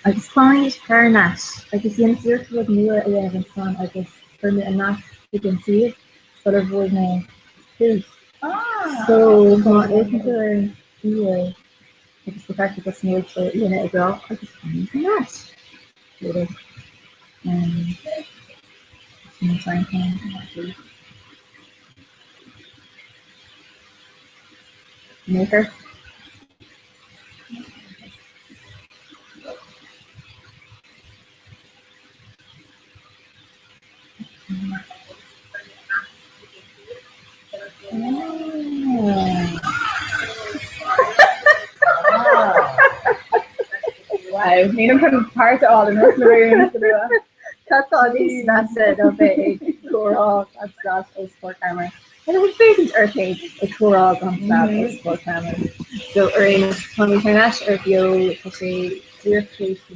agus fáinnis fearnas agus dhéana dúirtú nuair a dhéanamh san agus chuirne a nas an siad but a bhfuil na hús. So má éidir nuair agus go feicte go snéir se dhéana a grá agus fáinnis fearnas. Maker. Wow, need to put part of all in this room. That's all these. That's it. Okay, Comhrá that's a sport camera. And it was basically arcade. A Comhrá on that a sport camera. So in Tommy Carnash or Bio to say dear place to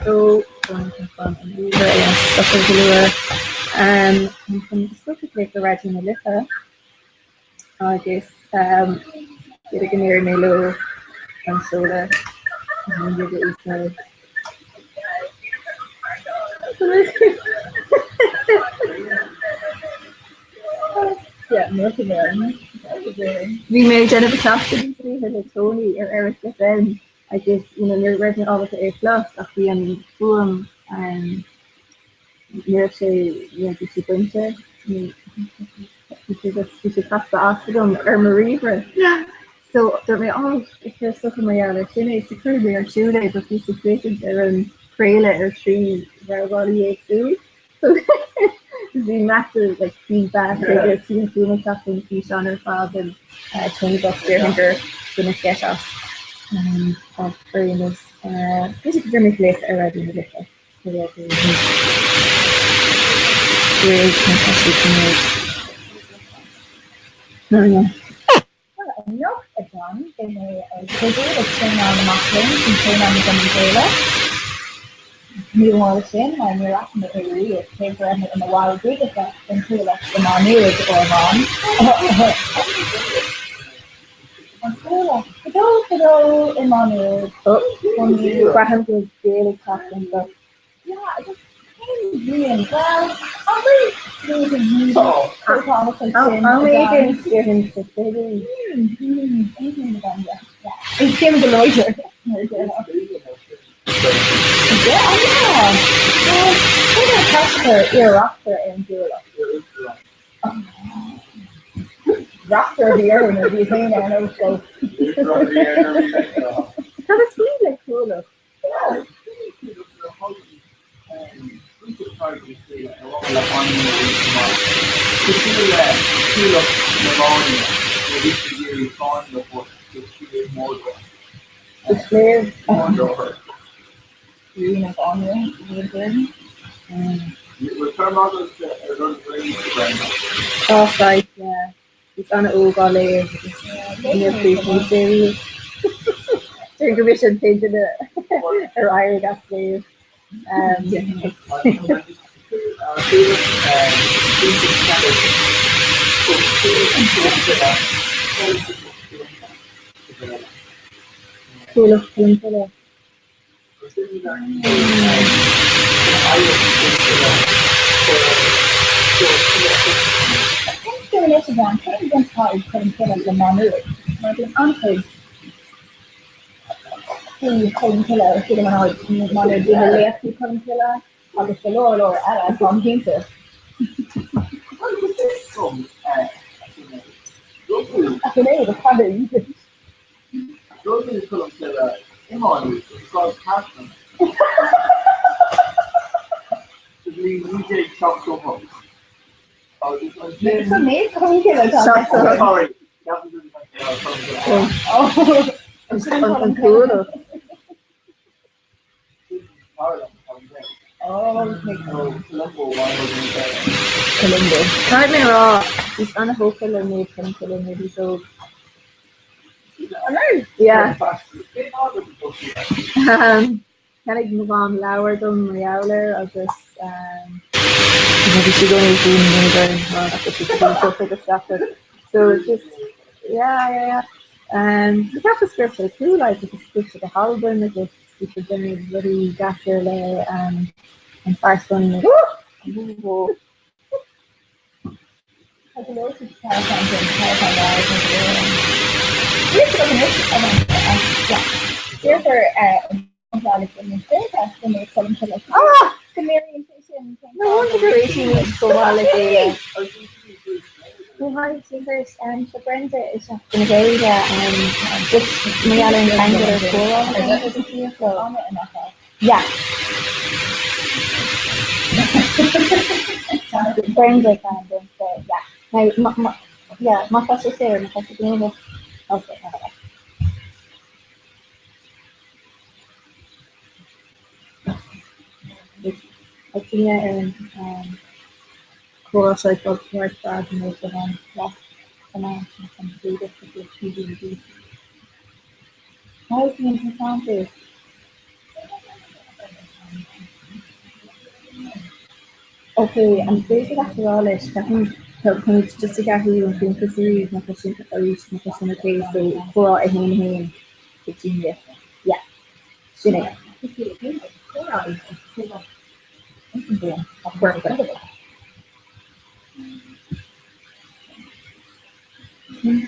so going from and we were in stuff in Galore and from specifically the Regina Litha. I guess did a near Milo and soda and did it is yeah, nothing else. We made Jennifer Clapton and Tony or Eric then. I guess you're writing all of the A plus after the poem and you're actually the winter. You should pass the Astrodome or Marie. Yeah. So there may all if there's stuff in my other it's a curly or shoe day, but these situations are in Frela or tree where all the food. So the massive like feedback or seeing human something fish on her father and 20 bucks there gonna get us of famous this is very place already in the little. No. Enough again in a figure that's turning on the muffins and turning on the umbrella. You want to sin when you're acting the theory, it's paper in the wild big effect until the money is going on. And so, hello, in money. When you grab the daily cost and stuff. Yeah, I just came really well. I'm really moving. I'm making getting to city. It's Kim the lawyer. Yeah, we're gonna catch her ear raptor and do it. Raptor here and it'll be saying I know so. That is really cool. Yeah. The slave of honor, right, yeah. It's on an old valley in the Christmas series. During commission painted a Irish gas slave. Cool of Pimple. Discrimination on pain against parties couldn't kill the minority. But in unfair, he couldn't kill her, she didn't want to do the left, he couldn't kill her, or the Lord or Ella from Hinter. I can hear the father Egypt. Those who couldn't kill her, because passion. DJ chopped so much. It's a mate, couldn't kill her. Sorry. Oh, I'm cool. Oh, Colombo. Can't be wrong. He's on a whole killer made from Colombo, so. Yeah. Can I move on lower than the Owler or just maybe she's only doing the so it's just yeah. The Catholic scripture too, like it's a scripture the Halburn, it's you should do bloody gas your layer and first one. Like a little caravan thing, caravan rides and we used to go to nature yeah. Here for Alex and the test when they come to like the Marion Fishing thing. No wonder the racing was so well like we had to first so Brenda is up in the area and just Mariana and Langdon are cool all the time for the year so yeah. Brenda kind of yeah. Now yeah, my first is there, my first is okay, okay. I think chorus I thought right bad and was on last and I can do this with the TV. How is the interesting? Okay, I'm busy after all this. Can just to get you and think of you, my question or you my question okay, so for a hand between you. Yeah. Shouldn't it?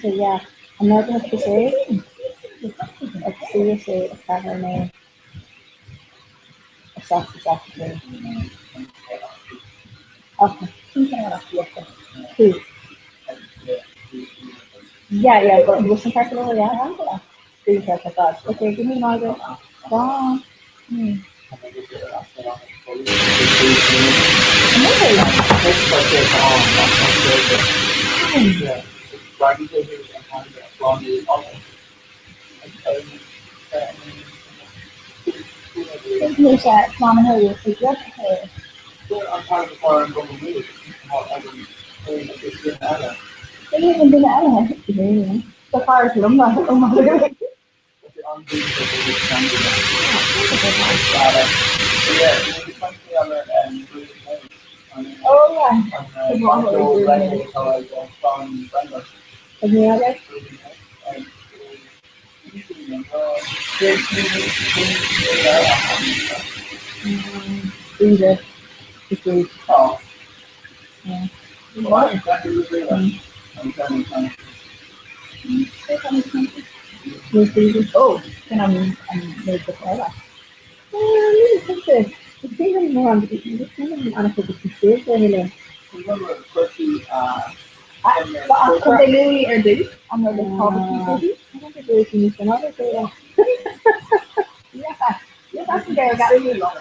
So yeah, I'm not gonna say let's see if it's her name. Exactly. Okay. Who? Yeah, but listen carefully, yeah. Please have a thought. Okay, give me Margaret. Wow. There's that common area for what I'm part of the foreign government. they even do that. So far as lumber, oh yeah. The water is and the other either because yeah. Oh, then I'm made the fire. It's even more on the kind of honest with the serious really. Could they really or do? I'm not going to call it. I don't think they can use another day. Yeah, that's what they got.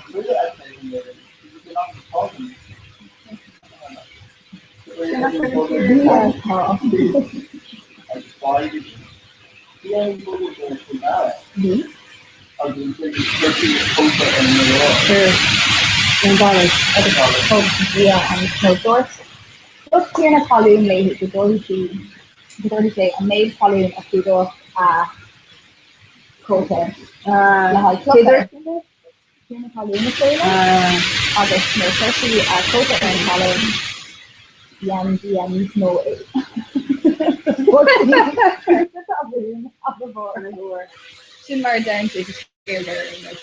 Sure. Yeah, and no source. Just clear a column later before you say a made column of two quota. Scissors. Clear a column August no firstly quota and column yams no Similar down to scale there like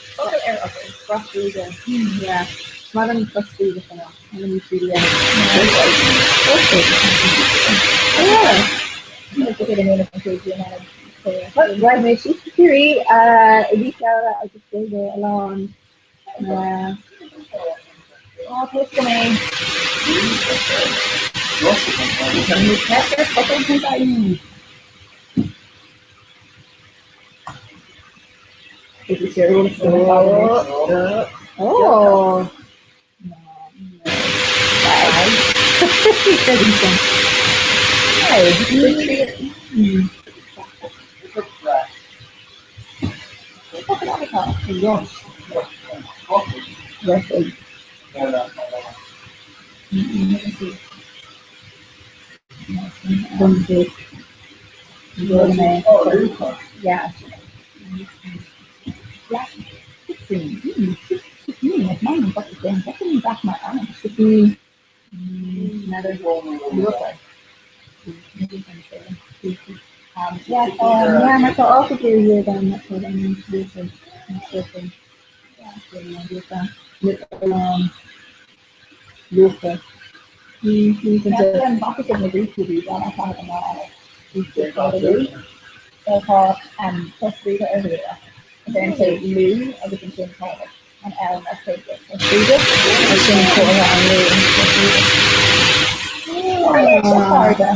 roughly the yeah. Madam trustee the now. Madam trustee yeah. Let's get a minute to you now. Right, my she's theory, Lisa, I just stay there alone. Oh, please come in. Can you catch her? Something this is your own oh. Yeah. It's mine, but it's back my arm. Another look. Yeah, yeah, I also do you then that's what I mean to do. Certain, Luca. He can Yeah, just then back in the group to be done. I can't imagine. So called plus reader everywhere. And then say Lou, I was in Jim College, and Ellen, I take it. So reader, I think for her and Lou. Oh, harder.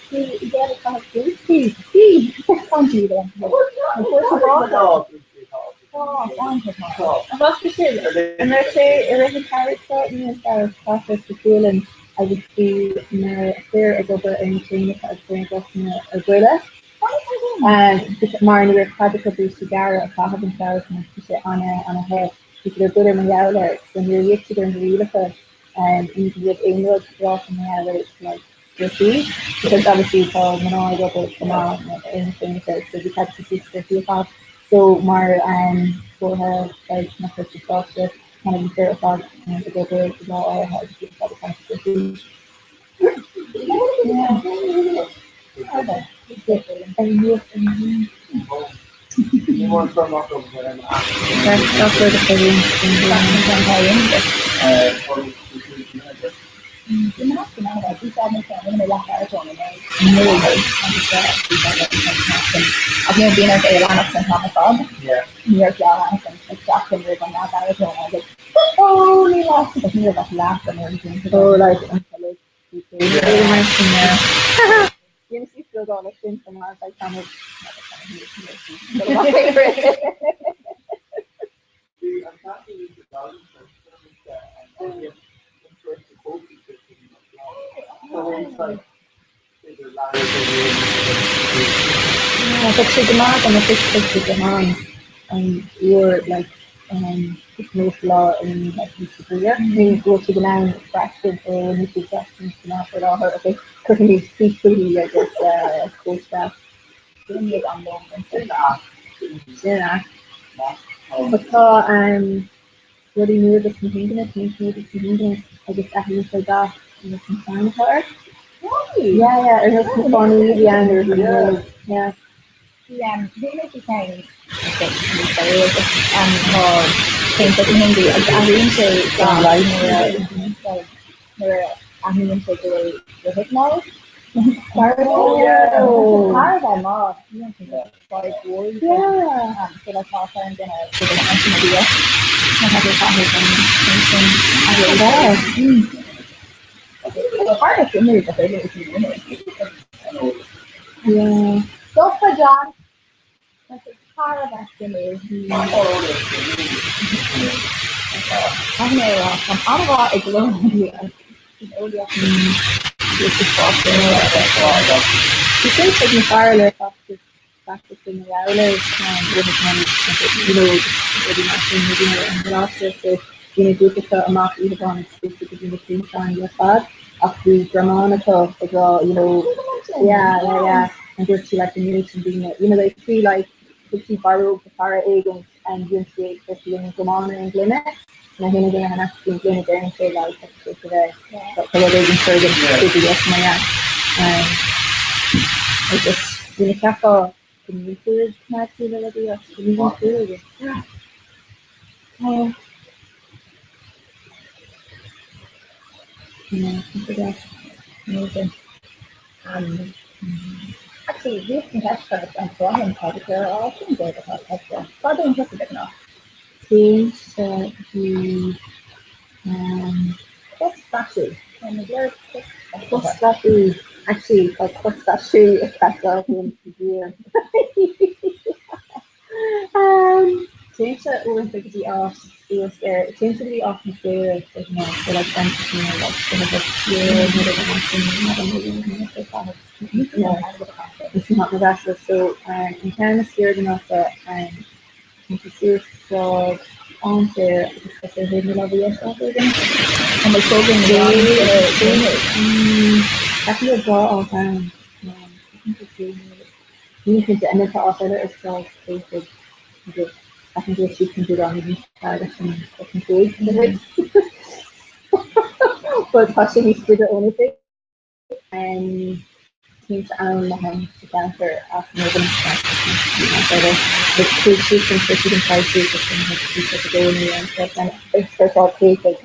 You get it kind of goofy. Can't do them. Oh, wonderful. And what's the shit? And let's say a written character, you know, as process the feeling, I would see na clear as over in China as going up in a gorilla. And because Marnie were project of the cigar of half themselves and sit on a head. Because they're good in the outlets when you're used to them real of it and you can get inward drop in the outlets like your feet. Because obviously for Manoy over come on anything so we had to see the off. So Mar for her like not such a process kind of the thought and to go to the law or how to get that kind of thing. Yeah. And you You want to knock over there? that's where the feeling You must know that these are the when they left out on the road. No, I've never been at the Atlantic and Thomas. Yeah. New York Atlantic and exactly where I'm not out on. I was like, oh, we lost because we were like laughing and everything. oh like very nice in there. You see still got a thing from us like kind of my favorite. I'm talking with the dollars and interest the whole picture. So it's like there's a lot of Yeah, but see the mark on the picture with your hand and you're like it's most law in like this career. You go to the line fraction or when you see fractions come out with all her okay currently speak fully I guess coach that. doing it on long and so Yeah. But really knew this from thinking it, knew this from thinking it. I just actually like that and was concerned for her. Yeah, yeah, it was some funny, yeah, and there was yeah. the energy change more things that in the agreement to like where I'm into the hypnol. Part of that mod, you know, quite worried. Yeah. So that's also I'm gonna figure out some idea. I have to talk with them. The hardest thing is the Yeah. Go for John. That's a part of that thing is. I know from Ottawa, it's lonely. It's just awesome. She thinks that Farrell practicing the hours with his money, you know, really not in the last year, so you know, do the amount either on specifically the team time your fad of the Germanica as well, you know, yeah. And just like the news and being it, you know, they feel like the two borrow the para agents and you see especially in Germana and Glenna. And I think they're going to have to be there and say like that's today. But for what they've been sure that busy yes my I just you know tackle communities not to the idea communities. Oh, yeah, I think that's amazing. Um, actually, these contestants and Brian Project are all things over the podcast. So I don't just a bit enough. Seems the um What's statue? And the lyrics, what's that actually like what's that shoe if that's all in the year. Change that over the off it was there. It seems to be off the there, but no, so like fantasy like kind of like it's not the best so I'm kind of scared enough that I'm serious so on there because they're hidden love yes after again. and the children That can be a draw all time. I think it's really you can and then to offer it as well created I think what you can do on the inside of some fucking good. But possibly split the ownership and seems own the home to counter after moving better. It's too different for shooting prices and has to be such a goal in the end stuff and it's first of all take like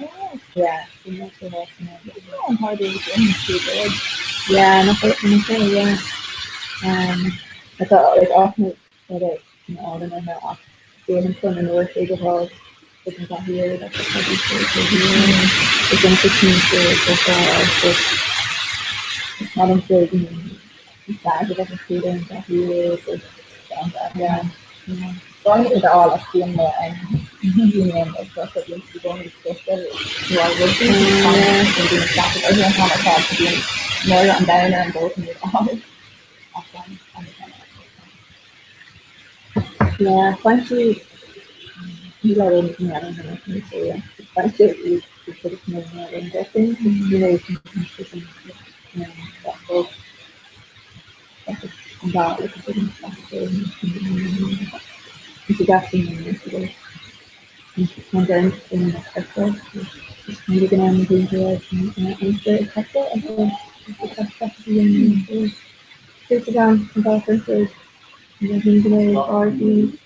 yeah, you know so much and how do you too good. Yeah, nothing yeah. I thought like often that it you know all the men are off doing fun and work they get all isn't that here that's what I do it's gonna fix me so far but not including bad it doesn't feel in that here so yeah. Yeah. Going into all of being there and union is just at least you're going to discuss it you are working and doing stuff with everyone on a call to be more and down and both and all yeah thank you you got anything I don't know so yeah thank you you put it in investing you know you can that's all that's about it it's got to and then in the sector maybe gonna be here in the sector and then it's down about the maybe already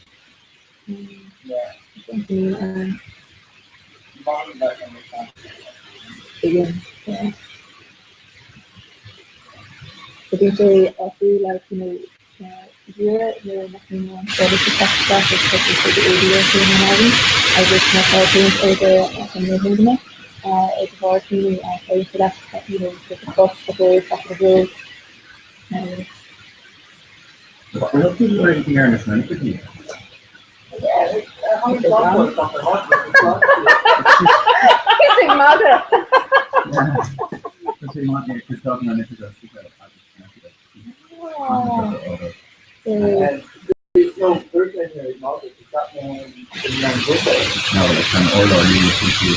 again yeah potentially I feel like you're nothing wrong so this is stuff especially for the ADS in Ireland I just not all things over from the movement it's hard to pay for that with the cost of the cost of the road What people are in here in this minute with you? Kissing mother. So you want me to talk on it because There's no person here in Malta. Is that one in no, it's an older you see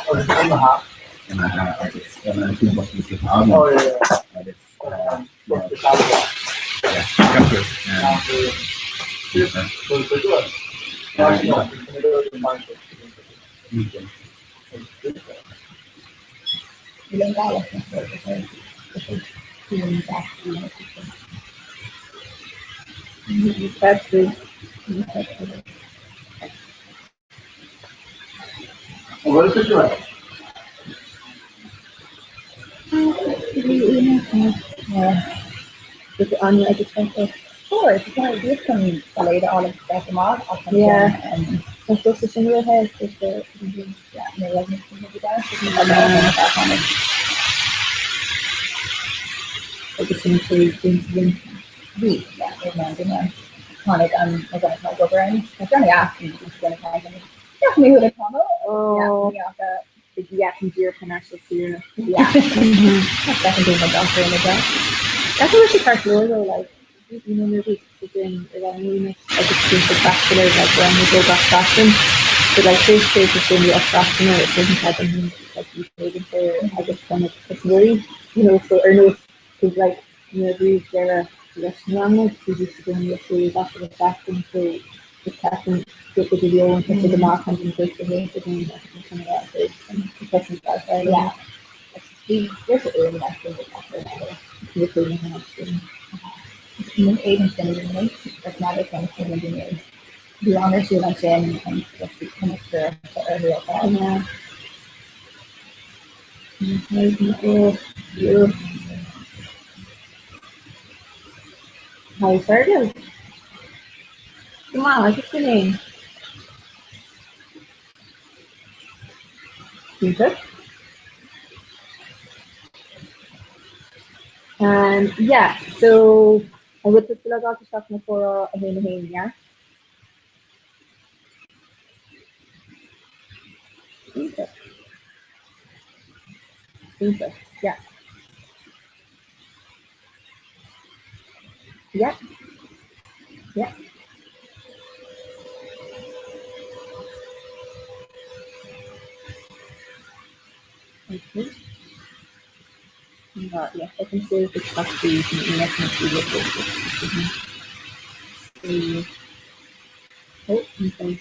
or is it in the half? and I just and two buses with album. Oh yeah. And it's What's the caliber? yeah, capture different. So it's a good one. Now you know, it's in the middle of the market. That's good. What is it doing? Yeah. With the onion, I just went to sure. It's kind of this can later on and stuff them off. Yeah. And it's just a single head. Just the yeah, no, like the guys. I just need to week. Yeah, remember. Tonic, I'm going to talk over and I'm trying to ask you if you're going to talk to me. Definitely would have come. Oh, yeah, the year financial year. Yeah. That's definitely my doctor in the job. That's what she starts though, like, maybe it's in Iranian, like it's just the vascular, like when we go back fashion. But like this is just in the fashion, it doesn't have anything like you paid for, I just kind of, it's worried, so, or no, because like, these there less normal, we used to go in the series after the fashion, so the fashion, get the video and put the mark and take the hit, and then some of that, so the person starts there, yeah. There's an early actually, you're putting in action. Even sending that's not a kind of thing the honors you like in and just become a stir for early at that. Yeah. How you started? Come on, what's your name? Jesus. Yeah, so I would just log out to shop for a home, yeah. Jesus. Yeah. Yeah. Yeah. Okay. Yes, I can see if it's actually okay.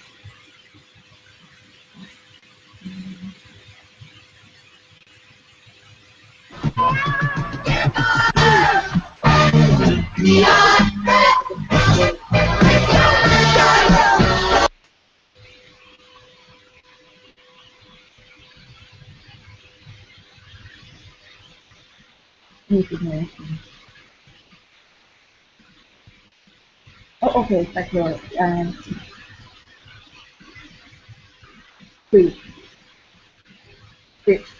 Oh, okay, back here. Three. Six.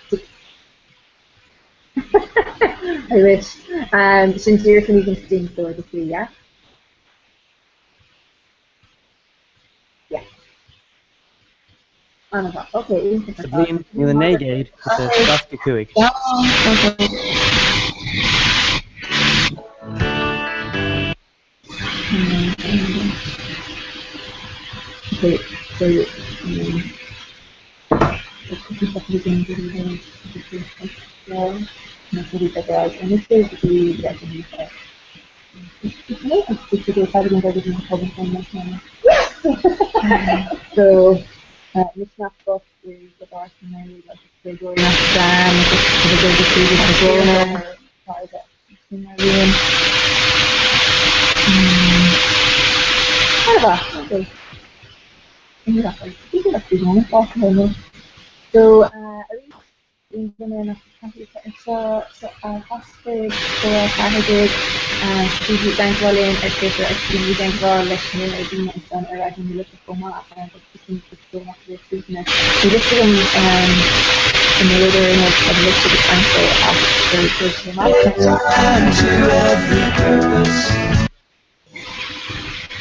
I wish. Sincere can even sting for the three, yeah? Yeah. On the top. Okay, Sublime ní an négéid is a dasca cuaig. Okay, so so Mission Book is the Barcelona, like the going up down, the Corona, target. Okay. So, even so hostage for Saturday, Stevie Bankwalin, etc. Stevie Bankwal, Lesson, Edina, and Son, arriving in the Comhrá, and the so much of the business. So, this is a murder in a list of the council after the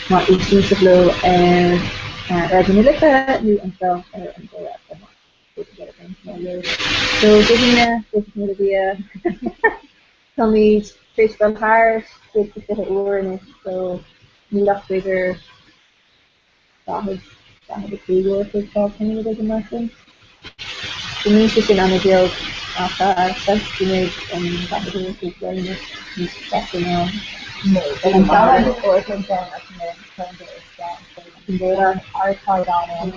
not exclusively Rajanilika, new and so so Divina, this is Olivia. Tell me, Facebook Heart, good to get it over in it. So, you look bigger. That had a key word for talking with the Martin. The music in Annabelle after that's the made and that was a good very much that's now. No, and that or something that's made turned it down. So they are tied on and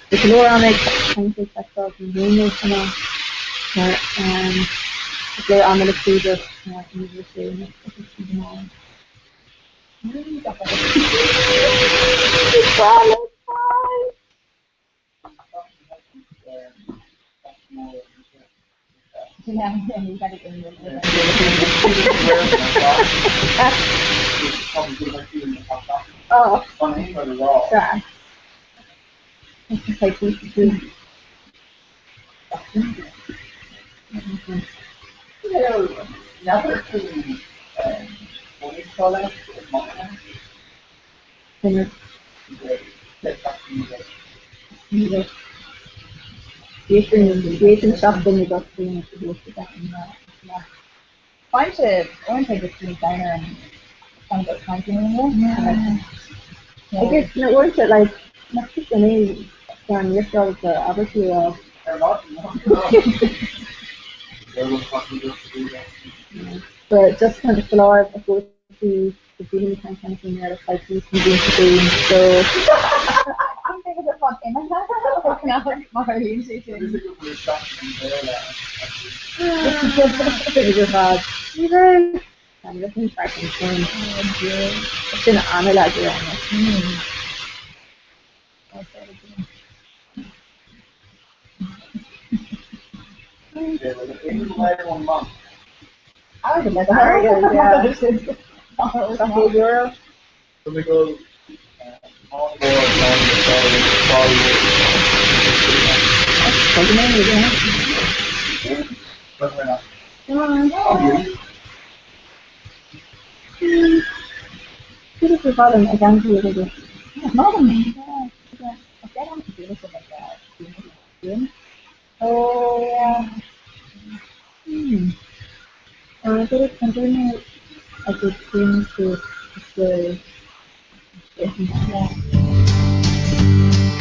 the caloric kind of that's all the rumors and all. The on the cruiser university. Oh, funny or raw? Yeah. It's just like we should do. Never to what do you call it? Creating something you got to do find it. I want to take a screen diner and find out something in there. I guess it works at like not just an age from your job to obviously but just kind of floor of course to the feeling kind of thing there like you can do the so I'm thinking of fun in that Marlene station. I'm looking back and saying, it's an analog around I would like that. Euro. So we go on board but we're not. Beautiful bottom, I can't do it again. Not a me. I don't do this like that. Oh, yeah. I did it continue a good thing to the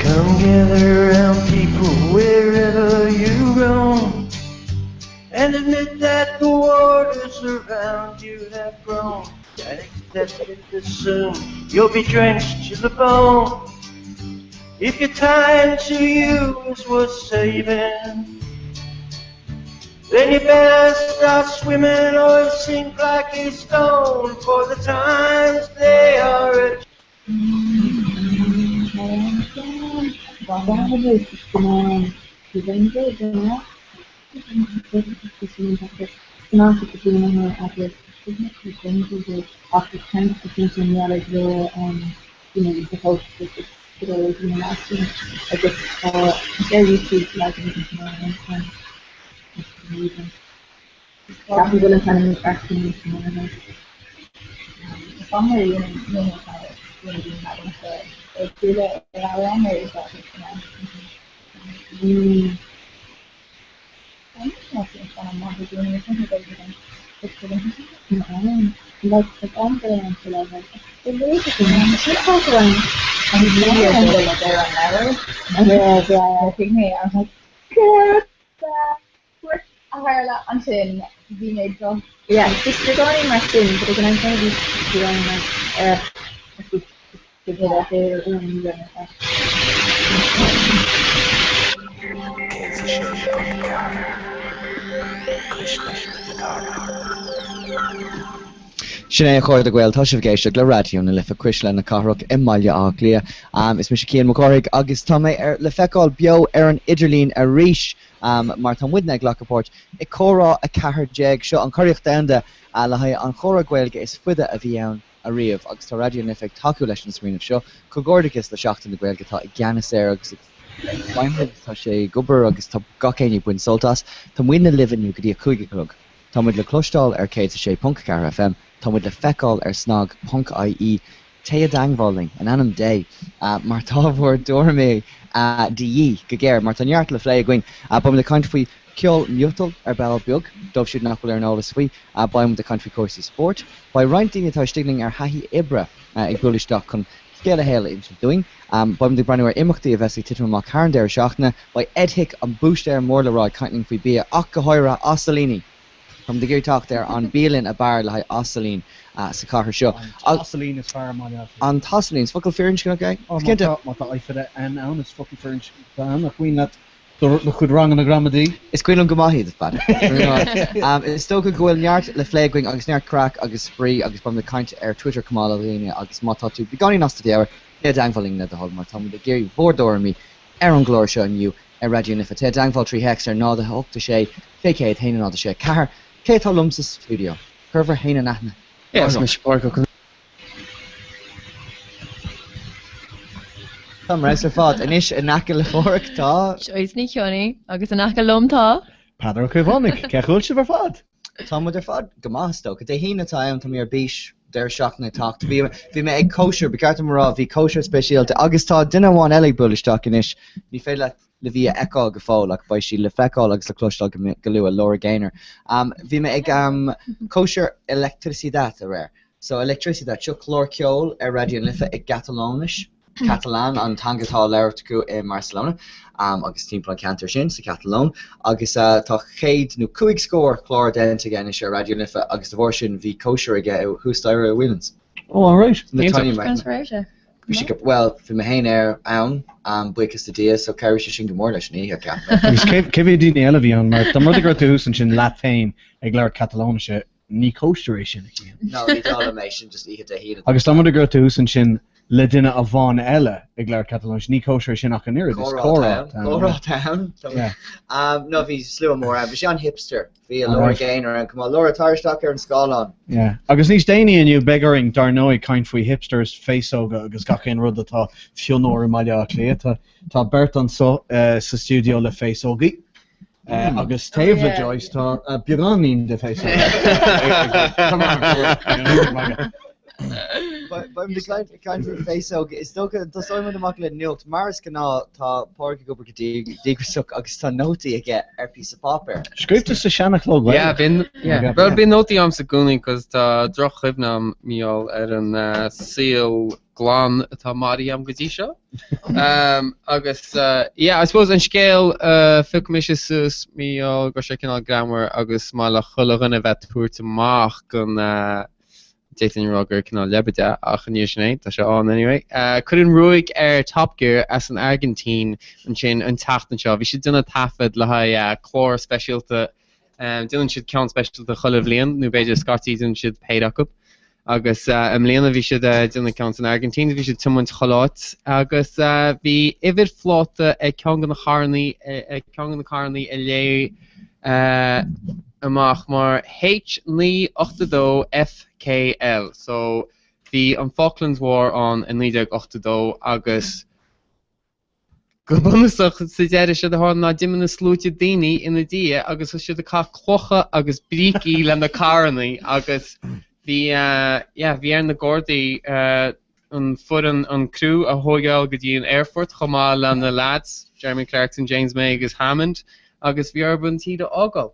Come gather around people wherever you roam, and admit that the waters around you have grown, and accept it that soon you'll be drenched to the bone. If your time to you is worth saving, then you better stop swimming or sink like a stone, for the times they are at Yeah, just you're going my skin, but I'm going to be going Sinné chuir a ghfuil tá sibh géiste le radioú na lifa cuiisle na carach I maiile ália. Is mis cían McCorrick agus tá mé le feicáil beo ar an idirlín a ríis mar tá muidne lechapát I chórá a ceairdeag seo an choireacht daanda le haid an chóra ghilge is fuide a bhí ann a riamh agus tá radio na feich taú leis an scríanamh seo cogordicus le seachtain na ghilge tá I gceannas agus baimid tá sé gobar agus tá gacéine buin soltas tá muine livanniu go dtí a chuige clog. Tá muid le clostáil ar 106.4 FM, tá muid le feicáil ar snag.ie té a dangháling an anam dé mar tábhór dormé DE go géir mar tanart le phlé going ba le country faoi ceol mutal ar bell beag dómh siúd nachfuil ar an álas faoi baim de country cuasaí sport ba reinting atá stigling ar haithí ibre ag bulisteach chun scéile héile in doing baim de brenuir imachtaí a bheitsaí titim má cairndéir seachna ba edhic an boost ar mórlará caiintling faoi bí ach go háire Osalini. From the gear talk there on Beelin a bar like Osaline sa cartha seo. Osaline is far mai. An Tosaline's fucking ferinch okay? Mata I for it and now it's fucking ferinch. I'm not queen that the could wrong on the grammadi. It's queen on Gamahi the bad. It's still good going yard le flagging agus near crack agus spree agus from the count air Twitter Kamala agus mata to be gone us to the hour. Yeah dangling the whole mar Tom the gear board or me Aaron Glor showing you a radio if it's dangfall 3 hex or no the hook to shay fake head hanging on the shay car Kate Lums's studio. Curver Haina Natna. Yes, Miss Sparkle. Some wrestler fought an ish a knackle fork ta. Is ní Johnny, agus an knackle lumtá. Padar Kivonic, Kechul Shiver Fad. Tom with their fad, Gamasto, could they hina time to mere beach, their shock and talk to be me egg kosher, Becarta Mara, V kosher special to Augusta, dinner one Ellie bullish talking ish. You feel like le bhí eáil go fáil ach ba sí le feicáil agus le clostal go luú a Laura Gaynor. Bhí me ag kosher electricidad a réir. So electricidad seo chlór ceol ar radio lifa ag Catalónis, Catalan an tangatá leirtú in Barcelona, agus timppla cantar sin sa Catalón, agus tá chéad nó cuaig scór chlór dent again is ar radio lifa agus bhór sin bhí kosher aige hústaire Williams. Oh, all right. Transferation. Well, fi me hain ann buchas the dia so carry sin gomór leis ní cap. Cevi dín eilehí an mar tá mud go túús an sin Latin ag leir Catalónise ní coaster sin. No, ní dála mééis sin just ihe a hí. Agus tá mud go túús an sin le duine a bháin eile ag leir Catalónis ní coaster sin ach an irid is Comhrá town. No bhí slú mór bhí sé an hipster bhí Laura Gaynor an cumá Laura Tarstock ar an Scáán. Yeah, agus níos déine aniu begaring darnóid caint faoi hipsters féóga agus gachéon rud atá fionóir maiile lé tá bert an sa studio le féógaí. Agus taobh le Joyce tá beganín de féóga. But I'm just like kind of face okay. It's still good. Does someone amach le nucht Mars canal tá pork go dig suck agus tá noti again piece of paper. Script is a Shanna Club. Yeah, well been noti am sa gúning cos tá droch chibnam miol an seal glán tá mari am gotí seo. Agus yeah, I suppose an scale fucmissus miol go sé canal grammar agus mála chulagan a vet púirte mach gon Jason Roger canal lebeda ach an níosné tá se an anyway. Couldn't ruig Top Gear as an Argentine an sin an tachtan seo. Vi si duna tafad le ha chlór specialta Dylan siad count special the chulah bblion nó beidir Scotty Dylan siad péireach up agus mbliana bhí siad Dylan count in Argentina bhí siad tumhaint choláit agus bhí ifir flóta ag ceann na charnaí i lé amach mar H982 FKL so bhí an Falklands War an in 1982 agus go bunasach sa deireadh siad a ná dimanna slúte daoine ina dia agus siad a cá clocha agus brící le na carnaí agus bhí ar na Gordaí an fud an crew a thógáil go dtí an Airfort chomá le na lads Jeremy Clarkson, James May agus Hammond agus bhí arban tíad ágáil.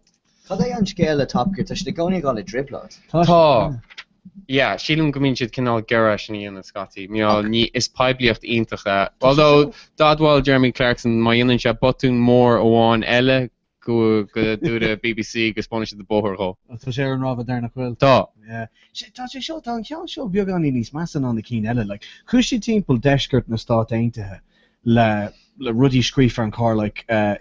Cad é an scéal a Top Gear tá si gcónaí gáil i driblad? Tá. Yeah, sílim go mín siad cinál geras ní in Scotty. Ní is pebliacht iontacha. Although dadháil Jeremy Clarkson má dhéanann se botún mór óháin eile go dúra BBC go spáinne de bóthirá. Tá sé an rábh dar nach bhfuil. Tá. Tá sé seo tá ceann seo beag an níos meas an na cí eile. Chus sí timppla deisgurt na Stát Aontaithe le rudí scrífar an cá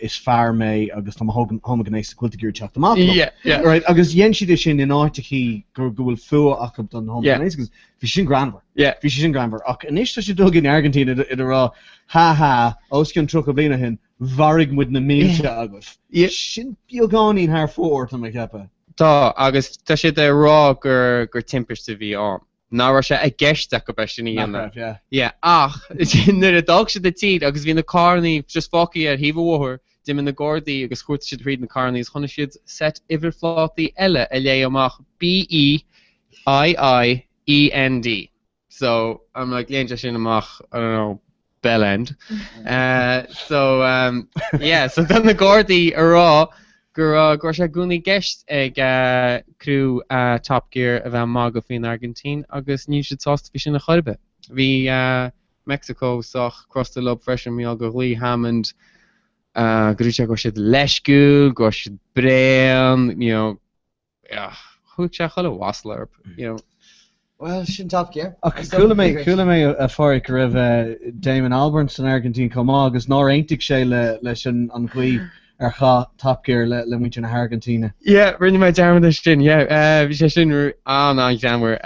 is fear mé agus tá homogenéis cultúr teach amach. Right, agus dhéon siad sin in áitií gur bhfuil fua ach don homogenéis agus bhí sin granmhar. Bhí sin granmhar ach inis tá sé dul in Argentina idir rá ha oscin tro a bliana hin bharig muid na mílte agus. Sin beagání thar fór tá cepa. Tá agus tá sé de rá gur timpiste bhí an. Ná ra sé ag geisteach go beisina dhéanana. Ach nuair a dag sé de tíad agus bhí na carnaí just fácaí ar híomhmhóthir dim in na Gordaí agus chuirta siad tríd na carnaí is chuna siad set ifir flátaí eile a lé amach BEIIEND. So I'm like léonte sin amach I don't know bellend. So then na Gordaí ará gur sé gúnaí geist ag crew Top Gear a bheith má go faoin Argentín agus ní siad sásta bhí sin na chorbe. Bhí Mexico soch cross the lob freisin míall go Lee Hammond grúte go siad leisciúil, go siad brean, chuig sé chola waslarb, Well, sin Top Gear. Coola mé a fáric go raibh Damon Albarn san Argentín comá agus ná aontic sé leis an chuí ar cha Top Gear le muinte na Argentina. Rinne mé dearmad sin, bhí sé sin an deamhar.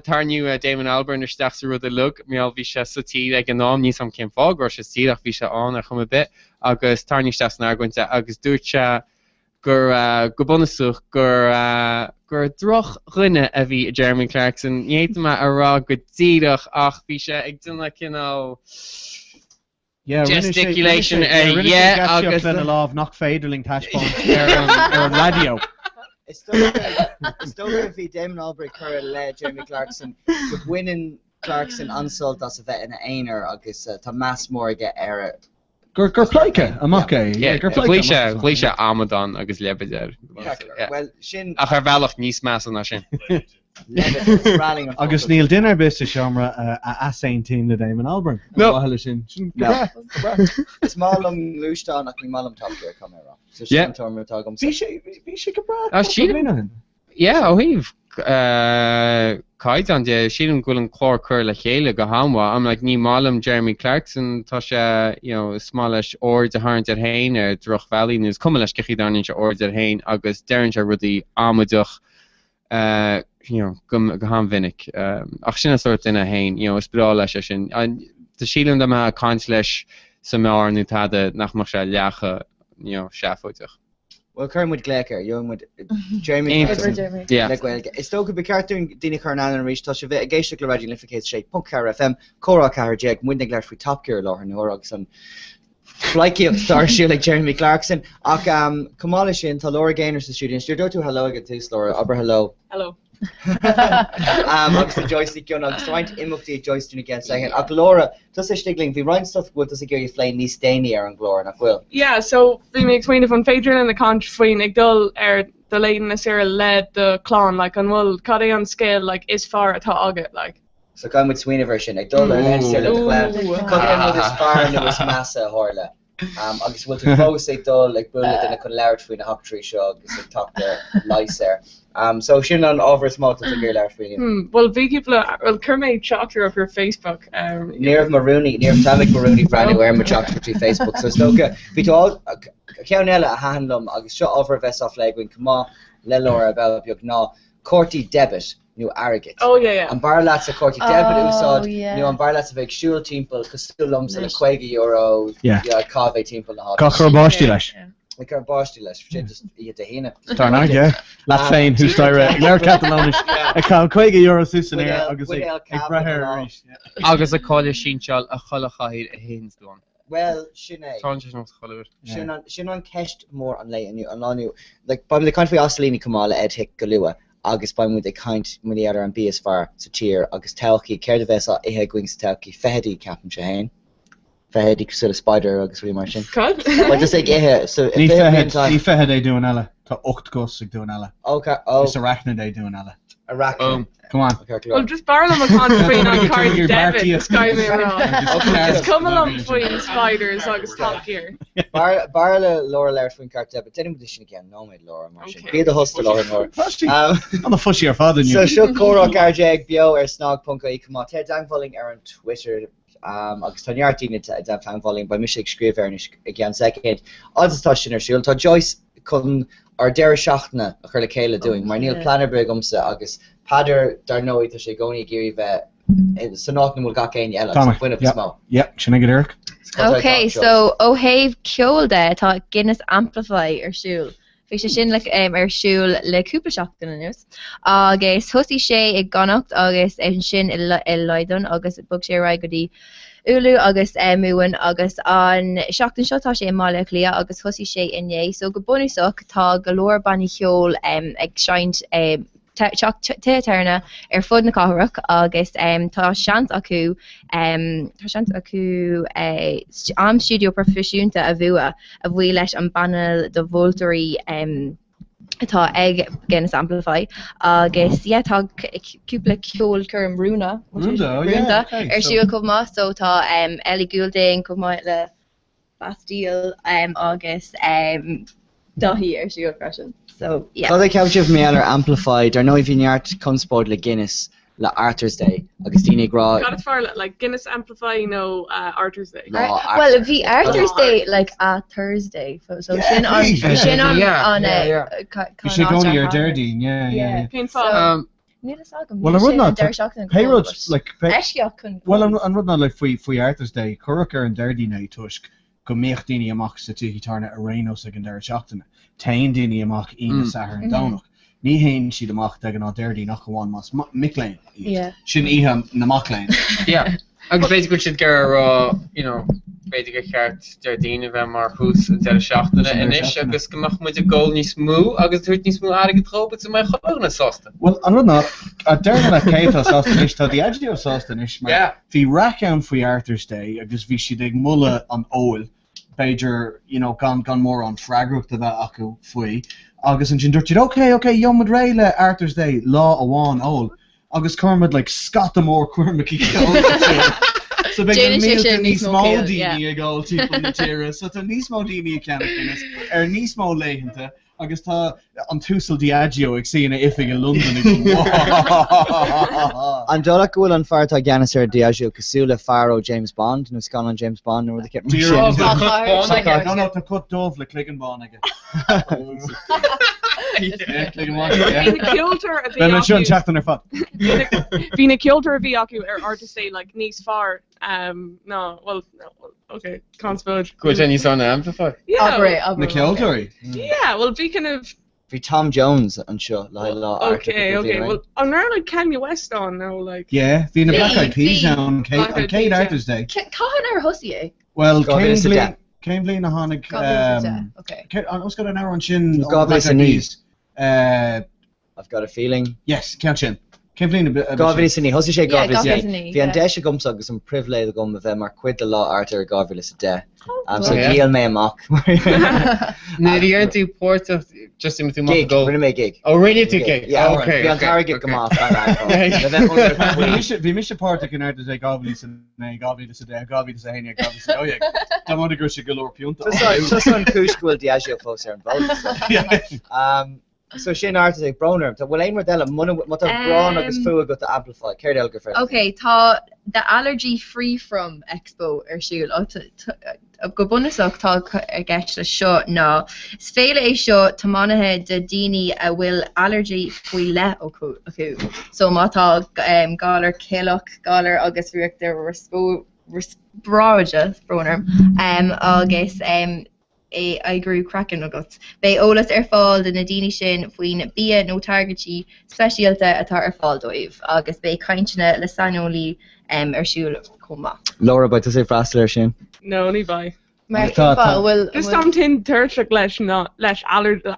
Tarniu Damon Albarn ar steach sa rud a lug, méall bhí sé sa tí ag an nám níos am cin fág gur sé tíach bhí sé an ar chum a bit agus tarniu steach na Argentina agus dúirt se gur go bunasúch gur droch rinne a bhí Jeremy Clarkson néitime ará go tíadach ach bhí sé ag duna cinál gesticulation agus le láh nach féidirling taiispáin ar an radio. It's still bhí Damon Albarn chur le Jeremy Clarkson go bhaineann Clarkson ansalt as a bheith ina éonar agus tá meas mór aige ar Gur pleice amach gur Glíise Amadan agus lebeidir. Well sin ach ar bhealach níos meas na sin. Agus níl duine bis seomra a asaintí le Damon Albarn. No. Sin. Is málam lústá nach ní málam Top Gear camera. So sin tomtá gom. Bhí sé go bra. Ó híh caiid an de sílim ghfuil an chlár chur le chéile go hámha am le ní málam Jeremy Clarkson tá sé smá leis ord a háint ar hain ar Droch Valley nus cum leis cechi danin se ord ar hain agus deann se rudí amaduch go ham vinnic ach sinna sort ina hain is brá leis sin tá sílim de me caiint leis sa meár nu táda nach mar se leacha seafóiteach. Well, Kermwood Glaker, young with Jeremy. Yeah. It's still could be cartoon Dina Carnan and Reach Touch of it. A gay sugar radio unificates shape. Punk Car FM, Cora Car Jag, Winding Glass for Top Gear, Lauren Horrogson. Flyky of Star Shield like Jeremy Clarkson. Kamalish in Laura Gainers, the students. You're to hello again, too, Laura. Upper hello. Hello. Obviously joystick yun agus trying to imukti joystick again second Laura does a stigling the right stuff good does it give you flame ní stéine ar an glór nach bhfuil so bhí mé explained von Fadrian and the country faoin ag dul the lady na sir led the clán like an bhfuil cad é an scale like is far atá agat like so gan with Sweeney version ag dul ar le sir le clán cad é is far and it was massa horla agus bhfuil tú fós é dul le bulla duna chun leir faoin na hachtarí seo agus ag tata leis air. So sin an ábhar smát a gur leir faoin. Well, bhí people, well, Kermé chocolate up your Facebook. Níor Marooney, níor Tamik Marooney brand ar mar chocolate trí Facebook. So stoga, bhí tú all, ceann eile a handlum agus seo ábhar bheits off leaghain cumá le leir a bhealh beag ná Corty debit. New Arrogate. Oh yeah. An bar lads a Corty debit úsad, new an bar lads a bheith siúil timppel cosúlum sa le €20. Yeah, cábh timppel na há. Cachar báistí leis. Like our báistí leis, just iad a hína. Starnag, yeah. Lát féin hús daire, leir Catalanish. A cá €20 susan air agus ag brethir. Agus a cáile sínsel a chola chaid a héins dúan. Well, sinné. Tá sé nó choúir. Sin an ceist mór an lei aniu, an aniu. Like, ba le caint fao asalíní cumála ed hic go lua. Agus ba mu kaint muiar an bí as far sa tír agus telki ceir de bheits ihe gwings telki fehedi capan se hain fehedi sort of spider agus ri mar sin just ag ihe so ní fehed é dúan eile tá 8 gos ag dúan eile okay is arachnid é dúan eile arachnid come on well just barlam a contrain on card debit sky me wrong it's come along between spiders agus top gear barla Laura leir fún card debit denim edition again no maid Laura mar sin be the hostel Laura more I'm a fussy ar father so seo córach arjeg bio ar snog.co cumá te dangfoling ar an Twitter agus tanartíine dan dangfoling ba mis ag scríb ar again second agus tá sin ar siúil tá Joyce chun ar deir seachna a chuir le chéile doing mar níl planarberg umsa agus Padder dar nóid tá sé gcóí géirí bheith san náit na bhfuil gach aon eile buine smá. Yep, sinna go Eric. Okay, so ó héh ceolde tá Guinness Amplify ar siúil. Fi sé sin ar siúil le cúpla seachtain anús. Agus thusí sé ag ganacht agus an sin i leidún agus bug sé ra go dtí Ulu agus muin agus an seachtain seo tá sé mála lia agus thusí sé inné, so go bunúsach tá golóir banna cheol ag seint tearna ar fud na cáthraach agus tá seans acu am studio profisiúnta a bhua a bhí leis an banal do Voltarí atá ag Guinness Amplify agus tá cúpla ceol chum rúna ar siúil cumá so tá Ellie Goulding cumá le Bastille agus dahí ar siúil freisin. So, yeah. Tá ceamh mé ar Amplified ar nó bhíneart conspóid le Guinness le Arthur's Day agus tíine grá. Got it far like Guinness Amplify Arthur's Day. Well, bhí Arthur's Day like a Thursday. So sin on You should go to your Derdine, yeah. Well, I would not. Payroll like. Well, I'm not like for Arthur's Day. Curraker and Derdine tusk. Go méocht daoine amach sa tú hitarna a rénos ag an deir seachtainna. Tain daoine amach ina sahar an dánach. Ní hain siad amach ag an áirdí nach goháin mas micléin. Sin ihe na macléin. Yeah. Agus basically siad gur beidir go cheart deirdaine bheith mar chús an deir seachtainna inis agus gomach muid a ggóil níos mú agus tuairt níos mú aige trópa sa mai chóna sásta. Well, an rud ná a deirna céitá sásta inis tá the edge of sásta inis mar bhí raceann faoi Arthur's Day agus bhí siad ag mulla an óil Beiger, gan mór an fragrucht a bheith acu faoi agus an sin dúirtid okay jomad réile Arthur's Day lá amháin óil agus chumad like scata mór cuairmaí so be níos mó daoine ag gáil timp na tíre so tá níos mó daoine ceannas ar níos mó léitheanta agus tá an túsal Diageo ag sína ifig in London an dóla gohfuil an feartá Guinness ar Diageo cosúla Faro James Bond nó scan an James Bond nó the no tá cut dómh le cligan bán aige Bhí na ceoltar a bhí acu ar Arthur's Day like níos far okay conspóid Good any son Amplify na ceoltóirí yeah well bhí kind of bhí Tom Jones an seo lá okay well an like Kanye West on now like bhí na Black Eyed Peas on Kate Arthur's Day Cáhan ar hosí well céim blian na hánig os got an hour on sin Black Eyed Peas I've got a feeling yes count sin Céimhlín Gábhí sanní, thosaigh sé Yeah, gábhí gábhí sanní. sanní, Bhí an yeah. 10 gomsa agus an privlé gom a bheith mar cuid le lá art ar gábhí is 10. So yeah. díal mé amach. Na dí tú port just in tú Gig, go. rinne mé gig. Oh, really to gig? Yeah, Okay. bhí an target go off. Bhí mis páirrta in airta é gábhí san gábhí is a gábhí is a héine gábhí is óag. Tá mána gur sé golóir piúnta. Just an cúscuil diageo fós ar an bol. So sin art ag broner, tá bhfuil éon model mat brán agus fuair go amplify. Céir eil go fred. Okay, tá the allergy free from expo ar siúil go bunasach tá gceist le seo ná. Is féile é seo tamanathe de daoine a bhfuil allergy faoi le acu. So mátá gálar céalach gálar agus riachtar respráide broner agus I grew cracking agus. Bei ólas ar fáil de na daoine sin faoin bia nó targetí speisialta atá ar fáil dóibh agus bei caiintena le sanolí ar siúil comá. Laura, ba sé freistal ar sin? No, ní bai. Mar bhfuil Just something turtrik leis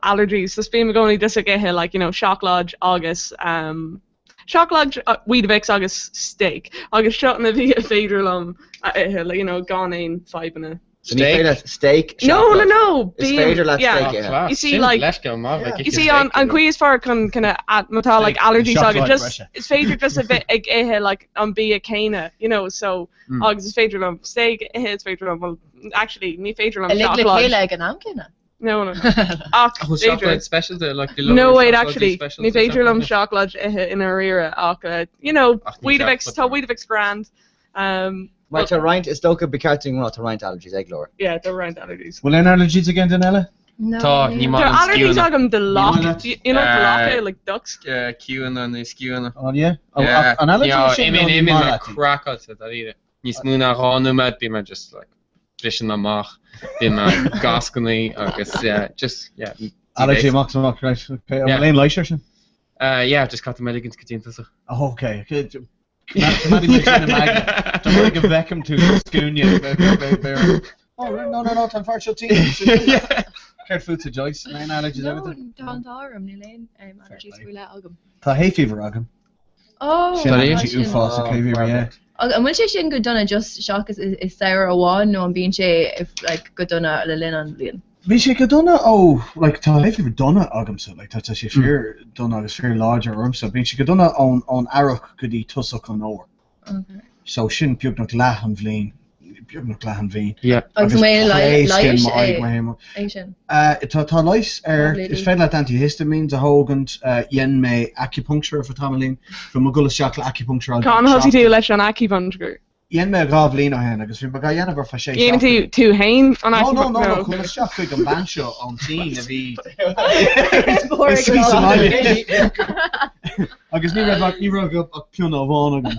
allergies. So speak me going this again like shock lodge August shock lodge Weetabix August steak August shot na vi féidirlum gone in fibena. Steak? No. It's féidir le steak. You see like you see on quiz for kind of metal like allergies August just it's féidir just a bit like on be a cana so August is féidirlum steak it's féidirlum well actually ní féidirlum shock lodge. No. Chocolate special like the no wait actually ní féidirlum shock lodge in our era Weetabix tá Weetabix grand Right, to rind is doka becarting not to rind allergies, egg Laura. Yeah, they're rind allergies. Well, any allergies again, Danella? No. They're allergies are them the lock. You know the lock like ducks. Yeah, queuing and queuing. Oh yeah. Yeah. An allergy. I mean, like crack out to that either. Nis muna ranu mat be man just like vision amach. Be man gascony, I guess. Yeah, just yeah. Allergy max right. Okay. I'm Lane Leisure. Yeah, just got the medicines continue. Oh, okay. Maddie makes in a magnet. Don't want to give Beckham to Scoonia. Oh, no, time for tea. Cared food to Joyce, main allergies, everything. Don't harm, Nilaine. Allergies we let agam. Tá hay fever agam. Oh, Sin allergy ufos, okay, yeah. And when she sin go donna just shock is Sarah one no being she if like go donna le lin on lin. Bhí sé go donna like tá hay fever donna agam so like tá sé fear donna agus fear larger room so bhí sé go donna on arach go dí tusach an óir. Okay. So sin piúg nach lehan bhlín. Yeah. Agus mé tá leis is féile le antihistamines a hógant dhéan mé acupuncture for tamalín from mo gula seach le acupuncture. Can hotí tú leis an acupuncture? Dhéan mé gábhlín á hen agus bhí bag dhéanamh fa sé. Dhéanamh tú hain an acupuncture? No, chun seach chuig an banseo an tí a bhí. Agus ní ra go piúna bháin agam.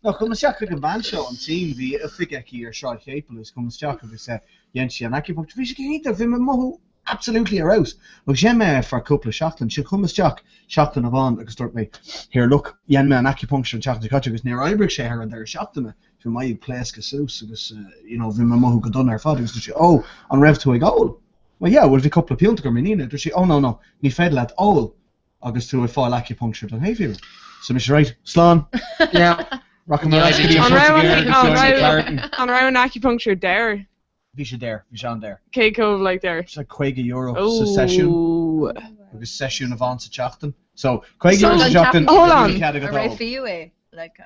No, chun seach chuig an banseo an tí bhí a figeici ar seáil chéipal is chun seach agus dhéan si an acupuncture. Bhí sé chénta bhí mothú absolutely aroused. But sé me for a couple of shockland, she comes Jack shockland of on agus start me. Here look, yen me an acupuncture and shockland cut agus near Ibrig she her and there shockland me. For my place casus agus vi my mo go done her father was she oh on rev to a goal. Well yeah, well vi couple of piunta go menina. Does she oh no ni fed lad all agus to a file acupuncture on hay fever. So Miss right, Slán. Yeah. Rock and roll. On round acupuncture there. Vi sé there, vi sean there. Keiko like there. It's like €20 session. Agus session of answer chachten. So €20 chachten. Hold on. Right for you, eh? Like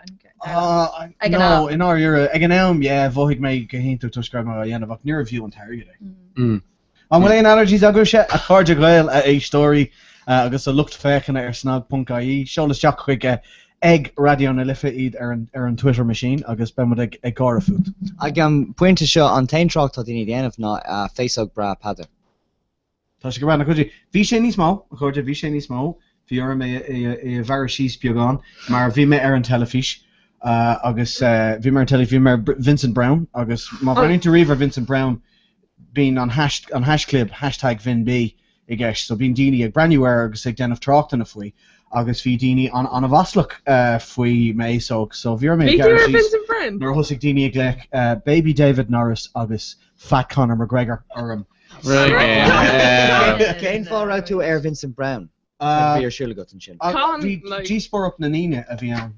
no, in our era, yeah, vohig me gehintu tuskar ma yana vak near review on target. And when allergies agus a cardia grail a story agus a looked fechen ar snag.ie show us jack quick egg radio na lifa iad ar an Twitter machine agus ben with a gara food. Ag pointe seo an tain trocht dat in déanamh ná Facebook bra padder. Tá sé go bra na chuidir bhí sé níos mó, a chuirde bhí sé níos mó, bhí orm é bhar síos beagán, mar bhí me ar an telefís agus bhí mar bhí mar Vincent Brown agus má bhain to river Vincent Brown being on #clip #VinB I guess so being daoine ag brenuir agus ag denmh trochtan a faoi. Agus bhí daoine an a bhaslach faoi mé so bhíor mé garantís nuair thosaigh daoine ag le Baby David Norris agus Fat Conor McGregor orm. Céim fárá tú ar Vincent Brown? Bhí ar siúla go an sin. Dí spór up na níine a bhí an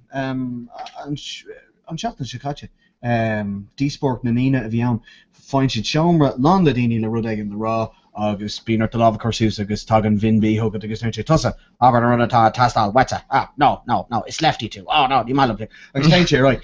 seachtain se caite. Dí spór na níine a bhí an fáin siad seomra lá le daoine le rud éigen na rá agus bíonar do lábh cosús agus tag an bhí thugad agus sé tusa aber an runatá tastal weta. No, it's lefty too. Oh no, dí mai le. Agus té sé right.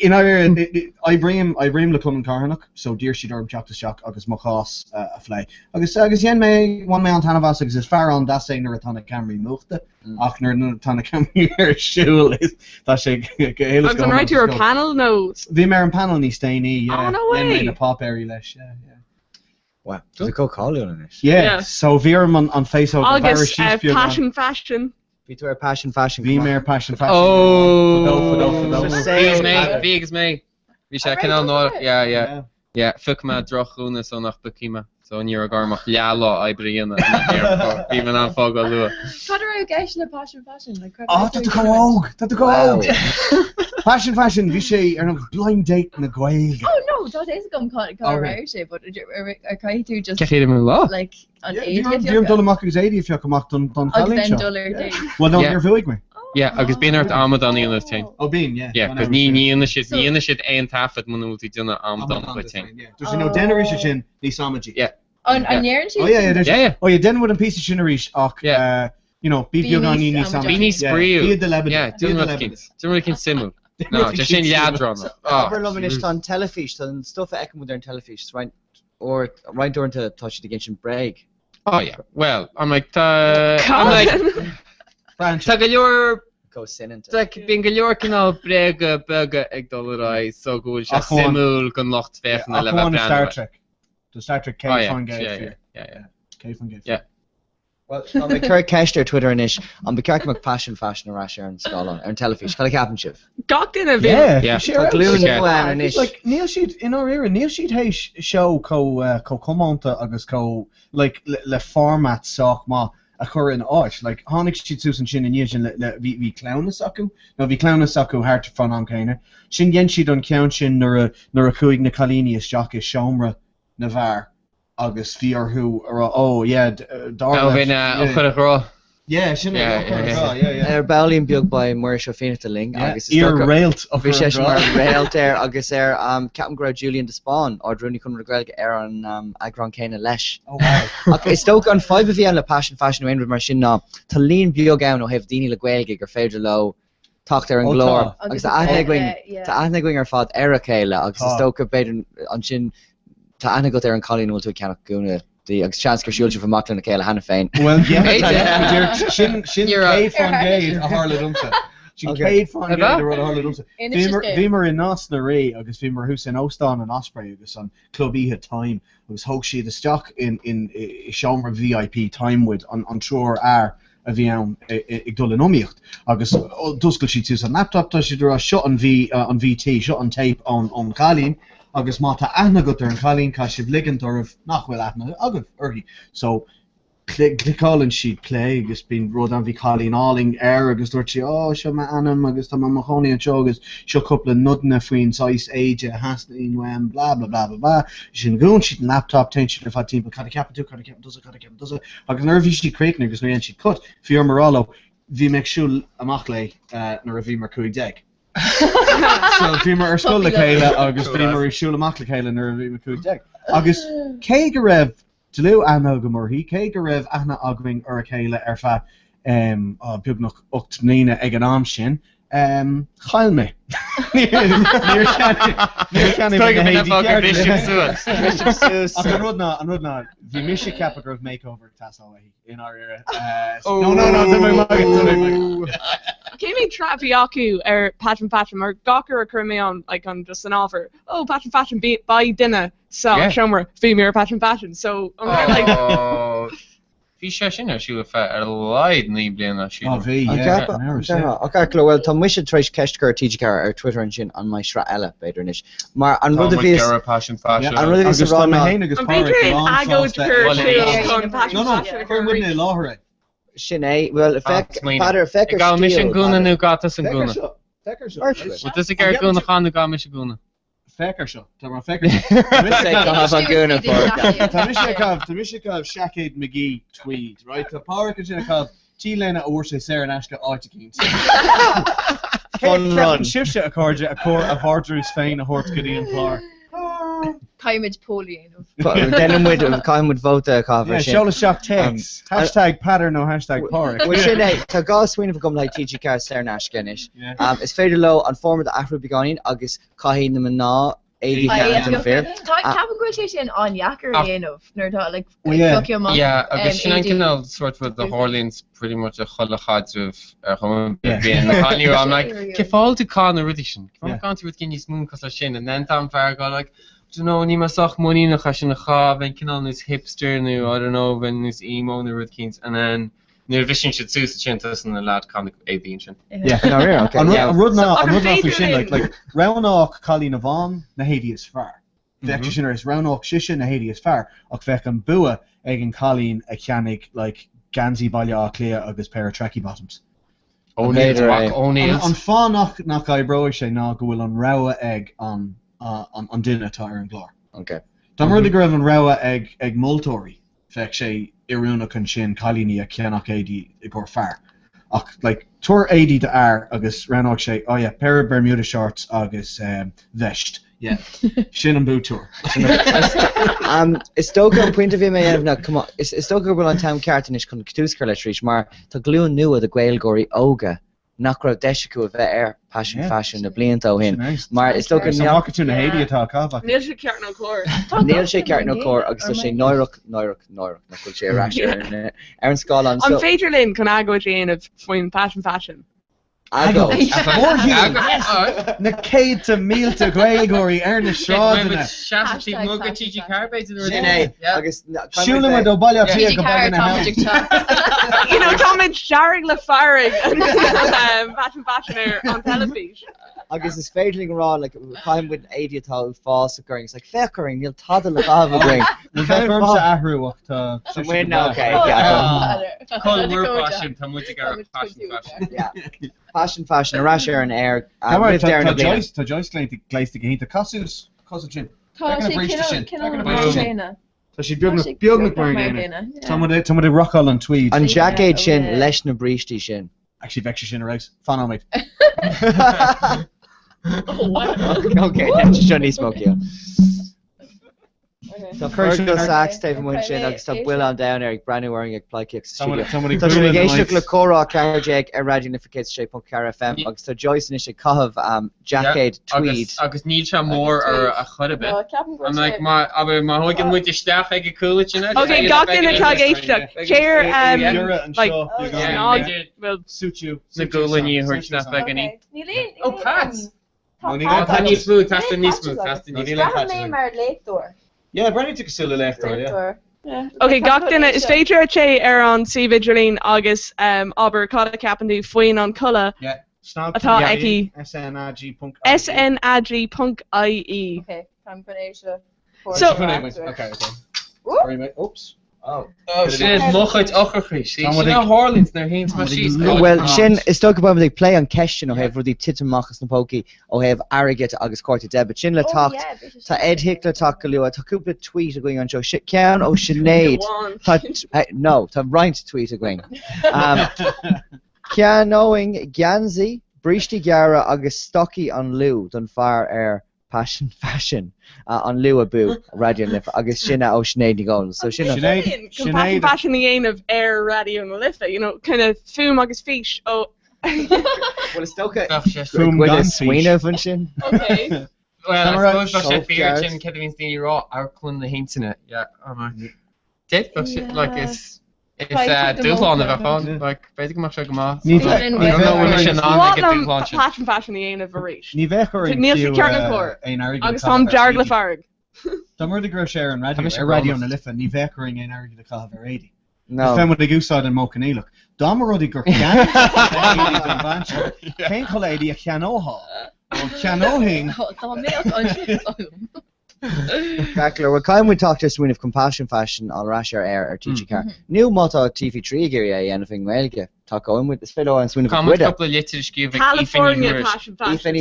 In I bring le clum an carnach, so dear siad orm teachta seach agus mo chás a phlé. Agus yen mé one mé an tanhas agus is fear an das é nar a tanna Camry muchta. Ach nar tanna Camry ar siúil is tá sé I'm going right to your panel no. Bhí mé an panel ní staine, yeah. Oh no way. Na pop airí leis, yeah. Wow, does it go call you on it? Yeah, so Veerm on Facebook. August, passion fashion. Between passion fashion. Veer passion fashion. Oh, Vegas me. We should can know. Yeah. Fuck my drochuna so nach bekima. So near a garmach yalo I bring even on fogel lua. What are you getting a passion fashion? Like that go. Passion fashion, we say a blind date na gwaig. Oh no, that is gum called shape, but I try to just get him like an 80. You're done a is 80 if you come up done $10 Well, no, you're very me. Yeah, agus bíon art Amadan í an tein. Oh, bíon, yeah. Yeah, because ní siad ein tafad man últí duna Amadan go tein. There's no generation sin ní samaji. Yeah. On year Oh yeah. Oh yeah, then with a piece of generation och you know, beat you on ní samaji. Bíní sprew. Beat the Lebanon. Yeah, dún cin simu. No, just sin yadron. Aber loving is on telefish and stuff eck modern telefish right or right door into touch the against break. Oh yeah. Well, I'm like Tá your go sin into. Like being galore canal brega burger egg dollar so good simul con locht fech na le Star Trek. The Star Trek K fun game. Yeah. K fun game. Yeah. Well, I'm a Kirk Kester Twitter inish. I'm the Kirk McPassion fashion rash and Scotland and telefish. Call it captain shift. Got in a bit. Yeah. Like Neil Sheet in our era. Neil Sheet hey show co commenta agus co like le format soch ma. A chur in áit, like hánig siad sús an sin in níos le bhí clownas acu, no bhí clownas acu háart fan am céine. Sin ghen siad an ceann sin nar a chuig na chalíní is Jack is seomra na bhar agus bhí arthú dar chud rá. Yeah, sin yeah. Bowling beag by Mauricio Finitaling agus railed railed there agus Captain Grow Julian de Spawn or Druni Kun Regreg on Agron Kane Lesh. Oh wow. Okay, stoke on 5 of you on the passion fashion win with machine now. To lean biogown or have Dini Leguelgig or Fedra Low talk there and glor. Agus the Anegwing or fought Ericala agus stoke of bed on chin to Anago there and Colin will to account Guna. The chance for Shulcha from Macklin Kayla Hannah Fain. Well, yeah, Shin Cade fan Gade a Harla Dumsa. Shin Cade fan Gade a Harla Dumsa. Vimer in Nas na Ray, agus Vimer Hussein Ostan and Osprey, agus on Club E had time. It was Hoshi the stock in Schaumra VIP time with on Shore R. A bhí ag dul an omíocht agus duscail si tús an laptop tá si a shot on VT, shot on tape on Colleen. Agus má tá aithne go ar an chalín cá sibh ligant ormh nachhfuil aithne agah orthaí. So clicálann siad play agus bíon rud an bhí chalín áling agus dúirt si seo má anam agus tá má chonaí an seo agus seo coppla nudna faoin sais éide hasnaín wem bla bla bla bla bla. Sin gún siad an laptop tein siad ar fad timp cad ceap dosa agus nervhí siad creic agus nuair siad cut fior maráló bhí meag siúil amach le nar a bhí mar cuaig deag. So Dreamer School le chéile agus Dreamer siúla amach le chéile nar bhí mar cuaig deag. Agus cé go raibh Dlú anna go morthaí, cé go raibh aithne aghaing ar a chéile ar fa beagnach 8 mlíne ag an am sin. Chail me. Níor an rudna bhí mis ceapa gribh makeover tasáí in our era. No. Céimí trafí acu ar Patron mar gachar a chumé on like on just an offer. Oh, Patron by dinner. So Shomer female Patron. So like Bhí sé sin ar siú ar leid ní bliana siú. Okay, well, tá muise treéis ceistgur TGcar ar Twitter an sin an mai sra eile beidir inis. Mar an rud a bhí passion fashion. An rud a bhí rá na héine agus Pára láthra. Sin é, well, Pader fecker gá mission gúna nó gata san gúna. Fecker seo. Wat is gar gúna chána gá mission gúna. Fecker seo. Tá mar fecker. Tá mis cah Shackade McGee tweed, right? Tá pára sin cah Lena or say Sarah Nashka Artikins. Fun run. Shifsha a corja a core a hardrus fein a horse Gideon Plar. Caiimid Polian. Then with vote cover. Yeah, show the shock text. Hashtag pattern no hashtag pork. Well, sin é tá gá swinine go le TG car Sarah Nashka inis. Is féidir lo an form de ahrú beganin agus caihí na ná 80 cans an fair. Cabin go sin an yakar of nerd like yeah, agus sin canal sort with the Horlins pretty much a chollachadruf home being I'm like kefal to con a rudishin. I'm going to with Guinness moon cos shin and then tam far go like you know ni masach money na khashin kha when canal is hipster nu I don't know when is emo na rudkins and then Near vision should suit the chintas and the lad comic aviation. Yeah, no, yeah, okay. I'm rudna fishin like Roanoke Colleen Avon na Haiti is far. The executioner is Roanoke Shishin na Haiti is far. Och feckan bua egin Colleen a chianic like Ganzi Balya Clea agus pair of tracky bottoms. O'Neill's. On fa knock I bro she na go will on rawa egg on dinner to Iron Glor. Okay. Don't really go on rawa egg multori. Fec she Iruna kan sin Colleen a chianach 80 I poor far. Like tour 80 to R agus Roanoke she oh yeah pair of Bermuda shorts agus vest. Yeah. Shin and boot tour. Is stoker an point of view me na come on is stoker go on town cartonish kun túscar le trísh mar tá glún nua de Gaelgory óga nach ra deisiú a bheith passion fashion na blianta hin mar is stoker na market na Haiti atá cava. Níl sé ceart nó cór. Níl sé ceart nó cór agus sé Noirach na cul sé rasher ar an Scotland so. An féidir linn chun agóid of foin passion fashion. Ago. Na céad to míl to Gaelgory na sráidna. Shasty muga TG Carbate in the Sinné agus Siúla me do bailile tí go bag na house. You know comment sharing le firing fashion on television. Agus is féidling rá like time with 80 tá fás occurring it's like feckering you'll toddle the ring. The firm sa ahrú tá win okay yeah. Call word fashion tá muid gar fashion. Yeah. Fashion a rasher an air live there in the Joyce to Joyce gleist to hint the cosus chin. So she bugna burn. Some of the rock on tweed. And jacket shin lesh na bristi shin. Actually vex shin right. Fan on it. Okay, that's Johnny Smoke you. So Virgil Sachs, Stephen Winshin, agus tá Will on down Eric brand new wearing a play kicks. Somebody Tá sin géiste le Cora Carjag a radiounificates shape on Car FM agus tá Joyce in is cahabh jacket tweed. Agus níl se mór ar a chud a bit. I'm like ma hoigin muid isteach ag cool it you Okay, got in a tagéiste. Chair like well suit you. Na golan you heard snap back any. Oh Pat. Tá smooth, that's the knee smooth, that's the knee. Yeah, Brenny took a silly left door, yeah. Okay, gach dinna is féidir sé ar an si vigilín agus aber cada capanú faoin an culla. Yeah. Atá eki snag.ie. Okay, I'm gonna So okay. Sorry, oops. Sin mochait ochachri. Sin na Harlins nar hins machines. Well, sin is talk about they play on question or have rudi titamachas na poki or have arrogate agus quarter debit. Sin le talk ta Ed Hickler talk galua ta couple tweet going on Joe shit can oh Sinead. No, ta right tweet going. Can knowing Ganzi Brishti Gara agus stocky on Lou done far air passion fashion on Lua Boo radio lift agus Shina o Sinead goals so Sinead fashion the aim of air radio and lift you know kind of fum agus fish oh well it's okay fum with a swina function okay well I suppose that's fear chin Kevin Stevie raw our clone the hints in it yeah dead like it's Dúchláin a bheith like basically mar se go má. Ní fashion the aim of a reach. Ní bheith ar Níl sé ceart na cór. Agus tá dearg le farg. Tá mar de gro sé an radio na lifa ní bheith ar ein airg le cah ar 80. No. Fem with the goosad and mocaniluk. Dá mar rudi gur cean. Cén chol 80 a cheanóha. Cheanóhing. Crackler, we're kind we talk to Swin of compassion fashion on Rasher Air or TG Car. New motto TV3 gear anything Melga. Talk on with this fellow and Swin of Widow. Couple of letters give California passion fashion.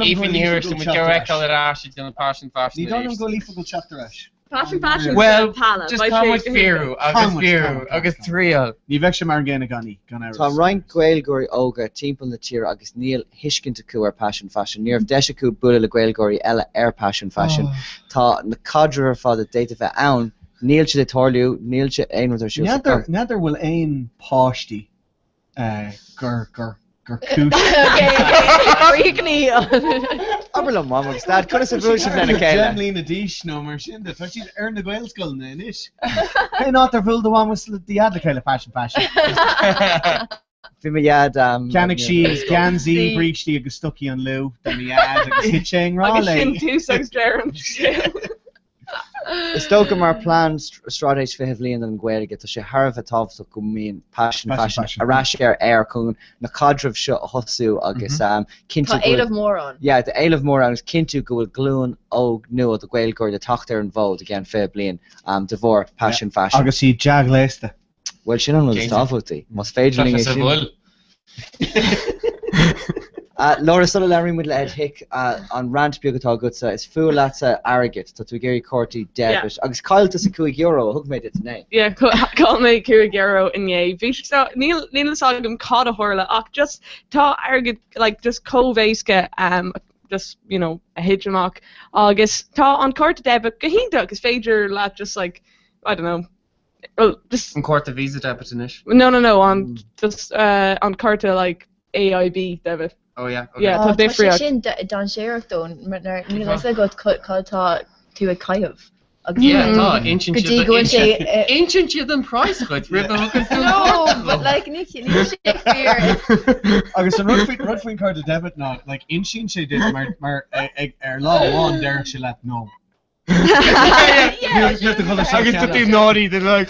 Even here some correct color rash in the passion fashion. You don't go leave for good chapter rash. Fashion Well, pala. just come with Firu, agus Trial. Ní bheith sem mar ggéna ganí gan Tá Ryan Gaelgóirí óga timp na tír agus níl hiiscinnta acu ar passion fashion. Níor deise acu bula le Gaelgóirí eile ar passion fashion. Tá na cadre ar fád a déta bheith ann, níl si de torliú, níl si aonú ar siú. Neidir bhfuil aon páistí gur cúis. Aber le mam agus dad chuna sa bhúil sin lena céile. Lína díis nó mar sin de tá siad ar na Gaelscoil na inis. Cé ná ar bhfuil do bhhamas le diaad le chéile fashion. Bhí me iad Ceannig si gansaí bríchtí agus stucí an lú de mi iad agus hit sé rá Agus sin túsachs dearm. Is tócha mar plán stratéis fé bhlíon an gcuirige tá sé Harbh tábhachtach go míon passion arás ar chun na cadreh seo a hosú agus cinnte Tá éileh mór an. Yeah, the éileh mór an cinnte go bhfuil glún ó nua a Gaelgóirí de tacht ar an bhód again fé blion de bhór passion fashion. Agus sí deag léiste. Well sin an bhfuil tábhachtí, mas féidirling é sin. Laura sula lerin with Ed Hick on rant bugatá gutsa is full latsa arrogant to géirí corti debit agus cailta sa €2 hug made it today. Yeah, call me €2 in ye. Neil sagum caught a horla ach just tá arrogant like just co-vaska just you know a hegemach agus tá on corta debit gahinda agus Fager lat just like I don't know. Well, just on Corta Visa debit inish. No, on just on Carta like AIB debit. Oh yeah. Okay. Yeah, tá diffriach. Sin don séach don, ní leis le go tá tú a caiamh. Yeah, tá ancient siad an price chuid ribh No, but like ní Shakespeare. Agus an rudfuin Carta debit ná, like ancient sé did mar ar lá bháin deir se let nó. Agus tú náí de le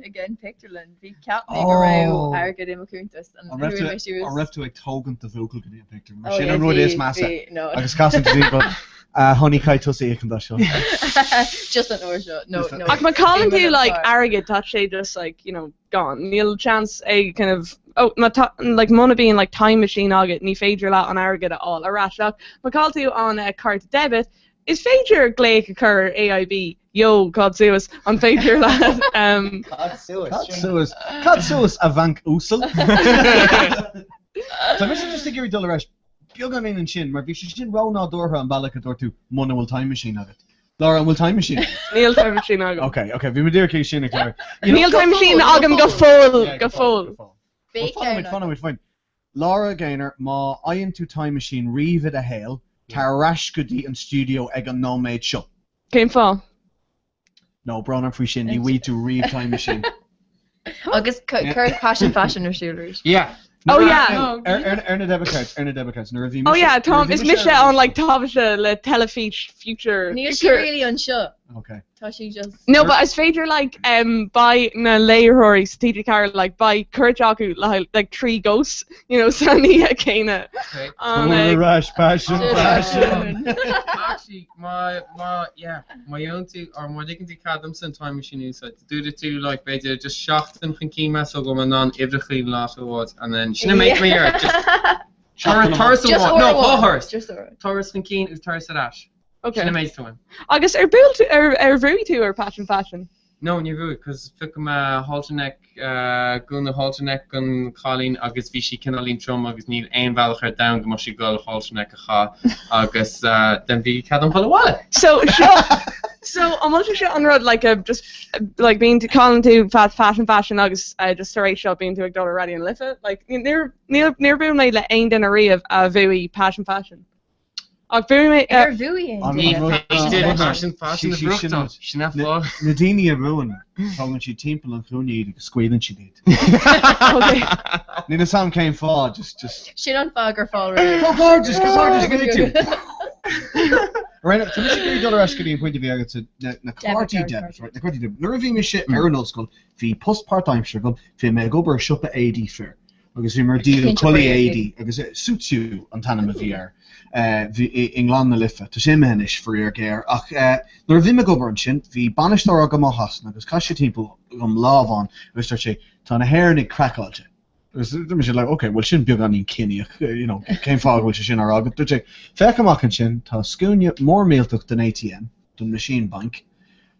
again Picturland bhí ceap go raibh airgad imachúntas an raibh tú ag tógan do bhúcail go dtíon picture mar sin an rud is massa agus casan honey cai tusaí ag an dá seo. Just an uair seo. No. Ach má callan tú like airgad tá sé just like you know gone. Níl chance ag kind of like mona being like time machine agate ní féidir le an airgad at all arás ach má call tú on a card debit is féidir gléic a chur AIB yo cad suas an féidir le Cad suas a bhanc úsal. Tá mis just gurí dul éis beag an éon sin mar bhí sin ráná dútha an bailach a dúirtú mna bhfuil time machine agat. Laura an bhfuil time machine? Níl time machine agam. Okay, bhí me dtíir cé sin ag Níl time machine agam go full. Fun fine. Laura Gaynor má aon tú time machine riomh a hail tarráis go dtí an studio ag an nóméid seo. Céim fá? No, bránar faoi sin ní bhí tú riomh time machine. Agus cur passion ar siúlairs. Yeah. Oh yeah. Erna debit cards. Oh yeah, Tom, is Michelle on like Tavisha le Telefeach future. Níl si really on seo. Okay. Tá she just No, but as Fader like by na Leroy strategic car like by Kurjaku like 3 ghosts, you know, Sandy Kana. Rush passion. Actually, my own two or my dignity cadam sin time machine so to do the two like better just shocked and thinking mess go man on every last awards and then she make me here just Taurus no horse just Taurus thinking is Taurus Sadash. Okay. Agus built very to or fashion. No, ní bhú, cos ficum halteneck gúna halteneck gon chalín agus bhí si cinálín trom agus níl aon bhealach ar dam go mar si goil halteneck a cha agus den bhí cadam palawala. So I'm also sure on road like just like being to calling to fashion agus just straight shop being to a dollar ready and lift it like near boom like aon den array of very passion. Very Nadine a ruin how she temple and cloney squealing she did. Nina Sam came far just she don't fog or fall just right so we dollar asking point of view to na party debit right the party debit nervy me shit Arnold school fi post part time sugar fi me go ber shop at AD fair because we mer deal collie AD because it suits you on Tanama VR England na lifa to sé menis for your gear ach nor vi me go burn sin vi banistar agam a hasna agus caiisi timp gom láv on vis sé tá na hair nig crackáilte like, okay, well, sin beag an cinine, céim fágil se sin ar agad. Dúirt sé, fecha amach an sin, tá scúne mór méaltach den ATM, don machine bank,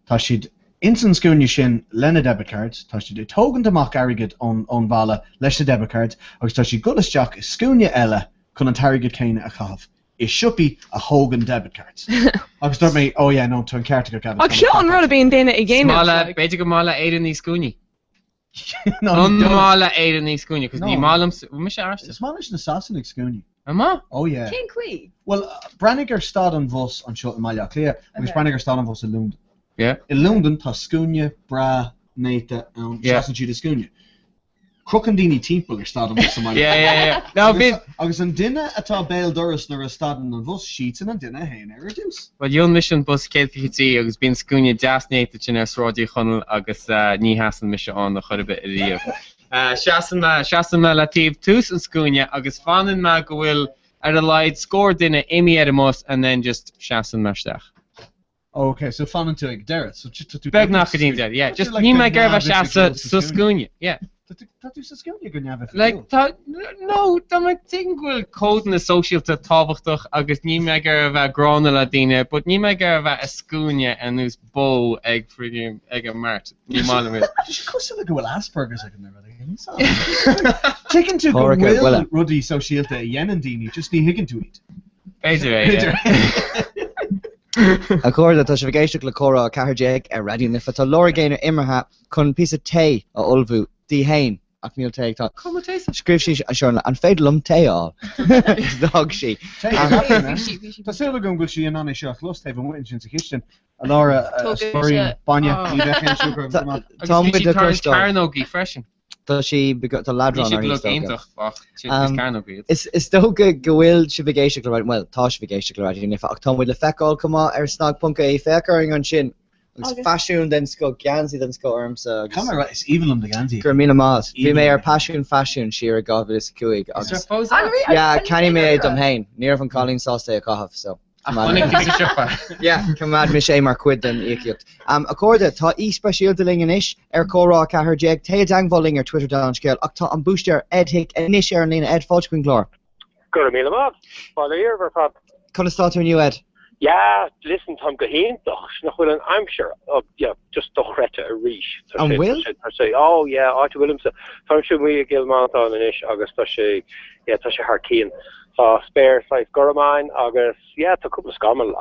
tá siad insan scúne sin lena debit card, tá siad é tógant amach airgid ón bhela leis na debit card, agus tá siad gulasteach is scúne eile chun an targad céine a chahabh. Is siúpi a hógan debit cards. Agus dúirt mé, oh yeah, no, tá an ceartach ar Ach seo an rud a bíon daine i ggéine. Mála, beidir go mála éidir ní scúne. Mála éidir ní scúne, cos ní málam, mi sé arsta? Is mála na sasan ag scúne. Ama? Oh yeah. Cén cuí? Well, Brannig ar stad an bhos an seo Mála Clia, agus Brannig ar stad an bhos i Lúndan. Yeah. I Lúndan tá scúne, bra, néite, an sasan siad a scúne. Crocandini timppel ar stad an bhos Mála. Yeah. No, agus an duine atá béal doras nar a stad an bhos sítan an duine hain ar a dús. Well, Jón mission bus céiltí agus bíon scúne deasnéite sin ar sráidí chunal agus ní hasan mis an na churbe i riamh. Seasan me latíh tús an scúne agus fanan me go bhfuil ar a leid scór duine imi ar amos and then just seasan meisteach. Okay, so fanan tú ag deiread. So beg nach go dtíim dead, yeah. Just ní me garbh seasa sa scúne, yeah. Tá tú sa scúne go neamh. Like, no, tá me ting bhfuil cód na sosiálta tábhachtach agus ní me garbh grána le daine, but ní me garbh a scúne an ús bó ag friggin ag a mart. Ní mála mé. Cosú le go bhfuil Asperger's ag an everything. Taken tú go bhfuil rudí sosiálta a dhéanaan daoine, just ní higann tú iad. Beidir A chuirda tá sé bhgéisteach le córa a cairdeag ar radioúna fa tá lorgéinar imirtha chun pí té a olbhú dí hain ach níl té tá. Scríb sí seán an féidirlumm téáil. Dog sí. Tásúla gom go sí an anna seach los taobh an bhain sin sa chiisten a lára spóirín baine ní bheitchéin siúgar. Tá mu de chuirstá. Carnógaí freisin. Tá sí tá ladrán ar ístoga. Is dóga go bhfuil si bhgéisteach le well tá si bhgéisteach le radioúna ach tá bhfuil le feicáil cumá ar snag punca é feicáing an sin. Agus fashiún den sco gansaí den sco armsa. Camera is evilm de gansaí. Gur mína más. Bhí mé ar pasisiún fashiún siar a gábhil is cuaig. Yeah, canny mé dom hain. Níor van Colleen sásta a cahabh, so. Yeah, cumad mi sé mar cuid den íocht. A cóirda tá íspeisialta lingin is ar córá cathirdeag té dangbhling ar Twitter down scéil ach tá an bústear Ed Hick inis ar an lína Ed fáilcuin glór. Gur míle má. Fáil ar bhar fad. Chuna stáú aniu Ed? Yeah, listen, Tom Gahin, I'm sure. Yeah, just doch rete a reach. And will? Say, oh yeah, Arthur Williams. Tom should we give marathon in ish August. Tasha, yeah, Tasha Harkeen. Spare size Goramine August. Yeah, to couple of scammel.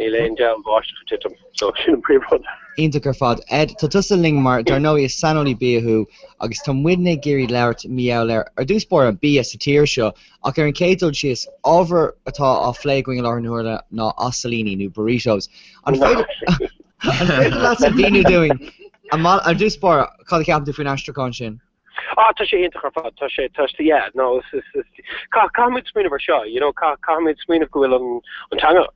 Elaine Gel washed for titum. So shouldn't pre-run. Ínta gur fad Ed tá tusa ling mar dar nó is sanolí bíú agus tá muidna géirí leirt miá leir ar dúspóir a bí sa tíir seo ach ar an cédul sios ábhar atá á phléiging lá nuairla ná Assalini nó burritos an féidir lá sa bhíú doing ar dúspóir cad ceapú faoin astraán sin. Tasha interfad, Tasha, yeah, no, Kamid Smin of Shaw, Kamid Smin of Gwilum and Tanga,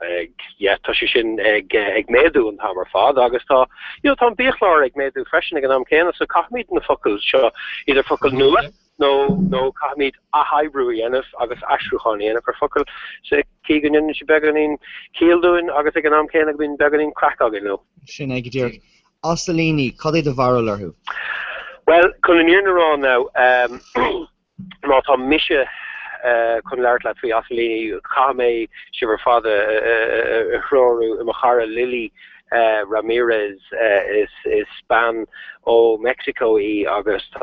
yeah, Tasha Shin, Egg Medu and Hammer Fad, Augusta, Tom Beechlor, Egg Medu, freshening and Amkana, so Kamid and the Fuckles Shaw, either Fuckle Nula, no, Kamid a high brewery, and if August Ashruhani, and if Fuckle, so Keegan and she begging Keel doing, August and Amkana been begging crack again, no. Shin Egg Assalini, Coddy the Varroler who. Well, kun near around now, not on Misha, kun learn that we Assalini, Kame, Shiver Father, Hroru, Mahara Lily, Ramirez, is Span, Mexico, August,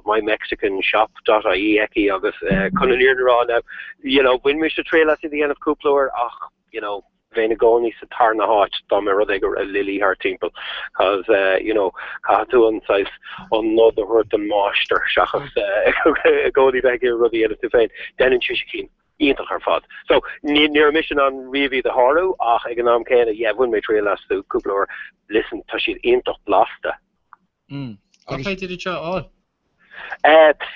my Mexican shop, .ie, August, kun near around now, when Misha trail at the end of Kuplower, Venagoni sa tarna hot domer rodego a lily her temple cause Katu on size on another hurt the master shachas godi bag here ruddy at the vein then in Chishikin into her fad so near a mission on Rivi the Haru econom Canada yeah when we trail us to Kuplower listen to she into blasta okay did it all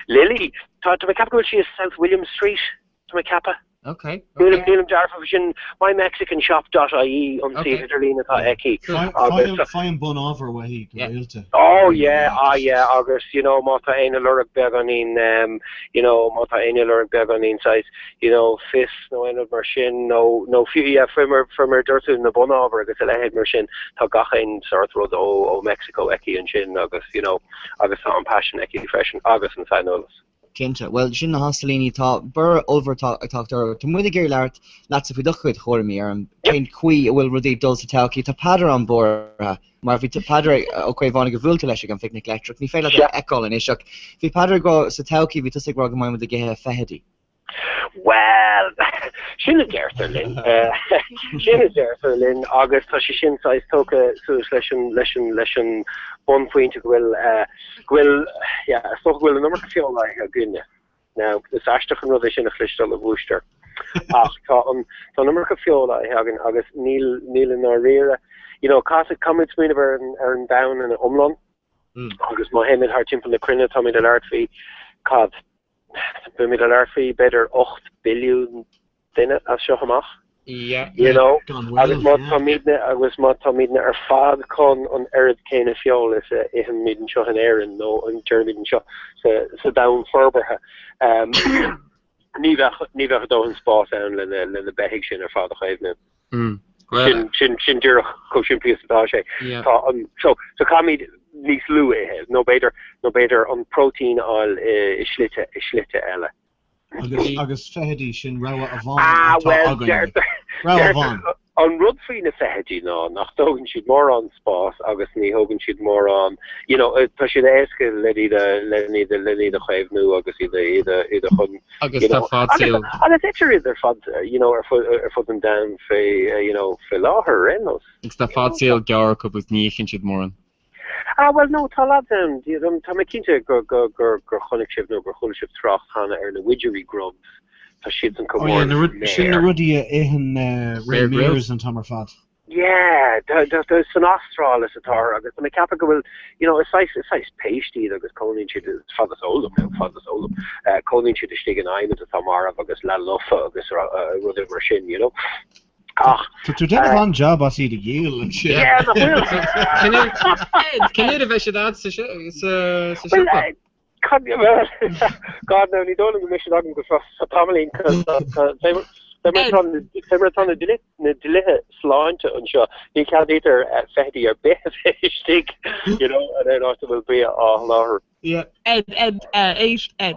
Lily to my capital she is South William Street to my kappa Okay. Nílim dearfa sin mymexicanshop.ie on Idirlín atá eici. Fáim bun ábhar wahí go réalte. Oh yeah, agus mata aine lurach beganín mata aine lurach beganín size fis no ein mar sin no fiú firmer durtu na bun ábhar agus a lehead mar sin tá gachain sort rud ó Mexico eici an sin agus agus tá an passion eici freisin agus an sainolas. Kinte, well sin na hastalíní tá bur overtáachtar tá muide géir leart láta fi dochuid chóirmí ar an cén chuí bhfuil rudí dul sa teachí tá padar an bór mar bhí padar ó chuibhána go bhúlta leis an picnic electric ní féile eáil in iseach bhí padar go sa teachí bhí tuigh go maiid a ggéthe fehedí. Well, sinna deirtar linn agus tá sé sin sais tóca sús leis an bon pointe gwil an nummer fiola a gunne. Now is astach an rudi sin a chlistal a booster. Ach tá nummer fiola hagen agus níl na rire. Cas comment mé er an down in omland. Agus ma hen haar timpel na crinne tá mid alertfi cad be mid alertfi better 8 biljoen dinne as seach. Yeah, agus má tamídne ar fad con an arid céine fiol is ihan míden seo an airan nó an termiden seo sa down forberthe. Ní bheith dó an spás an le behiig sin ar fad a chaibne. Sin dúach co siimplí atá sé. So camid níos lú é no beidir an protein áil is slite eile. Agus fehedí sin rawa a bhain. An rud fao na fehedí ná nach tógann siad mór an spás agus ní hógann siad mór an tá siad éasca lení a chaibhnú agus iad chun agus tá fáil agus idir idir fad ar fud an dam fé láthair rénos. Gus tá fáil gear go bus níchann siad mór an. Well no tá tá me kinte gur chonig sib no gur cholig sib trocht hanna ar na widgery grubs tá si an kom sin na rudi éhan réirs an tamar fad. Yeah, there's san astral is atá agus me cap go is sais pasty agus conin si fadas olum conin si stigen aim a tamar agus la lofa agus rudi mar sin tú den an job as iad a ghéil an si. Cin a bheith sé dad sa God no ní dóla go mis agam go sa tamlín tan na dilithe sláinte an seo ní cadítar fehí ar be stig an á bhfuil be á láthir. Ed,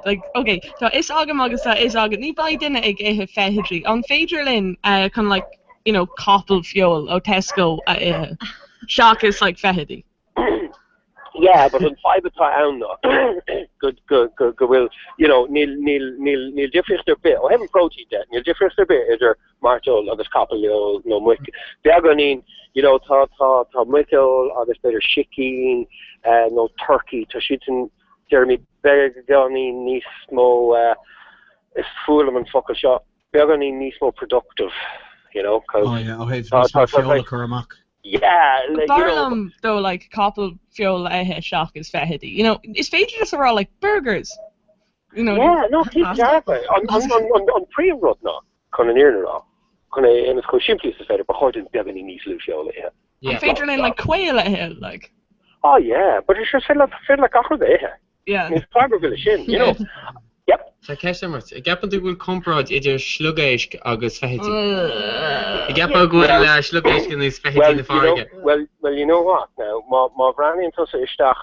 like, okay, so is agam agus is agam ní baid duine ag éthe fehidrí an féidir linn chun like couple fuel o Tesco shock is like fehidi. Yeah, but on fiber town good will nil different bit or having protein that nil different bit is there martel agus couple no much beganin ta michael agus better chicken no turkey to shooting Jeremy beganin nismo is full and focal shot beganin nismo productive. Barlam though like couple fuel shock is fehidi. It's féidir just are like burgers. Yeah, no, on pre-rod na kon an ear na kon en ko simply is better, but how did began in níos fuel yeah. Féidir in like quail like. Oh yeah, but it's just feel like achar there. Yeah. It's probably sin, Yep. Tá ceisimmart. I gceapan tú bhfuil compráid idir slugéisc agus fehití. I gceapan bhfuil slugéisc níos fehití na fáige. Well, you know what now? Má bhreaníonn tusa isteach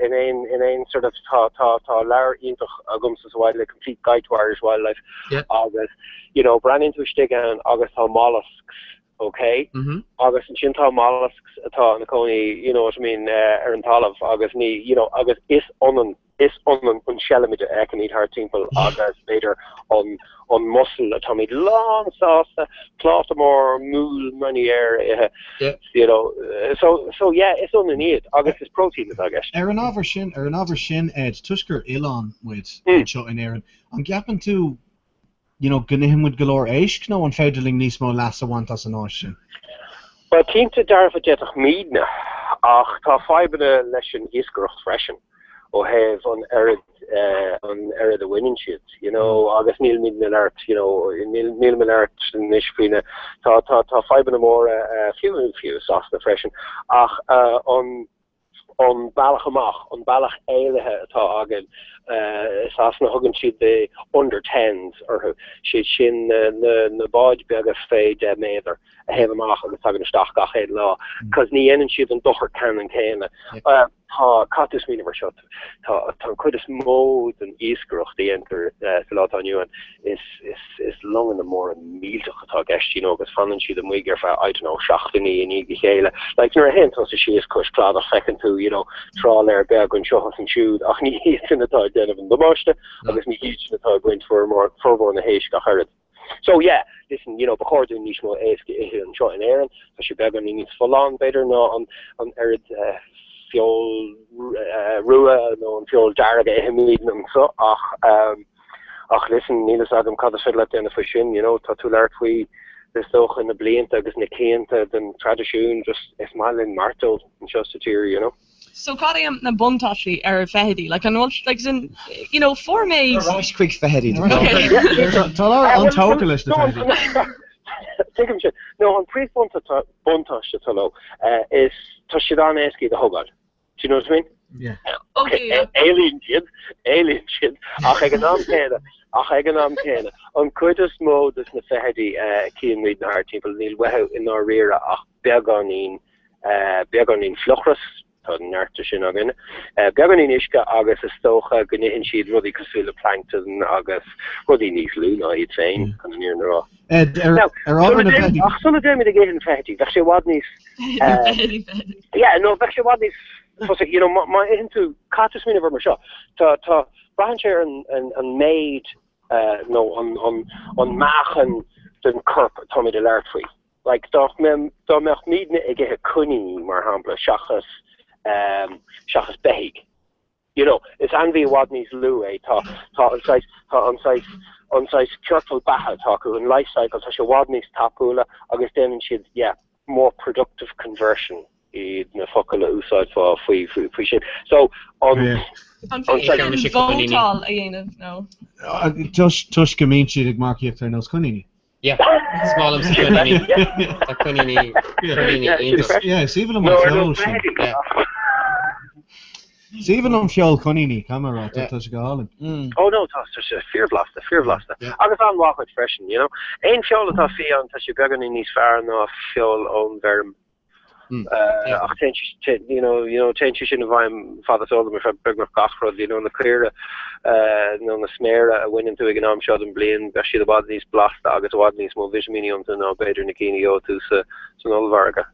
in ein sort of tá leir iontach agams as wildlife, complete guide to Irish wildlife. Agus, bhreaníonn tú stigean agus tá mollusks, okay? Agus an sin tá mollusks atá na cónaí, what I mean, ar an talamh agus ní, agus is an shelamid can eat her temple agus later on muscle atomic long sauce clotamore mool money air so yeah it's on the need agus is protein I guess an over sin ed tusker Elon with shot in Aaron an gapan to gnihim with galore eish no an federling nismo last one as an ocean well team to darfa jetach meadna ach tá fibre leis an isgurch freshen ó heh an arid a winning shit, you know, agus níl milliard, you know, níl milliard nisfine tá five an more few sauce the freshen ach on ballach amach on ballach eilethe atá agin sas na hugan siad de under 10s or siad sin na báid beag a féid méidir a heh amach agus agin stach gach héad lá cos ní enan siad an dochar canan céine tá catus mí mar shot tá chud is mód an íscroch the enter lá aniuan is long in the more mílach atá gist, you know, agus fanan siad am muiger fa I don't know seachtaní in igi chéile like nuair a hen tá si is cos a second tú, you know, trá beag an seochas an siúd ach ní hían atá denmh an domáiste agus ní hían atá going for more further na héis ga churid. So yeah, listen, you know, before doing these more éske an shot in Aaron, I should beg on needs full on better no on Erid fiol rua no on fiol darga hemid and so ach listen, Nilas Adam cad a fiddle at the end of shin, you know, tatu lart we this doch in the blient agus na cénta den tradiisiún just is malin martel and just a tier, you know. So Cadiam na buntashi fehedi, like an old like in, you know, four maids. Quick fehedi. On totalist the fehedi. Take him shit. No, on pre buntash the tolo is Toshidan Eski the Hogad. Do you know what I mean? Yeah. Okay. Alien shit. Ach eganam kena. On cuidas mode is na fehedi keen read na people nil wehu in our rear ach beganin flochras. Nartin agin beganin iska agus is stocha gnihin siad rudi cosúla plankton agus rudi níos lúna iad féin an near na sola déimi de géan fehti vech sé wadnís yeah no vech sé wadnís you know ma into catus mina ver mar seo tá brahan sé an maid no on machen den corp Tommy de Lartfree like doch mech mídne ige he kunni mar hapla shachas behig, you know, it's anvi wadnís lu tá on-site curtal baha taku in life cycle tá se wadnís tapula agus then she'd more productive conversion I na fokala úsáid fá sin so on votal no tush gamin siad ag marciacht ar nos kunini. Yeah, small and kunini. Yeah, it's even on my fiol. It's even on fiol kunini camera tush gahalin. Oh no, tush fear blaster. Agus an walk with freshen, you know. Ein fiol ta fi an tush began in these far no fiol on verm. You know, tension of I'm father told them if I big enough gachrod, you know, in the career, no the snare went into a gnam shot and blain, actually the bodies blast, agus wadnís mo vision minium to no better nikini o to so no varga.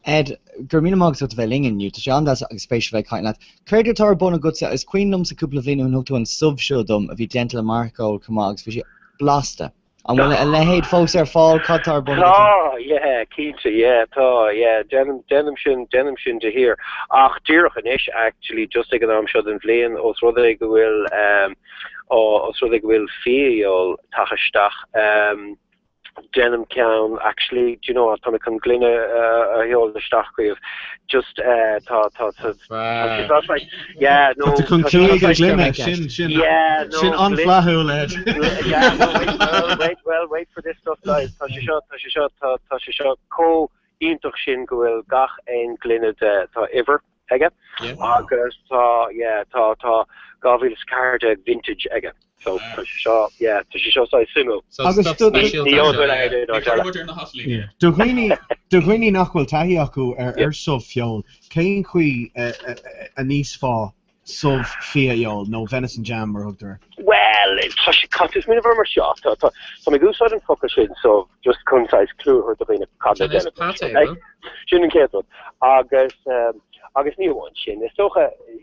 Ed, Gurmina Mogs at Vellingen, you to John that's a space of kind of Creator Tor Bona Gutsa as Queen Nums a couple of Lino and to one sub show them if you dental Marco Comogs, which you blasta. And when a lehead folks are fall cut our bun. Oh yeah, Keita, yeah, denim shin to hear. Ach Dirchan ish actually just like an shot in Vlain os ruddig will feel tachastach denim can actually, do you know, Atomic and Glynna heol the stachgrave just that's like yeah no to conclude Glynna shin unflahu lad yeah wait for this stuff guys tasha shot co intoch shin goel gach ein Glynna ta ever again agus ta gavil scarred vintage again. So to show size sumo. Do gwini nachwil tahi aku so fiol. Cain qui a níos fá sov fiol no venison jam or hugder. Well, it's catus min ver mar shot. So me goose and focus in so just concise clue her to be a card. Shin keto. Agus new one shin. It's so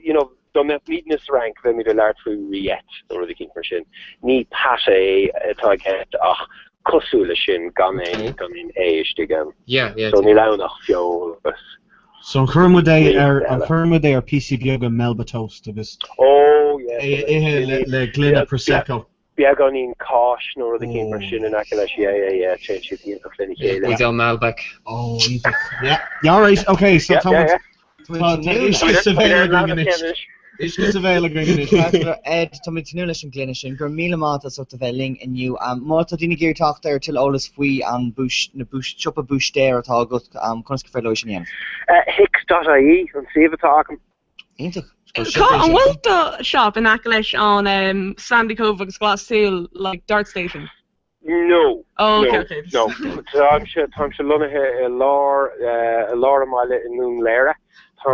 you know don't have neatness rank when we learn through yet or the king machine. Ni pate target cosula shin gun in age again. Yeah. So ni law nach fiol. So Kermuday are PCB and Melba toast agus. Oh yeah. Le Glynna Prosecco. Biagon in Kosh nor the king machine and Akalash yeah change it in clinic. We don't Malbec. Oh yeah. All right. Okay. So Is go sa bhéile grinne. Ed tá mé tinú leis an gléine sin gur míle máta so bheith ling inniu máta duine géir tacht ar til ólas faoi an na chopa bústéir atá go chunsca fé sin héanamh. Hicks.ie an siomhtá Ítach. An bhfuil do shop in aice leis an Sandy Cove agus Glasgow like dart station. No. Oh, okay. No. Tá se lunathe a lár mile in nún léire. Tá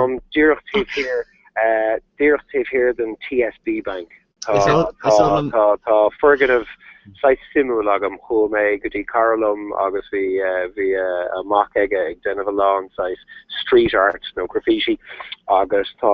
díreachtaí here den TSB Bank. Tá ferganmh site simú agam chu mé go dtí Carlum agus bhí amach aige ag denmh lán site street art nó graffiti agus tá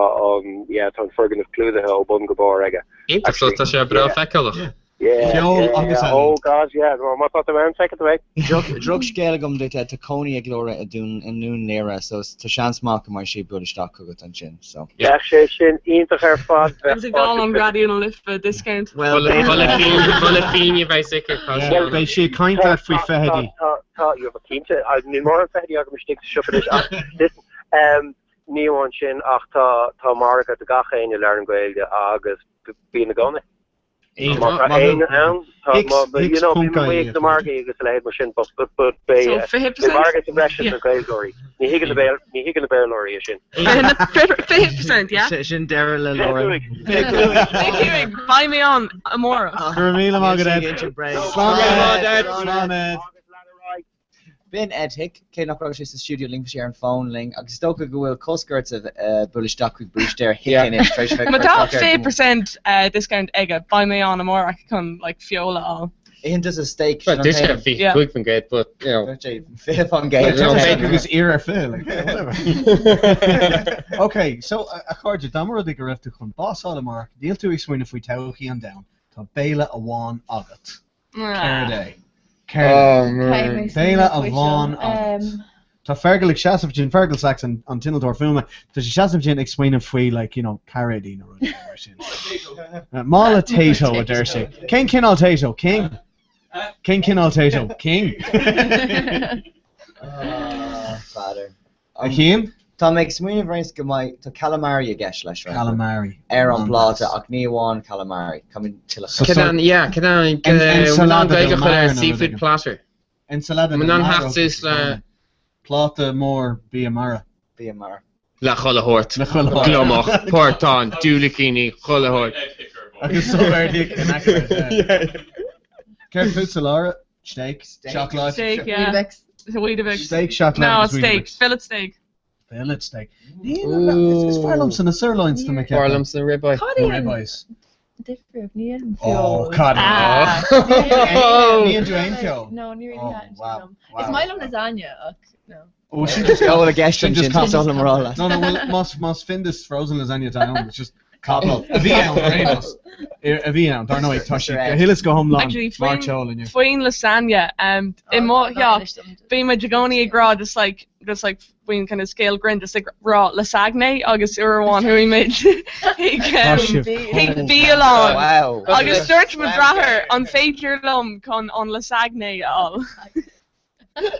ferganmh clúdathe ó bun go bór aige. Tá sé bra feiceach. Oh God, yeah. No, I'm not the man. Take it away. Drug scale gum de te Tacony a glora a dún in noon nera, so to chance mark mar she bude stock gut an chin. So yeah, shin into her fad. Is it all on radio and lift for discount? Well, Volafini by second. Well, they she kind that free fehedi. You have a keen to. I need more fehedi. I'm mistake to shop it. Listen, Neon shin ach ta marga de gacha in learn goelge agus being a gunne. You know, people make the market you get to lead machine, but the market impression the guys lorry. Ni higgin the bear lorry is in. 50%, yeah. Shin Daryl lorry. Thank you. Buy me on Amora. Ramila Magadet. Ben Ed Hick, cé nach ra is studio link sé an phone ling agus stocha gohfuil cosgurt of bullish duck with Bruce there hitting it fresh. But that 5% discount ega buy me on Amora I can like fiola all. Ian does a steak. But discount fee quick from gate, but you know. Fair on gate. Because ear fail, like whatever. Okay, so a card you damar dig ref to chun boss all Amora. Deal 2 weeks when if we tauchi on down. Tá béle a bháin agat. Care day. Béile a bháin Tá fergal ag seaamh sin fergal sax an tinaldor filme Tá sé seaamh sin ag smaoineh faoi like you know caradín or whatever sin mála tato a dúir sé cén cinál tato king cén cinál tato king father a chin Tá méid smaoineh rééis go maiid tá calamari a gceis leis calamari ar an pláta ach níomháin calamari coming til Can seafood platter. Ensalada Man hachtsis le pláta mór biamara le chollahort glomach portán dúlacíní chollahort agus so verdic Ceir food salara steak chocolate steak yeah steak chocolate no steak fillet steak fillet steak it's farlums and a sirloins to make farlums and ribeyes different oh god Níl Dwayne Pio no ní really it's my lasagna no oh she just got a guest and just cost all them all no must findus frozen lasagna down it's just cobble a bhí dar nó ag tuisi hilas go hom lá marchol in faoin lasagna in mo bhí me jagoni agrá just like faoin kind of scale grin just like raw lasagne agus uháin who he made he bíán agus search me brathair an féidir lom con an lasagne all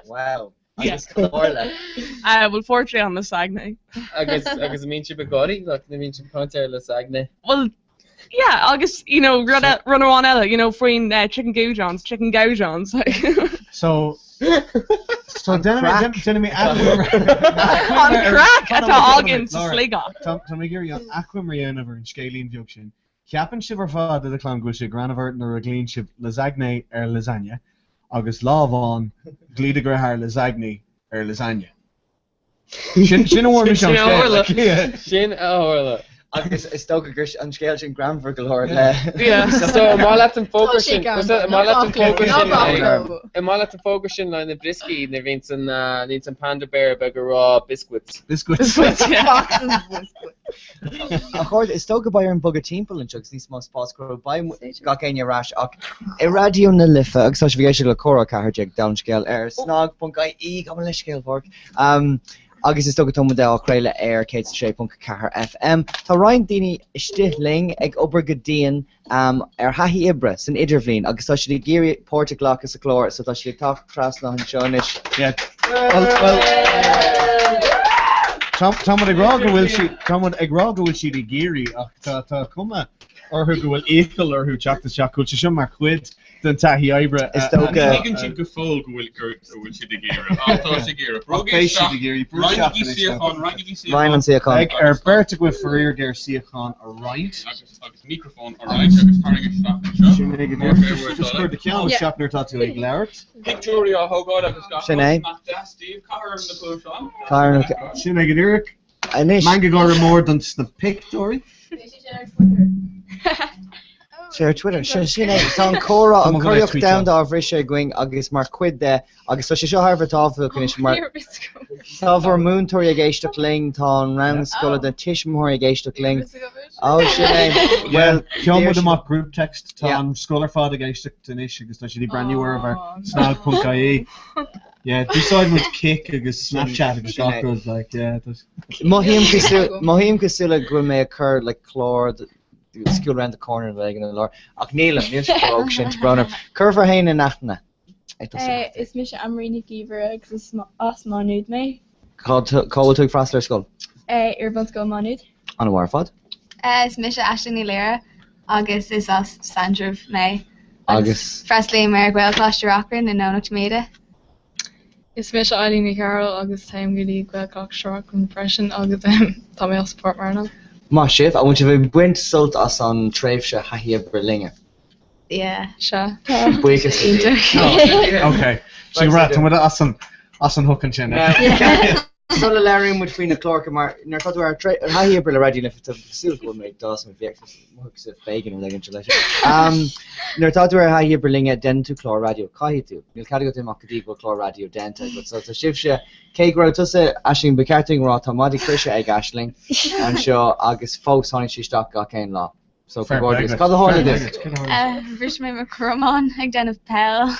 wow yes well fortunately on lasagne agus mean si begori like the mean contact lasagne well yeah agus you know run on ella you know faoin chicken goujons so then me on crack atá agin sa sliga Tá mé gurí an aquamariana over an scalín bheog sin ceapan sibh ar fád a chlán go sé granavert nar a glín sib lasagne ar lasagna agus lábháin glídagur haar lasagne ar lasagna sin bhór sin áhorla agus is sto an scéil sin gramhar go leir so má le an fógus sin má le an fógus sin le na briscí na bhín san panda bear be go rá biscuits a chuir is sto go bair an bug a timppla an tugus níos más pás go ba ga céine rás ach I radio na lifa agus tá bhí le chora cairteag da scéil ar snag.í go le scéil bhór agus is stoga tomada á chréile ar K6.4 FM. Tá roiin daoine istithling ag obair go dtíon ar haithí ibre san idirbhlín agus tá si géirí pórta ghlachas a chlór so tá si tá trasna an seonis. Tá ag rá go bhfuil siad I géirí ach tá cuma orthu go bhfuil écail orthú teachtas seachúil se seo mar chuid den taithí oibre. Is tóga Nígann siad go fóil go bhfuil siad ag géire. Átá sé géire. Fééis siad ag géirí Rangí síocháin. Ryan an Siachan. Ag berta go fuír géir siocháin a roiint. Agus microfón a roiint agus target staff seo. Sin ag géir. Just chuir de ceann seachnar tá tú ag leirt. Victoria Hogarth agus got Sinné. Steve Carr in the close Carn Sin ag géir. Anis. Man go mór don sna pictóí. Share Twitter. Sin é tá an córa an choíocht down dá bhrí sé going agus mar cuid de agus tá sé seo Harvard táfu chunis mar tá bhar múntóirí a géiste ling tá an ran scola den tiismóir a géiste ling. Oh sin é. Well, ceann amach group text tá an scolar fád a géiste tunis agus tá si brand new over snag.ie. Yeah, decide with kick agus Snapchat agus shotguns like yeah. Mohim cosilla go may occur like chlor the school around the corner like in the lord. Ach Neil and Neil sin brother. Curve hain in nachna. Is mis amrina giver agus as manud me. Called tug Frostler school. Urban school manud. On a warfod. Is mis Ashley Lera agus is as Sandra May. Agus Fresley Merrick Well Clash Rockrin and Nona Tomato. Is mis Eileen Carroll agus time gulí gwelcoch shock and freshen agus Tommy all support marna. Ma shif, I want you to went sult us on Travesha Hahia Berlinger. Yeah, sure. Okay. So right, and with us on hook and chin. Solarium between the Clark and Mark. Now, got to our Hahia Berlinger radio if it's a silk will make Dawson if hooks of bacon and legend. Now, thought to our Hahia Berlinger den to Chlor radio. Kahitu. You'll carry to Makadigo Chlor radio denta. But so it's a shifsha. Kay grow to say Ashling Becarting raw Tomadi Krisha egg Ashling and show August folks honey she stock got Kane law. So for gorgeous. Call the horn this. Rich me McCrumon, ag den of Pell.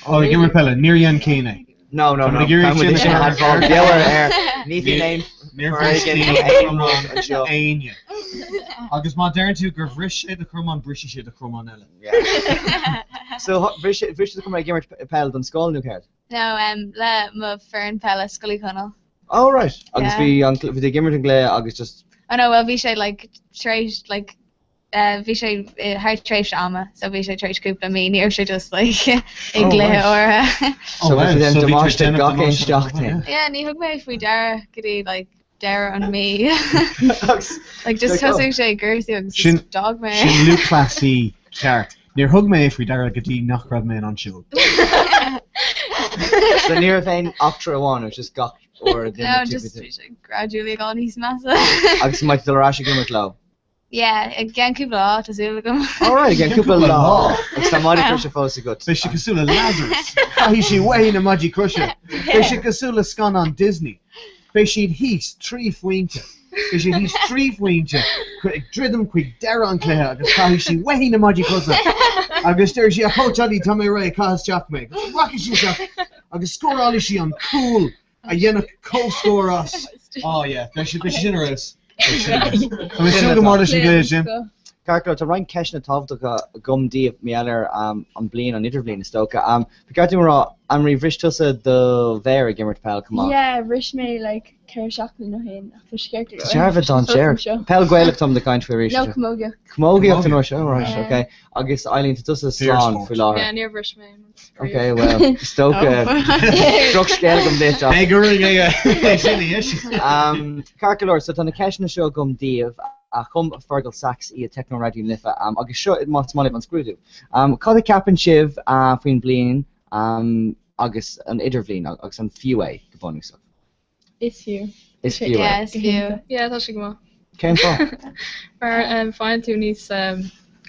Oh, give me Pella, near Yan Kane. No. Competition had ball. They were air. Neathy name. Near Anya. August modern to go Rish the Crumon, British the Crumon Ellen. Yeah. So Rish the come give me Pell on skull new card. No, le mo Fern Pella Scully Connell. Oh right. August be on the Gimmer and Glare. August just. Oh no, well, Vishay like trace like. Vishay hard trace ama, so Vishay trace couple me near she just like English or. So then demonstrate gawking stockton. Yeah, ni hug me if we dare could like dare on me. Like just tossing shay girls dog man. She look classy chart. Near hug me if we dare like a knock grab man on show. So near vein Octra one which just got or no just gradually gone he's massive. August Mike the Rashi Gimmer low. Yeah, again Kubla to Zulagum. Alright, again Kubla. It's the Muddy Crusher Fossy good. Fishy Kasula Lazarus. How is she weighing a Muddy Crusher? Fishy Kasula Scon on Disney. Fishy Heat, Tree Winter. Fishy Heat, Tree Winter. Dridden quick, dare on Claire. How is she weighing a Muddy Crusher? August there's a hotel Tommy Ray, Cause Jack Meg. Rocky she shot. August score all is she on cool. A Yena co score us. Oh yeah, that's generous. Carlo to Ryan Kesh na tábhachtach gum díobh meallar an blian an idir blian is tóca. Picardú rá an rí bhristusa do bhéir a gimmert Pell come on. Yeah, rish me like ceir seachtain nó hain ach tá sceirte. Searbh an share. Pell Gaelic tom the kind for rish. No, Camogia. Camogia up to North Shore, right? Okay. Agus Eileen to tusa slán for lára. Yeah, near rish me. Okay, well, Stoke struck scale gum dit. Hey, girl, silly issue. Carlo so tan the Kesh na show gum díobh a chum Fergal Sachs I a techno radio lifa agus seo it mát money on screwed. Call the cap and shiv faoin blian agus an idir blian agus an fiú gobunú so. It's few. It's few. Yeah, it's few. Yeah, tá sé go. Came from. Mar fine tú níos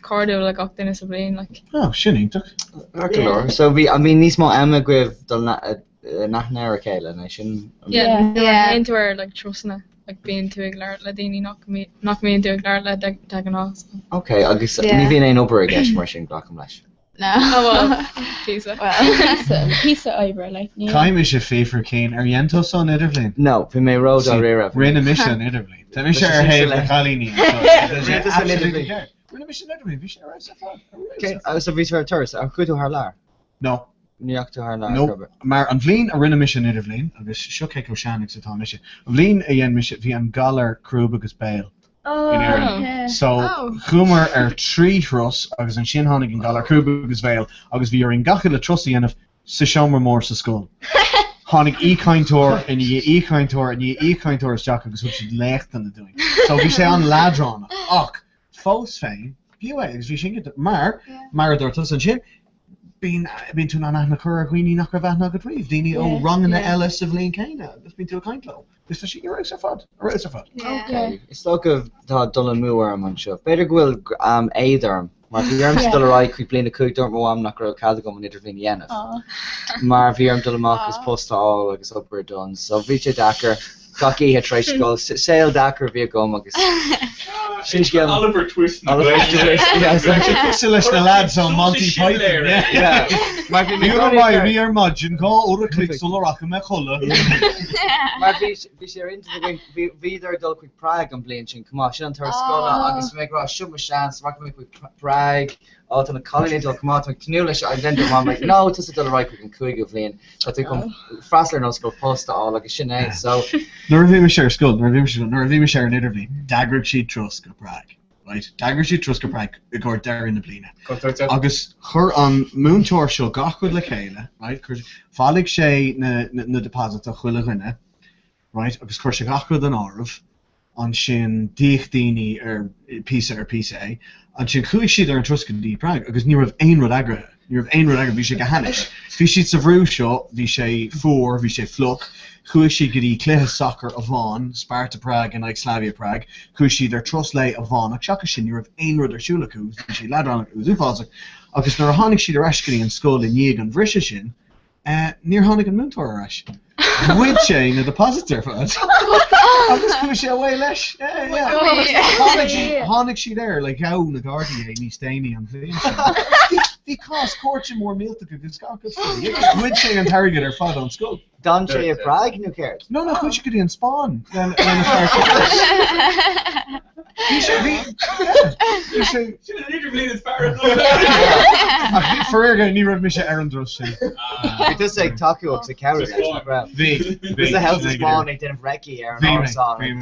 cardio like up in a blian like. Oh, shinning took. Carlo. So we I mean níos má Emma gwibh dul nachna Céile na sin. Yeah. Into her like trustna. Like being too ignorant, let Dini knock me into ignorant, let take an off. Okay, agus ní bhíon ein obair against mar sin glacham leis. No. Oh well, pizza. Pizza over like. Time is your favourite Kane. Are Yentos on Iderblin? No, we may road on Rera. Rain a mission Iderblin. Tell me share hey the Colini. Rain a mission Iderblin. We share right so far. Okay, so we share tourists. Are good to her lar. No. Níocht haar ná. No, maar an bhlín a rinne mis idir bhlín, agus seo cé go seannig sa tá mis. Bhlín a dhéon mis bhí an galar crúb agus béil. So chumer trí thros agus an sin hánig an galar crúb agus béil, agus bhí ar an gacha le trosaí anmh sa seomar mór sa scóil. Hánig ícaintóir in ícaintóir in ícaintóir isteach agus bhí si lecht an na doing. So bhí sé an ládrána ach fós féin, bhí agus bhí sin mar dúirtas an sin, bín tú na chur a ghuioine nach bheith na go tríomh, daoine ó ranganna eile sa bhlíon céine, agus bín tú a caiintló. Gus tá si ar a fad, Is lo go tá dul an múar am an seo. Beidir gohfuil éidirm, mar bhí arm dul ráid chuig bliana cúigúir mó am nach raibh cad go an idir bhíon dhéanamh. Mar bhí arm dul amach gus postáil agus opair don, so bhí sé dachar gací a treis go saoil dachar bhí gom agus Oliver Twist. Leis na lads on Monty Python. Mar bhí ar mudjin gá ó a clic sulach me cholle. Mar bhí sé bhíidir dul chuig Prague an blion sin cumá sin an tar scola agus mé rá siúma seans mar mé chuig Prague á an choídal cumá cnú leis a den má ná tu dul ráid chuig an cuaig go bblion, tá tú chum freislar nó go posta á agus sin é so. Nuair bhí me sé scoil, nuair bhí me sé an idir bblion, dagrar siad tros go Prague. Right, dagrar siad tros go Prague I ggur deir in na bliana. Agus chur an múntóir seo gachfuid le chéile, right, chur fálaigh sé na deposit a chuile rinne, right, agus chuir sé gachfuid an ámh, an sin díoch daoine ar písa, an sin chuig siad ar an tros go dtí Prague, agus ní raibh aon rud agrathe. Ní raibh aon rud agrathe, bhí sé go hanis. Bhí siad sa bhrú seo, bhí sé fuór, bhí sé fluch, chuig si go dtí cluiche soccer a bháin, Sparta Prague and Slavia Prague, chuig siad ar tros lei a bháin, ach seacha sin ní raibh aon rud ar siúla cús, bhí sé ledrán ús úfása, agus nuair a tháinig siad ar eisciní an scóil in dhéag an bhriise sin, níor tháinig an múntóir ar eis. Bhuiid sé na depositor fad. Agus chuig sé bhfuil leis. Tháinig siad ar le gabh na Guardia níos daoine an bhliain. Bhí cás cuairte mór mílta go gus gacha faoi. Bhuiid sé an target ar fad an scóil. Don sé a Prague nó céirt? No, chuid go dtí an Spáin. Ferga ní raibh mi sé ar an dros sin. Gus ag takeíoach sa ceir Bhí. Gus a health Spáin ag den bhreici ar an ársán. Bhí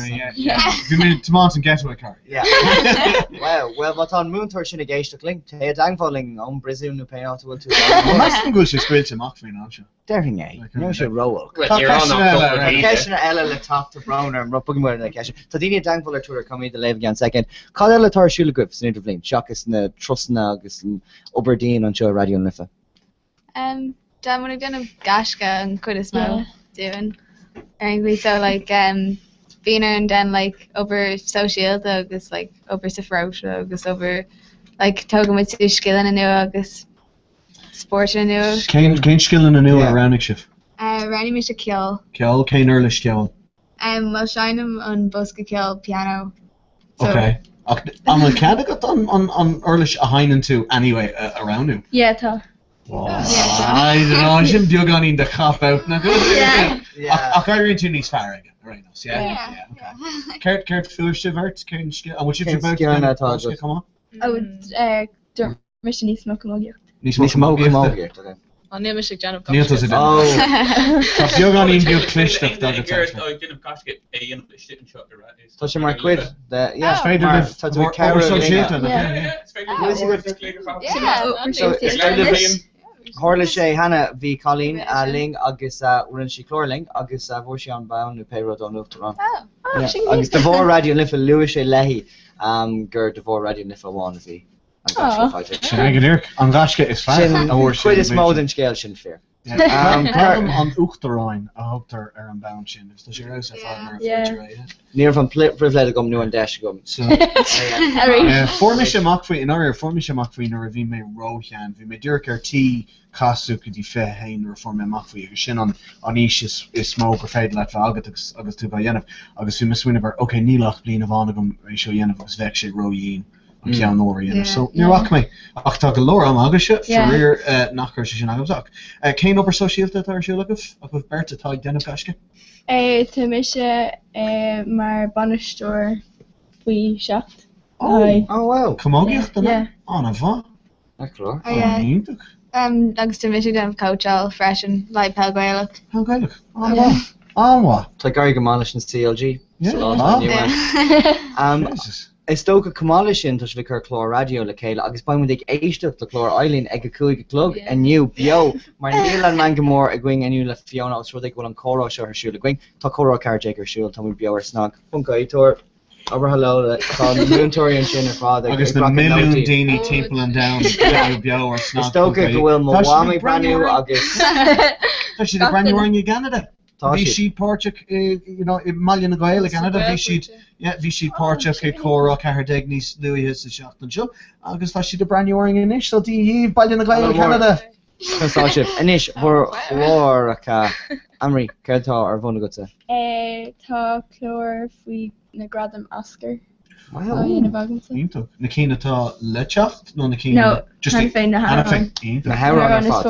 mé tomát an getaway car. Well, má tá múntóir sin a géisteach ling, té a dangfáling an Brisún nó peáta bhfuil tú. Mas an gúil sé scuilte amach faoin an seo. Deirhing é, nó sé róil. Ceisina eile le tapta browner an rupagin mar na ceisi. Tá daoine dangfáil túair comí de leibh gan second. Cá eile tarsúla goibh san idir bhlín, seachas na trosna agus an Aberdeen an seo radio lifa. Da mun gonna gashka and could as well doing. And we so like being and then like over social agus like over sifrout agus over like toga with skilling and new agus sport and new. Cain skilling and new around shif. Randy Misha kill. Kill Cain early skill. Well shine him on buska kill piano. So, okay. I'm a kind of got on earlish a hind too anyway around him. Yeah, tá. I don't know. Jim Diogan in the cop out. Yeah. I can't read too nice fire right now. Yeah. Okay. Kurt Phillips Karen skill. And what you about? Come on. I would mission ní smoke mogir. Ní smoke mogir. Okay. An níl mis Janam. Níl to sit. Oh. Diogan in the clish of that. I didn't catch it a in the shit and shot the rat. Touch my quid. Yeah. Spider. Touch with Carol. Horla sé hana bhí Colleen a ling agus uan si chlorling agus bhór sé an bán nó péro don Uachtarán. Agus de bhór radio lifa luis sé lehi gur de bhór radio lifa bháin a bhí. Sinagir an gasce is fear. Chuid is mód an scéil sin fear. An Uachtaráin a hoptar ar an bán sin. Is tá sé rás a fád Níor van privile gom nu an deis gom. Formi sé macfaí in áir formi sé macfaí nó a bhí mé róchean, bhí mé dúrc ar tí casú go dtí fé hain ar formi macfaí agus sin an is smó gur féidir le agad agus tú ba dhéanamh agus tú miswinine bar ok nílach blin a bhána gom seo dhéanamh agus bheith sé róín. An cean nóir so níorach mé ach tá go leir am agus se fuir nachir sin agusach. Céin op sosiálta ar siúlagah a bh berta tá denmh gasce? Tá mi se mar banisteir faoi seacht. Oh wow, Comógiocht an a bhá? Achlár. Agus to Michigan coachall freshen like Pelgwalach. Pelgwalach. Yeah. On what? Tá gar go mála sin CLG. Yeah. Is sto go cumála sin tá le chur chlór radio le chéile agus baim ag éisteach le chlór Eileen ag go cúig clog aniu bio mar níl an man gomór a going aniu le Fiona os rud ag bhfuil an chorá seo ar siúil going tá chorá carjag ar siúil tá bio ar snag funcaítor aber hello tá múntóirí an sin ar fád agus na milliún daoine timpplain down bio ar snag sto go bhfuil Moami brandú agus tá si a brandú in Canada. Bhí si páirteach i Maiile na Gaeilge Canada bhí siad páirteach i chorá cethir deag níos luithe sa seachtain seo agus tá siad a brandúing inis so dí Maiile na Gaeilge Canada. Tá sib inis bhór chlór Amrí ceirtá ar bhna gote. Tá chlór faoi na gradam Oscar. Na cíine tá leteacht nó na cíine féin na Harán. Na Harán na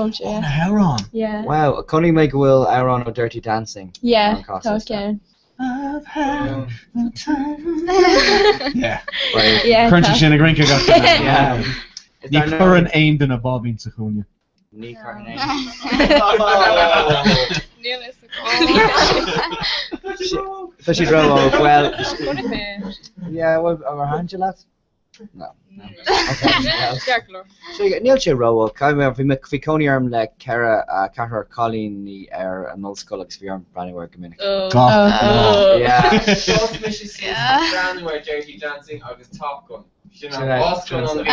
Harán. Yeah. Wow, a conning me bhfuil Aaron o Dirty Dancing. Yeah, tá cean. I've had the time. Yeah. Yeah. Crunchy sin a grinke got that. Ní chur an aim den a bobbín sa chúne. Ní chur an aim. So she'd row off well. Yeah, well, our hand you lads? No. Okay. So you Neil she row off. I mean, if we coney arm like Cara Colleen the air and old skull like sphere brand work a minute. Oh. Yeah. Just Missy sees brand where Dirty Dancing I was Top Gun. You know what's going on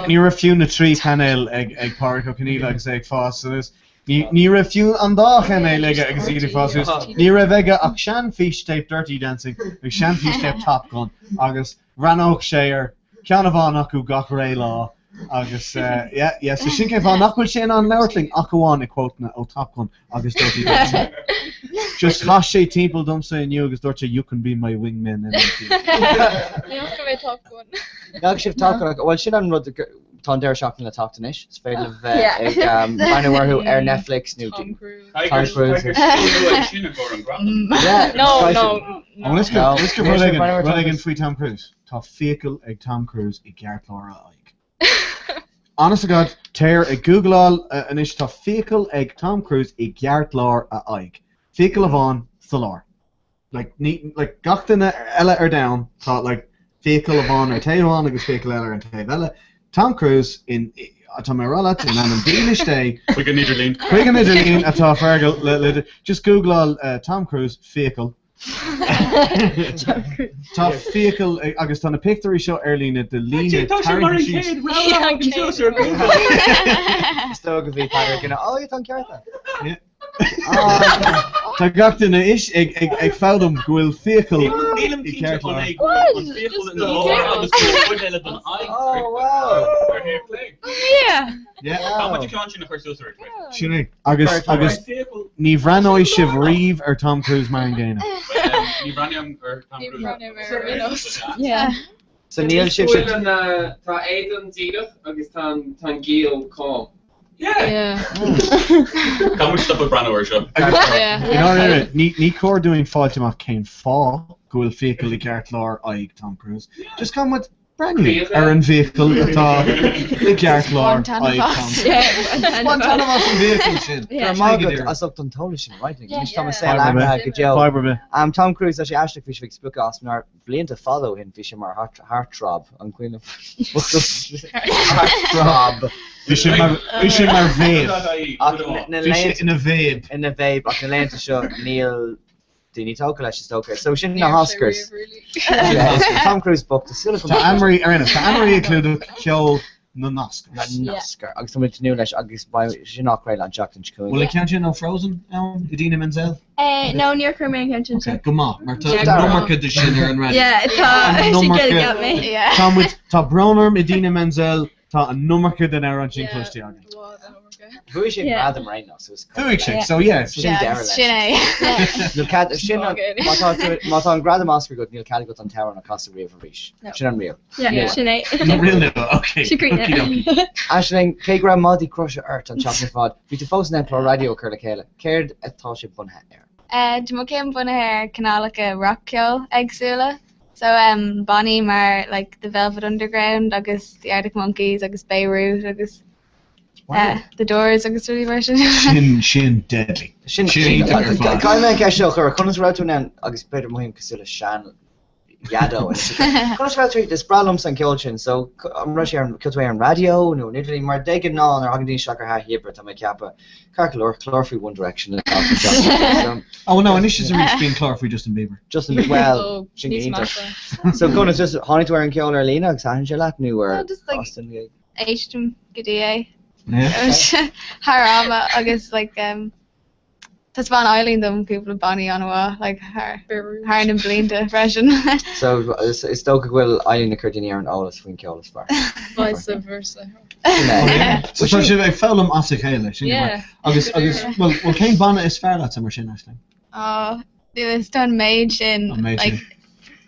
Ní rafiú na trí channel ag park can í like say fast so this ní rafiú an dá channel agus idir fast ní ra vega ach sean fish tape Dirty Dancing ag sean fish tape Top Gun agus ranóch sé ar ceanna acu gach ré lá agus so sin cé bhá nachfuil sé an leirling acuáin I quote-na ó Top Gun agus Dirty Dancing. Just chas sé timppel domsa inniu agus dúirte you can be my wingman in Top Gun. Gag sibh Top Gun well sin an rud tá deir seachtain le tatanis is féile bheith ag banúharthú ar Netflix nu Tom Cruise. Let's go rud again faoi Tom Cruise. Tá fiacail ag Tom Cruise I gceartláir a aig. Honest to God, tear ag Googleáil inis tá fiacail ag Tom Cruise I gceartláir a aig. Fiacail a bháin salár. Like gachtainna eile ar down tá like fiacail a bháin ar taobháin agus fiacail eile ar taobh eile. Tom Cruise in atá mé rála in an dílis day. Quick an Idirlín atá fergal just Googleáil Tom Cruise fiacail. Tá fiacail agus tá na picturí seo ar lína de lína targeting. Sto go bhí Patrick in you tan cearta. Tá gachtainna is ag fádum ghfuil fiacail Nílim ceartláir. Oh wow. How much you can't in the first user? Sinné agus ní bhranóid sibh riomh ar Tom Cruise mar an ggéine. Ní bhraneam ar Tom Cruise. Yeah. So Neil sibh tá éan tíadach agus tá gíal com. Yeah. How much stuff with Brando or show? Ní cór doing fáilteach céin fá gohfuil fiacail I gceartláir aig Tom Cruise. Just come with brand new ar an vehicle atá I gceartláir aig Tom Cruise. One ton of us in vehicle sin. As up an tola sin right. Níos tá sé lá go Joe. Tom Cruise as asiste fi fix book as nar blianta follow him fi mar heartthrob an queen of heartthrob. Vi sin mar vape. In a vape. In a vape ach na lenta seo Neil Dini tóca leis stoker. So sin na Oscars. Tom Cruise book the Silicon. Tá Amory included ceol na Oscars. Na Oscar. Agus tá muid new leis agus by sin nach rail an Jack and Chico. Well, can't you know Frozen? Idina Menzel. No, near Kermane Kenton. Okay, come on. Marta nummerke de sinner and ready. Yeah, she get me. Yeah. Tom with Tá Browner Idina Menzel. Tá a nummerke den ar an sin clúiste agin. Who sin Adam right now, so it's so yeah. Neil Cad sin má an grad Oscar go Neil Cad got an tower an a Costa River Reach. Sin an real. Yeah, Sinead. Real no. Okay. Ashling K gram Maldi crusher earth an chocolate fod. Vi to fós net pro radio curla chéile. Caird atá sé bun air. Dmo céim buna ar canálacha rockceol agsúla. So Bonnie mar like the Velvet Underground agus the Arctic Monkeys agus Beirut agus the Doors agus really version. Sin deadly. Sin Cai me ceisio chur chunas ráúna agus beidir muhím cosúla sean Yado. Chunas ráú is bralum san ceolsin, so am ru sé an cutfu an radio nó nidlí mar degan ná ar agadí seachar ha hibert am ceappa carcalor chlorfree One Direction. Oh no, and she's a reach being chlorfree Justin Bieber. Justin Bieber, well, so going to just honey wearing Keol or Lena, because I'm sure that new or just like Austin. Ashton G'day. Yeah. Harama, I guess like tas van Eileen them people Bonnie on like her and Blinda freshen. So it's Stoke will Eileen occurred in here and all this when Keol is far. Vice versa. So I fell him off the Kayla. Yeah. Well, Kane Bonnet is fair that's a machine actually. Oh, it was done mage in like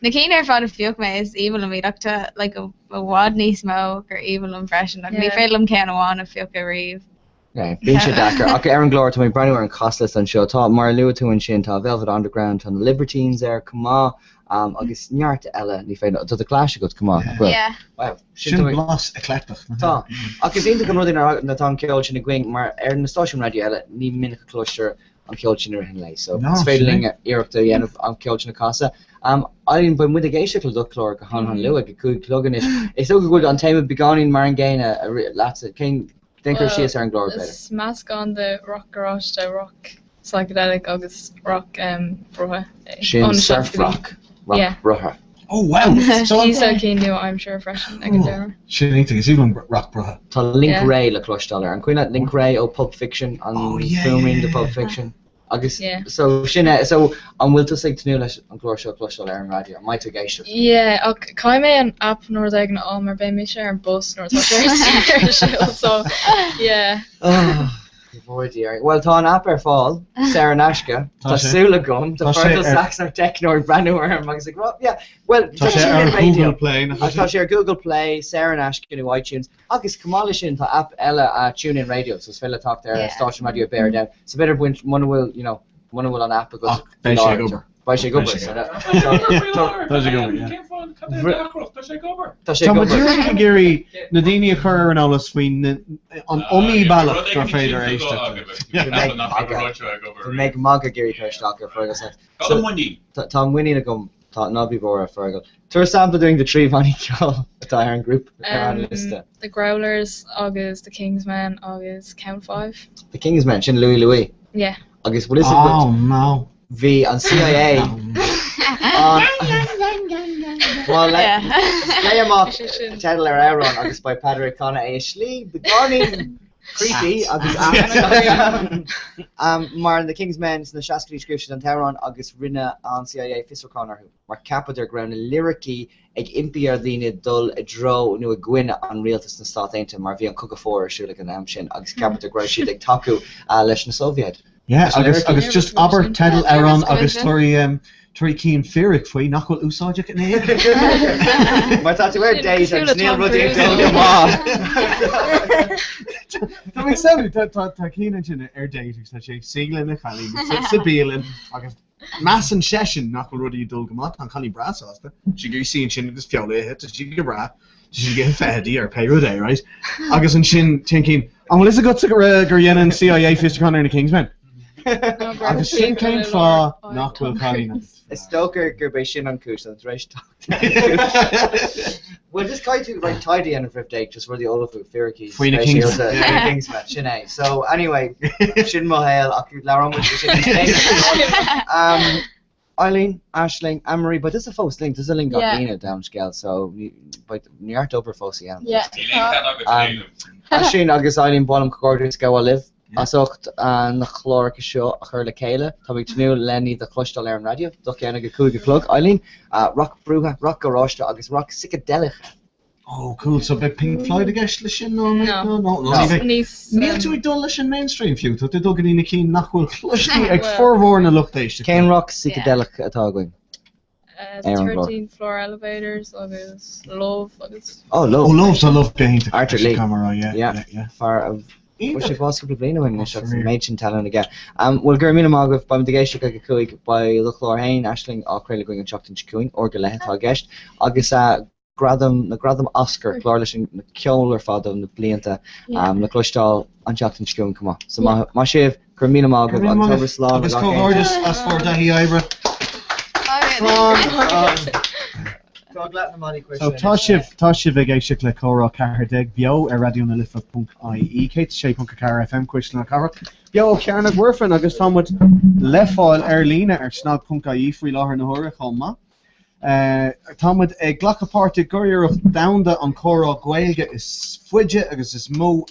Nakina fought a few is evil and we looked at like a wadney smoke or evil impression. Like we failed him can one a few reeve. Yeah, Bisha Dakar. Okay, Aaron Glore to my brand new and costless on show. Top Marlu to and Shin to Velvet Underground and the Libertines there. Comhrá. Agus Nyart Ella ni féin to the clash goes Comhrá. Yeah. Wow. Sin blas eclectic. Tá. Agus inta go rudin na tan ceol sin gwing mar na station radio Ella ni minute closer an ceol sin hin lei. So it's failing Europe to end of an ceol sin casa. Eileen by with the geisha do chlor go han luig go good plugging it. It's so good on time beginning mar gain a lots of king think she is Aaron Glore better. It's mask on the rock garage the rock psychedelic agus rock bruha. Shin surf rock. Yeah. Bruha. Oh wow! So he's so keen to I'm sure fresh and She need to get even rock bruha. Tá Link Ray le cloisteller and Queen Link Ray o Pulp Fiction on filming the Pulp Fiction. Agus so sinna so an bhfuil tú sig tú leis an glóir seo cloisteil ar an radio mai tú géisio. Yeah, ach cai mé an app nóir ag na á mar bé mé sé ar an bus nóir tá so yeah. Well, tá an app ar fáil, Sarah Nashka, tásúla gom, tá fertile sax ar techno brand new arm agus yeah. Well, tá sé ar Google Play. Tá sé ar Google Play, Sarah Nashka no iTunes. Agus cumála sin tá app eile a TuneIn Radio, so it's fella talk there, station radio bear down. So better when one will, you know, one will an app because By sé gobar. Tá sé gobar. Tá ma dúr géirí na daine chur an álas faoin an omí bailach gur féidir éiste. Make maga géirí chuisteach ar fergus. Tá winning a gum tá nabí bór a fergal. Tuair sample doing the tree vanny ceol atá ar an group. The Growlers agus the Kingsmen agus Count 5. The Kingsmen sin Louis. Yeah. Agus what is it? Oh no. V on CIA. Well, lay him off. Channel ar Aaron agus by Patrick Connor Ashley. Beginning creepy agus mar the Kingsmen na Shaskely description an Taron agus rinne an CIA Fisher Connor mar cappa their ground lyrically ag impiar dhine dul a dro nu a gwine an realtas na South Ainta mar bhí an Coca-4 siúla an am sin agus cappa their ground siad ag taku leis na Soviet. Yeah, agus just aber tedal Aaron agus Tori Keen Ferrick faoi nachhfuil úsáideach in éag. Mar tá tú ar days ar sníl rudí ag dul go má. Tá mé saoú tá cían sin ar days tá sé siglan na chalí sa bíalan agus mass an session nachhfuil rudí dul go má an chalí brasásta. Si gur síon sin agus fiolaithe tá si go bra. She get feddy or payroll day, right? Agus an sin thinking, and well, is it good to go yen CIA Fisher Connor and the Kingsmen? Agus sin came for Knockville Colleen. Stoker gur bei sin an cús an rééis well just cai tú right tidy end of fifth day just for the Olaf Ferricky Kingsman sinné so anyway sin mo hail acu laram Eileen, Aisling, Amory, but there's a false link. There's a link on Lena down scale, so but near over false yeah. Aisling agus Eileen Bonham Corridors go a live. Asocht an chlóric seo a chur le céile, Tá bhíh tú lenny the cloisteil ar an radio, Doch anna go cúig plug, Eileen, rock brúha, rock garáiste agus rock psychedelic. Oh, cool. So by Pink Floyd against the shin? No. Níl tú ag dul leis an mainstream fiú, tú dul gan ína cín nachhfuil chluisní ag formhór na luchtéiste. Cén rock psychedelic atá going? 13th floor elevators, agus Love, agus... Oh, Love. Oh, Love, I love paint. Arthur Lee. Comhrá, yeah. Far of... Bhuaigh bás go bliana bhain is méid sin talán aige. Bhfuil gur mína mágah ba de géiste go cuaig ba le chlórhain aisling ácréile going an teachtain cuaing or go leithe tá gceist agus gradam Oscar chlár leis na ceolar fádam na blianta na cloistáil an teachtain cuaing cumá. So má sibh gur mína mágah agus slá agus cóhordas as for dahí Ibra. So tá sibh ag éisiach le córá cethir bio ar radioúna lifa.ie cé sé .car FM cuiisna cara. Bio cearnach bhuirfan agus támuid leáil ar lína ar snag.ie faoi láthair na hura chomma. Támuid ag ghlachapáirte guriúach damda an córá gaeilge is fuide agus is mó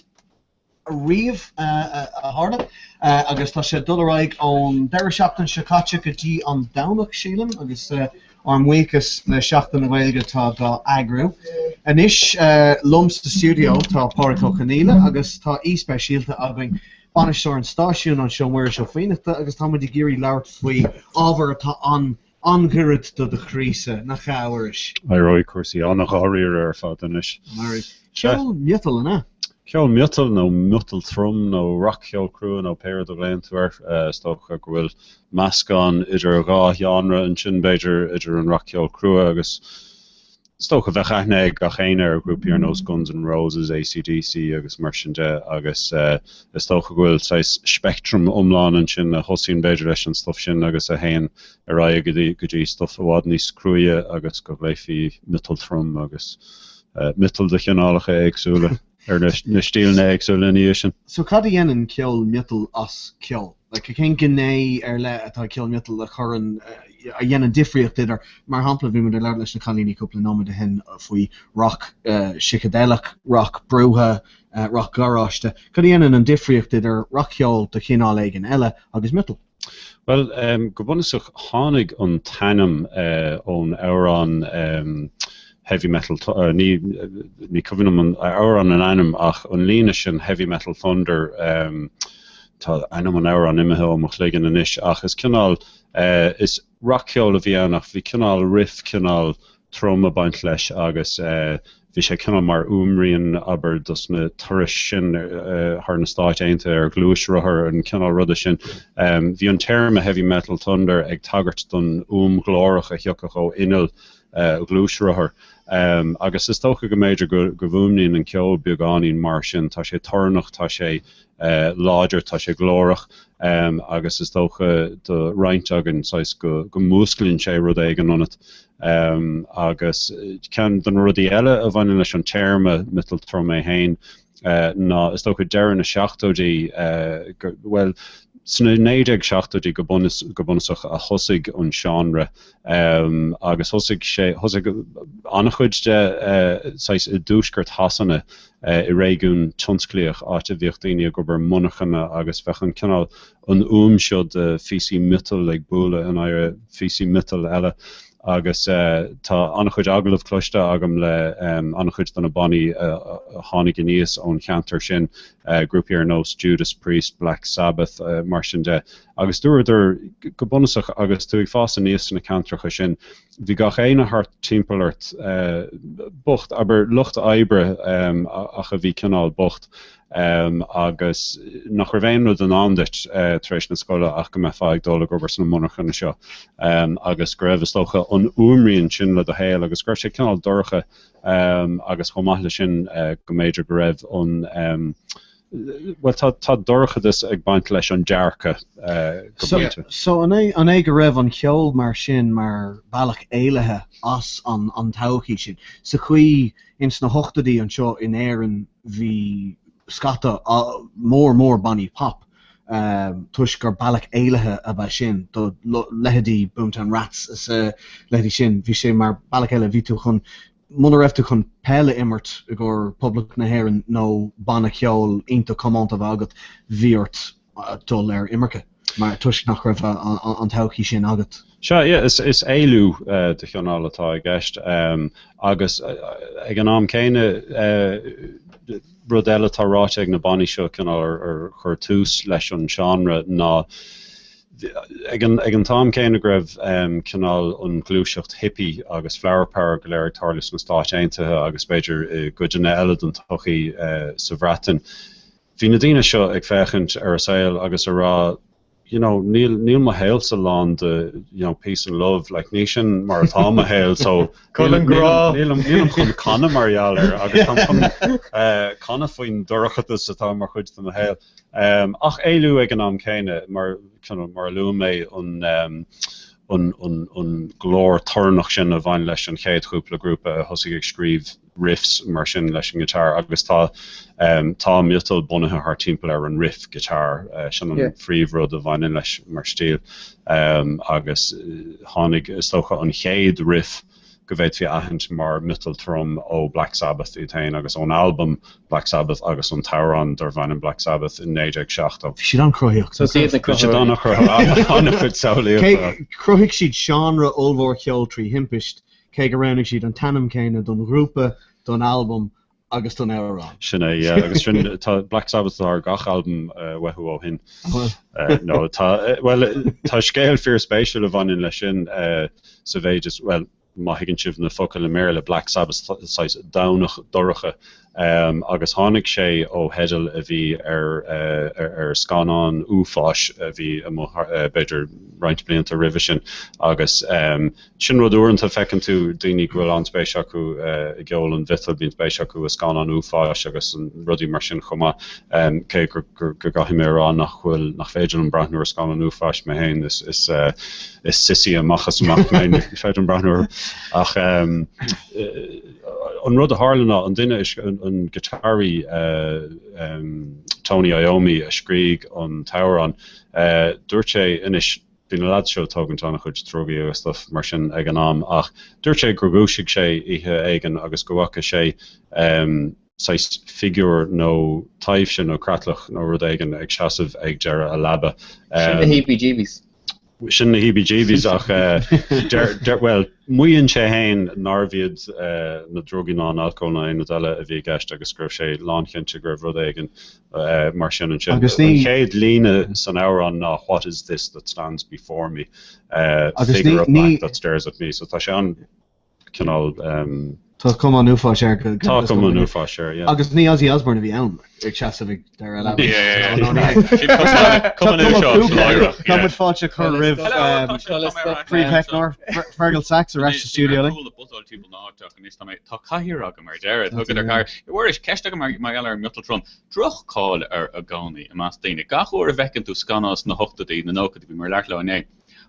a riamh a hála agus tá sé dulraig ón deire seachtain secáte go dtí an damnach sílim agus an muchas le seachtain na gaeilge tá go agrú. Anis lums de studio tá Pádraig Caníla agus tá íspéisialta againn banisteoir an stáisiún an seomhuiir seo féinachta agus támuid i géirí leabhart faoi ábhar atá angurad do de chríosa na cháhairis. Roi cuasaí annach áiríir ar fad anis. Ceol miotal inna? Ceol miotal nó miotal trom nó rock ceol crua nó péir do léintúir stocha go bhfuil meascán idir gá genre an sin beidir idir an rock ceol crua agus stocha bheith aithne ga chéine ar grúpi ar nós Guns N' Roses, AC/DC agus mar sin de agus is stocha go bhfuil sais spectrum umláin an sin a hosín beidir leis an stuff sin agus a héin ar ra go dtí stuff a bhád níos cruúie agus go bléifi miotal trom agus miotal de cheanálacha éagsúla. Ar na stílna éagsúla ní sin. So cad dhéanaan ceol miotal as ceol? Like cén gné ar le atá ceol miotal a churann a dhéanaan difriocht idir mar hampla bhí muidir leir leis na chalíní cúpla nóid a hen faoi rock psychedelic, rock brútha, rock garáiste. Cad dhéanaan an difriocht idir rock ceol do chinál éigen eile agus miotal? Well, go bunasach tháinig an tanam ón árán heavy metal ní coimhnum an árán an ainm ach an líne sin heavy metal thunder tá ainm an árán imethe amach léigen anis ach is cinál is rock ceol a bhí annach bhí cinál riff cinál trom a baint leis agus bhí sé cinál mar umríonn aber dus na turais sin thar na stáit aonta ar glúisrothair an cinál rud sin bhí an term a heavy metal thunder ag tagart don glórach a thiocach ó inal glúisrothair agus is tócha go méidir go bhúmnín an ceol beagáín mar sin tá sé tarnach tá sé láidir tá sé glórach agus is tócha do roint agan go músclín sé rud éigen anat agus cean don rudí eile a bhaine leis an terme mital trom é hain ná is tócha dearan na seachtóidí well sna néideag seachtóidí go bunasach a thosaigh an seanra agus thosaigh annachchuid de i dúsgurt hasanna i réigiún tionsclíoch áte bhíocht daoine go bar monachanna agus fechan cinál an seo de físí mital ag búla an éire físí mital eile agus tá annachchuid agalah cloiste agam le annachchuid donna baní tháinig níos ón cheantar sin grúpi ar nós Judas Priest, Black Sabbath mar sin de agus dúidir go bunasach agus tú ag fása níos na cantracha sin bhí gach éine hart timpplairt bocht aber lucht aibre ach a bhí cinál bocht agus nach bhéimú den andit treéis na scoile ach go me fáig dóla gobar san monarchanna seo agus greibh is tócha an umríonn sin le a héil agus greibh sé cinál dorcha agus chomaithla sin go méidir go raibh an well tá dorcha is ag baint leis an dearcha So an é go raibh an ceol mar sin mar bailach éilethe as an tauchaí sin. Sa chuí ins na hochtadaí an seo in éan bhí scata mór banní pop tuis gur bailach éilethe a bheith sin do lehadí bunt an rats is lehadí sin bhí sé mar bailach eile bhí tú chun muna raibh tú chun peile immert gur public na hhéireann nó banna ceol ionta cománta bh agat bhíort dul ar immercha mar tuis nach raibh an tauchaí sin agat. Sure, yeah, is éilú de cheanál atá ag gceist agus ag an am céine rud eile tá ráite ag na baní seo cinál ar chur tús leis an seanra ná ag an tám céine go raibh cinál an glúiseacht hippie agus flower power go léir tarlas na stáit aontaithe agus beidir goidirna eile don tochaí sa bhreatain. Bhí na daoine seo ag fechant ar a saoil agus a rá, níl ma héil sa lán de, peace and love, like ní sin mar atá ma héil, so níl am chun canna marialler, agus tam chun canna faoin dorchatas atá mar chuid na héil. Ach éilú ag an am céine, mar luú mé an glór tarnach sin a bhain leis an chéad chúpla grúpa thosaigh ag scríb riffs mar sin leis an guitar, agus tá miotal bunathe th timpeall ar an riff guitar sin an phríomhrud a bhain leis mar stíl, agus tháinig stocha an chéad riff go bhfuil bhí aithint mar mital trom ó Black Sabbath i tain, agus ón album Black Sabbath agus an Tauron dar bhain an Black Sabbath in 1970. Siad an croíocht. Siad an croíocht. Croigh siad seanra olmhór cheol trí himpeist, cé go ranig siad an tanam céine don grúpa, don album, agus don Éireann. Sinna, agus tá Black Sabbath ar gach album weithú ó hin. No, tá scéal fear spéisiúil a bhain lei sin sa bheith just, well, má higann sibh na focail le méile Black Sabbath dánach doracha, agus tháinig sé ó hedal a bhí ar scanán úfáis a bhí beidir roint blianta roimhe sin, agus sin rud uaireanta fecinn tú daoine ghfuil an spéis acu i gceol an bhital bíonn spéis acu a scanán úfáis agus an rudí mar sin chumá, cé gur gaithí mé rá nach féidir an brathnúir scanán úfáis mé hain is sisí amachchas amach mé féidir an brathnúir. Ach an rud a Harlanna an duine is an guitárí Tony Iommi a scríg an Tauron, dúirt sé inis bhí na lad seo tógantánna chuid trogaí agus stuff mar sin ag an am, ach dúirt sé gur gúisigh sé ihe éigen agus go bhacha sé sais figure nó taobh sin nó cratlach nó rud éigen ag seasamh ag deara a labba. Sin na heebie-jeebies. Sin na heebie-jeebies ach well, muíonn sé hain narbhiad na drogián alcóna na eile a bhí gceist agus scrúh sé lánchéinte gur bhrud éigen mar sin an sin. An chéad líne san Éireann ná what is this that stands before me, figure of black that stares at me, so tá sé an cinál Tá cum an úfáis ar go. Tá cum an úfáis ar, yeah. Agus ní Ozzy Osbourne a bhí ann ag seasamh dar a labba. Cumid fáilte chur rih príomhheicnár Fergal Sachs a reis studio le. Tá caiithir agam mar dead thugad ar car. Bhfuir is ceiste mar eile ar mutaltrom drochcáil ar a gánaí a más daine. Gachúir a bhecinn tú scanás na hochtaí na nócad bhí mar leach le né.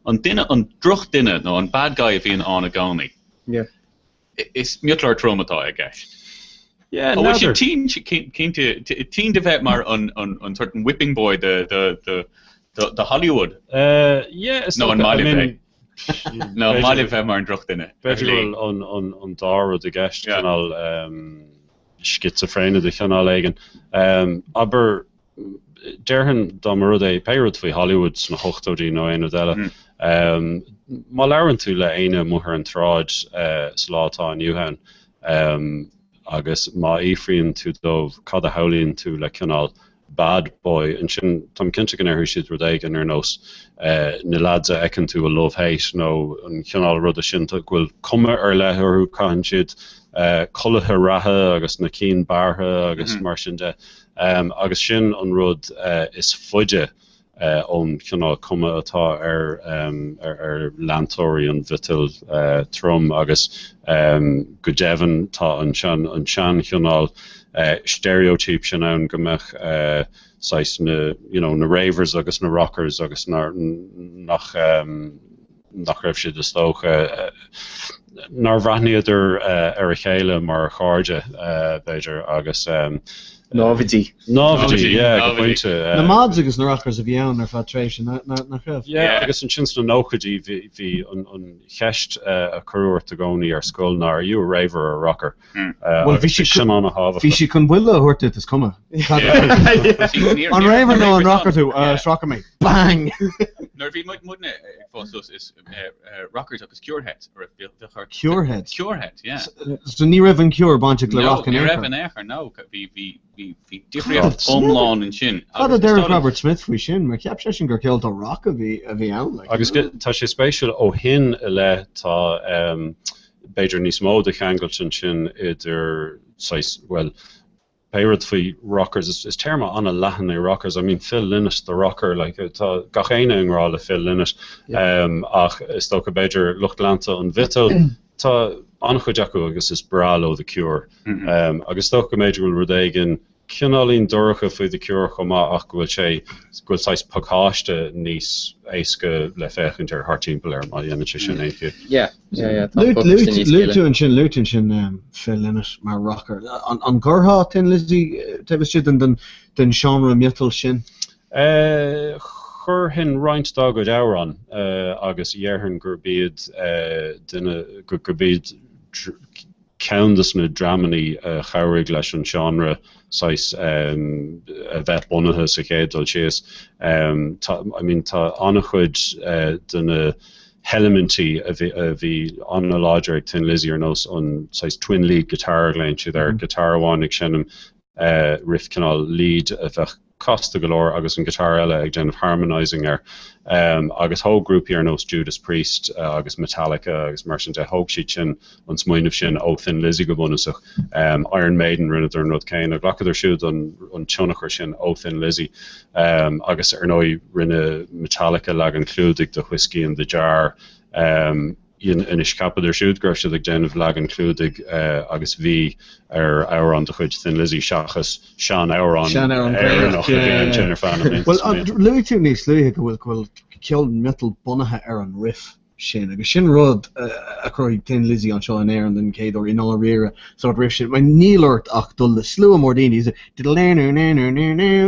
An duine an droch duine nó an bad guy a bhíon an a gánaí. Is mutlar traumatá a gceist. Yeah, no. Team de vet mar on certain whipping boy the Hollywood. Yeah, it's no, I mean, no, Malive mar an drocht in it. Better on Dara de guest canal schizophrenia de canal eigen. Aber derhen damarode peirut fi Hollywood na hochtodi no ein dela. Ma laren tú le eine moher an trad slátá an Johan. Agus má éfrion tú dómh cad a haolíonn tú le cinál bad boy, an sin tam cinnte gan airthú siad rud éigen ar nós na ladsa ecan tú a lomhhéis nó an cinál rud a sin bhfuil cuma ar lethú caiin siad colathe rathe agus na cín barthe agus mar sin de. Agus sin an rud is fuide ón cinál cuma atá ar landtóirí an vitil trom agus go devan tá an sean cinál stereotype sin ann gomach sais na ravers agus na rockers agus nach raibh siad is tócha nar bhraithniidir ar a chéile mar cháirde beidir agus Novity, yeah, go pointe. Na mads agus na rockers a bhí ann ar fatration nach raibh. Yeah, agus an sin na nóchadí bhí an cheist a curúirt a gcónaí ar scoil ná are you a raver or a rocker? Well, bhí sin an a hábhacha. Bhí si chun bhuiile a thuirte is cuma. An raver nó an rocker tú, srácha mé. Bang! Nor bhí mudne fósus is rockers agus cureheads or Cureheads. Curehead, yeah. So ní raibh an cure báinte le rock an éair. No, ní raibh an éair, no. Bhí diffriad omlán in sin. Fad a Derek Robert Smith fhui sin, mar ceap sé sin gur céil tá rock a bhí ann. Agus tá sé spéisiúil ó hin le tá beidir níos mó de cheangailt sin idir well Pirate for rockers is term on a Latin rockers. I mean Phil Lynott the rocker like gachéine ngrála Phil Lynott ach is sto a Beiger Luchtlanta an Vittel tá anchu Jaco agus is bralo the Cure agus sto a major will rodégan Kinálín doracha faoi the Cure chomá ach gohfuil sé gohfuil sais pagáiste níos éisce le fechantar hartímpel má dhéana sin éici. Lutin sin Phil Lynott mar rocker. An Comhrá tin Lizzie tebs si den genre metal sin? Chur hin reinstá go daran agus dhéarhann gur bíad duine gur bíad Countess na Dramany chaurig leis an genre sais a bheith bunathe sa chédal sias. I mean tá annachhuid duine Elementí a bhí an láidir tin Lizzie ar nós an sais twin lead guitar lein siad ar guitarháinnig sinnam riff canál lead a bheith costa galore agus an guitar eile ag déanamh harmonizing ar agus whole group ar nós Judas Priest agus Metallica agus mar sin de hoog siad sin an smaoinmh sin ó Thin Lizzy go bunasach Iron Maiden rinne ar nod céin a glacad ar siúd an tionachar sin ó Thin Lizzy agus ar nói rinne Metallica lag an clúdig de Whiskey in the Jar in iscapad ar siúd gur siad ag déanamh lag an clúdig agus bhí ar áran de chuid Thin Lizzy seachas Sean áran Jennifer fan. Well luú níos luúthe go bhfuil ceol metal bunathe ar an riff sin agus sin rud a chuir Thin Lizzy an seo an air an den céad or in all rire sort riff sin mai nílart ach dul le slú mór daoine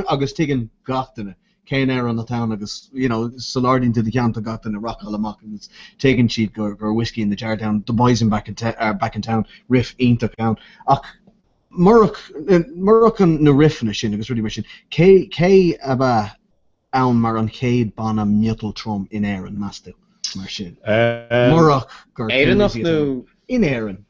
agus tuigean gatainna céin air an the town agus solarding to the canta gatainna rock amach and it's taking sheet go Whiskey in the Jar down the boys in back in town riff ionach down ach Murroch an na riffna sin agus ruí mar sin cé abba ann mar an céad banna metal trom in éan masú mar sin. Murroch gur in éan.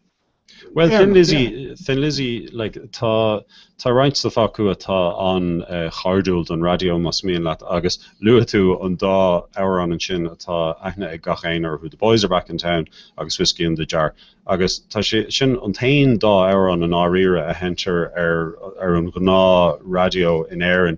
Well, Thin Lizzy, like tá reinint sa facu atá an chardúil don radio mas mion leat agus lua tú an dá áir an sin atá aithne ag gachéinar who the boys are back in town agus Whiskey in the Jar agus tá sin an tain dá áir an áíre a hentar ar an gná radio in éan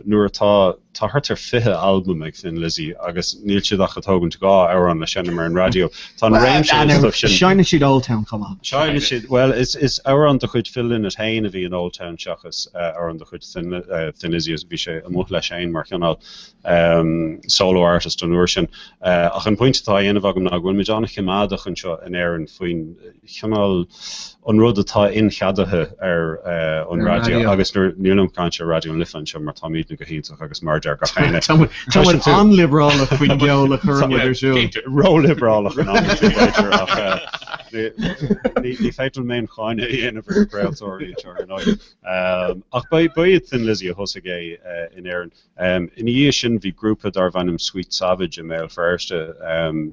nuair tá hartar fithe album ag Thin Lizzy agus níl siad a chatógann gá áir an le sin mar an radio tá réim sin Shine siad Old Town come Shine siad well is áir an de chuid Phil Lynott hain a bhí an Old Town seachas ar an de chuid Thin Lizzy bhí sé a mut leis ein mar cheanál solo artist an uair sin ach an pointtá dhéanamh agam ná bhfuil méid annach chimadach an seo in éan faoin cheanál an rud atá incheadathe ar an radio agus nílam cáinte radio an lifan se mar táíad na go híach agus mardear go chéine. Tá anliberála faoin geola chuidir siú. Róliberála ní féitil mé cháine dhéanamh breiltóirí ach baiad Thin Lizzy a thosagé in éan. In dhé sin bhí grúpa dar bhainm Sweet Savage in méil firste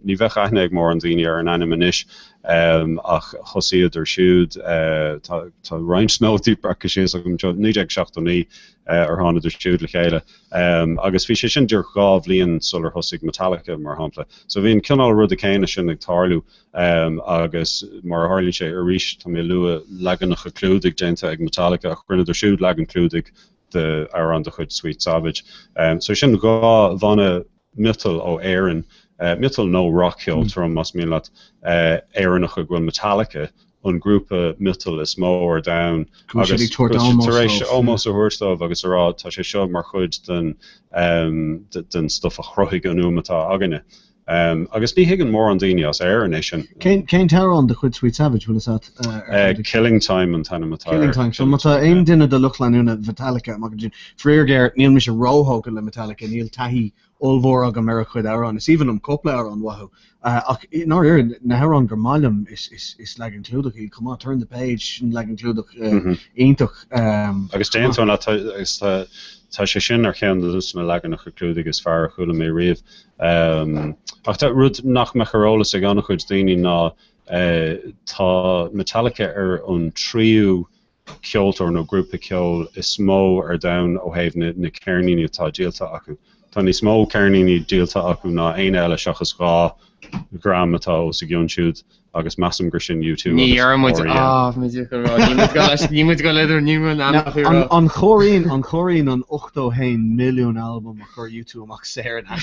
ní bheith aithne ag mór an daoine ar an animanis ach chosíad ar siúd tá roinint nótaí bracha sé agam níag seachtaí ar tháina idir siúd le chéile agus bhí sé sin dúr gá bhbliain sular thosaigh Metallica mar hampla so bhíon cinál rud a chéine sin ag tarlú agus mar tharlaigh sé ar ríis tá mé lua leganach a clúdig dénta ag Metallica ach rinne idir siúd legan clúdig de ar an de chud Sweet Savage so sin gá bhana metal ó éan metal no rock hill from mas mí leat éannach a gfuil Metallica an grúpa metal is mór down agus almost a thuirstah agus ará tá sé seo mar chud den stuff a chroigh an umatá aganine agus ní higann mór an daoine as éan é sin. Cén tar an de chud Sweet Savage bhfuil is Killing Time an tanna matá. Killing Time. So mata aon duine de luchlanúna Metallica mag fríorgéir níl mis a róthóga le Metallica níl taihí olmhór agam mar chud árán is even coppla ar an wahu ach ná na heran gur mailim is leg inclúdach í come on turn the page leg inclúdach iontoch agus déantón tá sé sin ar chean dus na leganach clúdig is fear chula mé riamh ach tá rud nach me chorólas ag annach chuid daoine ná tá Metallica ar an tríú ceoltar nó grúpa ceol is mó ar down ó héimh na cairníní atá díalta acu. Tá ní smó cairníní díalta acu ná aon eile seachas gá gram atá os a gion siúd agus massam gur sin YouTube. Ní armid ní go leidir níman an choín an 8 milliún album a chur YouTube amach sé an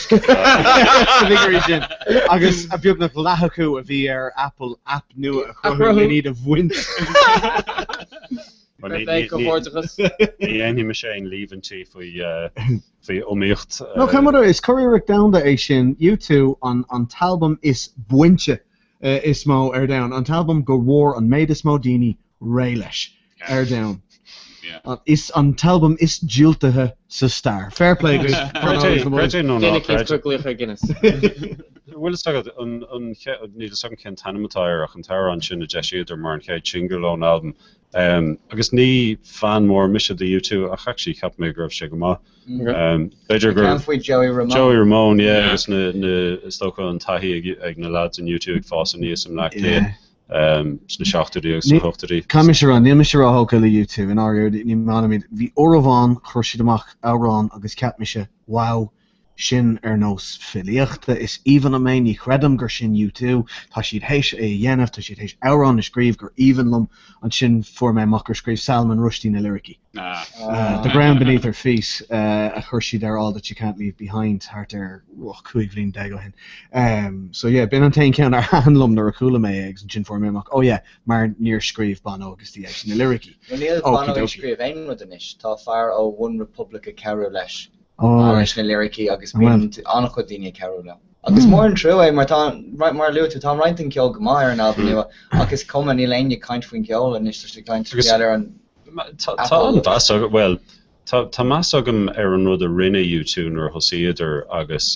sin agus a bheag nach lethú a bhí ar Apple app nua a chuir ní a bhaint. Ní me sé an líhantí faoi omíocht. No Comhrá is choíreacht damda é sin YouTube an talbum is buinte is mó ar down. An talbum go mhór an méid is mó daoine ré leis ar down. Is an talbum is díoltathe sa star. Fair play. Guys. Well, it's like need some kind tanamatar ach an tar an sin a Jeshua or mar an chéad single on album. Agus ní fan more mission the YouTube ach actually cap me grab shigama. Joey Ramone, yeah, agus na stoka an tahi ag na lads on YouTube fast and some like sna seachtarí agus na hochtarí. Caiimiisiúrán, níl miisiúrá hóca le YouTube in áir ní mána bhí ormháin chuirsiad amach árán agus ceapmise wow sin ar nós filiochta is even a mé ní chredam gur sin YouTube tá siad héis é dhéanamh tá siad héis árán is scríomh gur evenlum an sin for mé mach gur scríomh Salman Rushdie na lyricí. The ground beneath her feet a chuirsiad ar all that you can't leave behind hart ar cuiglín de go hin. So yeah, bin an tain ceann ar hanlum nar a coola mé eggs an sin for mé mach mar níor scríomh Bono agus the eggs na lyricí. Níl Bono scríomh ein rud inis tá fear ó One Republic a Carol leis. Irish na lyricí agus bíon annach chu daoine ceú le. Agus mór an trú é mar luú tá reinting ceol go mair an album nua agus cum ní leine caiint faoin ceol an is tá caiint together an well tá más agam ar an rud a rinne YouTube ar hosíidir agus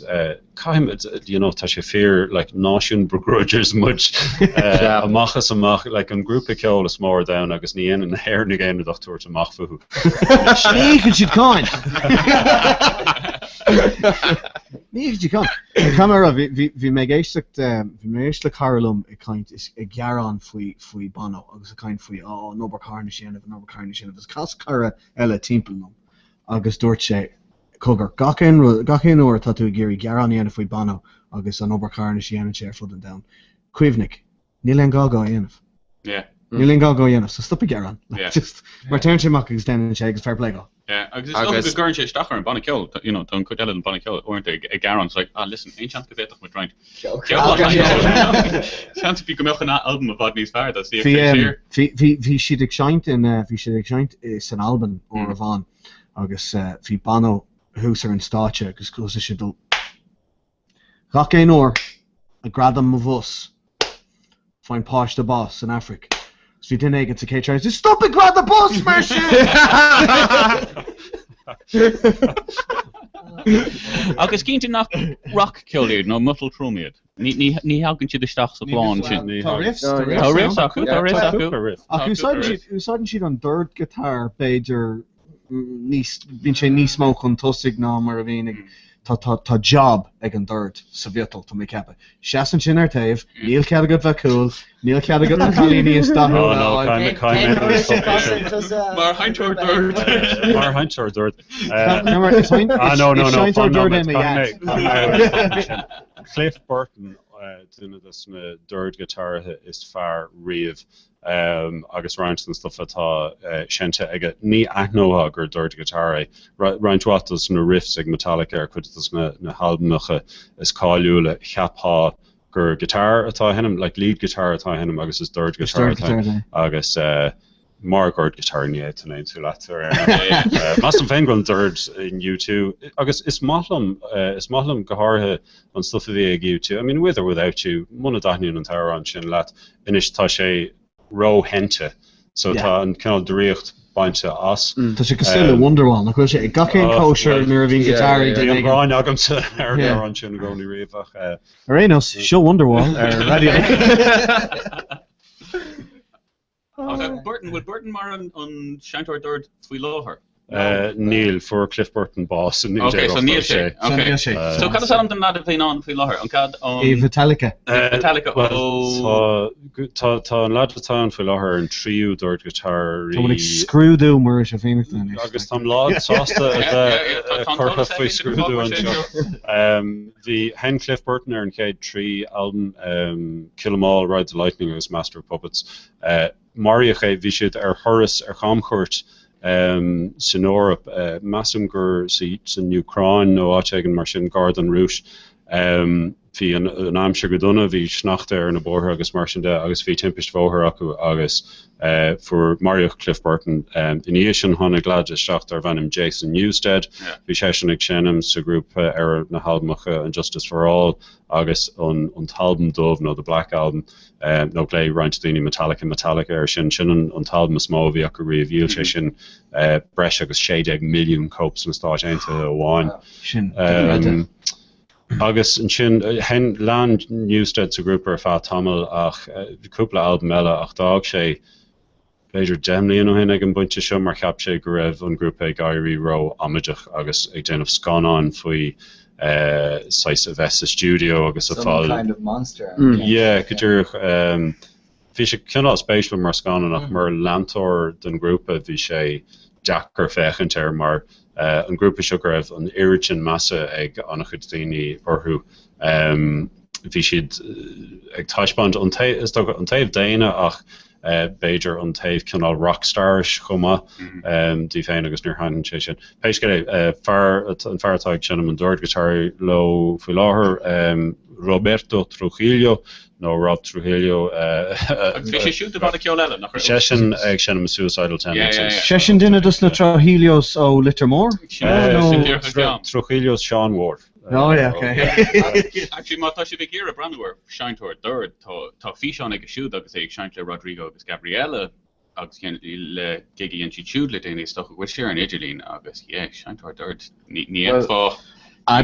caiim tá sé fear like náisiún begrudgers much amachchas amach like an grúpa ceol is mór down agus ní an hair na géine dochtúir amach fuú. Sníchad siad cáin. Níchad siad cáin. Comhrá bhí mé éiste carlumm i caiint is i gcearán faoi Bono agus a caiint faoi nóbar carna sinamh nóbar carna sinamh agus cas cara eile timpealnom. Agus dúirt sé cogur gachin uair tá tú géirí gearáníana faoi Bono agus an obair na síana sé ar fud an down. Cuimhnic, níl an gágá dhéanamh. Níl an gágá dhéanamh, so stop i gearán. Just mar teann sé amach agus déanann sé agus fair play go. Agus is gurn sé stachar an Bonnekill, tá an codeile an Bonnekill orint ag gearán, so listen, ein chance go bhéach mit roint. Chance bhí go meach an album a bhd níos fearr, that's the Bhí siad ag seint san Alban ó a bhain. Agus bhí Bono hús ar an státe agus clúsa si dul gach éon uair a gradam a bhus fáin páis de bás in Afric. So bhí duine aige sa céitráid just stop it grad the bus mar sin! Agus cínte nach rock ceolíad nó muffle trúmiad. Ní hagann siad isteach sa bláin sin. Tá riffs acu. Úsáidan siad an dúirt gitar beidir bhín sé níos mó chun tosaigh ná mar a bhíon tá job ag an dúirt sa bhiotal tá mé cepa. Seasan sin ar taobh, níl cead agad bheith cool, níl cead agad na chalíní is dathú. Mar hainteoir dúirt. Mar hainteoir dúirt. No. Cliff Burton duine na dúirt gitartha is fearr riamh. Agus Ranton stuff atá sinnte aige ní aithnótha gur dúirt gitarra. Reininthatas na riffs ag Metallica ar chuidetas na halbnacha is cáiliúla cheapá gur gitar atá hennim, like lead guitar atá hennim agus is dúirt gitar agus mar gúirt gitar ní éitina tú letar. Mas an féin gon dúirt in YouTube agus is maithlam go háirithe an stuff a bhí ag YouTube. I mean, with or without you, muna daithníonn an taire an sin leat inis tá sé ró hente, so tá an cinál dríocht bainte as. Tá sé go still Wonderwall, nach sé ag gachéon kosher nuair a bhín gitáir an bráin agamsa ar an sin gcónaí riomhach. Arénos, seo Wonderwall ar radio. Burton mar an Shantor dúirt faoi láthair. Neil for Cliff Burton boss and Okay, so Neil Shea. Okay. So cad am den lad a bhí an fi láthair an cad Metallica. Metallica. Tá an lad atá an fi láthair an tríú dúirt guitar. Tá bhfuil scrúdú mar is a féine agus tá lád sásta chuirtha faoi scrúdú an seo. Bhí hen Cliff Burton ar an céad trí album Kill 'Em All, Ride the Lightning agus Master of Puppets. Mariach é bhí siad ar thuras ar chamchúirt sin Orop, massam gur san Ucrain nó átegan mar sin Gardan Rúis. Bhí an amse go donna bhí snacht ar na bortha agus mar sin de agus bhí timpist bhóthar acu agus for Mariach Cliff Burton. In sin tháinig glad isteach ar bhanim Jason Newsted, bhí sé sin ag sinam sa grúp ar na halmacha an Justice for All agus an talbum dómh nó the Black Album nó lé roiint daoine Metallica ar sin an talbum is mó bhí acu riomh sé sin breis agus 60 milliún copes na stáit aonta amháin. Agus an sin hen land Newsted sa grúp ar fá tamil ach cúpla album eile ach dág sé beidir demlíon ó hin ag an buinte seo mar cheap sé go raibh an grúpa gaiirí ro amideach agus ag déanamh scanán faoi sais a Vesta studio agus a fáil. Some kind of monster. Yeah, goúr bhí sé cinná spéisiú mar scanán ach mar lantóir den grúpa bhí sé Jackar fechant ar mar an grúpa seo go raibh an iritin massa ag annach chud daoine orthú. Bhí siad ag taiispáint an taobh daine ach beidir an taobh cinál rockstars chuma dí féin agus níor hain sé sin. Péis go an fearrtáid sin an dúirt guitar lo faoi láthair Roberto Trujillo nó Rob Trujillo. Bhí sé siúta bhna ceol eile nach Sesin ag sin am suicidal tendencies. Sesin duine dus na Trujillos ó Littermore? Trujillo's Sean Ward. Oh, yeah, okay. Actually, má tá si bh ggéar a brandúir seinintúir dúir tá físeán ag siúd agus ag seint le Rodrigo agus Gabriela agus le gigi an si siúd le déanaine stoch go sé an Idirlín agus seinintúir dúir ní fá. Tá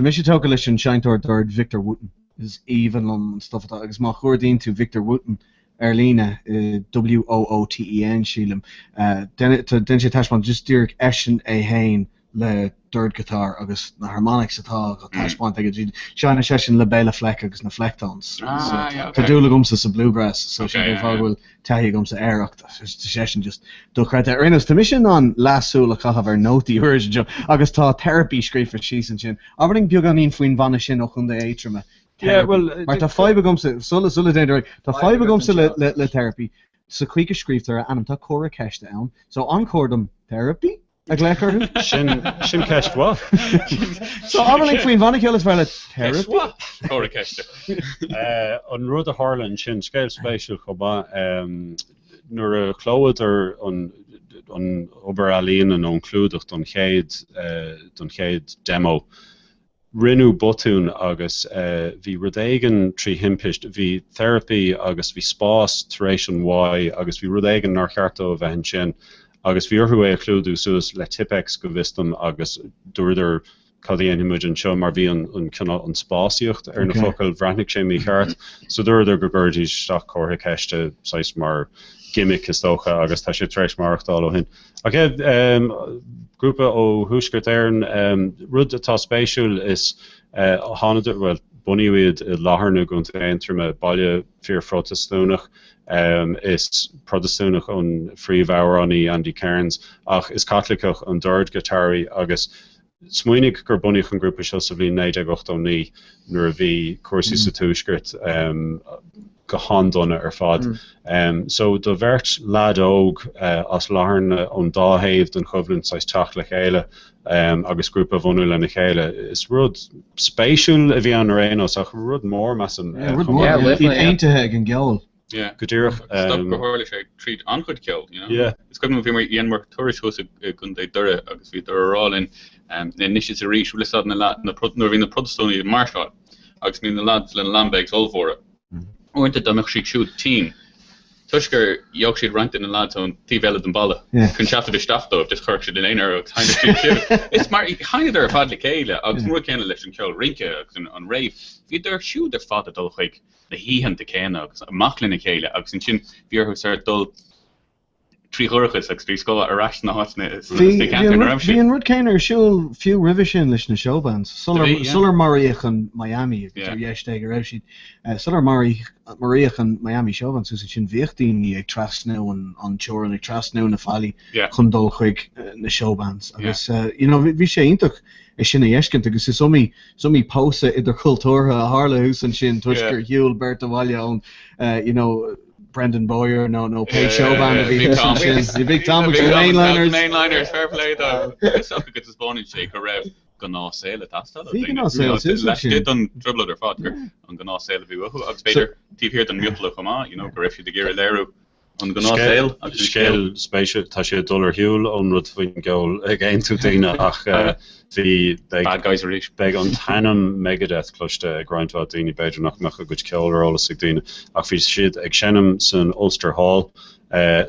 mis tóca leis an seinintúir dúir Victor Wooten is even an stuff agus má chuirdín tú Victor Wooten Erlina Wooten sílim den sé taiispáint just dúirg eisian é hain le dúirt guitar agus na harmonics atá go taiispáint ag seanna sesin le béile fleck agus na flectons. Tá dúla gomsa sa bluegrass so sin bhfuil taí gomsa éireachta sesin just dúchreite ar tá mis sin an lasúla chahabh ar nótaí version agus tá therapy scrífa sí an sin ábharing beag an íon faoin bhana sin ó chun de éitrama. Yeah, well, maar tá five gomsa sulla déidir tá five gomsa le therapy sa chuige scríbtar anam tá chora ceiste ann so ancordum therapy ag lechar sin ceist wa so ábharing faoin bhana ceolas bhile therapy chora ceiste an rud a Harlan sin scéil spéisiúil chomá nuair a chlóid ar an obair alíon an ónclúdach don chéad demo rinú botún agus bhí rudéigen trí himpist, bhí therapy agus bhí spás taréis an Y agus bhí rudéigen nar cheartó a bheith sin agus bhí orthú é a clúdú suas le tipex go bhistam agus dúidir cadíon himid an seo mar bhí an spásiocht ar na focail bhreithnic sé mí cheart so dúidir go gurdí staach chortha ceiste sais mar gimmick is dócha agus tá sé treéis marachtáil ó hin. Okay, grúpa ó thuúsgurt éireann rud atá spéisiúil is tháinig well buníuad I láthairnú go éontrama baile fíor protestúnach is protestúnach an phríomhhamhránaí Andy Cairns ach is catholicach an dúirt guitárí agus smuoinnig gur bunaíoch an grúpa seo sa bhí 1989 nuair a bhí cuasaí sa túisgurt go handonna ar fad. So do bhirt lad óg as láthairne an dáhéamh den chumhlann sais teach le chéile agus grúpa bhunú le na chéile. Is rud spéisiúil a bhí an réanos ach rud mór meas an aontaithe ag an geol. Yeah. Gotíoch stop go háirla sé tríd anchud ceol, you know. Yeah. Is go bhí mar íon mar tuairis thusa gon é dure agus bhí dorálinn níos is a ríis bhfuil na nuair bhí na protestóí marseáil agus mí na lads le Lambegs olmhóra. Ointe da mich siúd team Tusker Yorkshire rant in the lads on T-Vela den Balle. Kun chafta de stafto of just kirk should in einer kind of it's mar kind of fadli kele agus mo ken election kill rinke on rave vi der shoe der fada dol like the he han de ken agus machlin kele agus sin vir who start dol trí chorchas ag trí scola arás na hána Bhíon rud céine ar siúil fiú rih sin leis na showbands. Sular maríoch an Miami dhéiste ag raibh siad. Sular maríoch an Miami showbands ús sin bhíochtaí ag trasnú an teoran ag trasnú na fáilí chun dul chuig na showbands. Agus bhí sé ionach is sin dhéiscint agus is somí pósa idir cultúrtha a Harlehús an sin tuisgur Hugh Berta Bhaile ón Brendan Boyer, no Pay Showband, the big Tom with the mainliners. Fair play though. It's up against his bone shake or rev. Gonna sale it. That's that. Gonna sale it. Let's get on dribble their fodder. I'm gonna sale it. I've better TV here than Mutlo come on. If you the gear there. On gonna sale. Scale spatial. Tasha $1 Huel on rud fin goal again to Dina. Ach the bad guys are rich. Beg on Tannum Megadeth clutched grind to Dini Bedroom nach a good kill or all the Dina. Ach fi shit Shannon son Ulster Hall.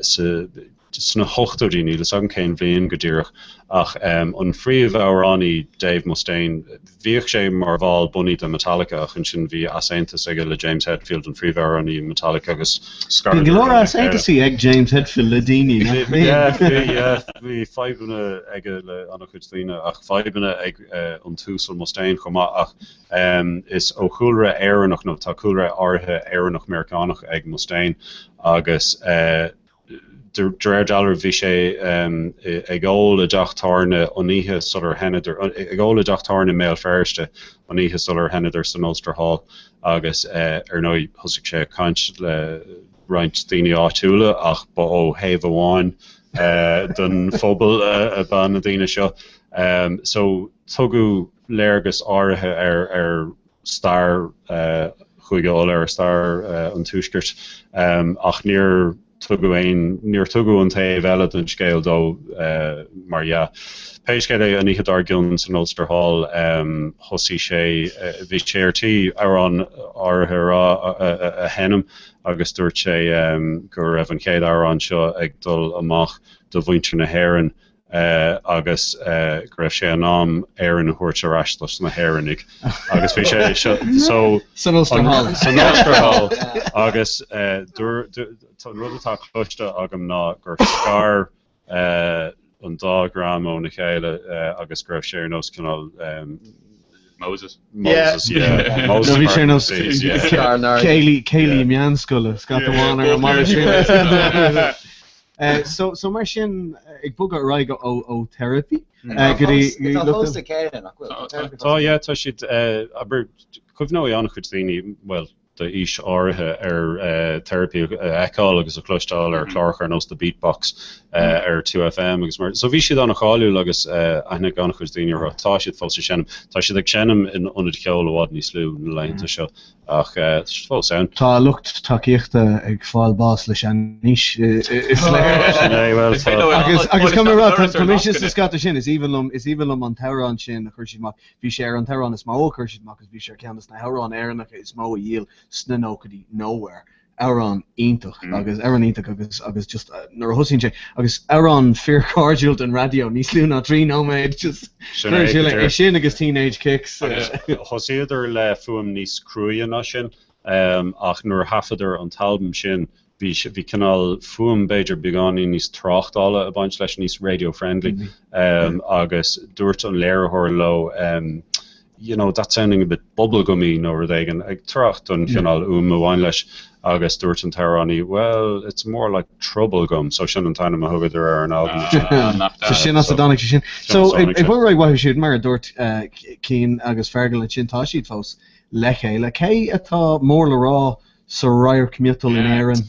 So sna hochtúí ní le san céin bblion go dtíireach ach an phríomh amhránaí Dave Mustaine bhíoh sé mar bháil buní de Metallica ach an sin bhí asaontas aige le James Hetfield an phríomh amhránaí Metallica agus Scarlett. Bhí glór asaontasí ag James Hetfield le daoine. Bhí fibanna aige le anna chuid daoine ach fibanna ag an túsal Mustaine chumá ach is ó chúlra éireannach nó tá chúlra áirithe éireannach Americánach ag Mustaine agus Dredallar bhí sé ag ól a deachtarna oníthe sular henaidir ag ól a deachtarna méil ferste oníthe sular henaidir san Ulster Hall agus nó thosaigh sé caint le roinnt daoine áitiúla ach ba ó héamh amháin don phobal a ban na daoine seo so tugu léargus áirithe ar star chuige ar star an túisgirt ach níor tugu an taobh eile an scéal dó mar Péis cé é anícha dargiln san Ulster Hall thosaí sé bhí séirtí arán áirithe rá a henam agus dúirt sé gur raibh an céad arán seo ag dul amach do bhaintre na hÉireann agus go raibh sé an nám éireann a thuairt arás leis na hÉireannig agus bhí sé so san Ulster Hall agus rudatá chluiste agam ná gur scar an 2 gram ó na chéile agus greibh sé nó canál Moses. Moses. Kaylee Mianscola scat amháin ar mar sin. So mar sin ag bug raig ó therapy. Tá siad aber cuimhnó annach chuid daoine well de is áirithe ar therapy eáil agus a chlostáil ar chláchar nó de beatbox ar 2FM agus mar so bhí siad annach cháú agus aithna gan chuid daoine tá siad fáil sinm tá siad ag sinm in onad ceol bhád níos slú na leonnta seo ach fáil sound Tá lucht takeíochta ag fáil bás leis an níos is agus cumrá commission is scata sin is íbhilm an tehrán sin a chuirsid mac bhí sé ar an tehrán is má chuirsid mac agus bhí sé ceannas na herán éireannach is mó a díal snunócadí nowhere arán ítach agus arán ítach agus just nar hosín sé agus arán fearcardúilt an radio níos lú ná trí nóméid just sin agus teenage kicks Thosíidir le fuam níos cruúia ná sin ach nuair hafaidir an talbam sin bhí canál fuam beidir beáí níos trachtála a baint leis níos radio friendly agus dúirt an léirethir lo that sounding a bit bubblegummy nor again ag tracht an canal bhain leis agus dúirt an tarránaí well it's more like trouble gum so sin an tainna a thugad ar an album sin as a dánig sin so ag bhfuil raibh waithú siad mar a dúirt cín agus fergal sin tá siad fós le cé atá mór le rá so rair commutal in éireann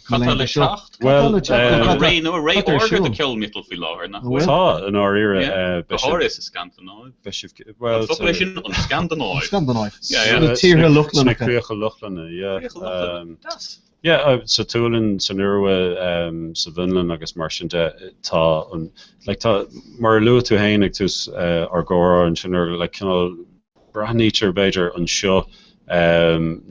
well ré orga de kill mittel fi láhar nach tá an áíire is a Scandinav well an Scandinav tíre luchlanna sa túlan san nuirha sa bhinlan agus mar sin tá mar lu tú héin ag tús ar ggóra an sin le cinál branítear beidir an seo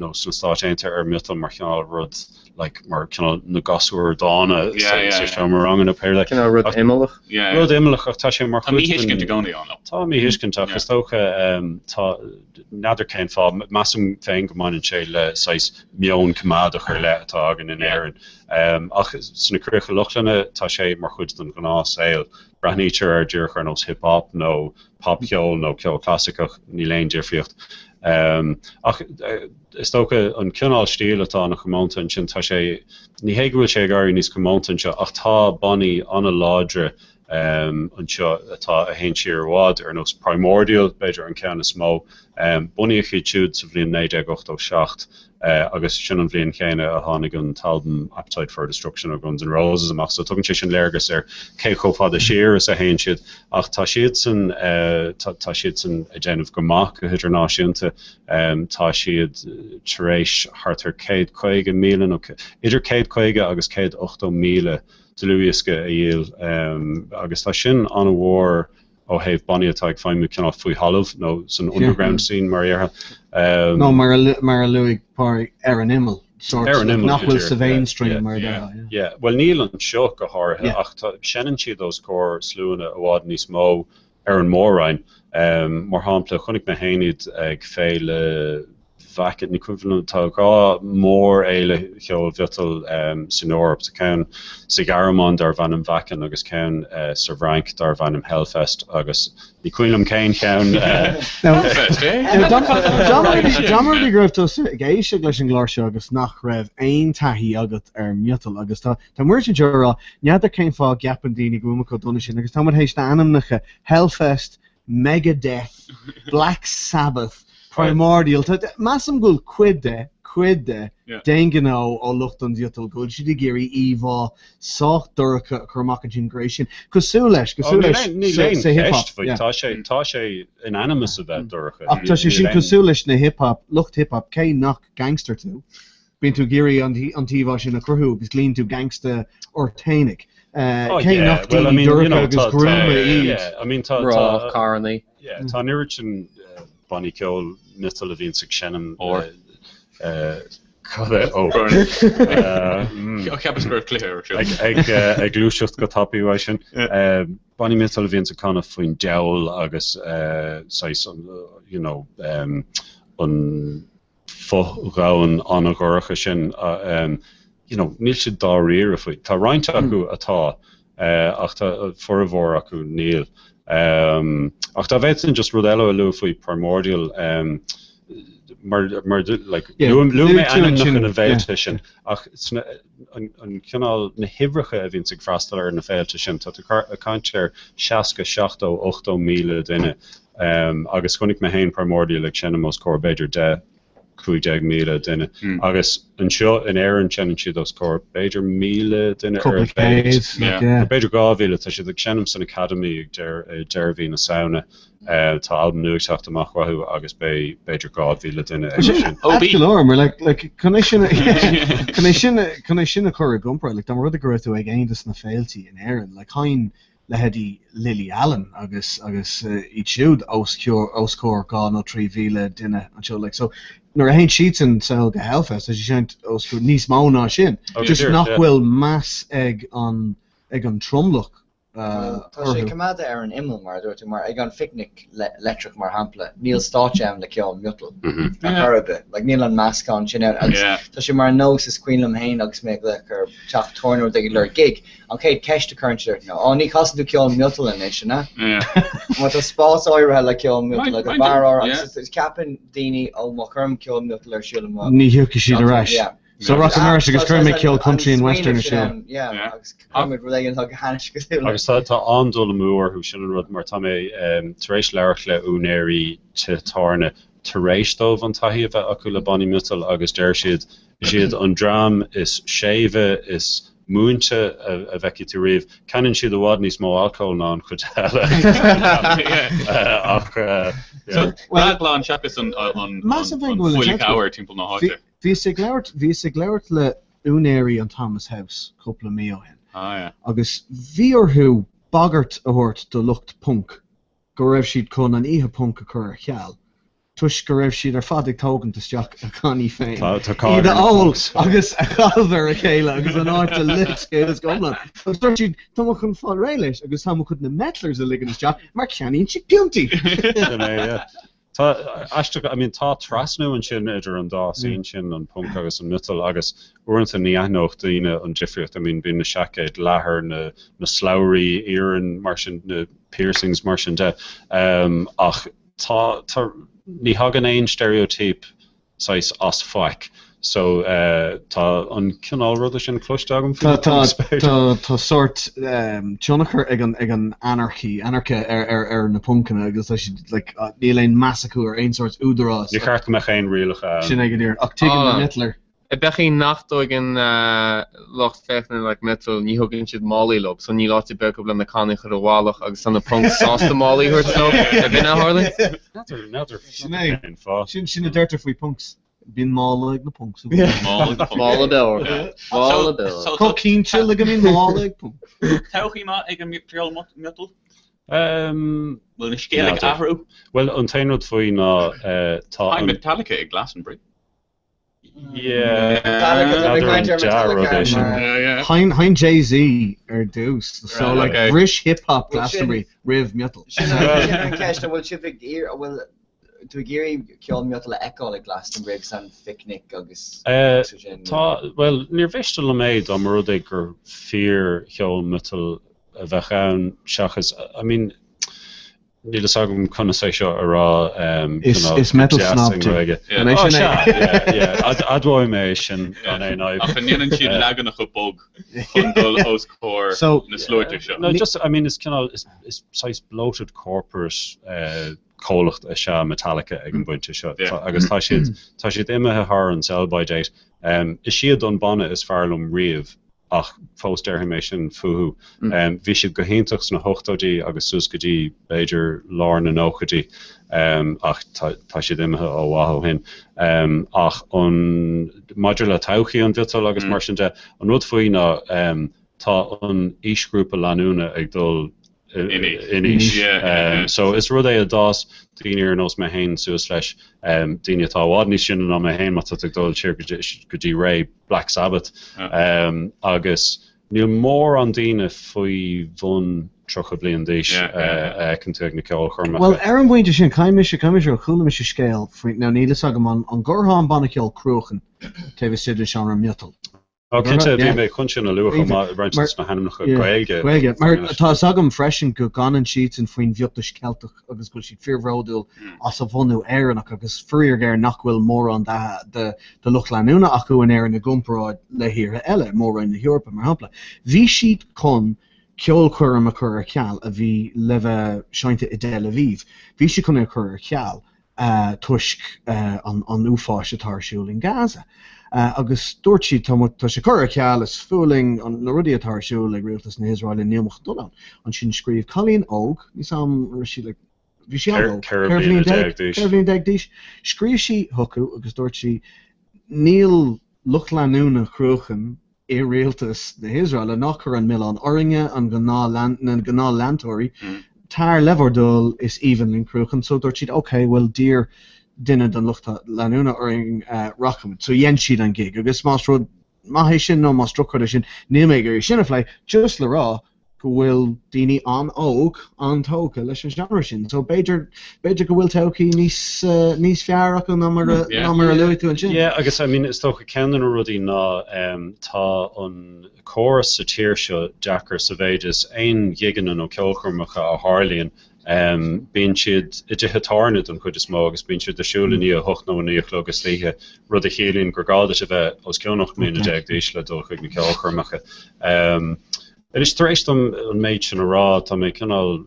no san státeinte ar mital mar cheanál rud like mar kind na gasúir dána Yeah. se mar rang a pair Kind of rud immelach. Rud immelach ach tá sé mar Tá mí hiiscin gcónaí an. Tá mí hiiscin tá tócha tá nadidir céin fá massam féin gomáin sé le 6 mion cumad a chuir le atá agan in éan. Ach sna crucha luchlana tá sé mar chud don gná saoil. Branítear ar dúr chu nos hip-hop nó pop ceol nó ceol clásicach ní léon difriocht. Ach is tócha an cinál stíl atá nach gomontan sin tá sé ní héighfuil sé garí níos gomontan seo ach tá baní anna ládre anseo atá a hen siar bhád ar nos primordial beidir an ceanna smó bunaí chiúd sa bhlion 1987 agus sin an bhlion chéine a tháinig an talbum Appetite for Destruction of Guns N' Roses amach so tugann sé sin léargus ar cé chomhfad a siar is a hen siad ach tá siad san a déanamh gomach a hidirnáisiúnta tá siad taréis hartar 150 míle idir 150 agus 108 míle Luíosca a dhéal agus tá sin an bhór ó héh baní atá ag feimú cinál faoi halamh nó san underground scene mar no mar a luigh páir ar an immel nachhfuil sa mainstream mar well níl an seo go háirithe ach seanan siad os cór slúna a bhád níos mó ar an mórrain mar hápla chunig na héanaid ag féile vaket ní cuian tá gá mór éile cheol vital san Eorp tá ceann Sigaramon dar bhanam vacan agus ceann Sir Frank dar bhanam Hellfest agus ní cuilam céin ceann Damar di gribh géise leis an gláir seo agus nach raibh aon taithí agat ar miotal agus tá muir sin dearrá nead a céim fá gapan daoine gúmacha donna sin agus tá hééis na anamnacha Hellfest, Megadeth, Black Sabbath, Primordial, massam gul cuide dénganó ó lucht an diatal gul si de géirí íhá socht duracha chumach an gration cosú leis tá sé in animus a bheith duracha ach tá sé sin cosú leis na hip-hop lucht hip-hop cé nach gangster tú bín tú géirí an tíhá sin a cruthú gus líonn tú gangsta ortéinic cé nach duracha agus grúma í rá carnaí tá nuirtin Bonnie Ceol mital a bhíonn sa seanam ag glúiseocht go tapíú sin. Bonnie mital a bhíonn sa canna faoin deall agus an fóráin an gcóracha sin níl si dá riar a faoi. Tá roiinte acu atá ach tá formhór acu níl. Ach tá bhéit just rud eile lu faoi primordial mar lu mé an na bhéilte sin ach an cinál na hibrecha a bhíonn sig freistal ar na bhéilte sin tá a caiintear 6-8 míle duine agus chunig me héin primordial ag sin mós cór beidir 10 míle duine agus an seo in éan sean siad os cór beidir míle duine ar beidir gáhíle tá siad ag seanam san Academy ag deirhí na saona tá album nuach seachta amachhaú agus beidir gáhíle duine Can sinna chur a gumpra le dá rud a gur tú ag aontas na féiltí in éan le chain le hedí Lily Allen agus iad siúd oscór gá nó 3 míle duine an seo like so nuair a haon siad an saoil go Hellfest a seint oscú níos má ná sin just nachhfuil mass ag an tromlach Tá sé cumada ar an immel mar dúirtu mar ag an picnic electric mar hampla níl státeam le ceol miútal Arbe like níl an meascán sin tá sé mar nós is cuilam hain agus mé le gur teach tornú ag le gig an céad ceiste chuintir nó ní cos tú ceol miútal in sinna má tá spás áirithe le ceol miútal le go bar agus ceapan daoine ó má chum ceol miútal ar siúla ní hiúci siad a reis So Rock America is trying to kill country in Western Australia. Agus tá andul múor who sin rud mar tá mé taréis leirch le únéirí te tarne taréis dómh an taithí a bheith acu le Bonnie Mitchell agus deir siad an dram is séve is múinte a bheici tú riamh canan siad a bhád níos mó alcohol ná an chud Well, seachas an fuil hour timp na háte. Bhí sé gléirt le únéirí an Thomas House cúpla mí ó hen. Agus bhí orthú bagart a thuirt do lucht punk go raibh siad chun an ihe punk a chur a cheall. tuis go raibh siad ar fad ag tógan isteach a chaní féin. Tá Iad a áil agus a chailbhar a chéile agus an áit a lit céad gomlan. Agus dúirt siad tá chun fáil réiles agus tá chun na metlars a ligan isteach mar ceaníonn si piúntaí. Tá trasnú an sin idir an dá sin an punk agus an nutal agus uanta níanocht daine an difriocht. Bhí na seacéid láthair na sláirí éan mar sin na piercings mar sin de. Ach tá ní hagan éon stereotyp sais as faic. So tá an cinál rud sin cloiste agam Tá sort tionachar ag an anarcha ar na puncanna agus níl éon massacú ar aon sort údarás. Ní cheart me chéin rialacha. Sin ag dtíir ach tuigh Hitler. I bechí nachtógin locht fechna le metal ní thugann siad málaí lob, so ní láti be go le na cánig ar bhálach agus sanna punk sásta málaí chuirt lob a bin a Harlan? Sin a deirtar faoi punks. Bín mála ag na punks. Mála beir. Mála beir. Có cínse le go bhín mála ag punk. Tauchaí má ag an trial metal? Well, na scéal ag ahrú? Well, an tainúd faoi ná tá... Hain Metallica ag Glastonbury. Hein Jay-Z ar dús. So like British hip-hop Glastonbury, riv metal. Tu géirí ceol miot le eáil ag Glastonbury san picnic agus well, níor bhistal le méid am rud ag gur fear ceol metal a bheith ann seachas. Níl agam chuna sé seo ará is metal snob adhhaid mé sin an é naibh. Ach níanann siad legan a chubog chundul os cór na slóite seo. No, just, it's kind is size bloated corporate cólacht a se Metallica ag an buinte seo. Agus tá siad imethe th an sell-by date. Is siad an banna is fearlumm riamh ach fós deir mé sin fuú. Bhí siad go héintach na hochtádí agus suscadí beidir lár na nóchadí ach tá siad imethe ó wathó hin. Ach an maidir le tauchaí an bhital agus mar sin de an rud faoí ná tá an isgrúpa leanúna ag dul inis. So is rud é a dás daoine ar nós me hain suas leis daoine tá bhád ní sin ná me hain mat ag dul tíir go dtí ré Black Sabbath agus níl mór an daoine faoi bhun trocha bliain díos chun tuag na ceol churma. Well, ar an bhainte sin caiimiise chuúla me se scéal ná nílas agam an gcurtha an banna ceol cruachan taobh siad sean ar miotal. Cinnte bhí mé chun sin a luach má bhaint na hanam nach gaige. Mar tá agam freisin go ganan siad an faoin bhiotas Celtach agus go siad fearhródúil as a bhunú éannach agus fuíor géir nachhfuil mór an de luch leanúna acu an éan na gomperáid le hir eile mór in na Europa mar hapla. Bhí siad chun ceol chuirm a chur a ceal a bhí leh seinte i Tel Aviv. Bhí si chun a chur a ceal tuisc an uafáis atásúil in Gaza. Agus dúirtí tá sé chur a ceal is fuling an na rudí atásúil le rialtas na Israel in níomach dul an sin scríomh Colleen óg ní sam si le bhí si Carolyn deag díis scríomh si thucu agus dúirtí níl luch leanúna cruachan i rialtas na Israel a nach chur an mill an oringe an gná landtóirí tar levordul is evenlyn cruachan so dúirt siad okay well dear dinne den luchta leanúna oring racham so yen siad an gig agus más rud maithé sin nó más structure sin níméigur sinna flei just le rá go bhfuil daoine an óg an tóca leis an genre sin so beidir go bhfuil tócaí níos fear acu ná mar a luú tú an sin. Yeah, agus is tócha cean rudí ná tá an choras sa tíir seo Jackar sa bhéidir aon dhigan nó ceolchormacha a Harlíonn bíonn siad ide hetarnid an chud is mó agus bíonn siad asúla ní a hocht nó níoch agus líthe rud a chéalíonn gur gáda a bheith os ceannach mí na deag díos le dul chuig na ceolchormacha. Is taréis an méid sin ará tá mé cinál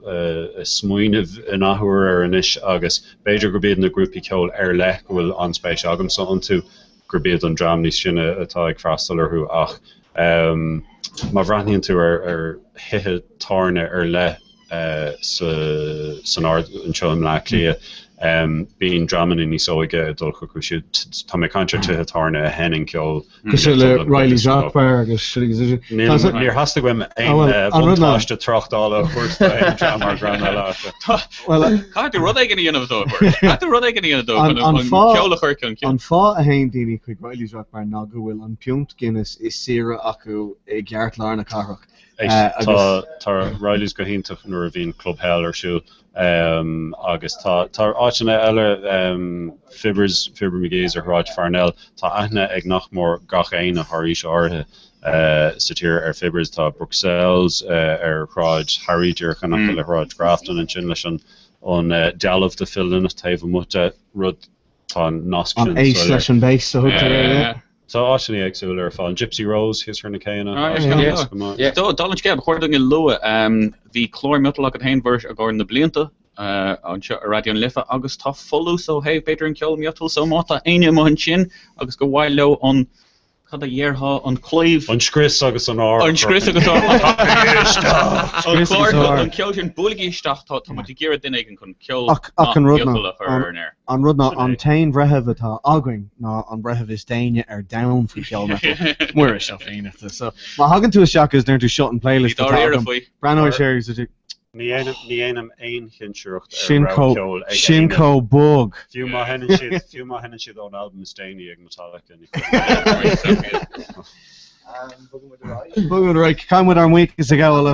smuoineh in áthúir ar inis agus beidir gur bíad na grúpi ceol ar le bhfuil anspéis agam so an tú gur bíad an dram níos sinne atá ag freastal arthú ach má bhreathníonn tú ar hithe tarne ar le san ard an seom le lia bíon draman in níos óige dul chu siú tá mé cantir tuthe tarna a henning ceol. Cosúil Riley Rockbar agus Níor hasasta goim buntáiste trochtála chuirsta dramar grana lá. Well, Cáú rud ag gana dó Tá rud ag gana dó ceola chuircin an fá a haon daoine chuig Riley Rockbar ná go bhfuil an punt Guinness is sira acu i gceart lá na carach. Tá Riley's go hinntaach nuair a bhíon club hell arsúil agus tá áitina eile fibr migéis ar Ráid Farnell tá aithne ag nachmór gach éine thairís áthe sa tír ar fibres tá Bruxelles ar Ráid Harridir chanach le Ráid Grafton an sin leis an dealamh de fillin taobh muta rud tá nasc an éis leis an béis so Tá áisina agsúil ar fáil Gypsy Rose his ar na céine. Dálan céab chuirda in lua bhí chlór mutal a hain bhir a gáir na blianta an seo a radio'n lifa agus tá folú so heh beidir an ceol miatal so máta aine man sin agus go bhhail leo an cad a dheartha an cléimh an scris agus an ár an scris agus an ceol sin buligíisteach tá tá ggéire duine an ceol an rudna an tain bretheh atá aing ná an bretheh is daine ar dam fao ceol muir se féine so má hagann tú seach is tú shot an playlist Brano sé Ní éanam aon hinseocht sin có bug. Fiú má henan siad ón album is déine ag Metallica. Bugad right, caiimid an week is a gáil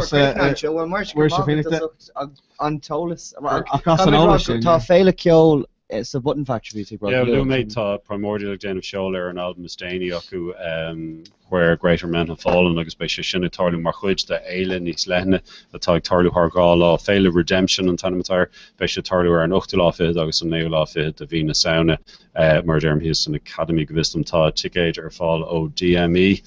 an tolas tá féile ceol sa button factory lu méid tá primordial déanamh seoil ar an album is déine acu where greater men have fallen agus bei se sinna tarlú mar chuid de éile níos lenne atá ag tarlú th gá lá féile redemption an tanamatar bei se tarlú ar an 8 láfid agus an 9 láfid a bhí na saona mar derm hís an Academy go bhistum tá ticket ar fáil ó DME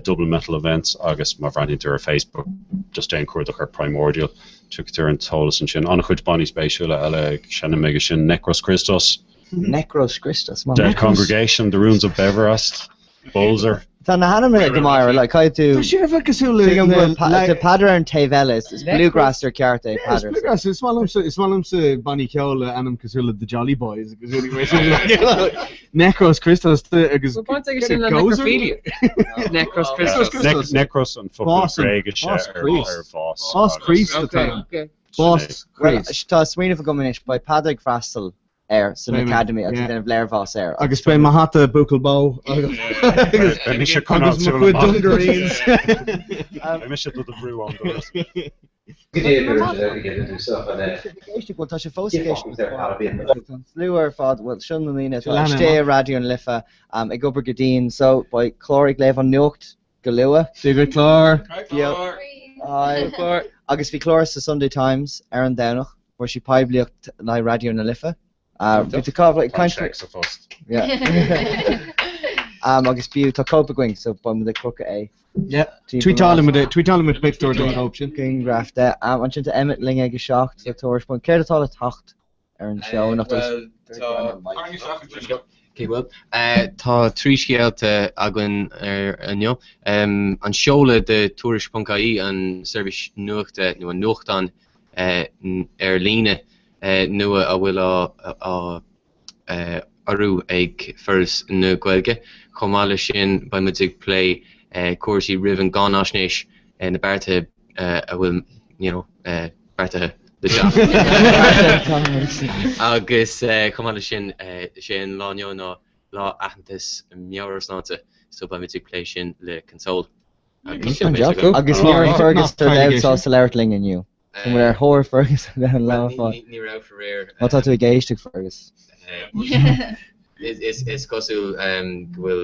double metal events agus mar bhrainú ar Facebook just déan cuairdach ar primordial tutar an tolas an sin an chuid baní spéisiúla eile sena méige sin Necros Christos Dead Congregation, The Runes of Beverast, Bolzer. Tá na hanam go mar le cai tú de padar an tavelis is bluegrass ar cearta padar. Bluegrass is smalum sa Bonnie Ceola anam cosúla the Jolly Boys Necros Christos agus Necros Christos Necros an football Craig Boss Christ Boss Christ Tá smaoineh go muis by Padraig Frastal san Academy agus den bléir vás agus be mahata bucal bow mis se con dungareens mis se do the brew on tá sé fóscéisiún slúar fád bhfuil siúna té radio an lifa ag gobar godín so ba chlóric léh an nucht go lua Sigurd chlár agus bhí chlór sa Sunday Times ar an danach where she pebliocht na radio na lifa agus bíú tá copa going so bum de croca é tweetála mit picture don option going grafte an sin Emmett ling ag seacht so toir pon céir atá le tacht ar an show nach tá trí scéalta agan ar anneo an seola de Tuairis.ie an service nuachta nó an nuachtan ar líne nua a bhfuil arú ag first na Gaeilge chomáile sin ba muid play cuasaí rivan gánáisnéis na bearta a bhfuil bearta the job agus chomáile sin sin láineo ná lá aithneas meabhar snáta so ba muid play sin le console agus ní Fergus tá sa leirling inniu ar thóir Fergus an láfá ní rah for réir tá tú géisteach Fergus is cosú bhfuil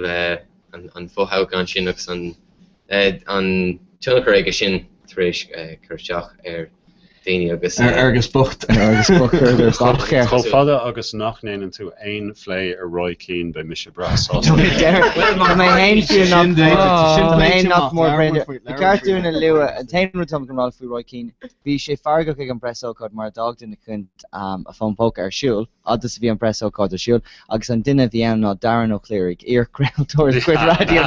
an fóthá gan sin agus an tunnachar aige sin tréis chuteach ar daine agus bucht Chol fada agus nachnéan tú ein flé a roi cín bei mis bras cartún an lua an tainú tom goá fú roi cín bhí sé fargach ag an presócád mar dagduna chunt a fónpóca ar siúil agus bhí an presócád a siúil agus an duine bhí an ná daran ó cléirigh ar creaúir chuid radio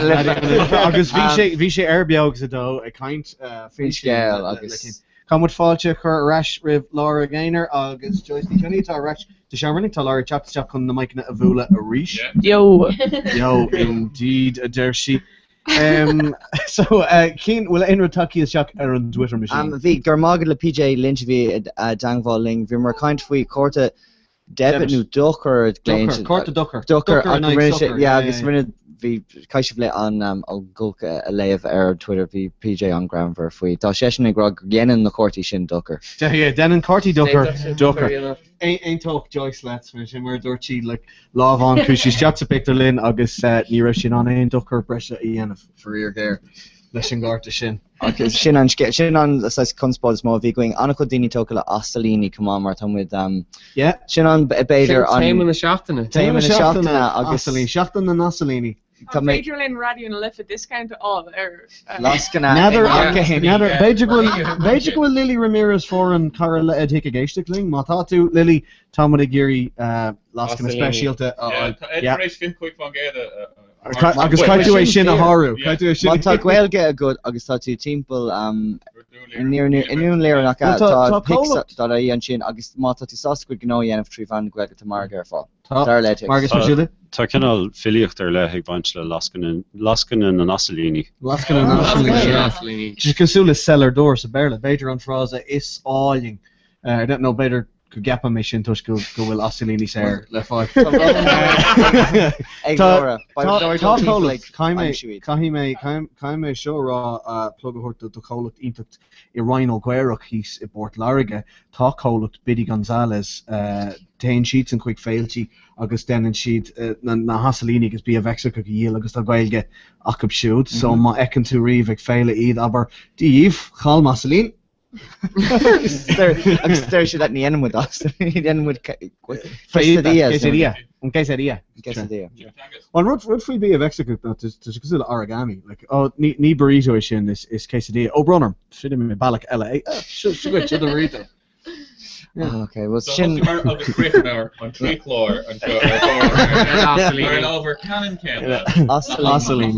agus bhí sé airbeag sa dó a caint fríscéil agus Comhfuid fáilte chur rais rih lára géinear agus Joyce ní Johnny tá rais the Shamroning Talar chat chat on the mic na Avula Arish. Yo. Yo, indeed, there she. So Keen will Enra Taki is shock on Twitter machine. Vi Garmagad le PJ Lynch vi dangvaling vi mar kind fui corta debit nu ducker Corta Ducker yeah agus rinne vi kaishvle on gulka a leiv Twitter vi PJ on Granver fui ta session grog yenin na corti shin ducker yeah denin corti ducker ain't talk Joyce let's finish him where Dorchi like love on kushi chat picture lin agus ni shin on ein ducker pressure ian for your there Leshin Garta Shin. Okay, Shin on says Kunspod small vi going Anako Dini Tokala Ostalini come on Martin with yeah Shin on Bader on Time in the Shaftana. Time in the Shaftana Ostalini Shaftan and Ostalini. Adrian Radio and Lift a discount all Laskana Beijer will Lily Ramirez for and Carol Edhika Geistikling Matatu Lily Tomadagiri Laskana special to yeah agus caiú é sin a Haru. Tá gweil ge a good agus tá tú timppel inún léir nach tá pix dat a an sin agus má tá tú sascuid gná dhéanamh trí fan gweil go mar ar fá. Margus Machile? Tá cinnal filiocht ar le ag baint le lascanan an Asalini. Lascanan an Asalini. Just consúla cellar door sa Berla. Beidir an frása is áling. I don't know better go gap a mission tush go will Asalini say le fáil. Caime seo rá plug a horta do cholacht intacht I Rhino Guerrach hís I Bort Larige tá cholacht Biddy Gonzalez 10 sheets and quick failty agus den an sheet na Hasalini agus bí a vexer go yield agus tá gailge acab siúd so má ecan tú riomh ag féile iad aber díomh chal Hasalin agus there should that ni with us then would quesadilla on road free be of execute to origami like oh ni burrito shin is quesadilla oh brother should him in balak LA should the rito okay well shin on tree floor and over cannon can Asalini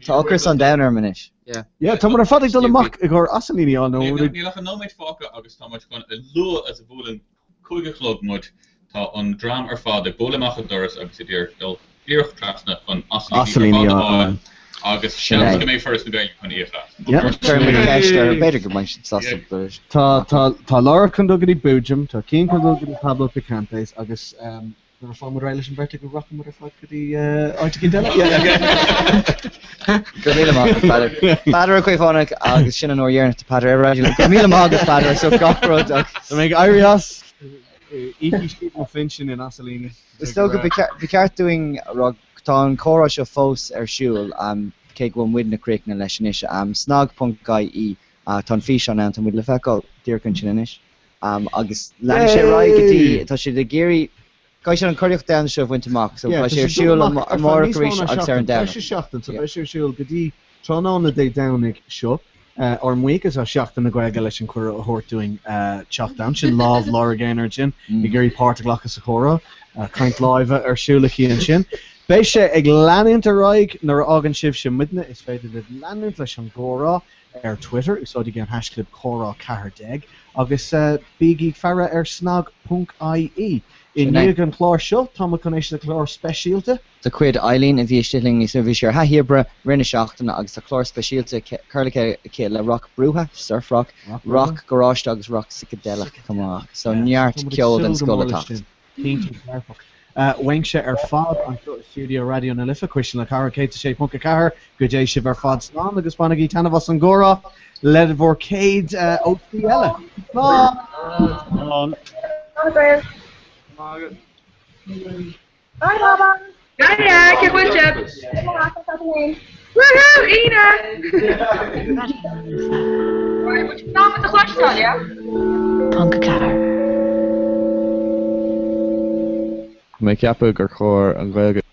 Talkers on downer manish yeah tomar fadig dul mak igor Asalini on no ni lach no mate faka agus tomar kon a lo as a bolen kuige klub mud tá an dram fád bolemach doras agus dir dul iirch trasna an Asalini agus shan go mé first na gail chun EFA better go manch tá Laura Condogany Belgium tá King Condogany Pablo Picantes agus the reformer relation better go rock with fight could the Articindella Padder Quifonic agus sin an oryear to Padder Ragil Camila Magus Padder so Gockrod to make Arias Iki Street Finching in Asalini still could be cart doing rug Tá Cora se fós siúil cé go win na cric na leis inis snog.gai tá fi an an mu le feáil dtíircin sin inis agus le sé rá gotí tá si de géirí cai an choiriocht den seo bhaintach so sé siúil mar agus ar an da seachtain sé siúil gotí trána dé danig seo or muikas a seachtain na gaige leis an chuir a thuirtúing teachdown sin láh lá géinar sin I géirí páirteachchas a chora kaint live siúlaí an sin Béis sé ag leanint a raig nar agan sibh sin midna is féidir le leanint leis an gcóra Twitter is ódi gan hasclub Córa Cahardeg agus bígí ferra snag.ie in nígan chlár seo tá conéis le chlár speisialta Tá cuid Eileen a bhí stilling ní service ar hahibre rinne seachtainna agus a chlár speisialta chuirlacha cé le rock brúha surf rock garage agus rock psychedelic come so neart ceol an scoilatacht Weingse fad an studio radio na lifa question le car Kate sé punca car go dé si fad slán agus bannaí tanna was an gora le vorcade OCL Punca car Mé ceappa gur chóir an ghilge.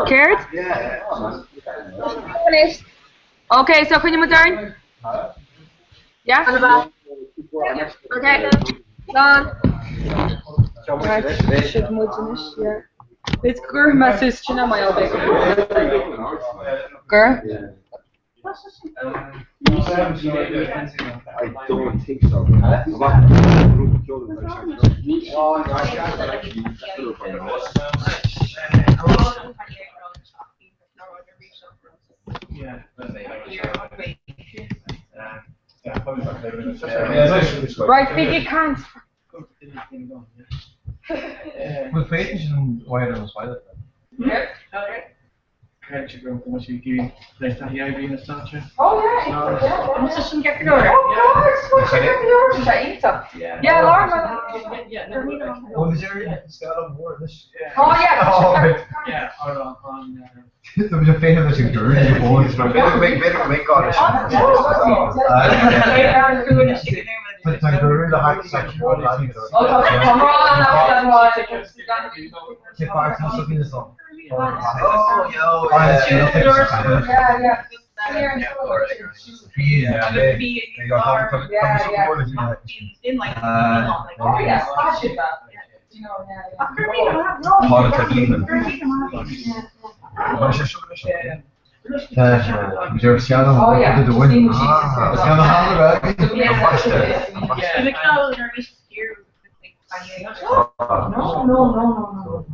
Cared? Okay, so can you modern? Yeah? Okay. Done. Right. Should move yeah. It's gur message to my old Gur? I don't think so. Right, big you can't. With patience and wider and wider. Yeah. Can't you go from what you give like that here being a statue? Oh yeah. Must have some get the order. Oh God, get the order that eat up. Yeah, Lauren. Oh, is there a Scotland war this? Oh yeah. Yeah, on there was a famous encourage the boys from better God. But the guru the hack section for that. Oh, Comhrá Get back to something this on. Yeah. No.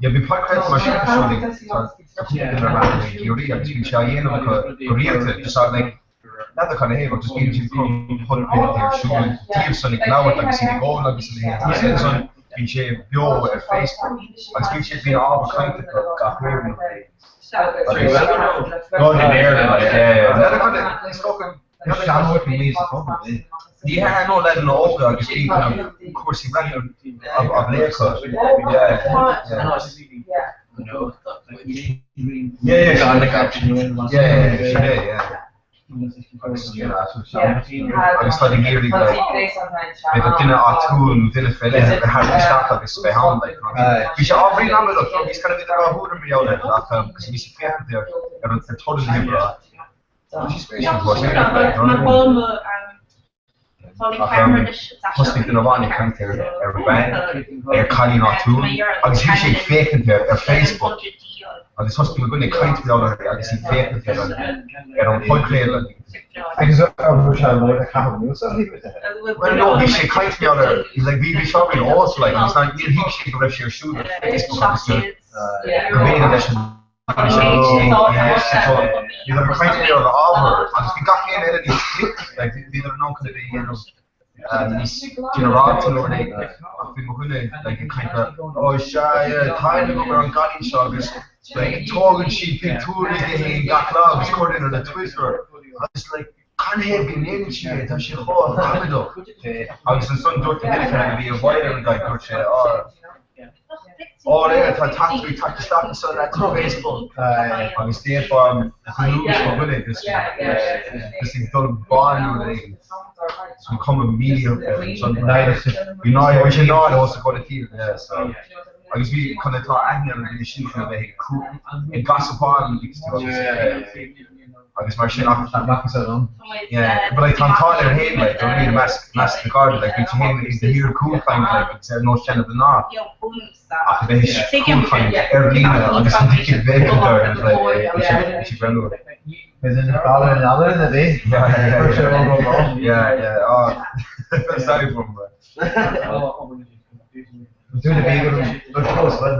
Ja, vi pakker et maskin teori at vi skal igennem Korea to så like another kind of hey just being to come hold pin there show give so like now like see the goal like see the so vi skal bio at Facebook og vi skal blive over kind of go there like another kind of spoken yeah, I know that in all the speaking of course he ran of Lakers. I studied here like with dinner at school and dinner for them I had to start like this behind like we should all bring on with us he's kind of been around who me out there because he's there and totally different. Hosting the Navani account there, they're calling out too. I was usually faking there, Facebook. I was hosting a good account there, I was faking there, on point trail. Because I wish I would have come with you. Well, no, he should account there. He's like, we shopping also like, he's not, he should go to your shoe. Facebook, the main edition. You know, trying to be on the offer. I just got in and it's like they don't know kind of you know, general or like a kind of oh shy time ago on Gotti shows like talking sheet pictures they got clubs recording on the Twitter. I was like can't have been in shit that shit hard I was the son Dr. Millikan be a violent guy coach oh yeah, we talked to stop and so that to Facebook. I was there for this thing done bond with some common media something nice. You know, we should know I also got a team there, so I was really kind of thought I never really shoot for a cool and gossip on I guess my shit off yeah, but like I'm taller than him, like don't need a mask the card, like which him is the hero cool kind like it's no chance of the north. After this cool kind every I just think very good there and like she ran over. Is it all another the day? Yeah. Oh sorry for do the big look close man.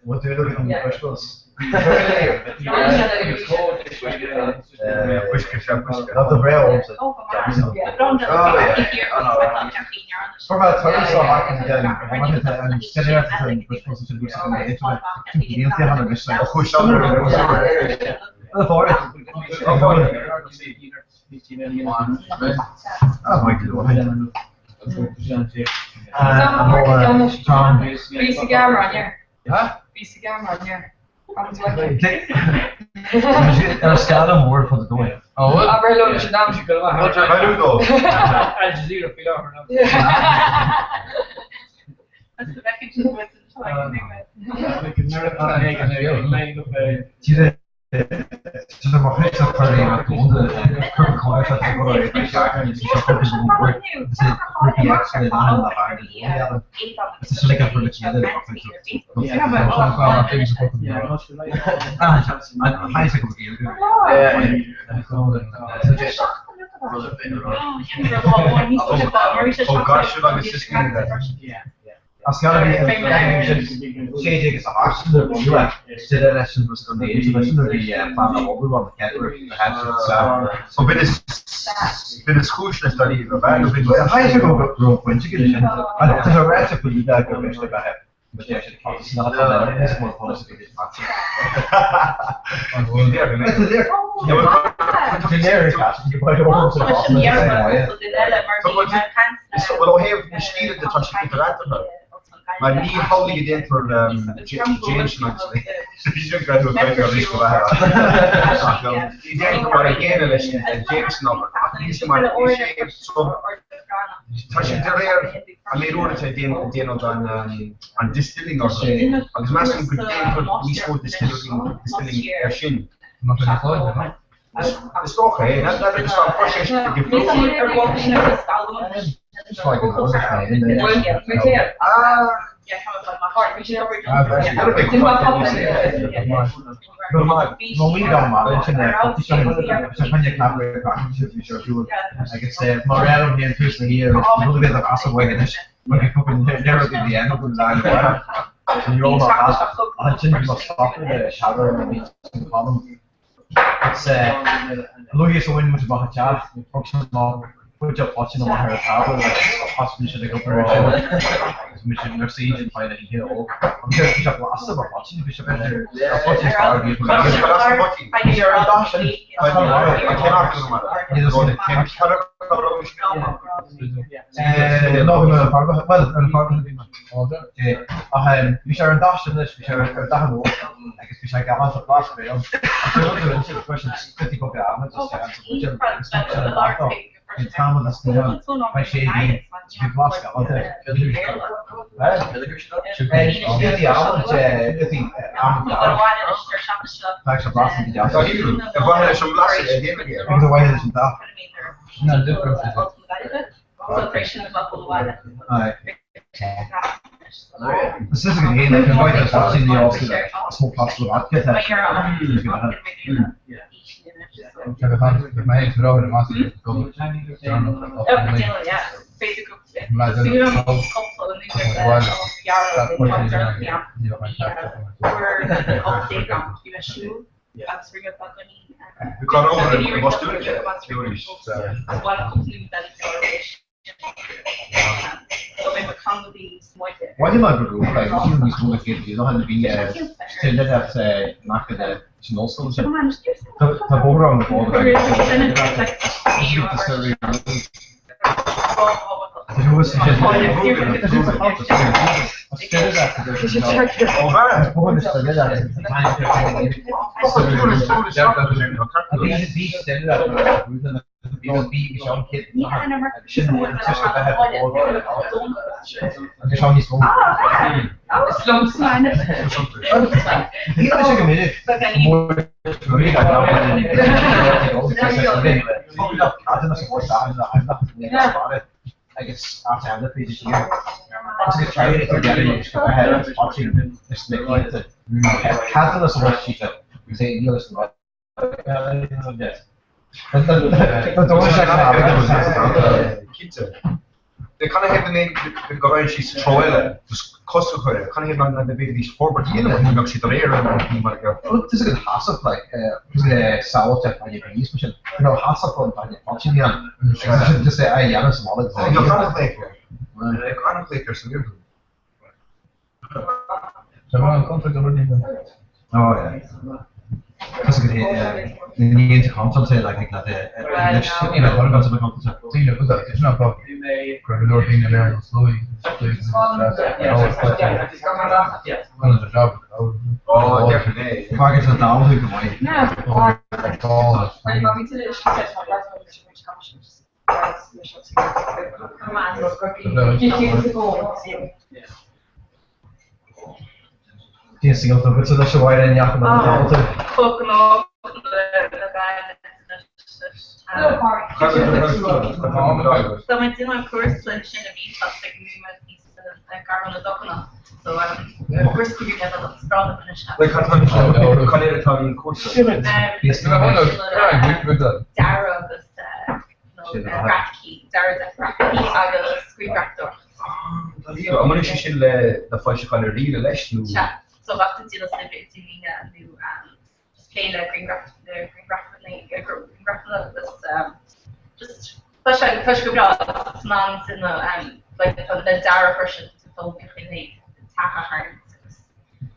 What do you look at the vegetables? Not the railroads. For about 30 so I can get I wanted to sit there and we're supposed to do something into it. You don't have a mission. Push on BC camera on here. Huh? BC camera on here. Er staat een woord van de dooi. Oh, wat? Maar loop je dan? Wat ga je doen? Al Jazeera, veel over. Dat is lekker met de Dus maar vrij dat voor de ronde curve college dat ik wel even jaar en dus ik heb zo'n woord dus het groepie actually aan de waarde ja het is lekker voor de kinderen ja maar ook wel wat dingen zo ja hij is ook weer oh gosh should I just als je dan JJ is hartstikke leuk. Zitten lessen was dan de lessen door die van de opbouw van de kerk. Zo binnen schoolsles dat die erbij. Hij is ook een puntje gedaan. Maar het is een recept voor die daar kunnen we bij hebben. Maar ja, het is not dat het is maar voor de maat. Het is er. Ja, generic als je bij de ons zo. Zo wel heel verschillende de transcriptoren. Maar niet wholly ident voor James actually. Die zo'n guy who kind of risk waar. Die denkt maar ik ken de James nummer. Die is maar zo. Als je er alleen hoort het die nog aan distilling of zo. Als mensen een beetje voor die soort distilling erschienen. Maar dat is wel hè. Dat is toch hè. Dat is een proces die it's like an overflow. Well, we don't manage in there. So can you cover I guess more out here first here. A little bit of acid way this. When you come in there at the end of the line, and you're all about I think you must stop the shadow and the column. It's look so when much about a chat. Put up watching on her tablet, like possibly should I go for a mission or siege and find that you get all. I'm sure if you have lots of watching, if you have better, I'll watch this far. You're I cannot do we share a dash in this, we share a down. I guess we shall get on the last way. I'm going to questions 50 book out. In town with us, my shady, we've lost it. The album, I think, thanks for blasting the jazz. If I had some blasting, I didn't get it. Why is it that? No, different. Alright. Specifically, like, invite us watching the Oscar, small possible outfit. Ik heb van met mij een vrouw in de master gekomen. Ja, Facebook. Maar dat is ook we kan over wat doen theorisch. Wat je maar bedoelt, bij misschien niet goed gegeven, je nog aan de binnen stellen dat maken de snelste zijn. Dat boven de volgende. I guess after I'm the previous year, I tried it together. You just go ahead and watching this thing like that. Can't do this much cheaper. We say you listen about this. But the one they kind of have the name the guy she's Troile, dus kost ook wel. Kan je dan de beetje die voorbeeld in en dan zit er en maar het is een hassle like sauerteig van je bies misschien. Nou hassle van je watching ja. Just say ja, dat is wel het. Ik kan het denken. Ik kan het lekker zo doen. Zo een contract over niet. Oh ja. Because the intercontinental say like that you know what about the continental so you know that it's not about corridor being there slowly oh definitely if I get to down who can wait die single van het zodat je wide en jacht maar altijd fucking So my dinner course like in a beach house like we met these car on the dock. So course we get a strong finish. Like kan je dan koers? Dara was Ratki, Dara the Ratki, Aga screen raptor. Maar is je de fasje kan er niet les doen. So wat het is een beetje nu spelen green graphic just push gebruikt naam in de like the Dara version van de Taka hard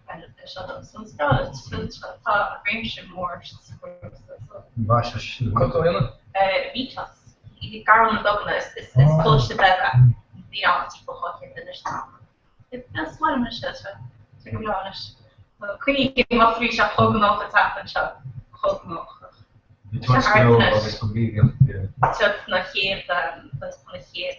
and the shuttle so it's a range more Baas, wat doe je? Vitas. Die Carol Douglas is close to that. The art people hockey finish now. That's one of my shows. To be honest, Queenie gave up 3 shot holding off the tap and shot holding off. Het was wel wat is proberen. Just nog hier dat is nog hier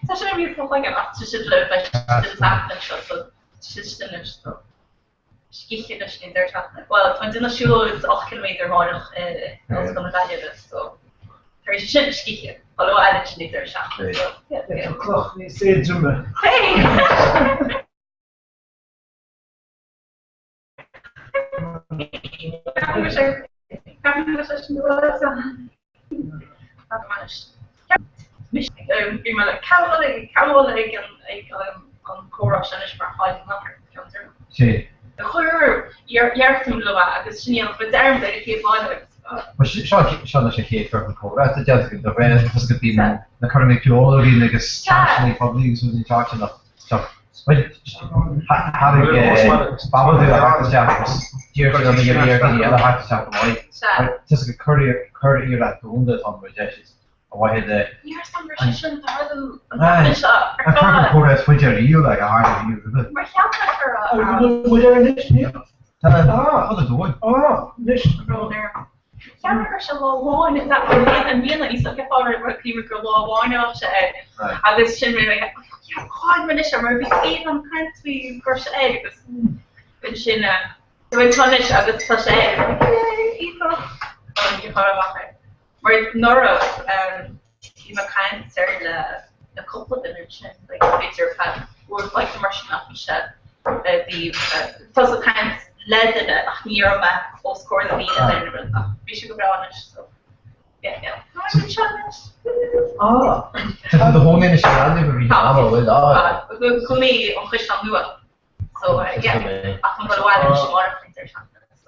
so should we feel like a to should live like the tap and shot so just finish so skietje dus in der stad. Well, want in de school is 8 kilometer nodig als van de valje dus zo. Er is een skietje. Hallo, eigenlijk niet der stad. Ja, klopt. Niet steeds zoomen. Hey. Comhrá is maar high number counter. Sí. De goeie jaar toen loa, dus niet op de darm dat ik heb aan. Maar Sean is een keer voor Comhrá. Dat is de reden dat het die de current theorie dat is actually probably so die talking of stuff. But how do you Baba do that chapters? Years ago the year the other half chapter right. Just a curry here at the window on the jesses. Why had the Years conversation the I can't Comhrá is which are you like a hard you. Maar help her. Moet je er niks niet? Wat is het? Niks. Ja, maar als je wel wine is dat en meer is dat ik al wat klimaat wel wine of zo. I was saying like ja, god, maar is er maar wie dan kan we course egg. Dus in we kan het ook het pas egg. Je gaat wachten. Maar Nora die kan de couple of energy like picture had would like the Martian official the first kind led the near back or score the beat and then we should go on so yeah de whole ministry aan we we kunnen on Christian nu so yeah after the while and more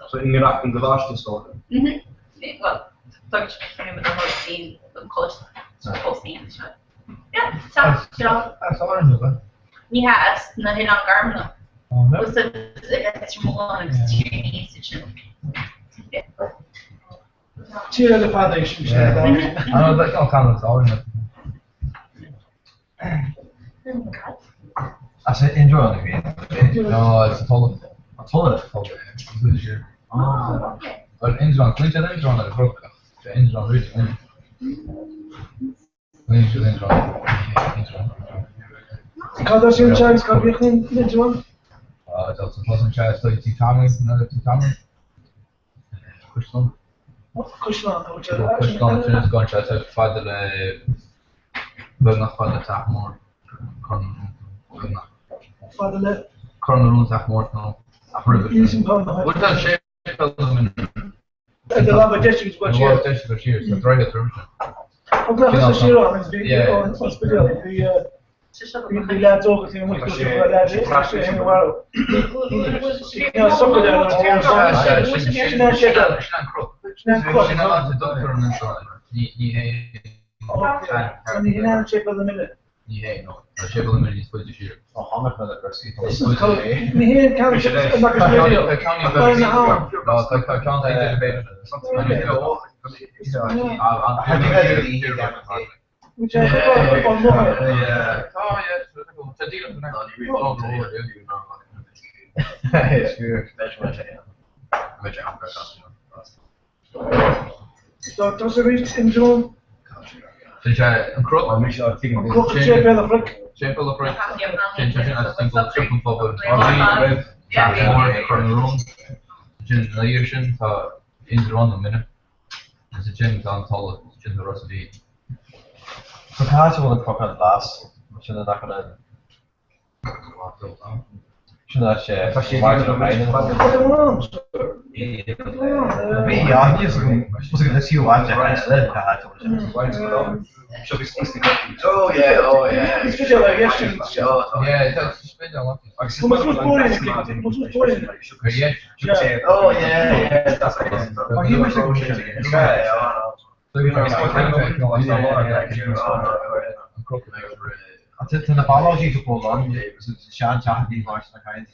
so in the last story well talk to me with the whole scene the college whole scene yeah that's all I know yeah it's not in on garment was it's more institution Tira de foundation. I know that all comments all in it. I said enjoy the game. No, it's a total. I told it this year. Oh, but enjoy. Please enjoy the group. Enjoy really. Please enjoy. Kan dat zo'n chance kan weer niet doen? Dat was een chance dat je Titanic, another Titanic. Kushlan. Kushlan, Kushlan is going to have father. Wil nog van de taak more. Father. Kan er ons echt more nou. What does shape element? The lava district was here. The district was here. So try to through. Okay, that's the zero. The hospital. The lads over here. What was the lads? Actually, in the world. Yeah, some of them are here. She's not shit up. She's not the doctor on the inside. And he's not shape of the minute. Yeah, no. The shape of the minute is put this year. Oh, how much better first? Me here can't ship the market video. I can't even. No, I can't anticipate something. I think that's really easy. Which I think on more. Yeah. Oh, yeah. The deal is not really long. It's good. That's what I am. So, does it reach in June? Dus een krok, maar misschien ook tegen de shape of the frick. Shape of the frick. Change as simple triple bubble. More from the room. Generation. in the run a minute. There's a gym down Tulla, gym the rest of the. So Cash will cook on last. Should have not gonna. Should have watch the main. Yeah, just was gonna see watch it. Should be 60. Oh yeah. It's video like yesterday. Yeah, that's video. Oh yeah. That's he was ten apology to pull on. Sean Chahabi watched the kind of.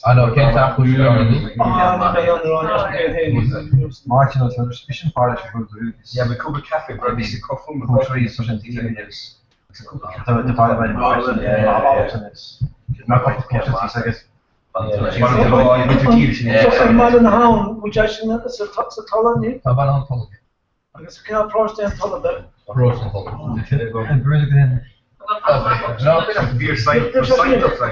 I know, can't talk who you are. Martin was a suspicion part of the Yeah, we could be cafe, but we see coffee. Country is such a deal. So the parliament, not complicated, I guess. So man in the hound, which actually is a colony. I guess I can't approach them taller bit. And really good. No, we have beer site for site up like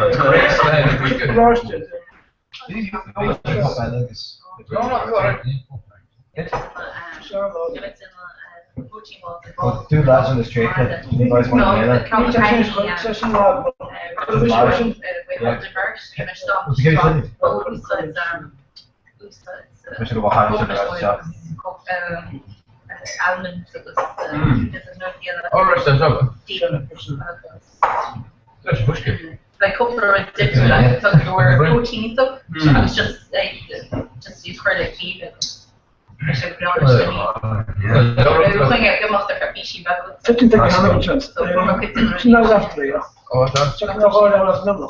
two lads on the street that you guys want Like Comhrá did do that, so there were proteins up. I was just like, just use credit feed. I should be honest with you. Looking at them off the fishi bubble. So now after you. Oh, that's. Check out all that was number.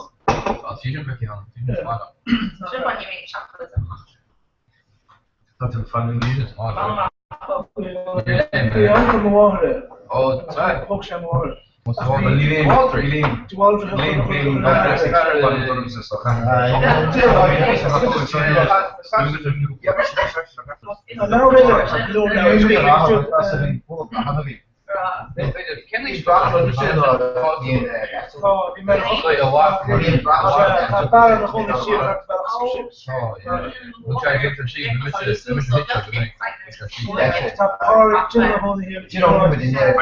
She should be on. Should want you make chocolate. That's a fun ingredient. Yeah, I'm from the water. Oh, sorry. Hooks and water. What's the water? Lean. Kenny's brought on the shit. Oh, you made a walk. Oh, yeah. We'll try to get the sheet. You don't know what in there.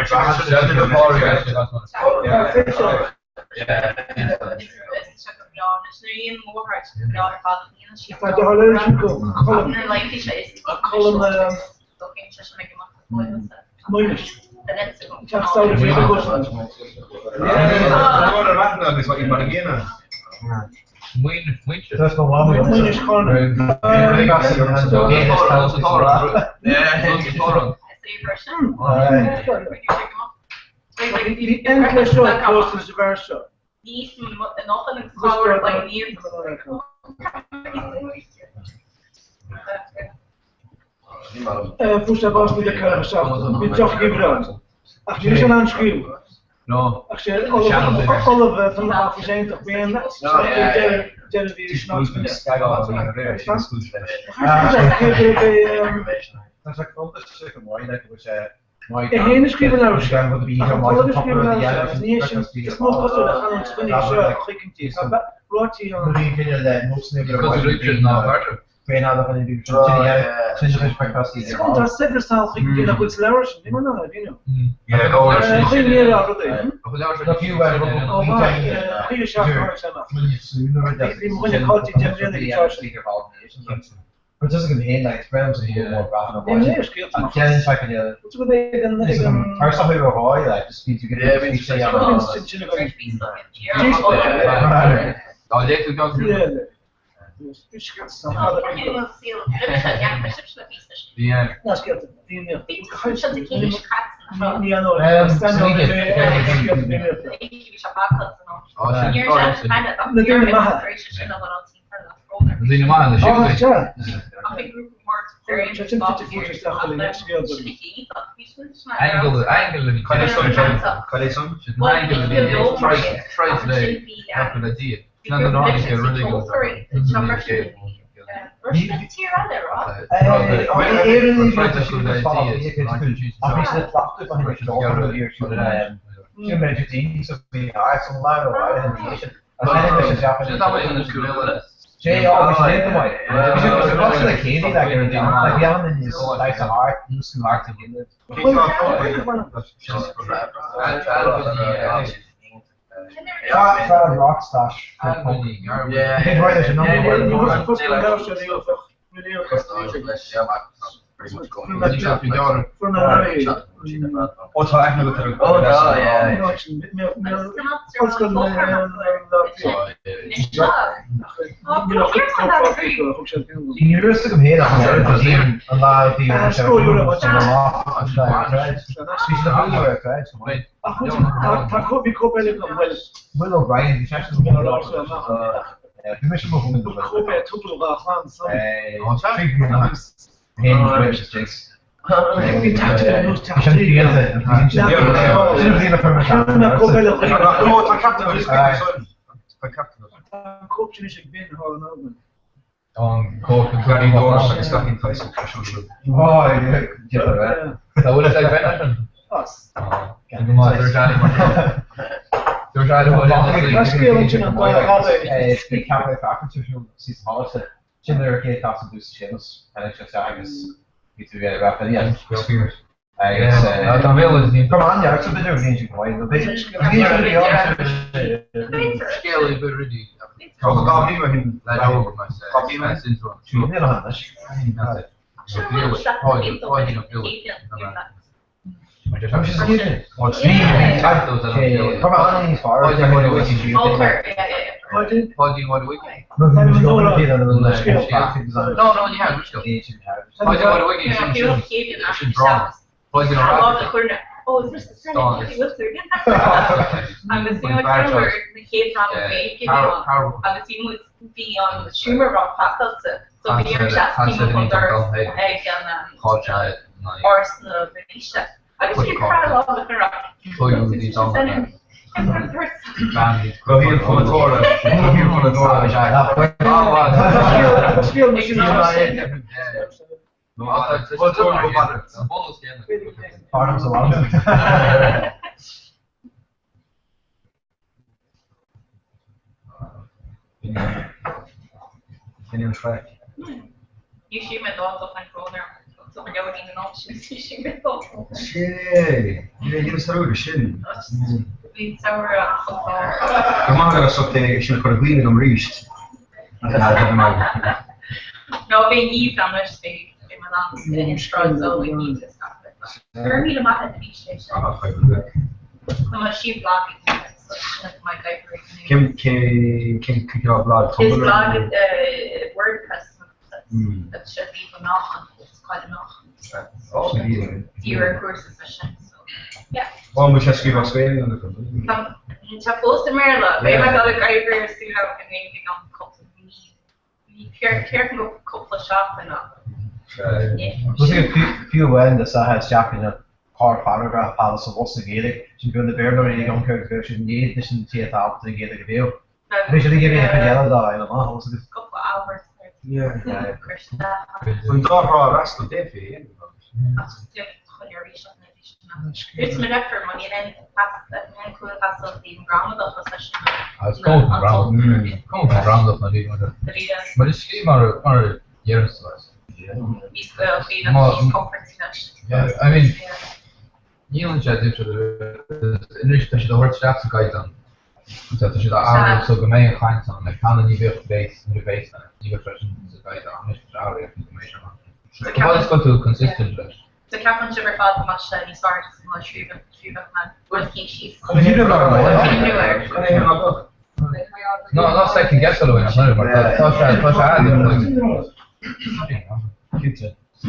That's the one we Fusta was mit der Körper gesagt. Mit doch gebrand. Ach, die sind aan schreeuwen. No. Ach, ze alle van de af zijn toch weer. Televisie snapt. That's like all this second wine that was De hele schreeuwen nou. Alle schreeuwen nou. Het moet pas wel gaan ons vinden zo gekend. Wat je Geen hadden van die sinds je respect het komt dat zekerstaal gekend dat goed slowers. Nee maar nou, you know. Ja, geen meer dat dat je wel goede schakel zijn af. Die moet je altijd but it doesn't heen like experiments and more profitable. Nee, scheelt. And then if I can Wat we deden first off we were high like just speed to get it say Oh, they took out. Yeah. Dat scheelt. Die Zin je maar aan de shit. Eigenlijk kan je soms try today after the deal. No, it's really good. Jay always said to me, because it was like candy, like young and you like a heart, you too hard to get it. Yeah, rock stash. Yeah, there's a number What's happening with the University of Hale has allowed the Will O'Brien is actually on court and 20 doors like a stocking place. Oh, yeah. So what is that better? Us. Oh, is this the thing? I'm the same where the kids on the way, I'm the same with be on the streamer rock faculty. So we are just people from Thursday and Arsenal, Venetia. I just get quite a lot of the rock. Go here for the tour. Go here for the tour. No, Part of the one. Can you try? You shoot my dog off my phone there. So we're going in and off. You shoot my dog. Shit. You started with shit. It's our. Come on, I saw the should have been in reached. No, being you from this thing. In so we need to stop it. We're meeting up at the beach station. I'm a sheep blogging, so my guy for Can kick your blog? His blog is WordPress. That should be enough. It's quite enough. Fewer courses for shit. So yeah. Well, we just give us waiting on the company. Supposed to Merla. Maybe I got a guy for a student and maybe on the couple. We care to go a couple of shops and all. Was it a few when the Sahas Jack in a car paragraph palace of what's the Gaelic? She's going to bear no really young character, she need this and see it out to get a review. Visually give you a panel, I don't know. A couple of hours. Yeah. When Comhrá rest of day for you. It's made up for money and then that man could have something wrong with the session. I was going around of my but it's more years to us. Yeah, I mean, Neil said in English that the word straps guide on. So that the hour so the main clients on like how many base in the base and new version is guide on this hour information on. Let's go to consistent. The captain should have thought much that he started to much treatment man. What think she's? No, not second guess all the way. I'm not about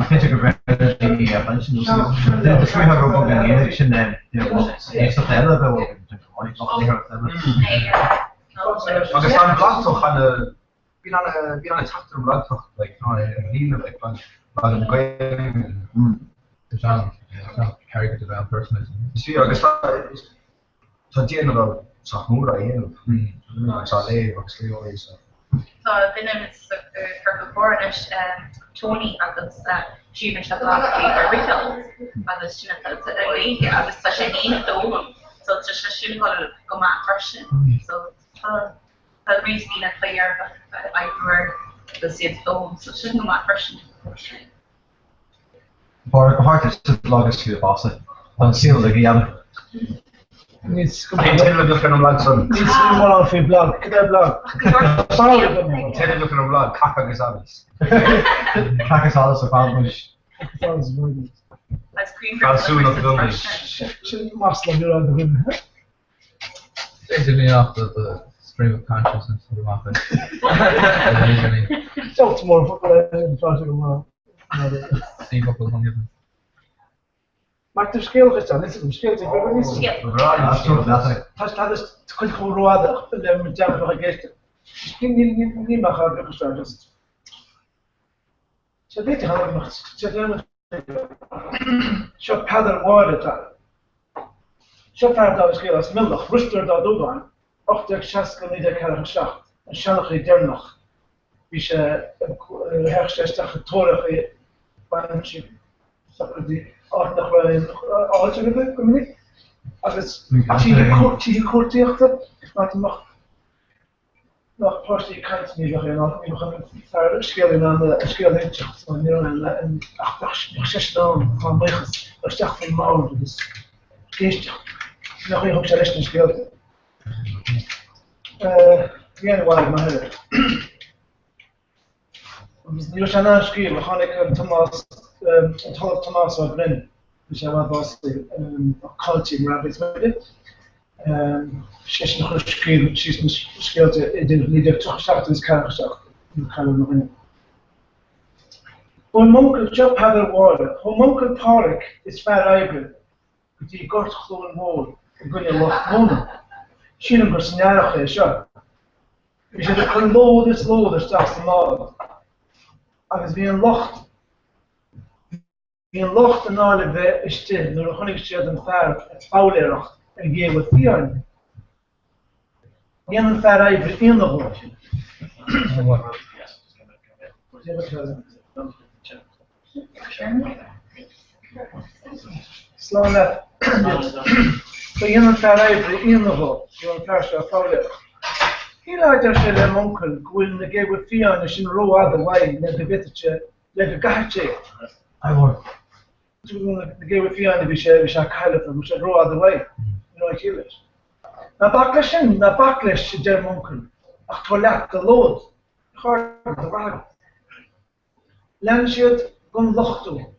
I think you could the bunch of the 300 book in the election and it's a teller that I guess I'm blocked off on a been on a chapter blocked off like lean like caricature about personalism. See, I guess so Comhrá here. So they obviously always Tá duine chu gobornis Tony agus Stephen Shaplaki ar Rachel agus sinna réige agus tá sé héine dólam so just sin go má person so tá rís bína player agwer the siad film so sin go má person. Hart is de blog is hier passen. Dan zien we gaan. Niets look at blog son. Niets meer al veel blog. Kijk blog. Look at blog. Kaka is alles. Kaka is alles op anders. Alles mooi. Als cream Gaan zoen op de Shouldn't muscle you on the women. Basically off the stream of consciousness of the muffin. Talk tomorrow football in front of the world. See what will come. Maar te schil gestaan, is het een schil tegen niet? Schil. Dat is goed gewoon met jou nog gisteren. Niet mag gaan gestaan. Dus. Ze weten gaan nog. Ze hebben zo pader worden daar. Zo ver dat schil als middag rustig dat doen. Och de chas kan niet de kar geschacht. En zal ik er nog. Wie ze herstellen getrokken bandje. Die nog wel een alternatief communicatie. Als het die kortdichter, maar nog pas die kant niet nog in nog verder schelen aan de schelen van en 6 dan van wegens dat zegt van mouw dus kiest nog een hoogste rest schelen. Ja, waar maar nu zijn er schelen gaan ik Thomas het half Thomas van Bren dus hij was culture rabbits met het ze is nog geschreven ze is gespeeld in de toegezegd is kan gezegd ik kan er nog in onmogelijk job hebben worden onmogelijk park is ver eigen die kort gewoon woord ik kun je nog wonen zien een personage is ja je zit er een lood straks de maal als wie een locht in locht en alle we is stil nu nog niet zit een ver het oude en geef wat vier een ver eigen in de woord slaan dat so een ver eigen in de woord je vers dat oude hier uit er zijn monkel wil de geef wat vier en is in row out the way net de witte let de gaatje I want to give a few and we share we should row out the way. You know, kill it. Na backlash, der monkel. Ach, toilet, the load. Hard, the rag. Landship, gun lochto.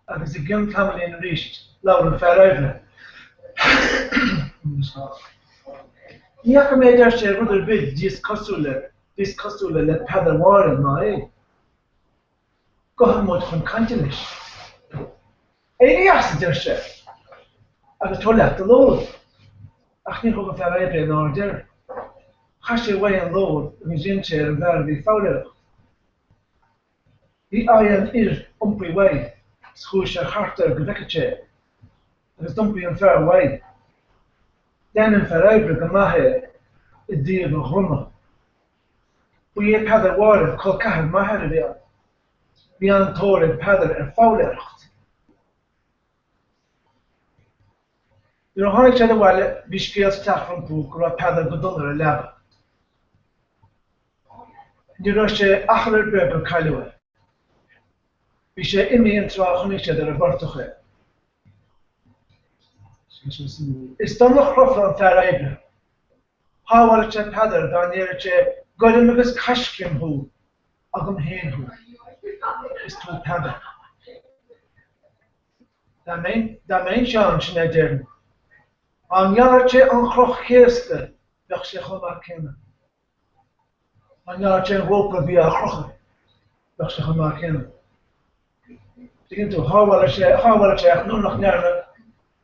And as the gun family in reached, loud and fair over. Ja, kan mij daar zeggen, wat er bid, this costule, let paddle water, no, Go moet van kantelis. Elias derse. Aan de toilet de lood. Ach niet over verrijden in orde. Ga je way en lood, we zien ze en daar die fouten. Die ayen is ompie way. Schoes je harter gewekketje. Het is ompie en ver way. Dan een verrijden gemahe. Het die begonnen. Hoe je paddel water, kolkaar maher weer. Wie aan toren paddel en fouten. You know, how each other while we scale staff from book or paddle good on the lab. You know, she achler bebe kalue. We say imi and travel each other about to her. It's done the crop from Faraibre. How are a chap paddle down near a chair, got him with his cashkin who, Agam Hain who. It's to paddle. That main challenge, Nadir. An jaartje aan grochgeesten, dat ze gewoon kennen. An jaartje roepen via grochen, dat ze gewoon kennen. Begin toe, hou wel eens echt, nog naar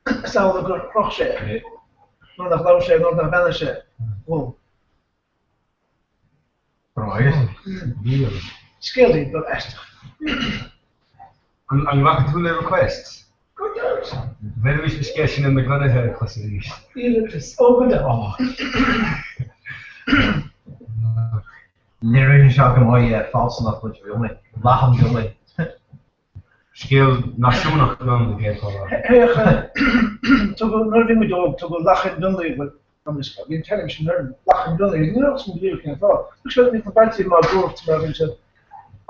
hetzelfde grochje. Nog naar lauwse, nog naar bennetje. Wow. Skill die, dat echt. En mag ik doen een request? Very much discussion in the Glenn classification. It's open the Literally shock my false enough which we only laugh on the skill national come to get to go nothing with dog to go laughing dully but from this in television learn laughing dully you know some you can thought which was me compared to my growth to my said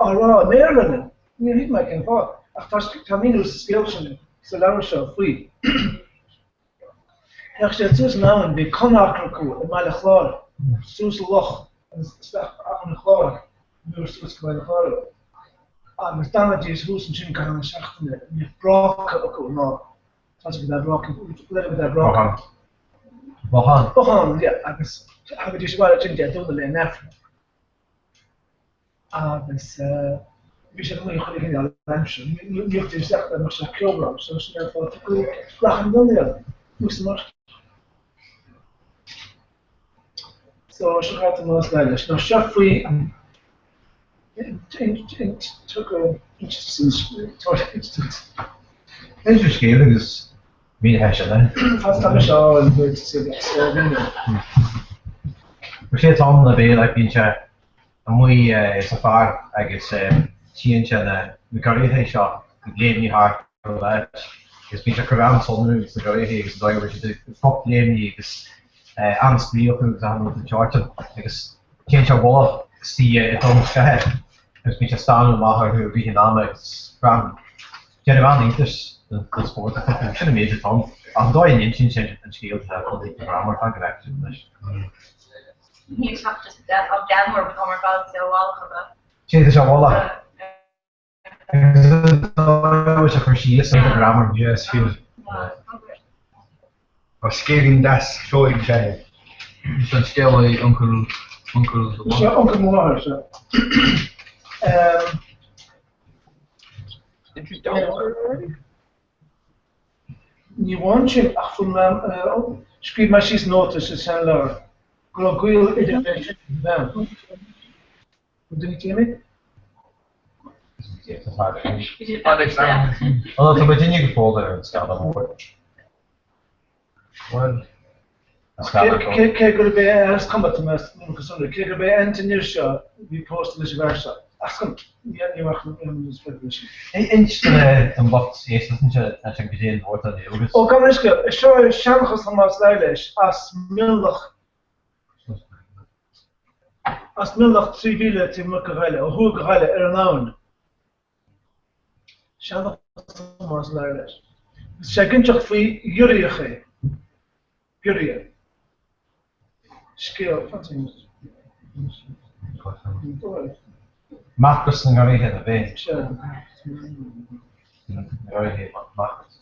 oh Maryland you hit my can thought after Camino's skills and so that was so free actually it's now and be Comhrá cool my chlor sus loch and stuff on the chlor you sus my chlor met name is hoe ze kunnen zeggen, je broken ook nog. Als ik dat broken, let me dat broken. Bohan, ja, dus hebben dus wel een deel doen in Afrika. Dus we zijn nu gewoon in de mensen. Nu heeft hij gezegd dat we kilogram, zo snel voor te kunnen. Lachen dan ja, moest maar. Zo, zo gaat het wel snel. Dus nou chef we. It took a interesting scaling is me hasha Fast time show and good to see that. So we sit on the bay like being chat and we so far I guess change and the career shot game me hard for that. It's been a career so new it's the career is the way to do fuck game is honestly up to the chart I guess change a wall see it almost ahead. Dus beetje staan en lachen hoe we gedaan van genereel niet dus de sport dat ik vind een beetje van als dat je niet in een scheel hebt dat ik programma van gewerkt dus hier zag dus dat op January kommer wel zo wel hebben zie je zo wel dat was een verschil in de programma yes veel was scaling das showing jij dus dan stel je onkel ja onkel mooi zo you want you from screen machines notice it's and learn global education them what do you tell me oh so but you folder and stuff well Kijk er bij als combat te maken because kijk er bij engineers we post this versa Achtung, ja, die mag in de speculation. En wat is dat niet als ik gezien wordt dat heel goed. Oh, kan eens kijken. Zo chances van maar stylish als middag civile te maken hoe gehele ernaun. Chances van maar stylish. Zeker toch voor jullie Jullie. Skill van zijn. Marcus and Gary had a bench. Gary had Marcus.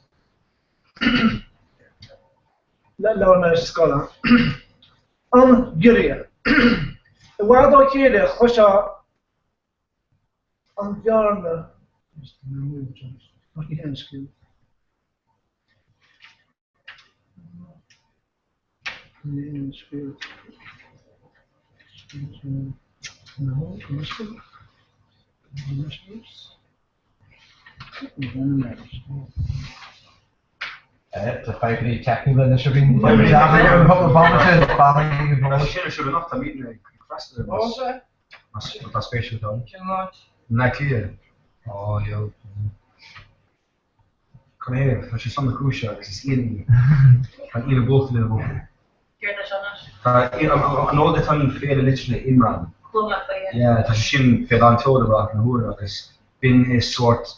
Let alone a scholar. Gyria. Waar dat je de Gosha aan Bjarne. Wat niet eens skill. Nee, skill. No, skill. The 5-day technical initiative. Every time we have a couple of bombers, should have not meeting requested. That's special done. Not clear. Oh, yo. Come here, als je samen crucial, is in. Kan even both level. An all the time fair literally Imran. Yeah, tá sin fé an tódabach na húra agus bin is sort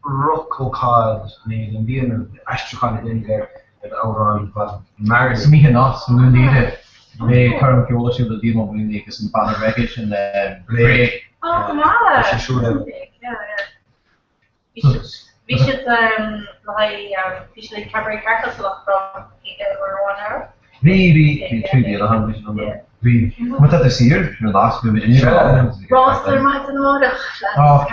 rockóád ní an bíana astruchan in there árán mar mí nás nu níide mé chum ceolisiú a dímo bhí agus an ban wreckage and break. Oh, Comhrá. We should like cabaret carcass from 1 hour. Wie 2 deel gaan we dan wie moet dat is hier de laatste we in Ross er maakt een nodig Ross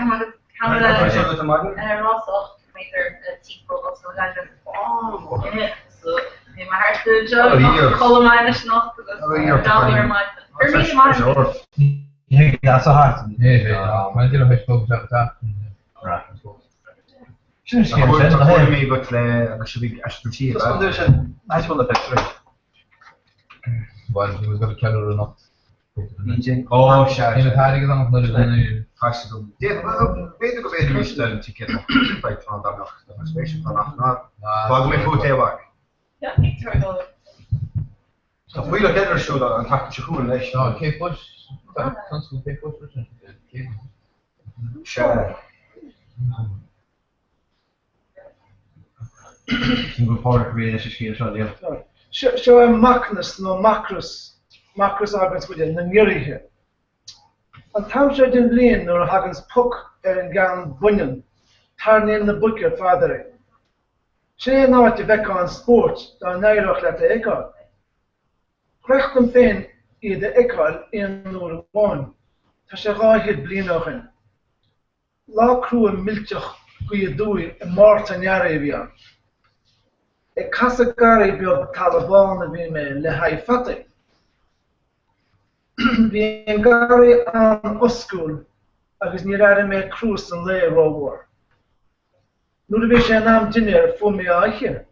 ook met er type of zo dan oh ja zo die maar hard de job kolomijnen nog dan weer maar er niet maar ja dat is hard ja maar die nog eens boven dat right Shouldn't see me but I should be expertise that's one of the pictures Well, he was going to kill her enough. Oh, shit. In het heilige dan dat is dan Vastgedoen. Ja, maar beter of beter is een ticket nog. Bij van dat nog. Dat is speciaal vanaf na. Waar moet je goed hebben? Ja, ik trouw wel. Dat moet je nog eerder zo dan tak je goed lees. Ja, oké, push. Dat kan zo oké push. Shit. Single part create is hier zo ja. Zo Magnus no Macrus arguments with in the nearly here. An tamse den blian nor hagens puck in gan bunyan, tarn in the book your father. Sé ná te vek an sport da neiroch let ekar. Krechtum féin I de ekar in nor one. Ta sé ráhid blianochen. Lá crew miltach goeie doei in Martin Jarevia. E kasagari biog Taliban vi me le haifate. Vi en gari an oskul agus ni rare me cruise an le war. Nu vi sé nam dinner fu me aiche.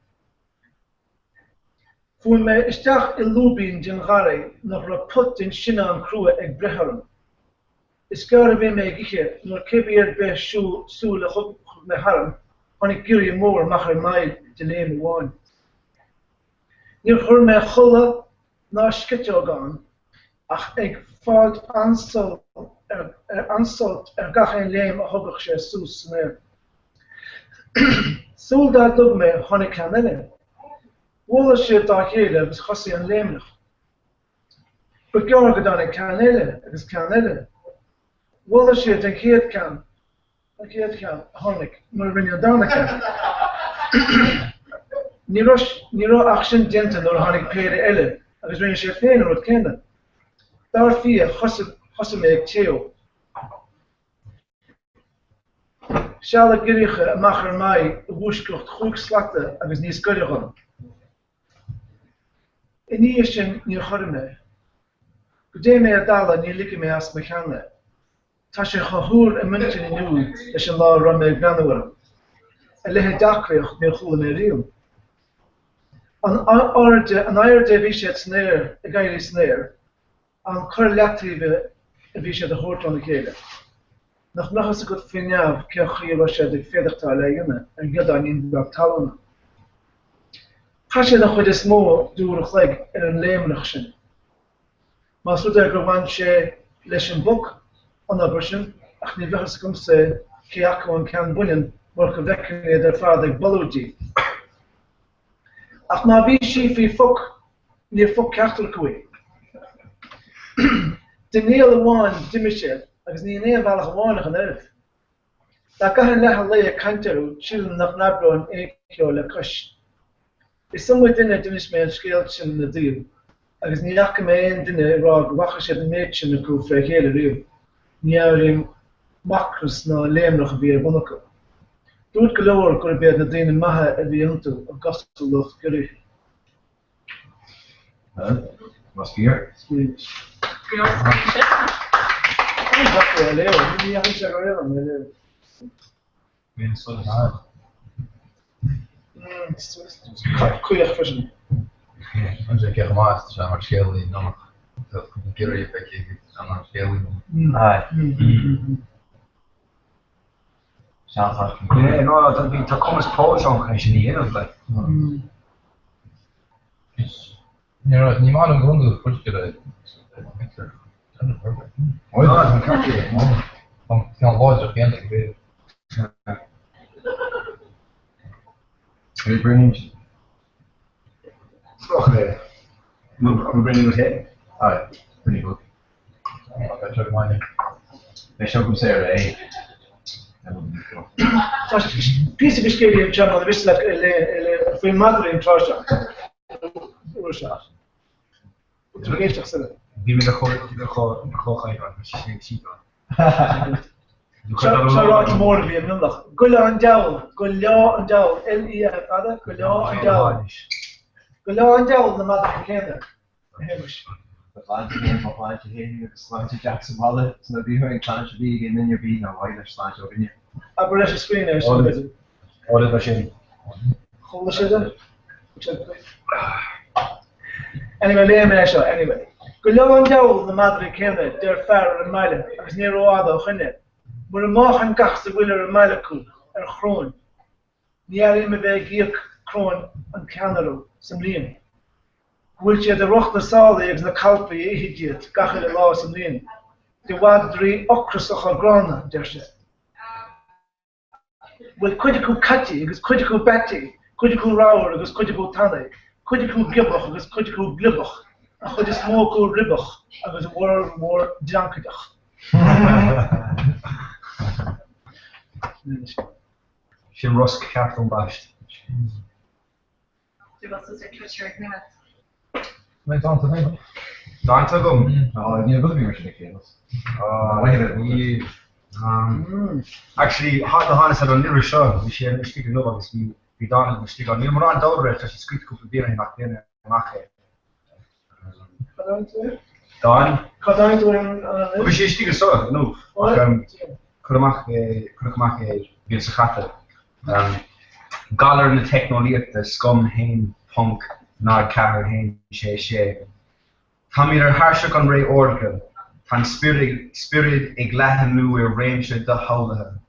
Fu me istach in lubin din gari noch ra put in sinna an crew ag breharum. Is gari vi me giche nor kebier be su le chub me harum on ik giri moor machar mai de leem wan. Ni chur me chulle na skitjo gan. Ach ik fád ansalt gach ein leim a hobach sé sús ne. Súl da dug me honnig canelle. Wola sé da chéile agus chosí an leimnach. Begeor dan ein canelle agus canelle. Wola sé den chéad can honnig mar rinne dana can. Ní ro ach sin dinten or honnig pere elle agus rinne sé féin or kenne. Daar via chosse me teo. Shall gerige macher mai woesklocht goed slakte agus niet skurrigen. In die is je niet gorme. Goede me dala niet likke me as mechane. Tasje gehoor en muntje in nu is een law ramme granwer. En liggen dakrecht meer goede me riel. An aarde vishet sneer, a gaily sneer. An correlative vi sé de hort an de kele. Nach nachas go finjaaf ke chríomh sé de féidirtá leine an gad an indag talna. Tá sé nach chud is mó dúr chléig an léimnach sin. Mas ru go bhain sé leis an book an abersin ach ní bhechas gom sé ceach an cean buinen mar go bhecin ar fád ag bolúdí. Ach má bhí si fhí fuk ní fuk ceachtar cuaig. De neel wan dimisje, agus ni neel valach wanach an erf. Da gahan leha leia kanteru, chillen nach nabro an ekio le kush. Is somewhere dinne dimis me an skeeltsin na deal, agus ni lach me ein dinne rag wachas het meitsin na koe fra hele riel. Ni aurim makrus na leemrach weer bonneke. Doet geloor kon beer na dine maha en die huntu, of gastel lucht gerig. Was hier? Koeig vissen. Als ik er maar is, dan maar scheel in nog. Dat een keer je pekje, dan maar scheel in. Nee, no, dat komt als pauze aan kan je niet in. Ja, het niemand een grond is voorstellen. Oh ja, dat kan je. Dan kan het ook geen idee. Twee brengen. Toch nee. We brengen het heen. Ah ja, pretty good. Dat is ook mijn. Dat zou ik zeggen, Piece of scary in German, wist like for mother in Troja. Die met de goal ga je aan, als je ziet Zo raad morgen weer middag. Gula en Dow, L-I-A, vader, Gula en Dow. Gula en Dow, de maat van Canada. Plantje heen, slantje Jackson Walle, so na bhí an plantje bhí and then you're being a wider slantje over in Aber is screen is. Olive machine. Hold the shit. Anyway, anyway. Go leon dewl na madra céine deir fear an meile agus ní óáda ó chuine. Mar an máchan gach sa bhfuil ar meile cú ar chrón. Ní me bheith gíoch chrón an ceanarú sam líon. Bhfuil siad a rocht na sála agus na calpa éhidiad gacha le lá sam líon. De bhhad drí ocrasach a grána deir se. Bhfuil cuide cú catí agus cuide cú betí, cuide cú ráir agus cuide cú tanna, cuide cú gibach agus cuide cú glibach, a chuide smó cú ribach agus mór deancaidach. Sin Rusk ceartún baist. Mae'n dant yn ei. Dant o gom? Ni'n gwybod fi'n rhaid i Actually, had Hannes had a little show. We share a stick of love. We done a stick on. We're on Dover. She's script couple beer in back then. Don. Cadaan toen. We share stick of so. No. Kurmak beer se gaten. Galler in the technologie. The scum heen punk. Naar carrier heen. She. Tommy er harsher on Ray Organ. Tan spirit ag lehan nu range de howle.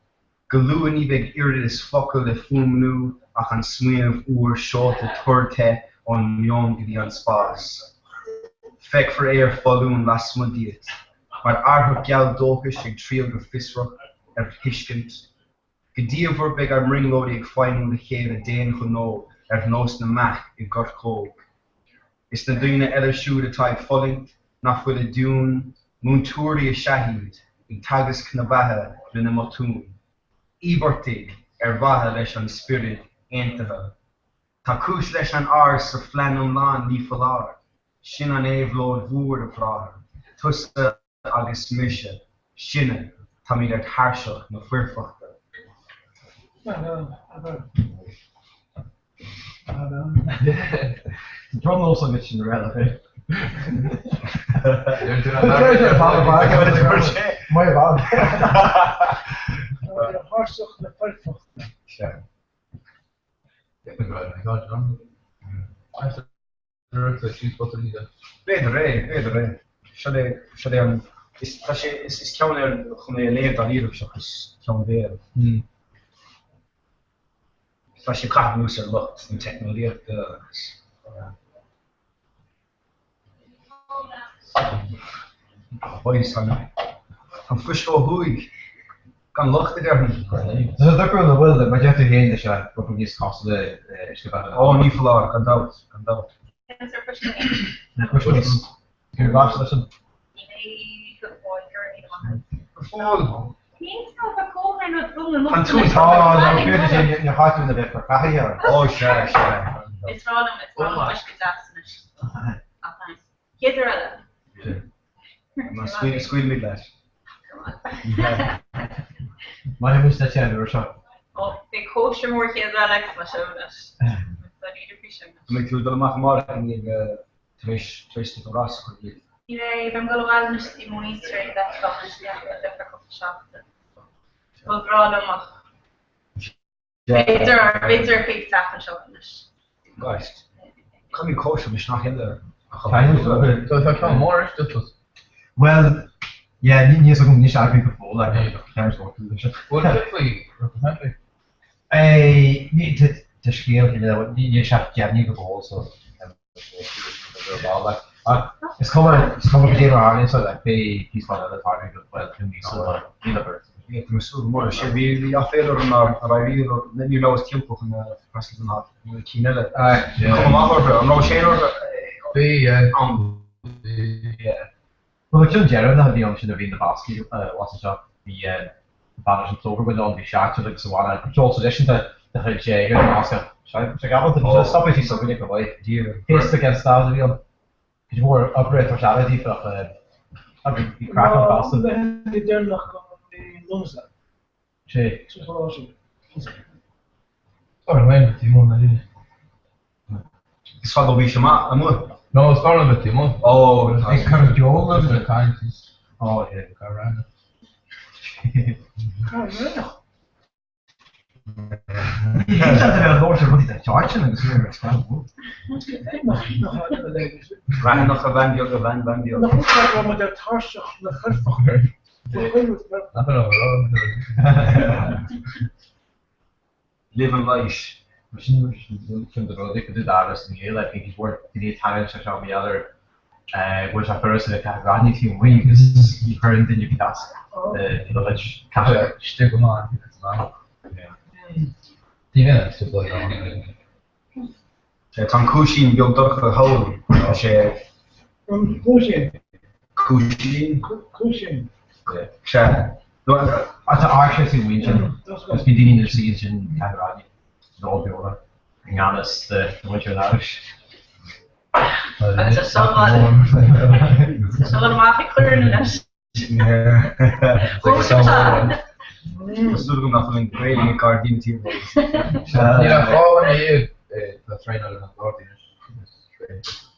Galuan ibeg irid is fokkel de fum nu ach an smuev oer short de torte on jong di an spas. Fek for air falloon las mundiet. Maar arho gal dolkish ag trio de fisrock hiskent. Gedia voor beg ar ringlodi ag fein de hele deen geno nos na mach ag got koog. Is de dune eller shoe de type falling, nach voor de dune. Munturi a shahid, in tagus knabaha, lina motun. Ibortig, vaha lesh an spirit, entaha. Takush lesh an ars of flanum lan ni falar. Shin an evlod voer de vraag. Tussa agus misha, shinna, tamidak harshach na firfachta. Drum also gets in relevant. Mooi baan. Hartstikke de perfect. Ja. Beter. Is kan er gewoon een leer dan hier of zo is kan weer. Als je gaat moest er lucht en technologie boys aan fusco hoeg kan lucht er niet. Dus dat ook wel de wilde, maar je hebt er geen dus ja, wat niet kosten is gebeurd. Oh, niet verloren, kan dat. Kun je wachten tussen? Vol. En toen dan kun je je hart in de weg verkrijgen. Oh, ja. It's wrong, it's wrong, it's disaster. Maar squeal me less. Maar je moest dat jij door zo. Oh, ik coach je morgen in Alex, maar zo dus. Ik doe dat maar en ik twee stukken ras. Nee, dan gaan we wel eens die monitoring dat van dus ja, dat heb ik opgeschreven. Wat raden mag. Beter kijk tafen zo dus. Guys, kan je coachen dus nog in de. Dat kan more is dat. Well, yeah, niet zo goed niet eigenlijk gevoel dat je nog geen soort dus. What exactly representative? Niet te schelen niet je schafft ja niet gevoel zo. It's coming to our so that they he's one of the partners of well to me so universe. Ja, toen zo mooi. Je wie afvelen naar wie net nu nou is tempo van pas dan had. Nu kinelle. Kom maar over. Nou Shane yeah. Well, like John Jarrett had the option of in the basket was it up the banners and over with all the shots like so on control suggestion to the Jay and Oscar. Check out the stop if you so really go away. Hits against that real. It's more upgrade for charity for the crack on Boston. Die derde nog die Lonsda. Sì. Veramente Timon Is van de Wishama, amor? No, it's part of it, Timon. Oh, it's Carjola, the kind is. Oh, yeah, Carrana. Ik denk dat er wel wordt voor die charge en dat is weer extra goed. Waar nog gewend, joh, gewend, joh. Nog goed maar met dat harsje, dat gaat Live life. Misschien vind ik wel dat daar is een heel erg denk ik wordt die talent zou me other was a person that kind of niet team win because you heard then you can ask the village cash stuk maar die winnen te blijven. Het kan Kushin wil toch gehouden als je Kushin. Ja. Als de archers in win, dus die in de season kind of right. All the other. En anders de winter ladders. Het is zo wat. Zo wat mag ik kleuren. Ja. Goed gedaan. Dat is natuurlijk nog een grading card die team was. Ja, gewoon hier dat trainer naar Dortmund is.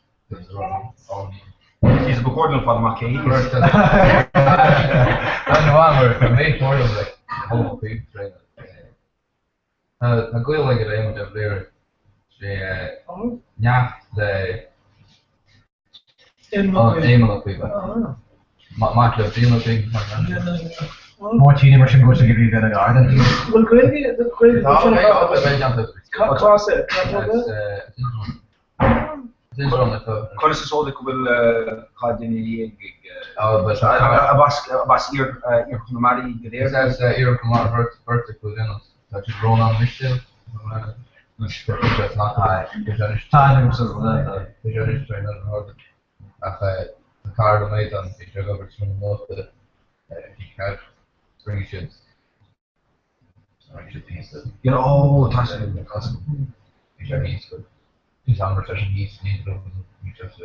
Die is beoordeeld van Mackay. En waar we mee worden like whole big trainer. Dan kun je lekker even met weer ja de eenmaal op even. Maak je veel op even. More team immersion goes to give you the garden. Well, great, the great. Klasse. Het is wel met kon is zo dat ik wil gaan die was hier normaal geleerd. Dat is hier normaal vertical generals. Dat je gewoon aan mist. Dus dat is not high. Dus dat is timing zo dat dus dat is trainer houden. Ach de kaart mee dan ik zeg over zo'n nog de die kaart spring shit. Ja, oh, dat is een kast. Ik zeg niet goed. Die conversation niet just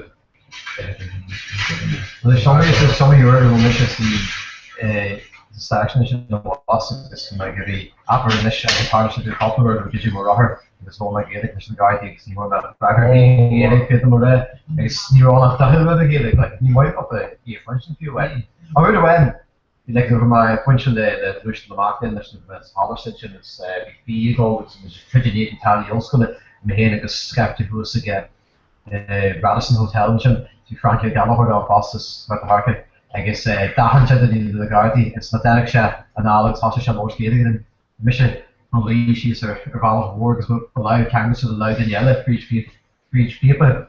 There's some of your missions the selection is in the boss is like the upper mission and partnership with Comhrá which is more rubber. This one like the mission guy takes more that backer and get them more is you're on a time with the like you might up a function if you went. I heard when like over my function the wish the market and there's the smaller section is vehicle which is pretty Italian school Mahane agus skeptic was again Radisson Hotel mission to Frankie Gallagher of bosses with the market. I guess dahan said that in the Guardi it's not that and Alex Hosser more skating and mission probably she's a valid word as well allowed cameras to allowed in yellow for each people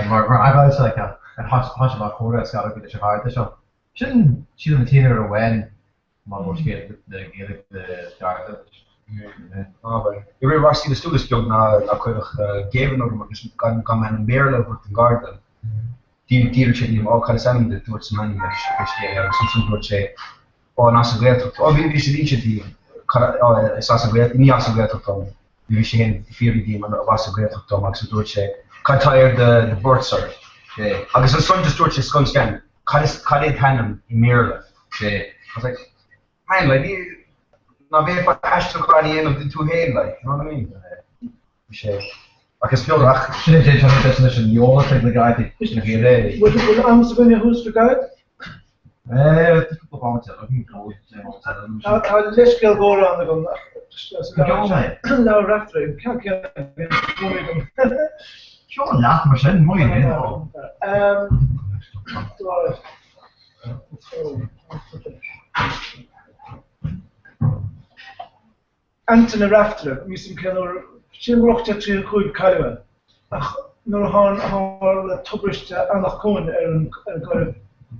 where I've always like a hot about quarter it's got to be the Chicago so shouldn't she the team or when more skating the Guardi. Je weet waar die de stoel speelt naar geven over maar dus kan men een beerle voor de garden. Die zit niet ook gaan zijn de toets man dus je soms wordt ze oh naast de wet of wie is die die is als een wet niet als een wet op die is geen vier die maar was een wet op max door ze kan tire de board sir. Als een soort door ze kan scan kan dit handelen in meerle. Was like man like nou weer van Ashton Carney in of de two heen like you know what I mean? Ik speel graag. Shouldn't change on the definition. You all take the guy to push the game. What arms when you who's the guy? It's a couple of let's go around the gun. Now after you can't get sure laugh machine mooi Anthony Rafter, misschien kennen Sin rocht at tríú chuig caiile ach nuair a tubaiste annach cúin an goibh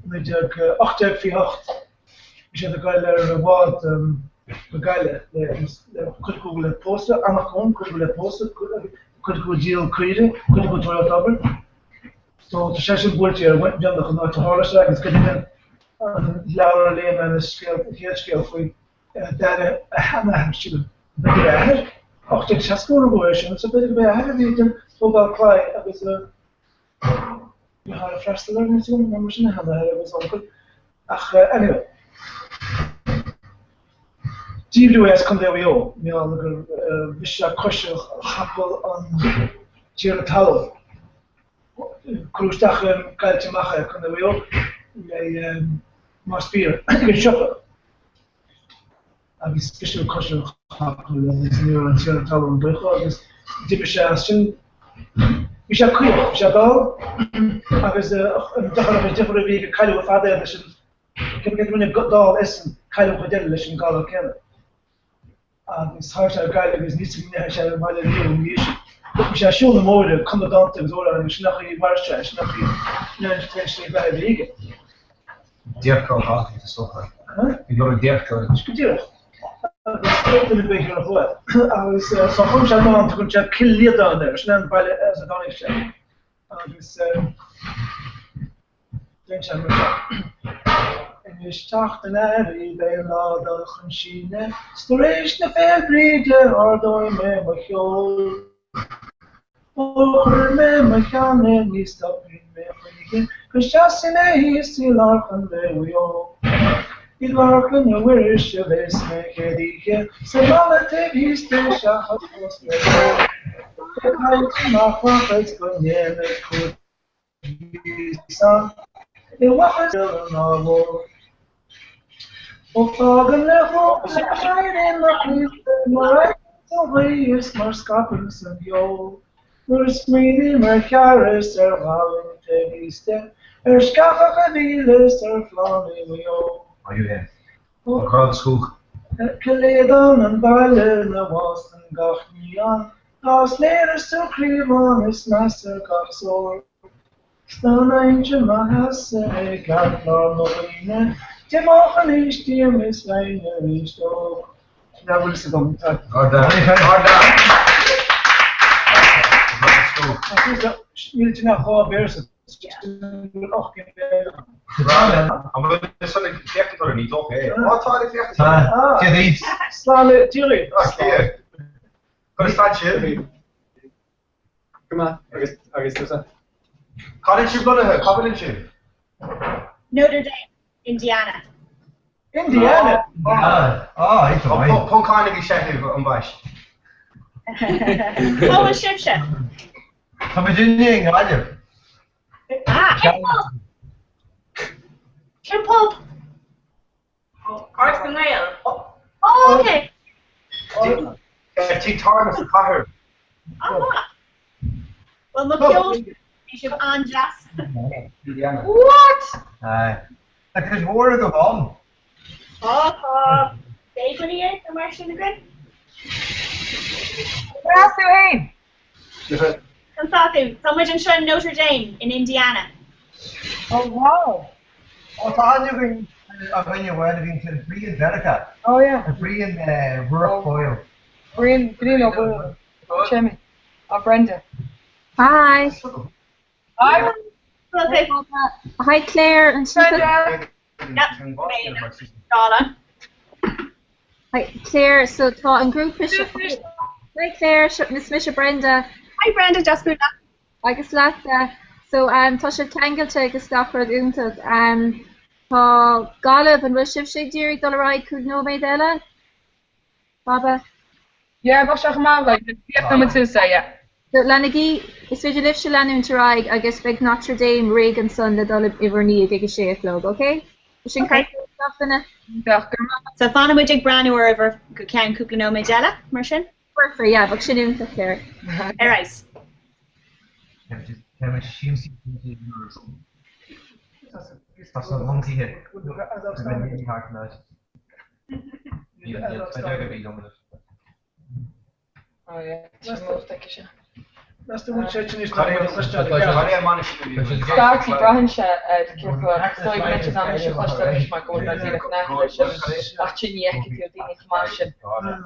méideag 8 fi 8 sé a gaile ar a bhád go gaile chud go le pósta annach cún chud go le pósta chud go díal cuiide chud go tuair tabair so tá sé sin búirtí ar bhaintach an áit hálas agus go an leabhar léana an scéal faoi deire a hena siúil be Och ik zat gewoon een boosje, zo ben ik bij haar weten, zo wel klaar. Ik was je haar een vraag stellen natuurlijk, maar misschien hadden hij was onkel. Ach, anyway. GWS komt er weer op. Ja, wist je kostje hapel aan Tiertalo. Kroesdag een kaartje maken, komt er weer op. Nee, maar spier. Ik shoppen. agus special cushion is new and still tell them agus typisch Misha kuyo, Misha go, agus dachar different week Kylo father edition. Can get when got doll essen Kylo edition galo ken. Agus hart Kylo is niet meer shall mal new mish. Misha show the mode come down to zola and shnakhi warsha shnakhi nan twenty by week. Dear Comhrá is so hard. You got a dear code. Dear. In the big of what? I was so much I want to kill you down there. Snan by as a donation. Dus denk je maar. En je staat naar die bij la de machine. Storage de fabriek or door me met jou. Or me met jou niet stop in me vliegen. Cause just in a still are on the way. Il varken jag wish jag vis mig kedige så alla te visste jag har fått mig jag har inte något att kunna med kod det var så något och frågan är vad så är det något så vis mer skapen som jag nu smidig mer kares är har inte visste skaffa viles är flammig och Are you there? Across the school. Kaledan and Balen was and Gachnian. Last letters to Crevan is master Gaxor. Stone angel Mahase, Cat Marine. Timochen is dear Miss Lane, Now we'll sit on the top. You didn't have all bears. I'm going to send a gift for me, okay? What time is it? Get these. Slale, Tilly. Okay. Gonna start you. Come on, I guess there's a. College you gonna have? College you? Notre Dame, Indiana. Indiana? Oh, it's alright. Punk kind of be chef on bash. What was Shipship? Come in, Roger. Kimpop. Arts and Wales. Oh, okay. T. Thomas and Cahir. Oh, well, McKill, Bishop Anjas. What? Like there's more to go on. Oh, Dave, when he is, the Martian the Grid. Where's the aim? Consatu, someone in Notre Dame in Indiana. Oh, wow. Oh, I'm going to wear the free in Verica. Oh, yeah. The free in rural foil. Green over Jimmy. Oh, Brenda. Hi. Hi. Hi, Claire and Brenda. Donna. Hi, Claire. So, talk in group. Hi, Claire. Miss Misha Brenda. Hi, Brenda. Just good. I guess that. So, Tasha Tangle agus Gaffer Untag. Tá Galib and Rushif Shigdiri Dolarai could no me dela. Baba. Yeah, but I'm like to say yeah. So Lanagi is video lift Shalanu Tarai, I guess big Notre Dame, Reagan son the Dolib Iverni a gig share club, okay? So Fana Mudig Branu or ever can cook no me dela, Mershon? Perfect, yeah, but she didn't take care. Alright. That's not long to hit. It's been really hard tonight. Oh yeah, she moved like That's the one church is Starty Brahansha Kirkwood, so I mentioned that Misha Costa my goal that did a watching Yaki to the information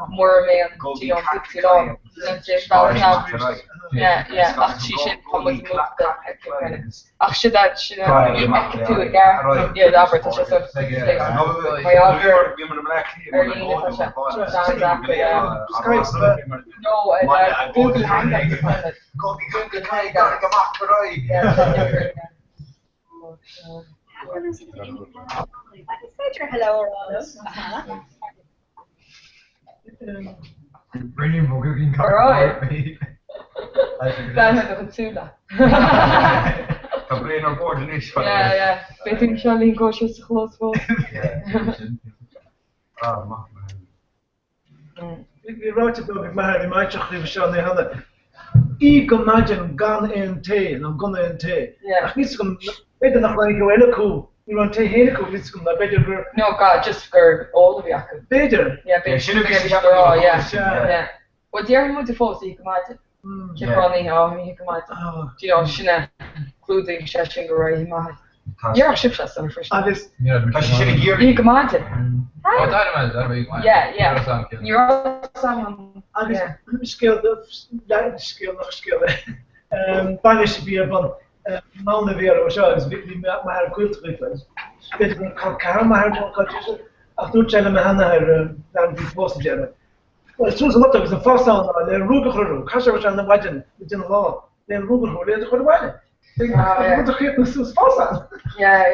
more me and to your 50 long. Yeah, she should come with the actually that should you make it to it there. Yeah, that part is just my other no, Google Hangouts. Go be good, guy, gotta come back to right. Hello, Brilliant cooking car. Alright. That had a Tula. I'm playing on board in this. Yeah. Betting Charlie goes to close. Oh, Vi rate på mig här i matchen vi kör hade. I kan imagine gan en te, någon gång en te. Jag minns som vet nog vad jag vill ko. Vi var te hela ko visst kom där bättre. No, God, just for all of you. Better. Yeah, better. Yeah. What do you want to force you come out? Running on you come out. You know, shina including session garage ma. You're a ship shot for sure. You come out. Oh, dynamite. Yeah. You're some. Yeah. Skill nog skill. Panisch weer van maanden weer of zo. Dus wie maar goed geweest. Dit kan maar kan je ach doet je met handen dan die post jaren. Het is wat dat is een vast aan de roeger. Kan je aan de wagen met een law. De roeger hoor je gewoon wel. Ik moet toch geen zo vast aan. Ja.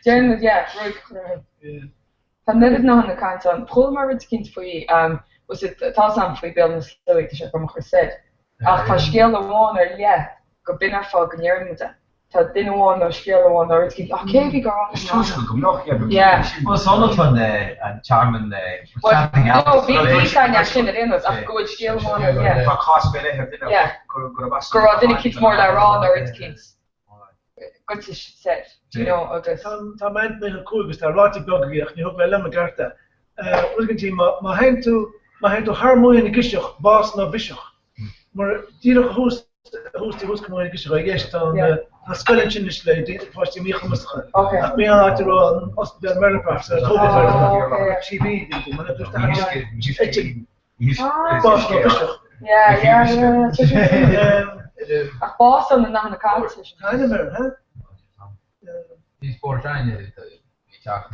Jen roeger. Van net nog aan de kant aan. Probeer maar het kind voor je was het taasam voor je beelden sloeg te zeggen maar gezegd. Ach, van scheel de woner, ja. Go binnen volk en jaren moeten. Dat dingen woner, scheel de woner. Het kind, oké, wie gaan nog? Ja. Was zonnig van een charmen. No, wie zijn ja schilder in het. Ach, goed scheel de woner, ja. Van gaspelen heb je. Ja. Girl, didn't kids more that raw nor its kids. Good to set. You know, okay. Dan meint me cool, dus daar laat ik ook weer. Je hoeft wel aan elkaar te. Maar hij to harmonie in de kistje, baas naar bishoch. Maar die nog hoest gewoon in de kistje. Je is dan een spelletje in de slecht. Dit was die meer gemist. Oké. Meer aan het doen als de Amerikaans. Het hoofd van TV. Maar dat is daar. Baas naar bishoch. Ja. Ach, baas aan de kant. Keine meer, hè? Die sport zijn je Jack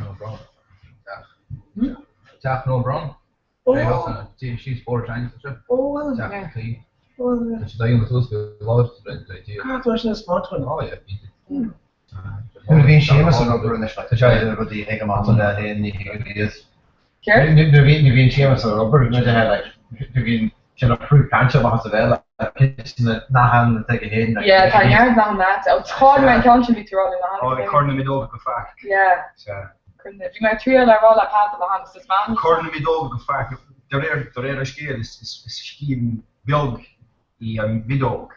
no brown. She's 4 times. Oh, Jack clean. She's dying with us with lots of idea. God, was een smart one. Oh yeah. Nu vind je hem zo op de slag. Dus jij dat die helemaal daar in die is. Kijk. Nu vind je hem zo op de hele. Nu vind je nog vroeg kantje maar ze wel. Kitchen na hand tegen heen. Ja, kan jij dan na. Het gewoon mijn kantje met rol in de hand. Oh, ik hoorde me ook gevraagd. Ja. If you might three on our roll up hat in the hand, it's man. According to me, dog, the fact that there scale is scheme build the bidog.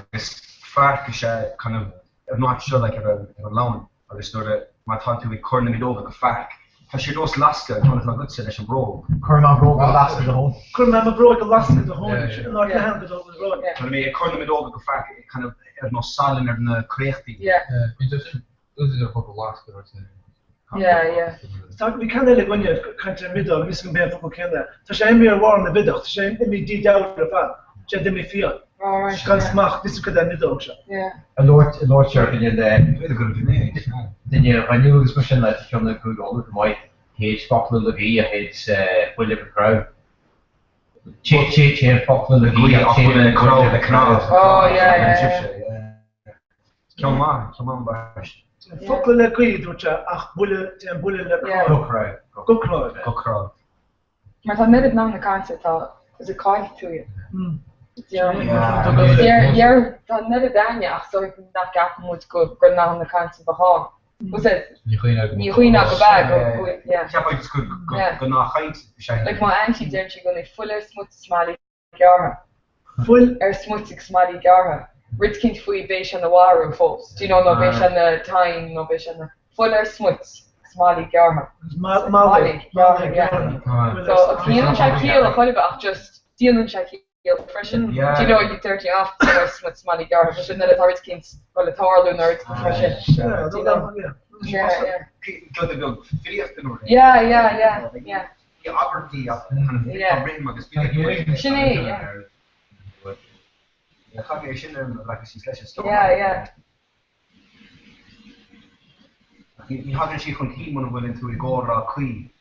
This fact is kind of I'm not sure like a loan. I just know that my thought to according to me, dog, the fact. Als je doos lasten, dan is het goed zijn als je brood. Corona brood, de lasten de hond. Corona brood, de lasten de hond. Naar de hand is over de brood. Maar ik hoorde me ook de fact, ik kan er nog salen er een kreeg. Ja. Dus is er ook een lasten. Ja. We kan eigenlijk wanneer kan je middag, misschien ben je voor kinderen. Als je meer warm de middag, als je meer die dag ervan, je hebt meer veel. Je kan smaak, dus kan dat niet ook zo. Ja. Een Lord shirt in je den je renewal discussion dat je dan goed onder mooi heet Scotland heet William Crow. Che Scotland Oh ja. Comhrá bash. Fokle kui doet je ach bulle le Comhrá. Maar dan net het na de kant zit al, is het kaart toe je. Ja, dan net het aan je, ach zo ik dat gaf moet go na de kant te behaal. Was het? Je goeie naar de bag, ja. Ik heb het goed go na geit. Like my auntie didn't she go in full smuts smally garha. Full smutsig smally garha. Rich kind fui beige on the water folks. Do you know no beige on the time, no beige on the fuller smuts smally garha. Smally garha, yeah. So if you don't check heel, a funny but just deal and check heel freshen. Do you know you 30 off fuller smuts smally garha? But then it's hard kind well it's hard lunar it's freshen. Yeah. Ja, Aberty op. Ja. Sinead, ja. Ja, ga je zin like is slash. Ja. Je had er zich gewoon iemand willen into go queen.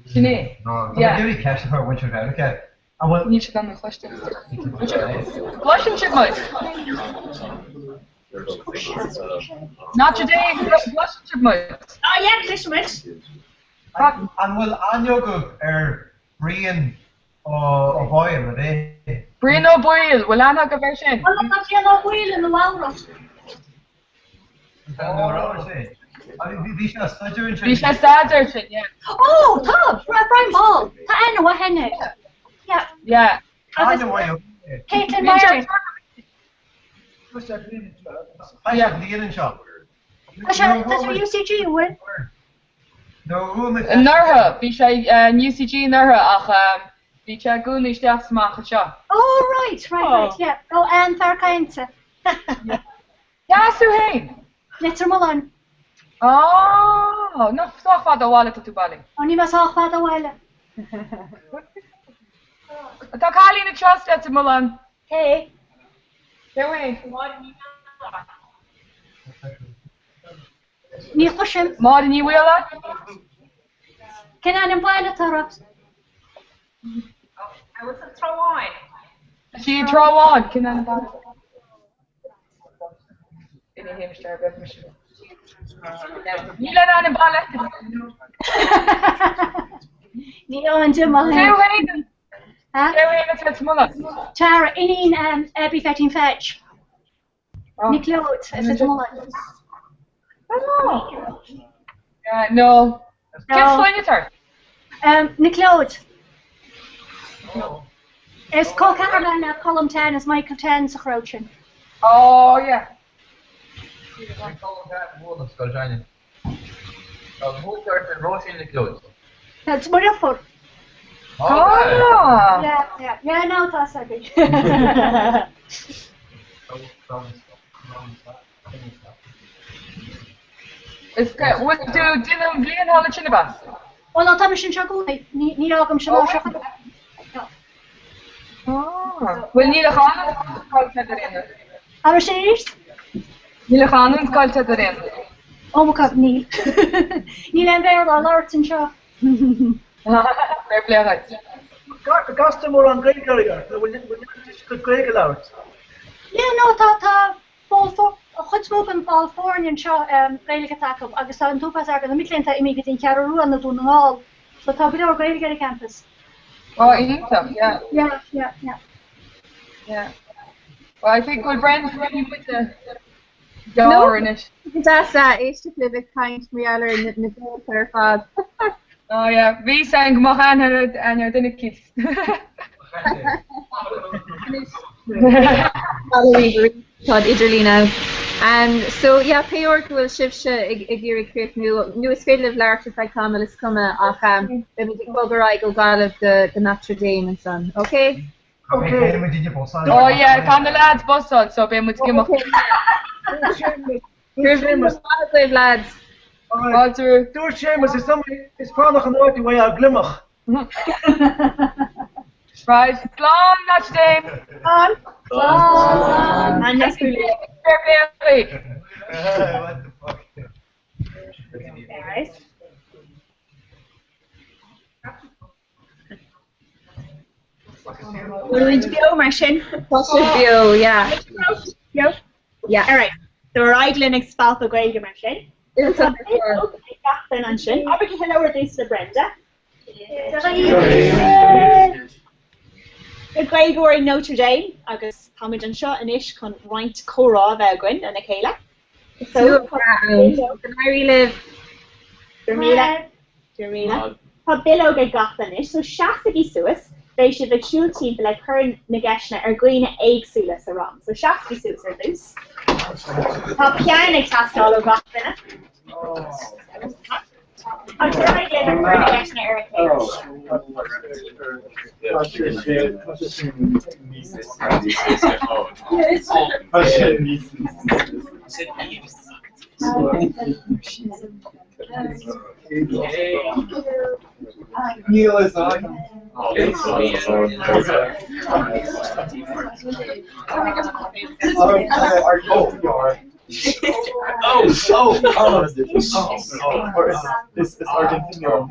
Sinead. Ja. Doe ik cash for winter out. Okay. I will niet dan de question. Question chip mate. Not today, question chip mate. Oh yeah, Christmas. And will Anjo go Brian or Boyle today? Brian O'Boyle, will Anna go version? Well, I'm not Brian O'Boyle in the walrus. Bhí staidir sin, yeah. Oh, tá, Brian Ball. Tá enna wa henne. Yeah. Yeah. Caitlin Myron. Tá UCG win. Nurha, bhí sé UCG nurha ach bhí sé gúna isteach smach seo. Oh, right, yeah. Oh, and thar kainte. Jasú hain. Letter Mulan. Oh, no fáfad a bhála tú bailí. Oni mas áfad a bhála. Tá cálí na trust Letter Mulan. Hey. Dewi. Ní chusim. Mád ní bhfuila? Cin an bhála tarra. I was a throw-on. Sí tráháin cin an bhála. Ina héimstear bheith mar sin. Ní le an bhála. Ní an Jimma. Dewi. Dewi Letter Mulan. Tara, inín ebí fetin fetch. Ní clót, Letter Mulan. No. Kids find it her. Niclode. Is Cole Cameron column 10 is Michael 10 sa crouching. Oh yeah. That's what you're for. Oh. Yeah, now that's a bit. Is good. What do Dylan Blian Hall Chinabas? Well, I'll tell you, Shinchago, need Ogam Shamo. Oh. Well, Neil Khan called Tederin. How is it? Neil Khan called Tederin. Oh, my God, Neil. Neil and there are Lords and Shaw. Fair play, right. Customer on Greg Gallagher. Will you just could Greg allowed? Yeah, no, that Paul for. Chud smogan Paul Fornian seo réige take agus tá an túpas agus na milenta imi in cearú an na dún hall, so tá bit or réige ar campus. Oh, Inta, yeah. Yeah. Well, I think we'll brand ready with the door in it. That's éiste live kaint méallar na ar fad. Oh yeah, we sang Mohan and your dinner kids. Todd Iderlino. So yeah, Peork will shift a gear create new is fatal of large if I come let's come off let me I go God of the Notre Dame and son. Okay? Okay. Oh yeah, come the lads bus on so be much give up. Here's lads. Walter. Door Chambers is somebody is probably an way out glimmer. Right, long Notre Dame. And next week. What the fuck? Alright. We're going to go, Martian. Yeah. Yeah. Alright. So we're idling expalpa Greg Martian. It's a Martian. I'll begin hello with this to Brenda. The Gregor in Notre Dame, agus Hamid and Shaw and Ish con right Cora Velgrin and Akela. So, can I relive? Jermila. Pa Billo get Gothanish, so Shastagi Suis, they should have shoe team like her Nagashna or Green Egg Sulas around. So Shastagi Suis are loose. Pa Pianic has all of Gothana. I'm trying to get her Nagashna Eric. Neil is on. This is Argentina.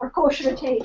Or kosher tape.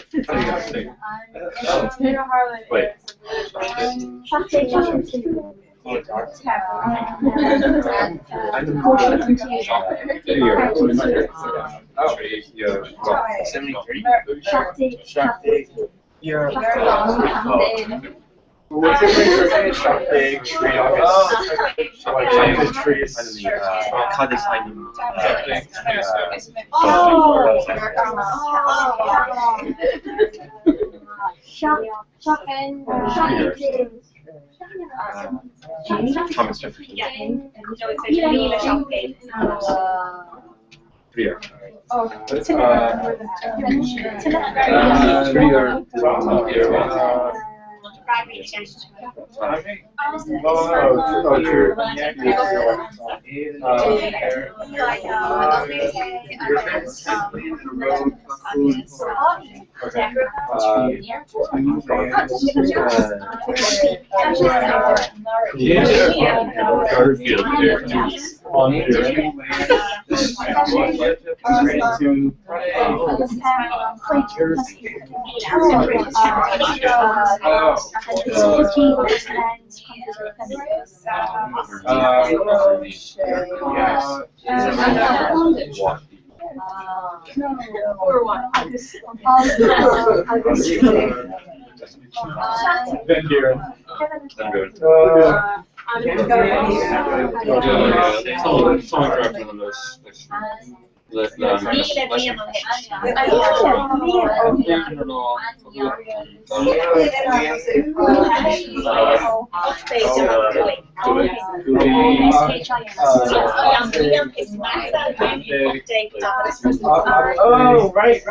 Oh, right.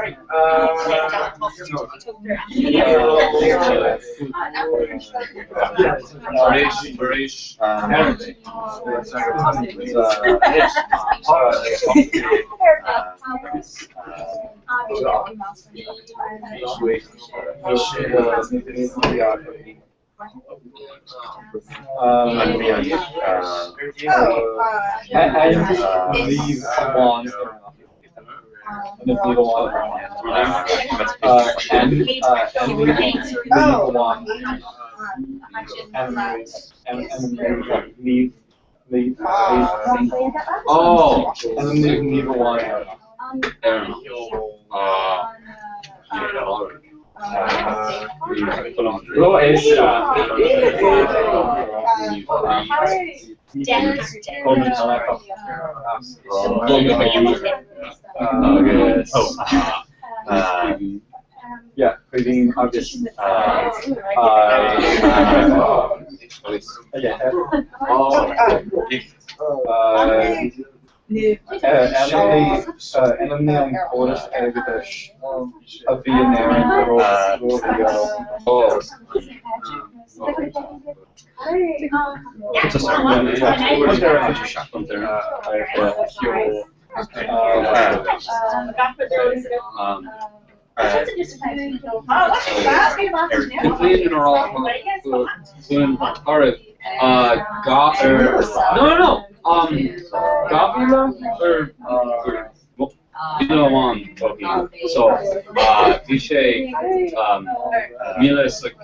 Yeah, reading August. Enemy on Chorus Ergedish of Vietnam. Gavila or either one. Okay. So Vishay Mila is like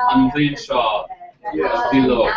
I'm clean shot. Below.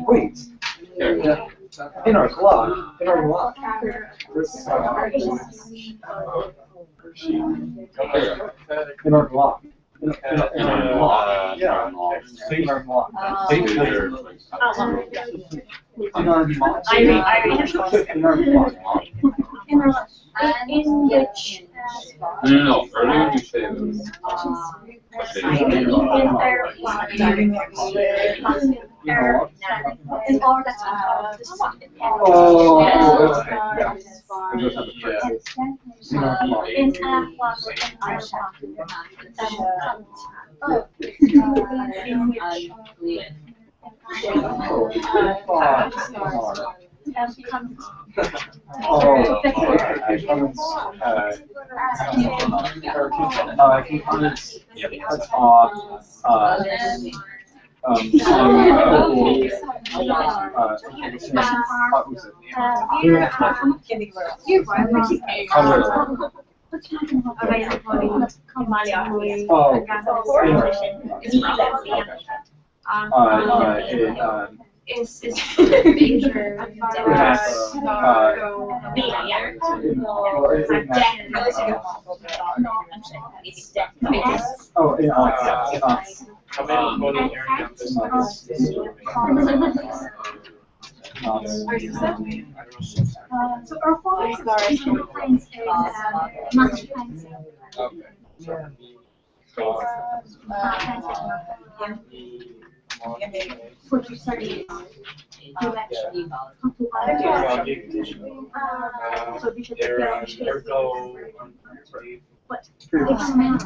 Wait. In our clock. In our block. No, earlier you said Is major so our focus sometimes is for to study so we should but it's meant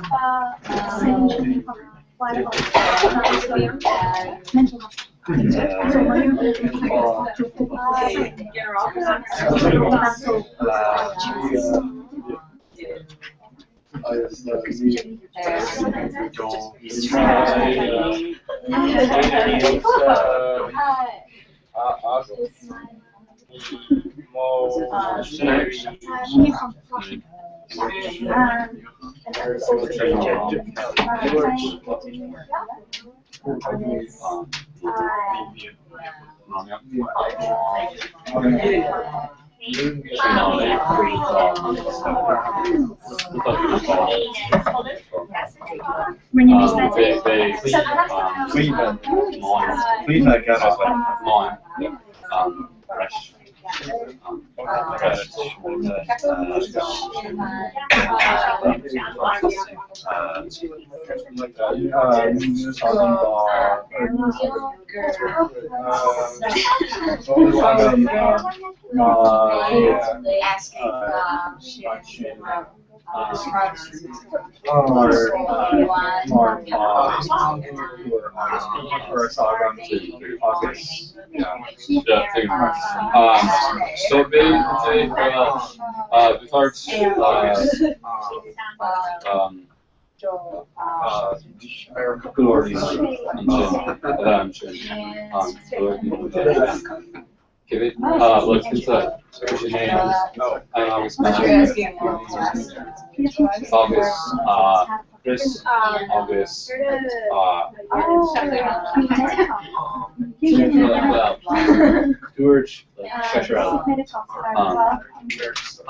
mental health. So they let's get that. Chris, August, George, Cheshire Island, there's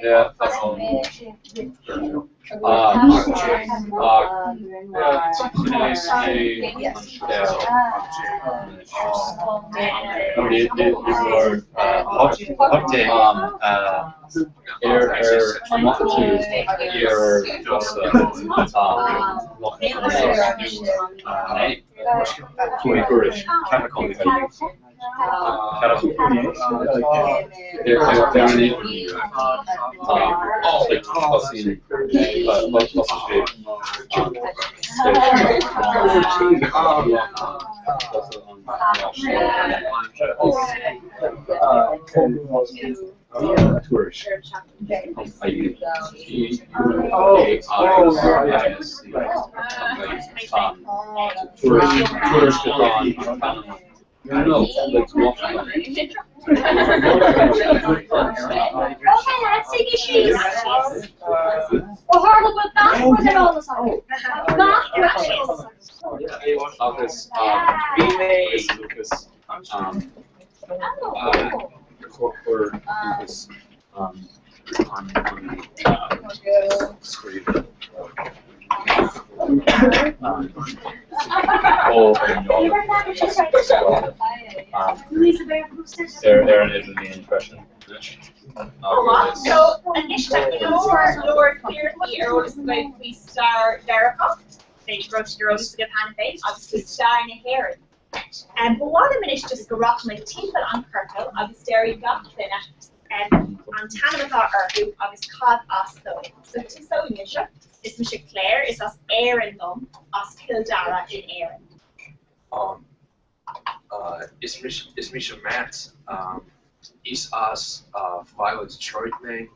yeah, that's all. They're an Italy impression. So initially, Lord clearly Eros going to be star Derricock. They wrote the Rose to the Pan Face, obviously star in a heron. But what a minute just go rock my teeth on Kirkle, obviously Derry got on Tanamata Erhu, obviously Cod Oslo. So to so Misha, is Misha Clare, is us Aaron Lum, us Kildara in Aaron. Is Misha Matt, is us Violet Detroit name,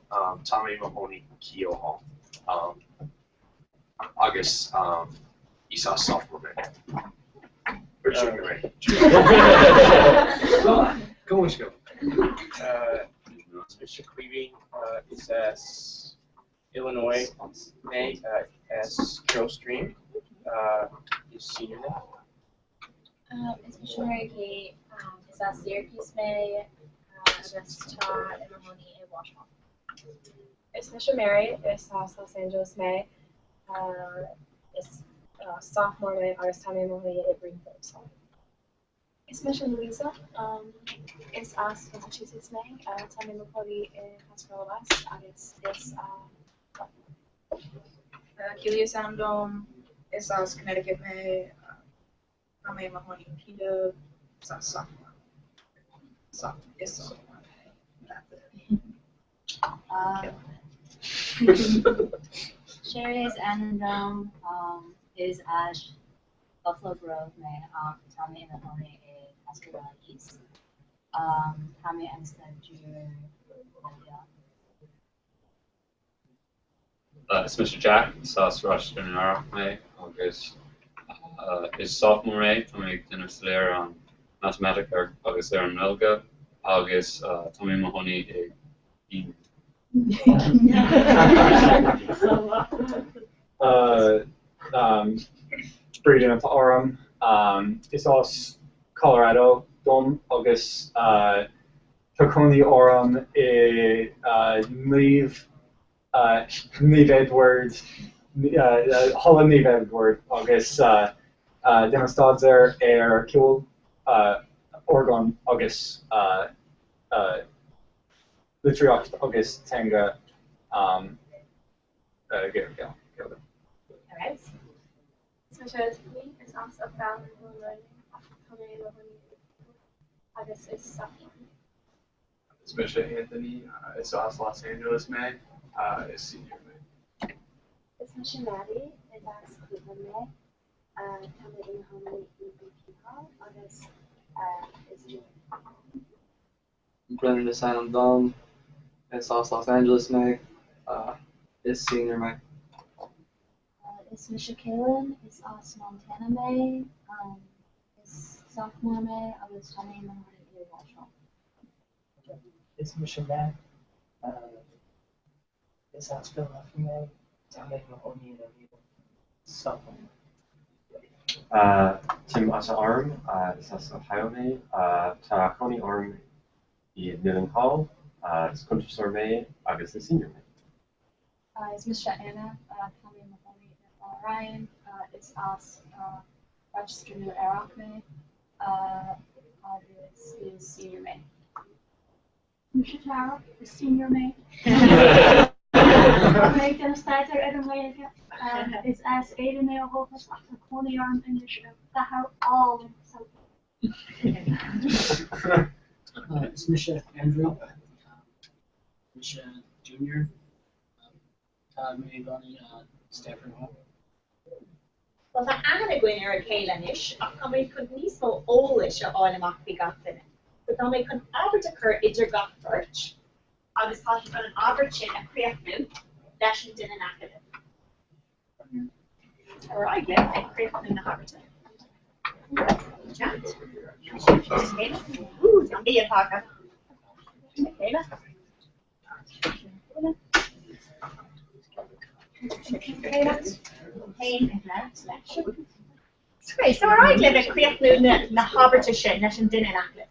Tommy Mahoney Keo August, is us sophomore man. Or junior man. Go on, go. Mr. Cleaving is as Illinois May as Joe Stream is senior name. Is Misha Mary Kate, is as Syracuse May, as Todd and Mahoney in Washington. It's Misha Mary, it's Los Angeles May, it's sophomore May, August Tommy Mahoney at Greenfield. So. It's Misha Louisa, it's us Massachusetts May, Tommy Mahoney in Pascal West, and it's Kelia Sandom, it's us Connecticut May, Tommy Mahoney in Peter, it's us sophomore. So, it's sophomore. Sherry's and is Ash Buffalo Grove me Tommy and Mahoney Escobar East. Tommy and Junior. It's Mr. Jack, Sauce Rush in Iraq, August is sophomore May, Tommy dinner slayer on mathematics, August there on Melga, August Tommy Mahoney Breeding of Orem, it's us Colorado, Dom, August Taconi Orem, Neve Edward, Holland Neve Edward, August Demonstadzer, Kill, Oregon, August, Lutriok, August Tanga, Gilda. Alright. Specialty is also found in August is sophomore. Especially Anthony, it's also Los Angeles May, is senior May. It's Maddie, and that's Cleveland May. Tommy in Mahoney August is junior. Brennan is San Dome, it's also Los Angeles May, is senior May. It's Misha Kalen, it's us Montana May, it's sophomore May, August Tommy in Mahoney National. It's Misha May, it's us Philadelphia May, Tommy in Mahoney sophomore. Tim Asa Arm, it's us Ohio May, Ta Coney Arm, the Millen Hall, it's Country Store May, August is senior May. It's Misha Anna, Tommy in Mahoney Ryan, it's us Rochester New Iraq May, August is senior May. Misha Tara is senior May. May den starter Adam Way is as Aiden May Hopeless after Coney Arm in the show. That how all so. It's Misha Andrew, Misha Junior, May Bunny, Stafford Hall. Well, the Anna Gwyn ar a Cailanish, and we could be so Olish all in a got in it. But then we could average occur idir got birch. I was talking about an average in a create move, that she didn't act it. Or I get a create in the average. Chat. Ooh, don't be a talker. Okay, great, so I live a create move na haberta sin na sin didn't act it.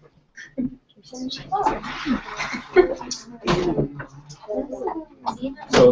So,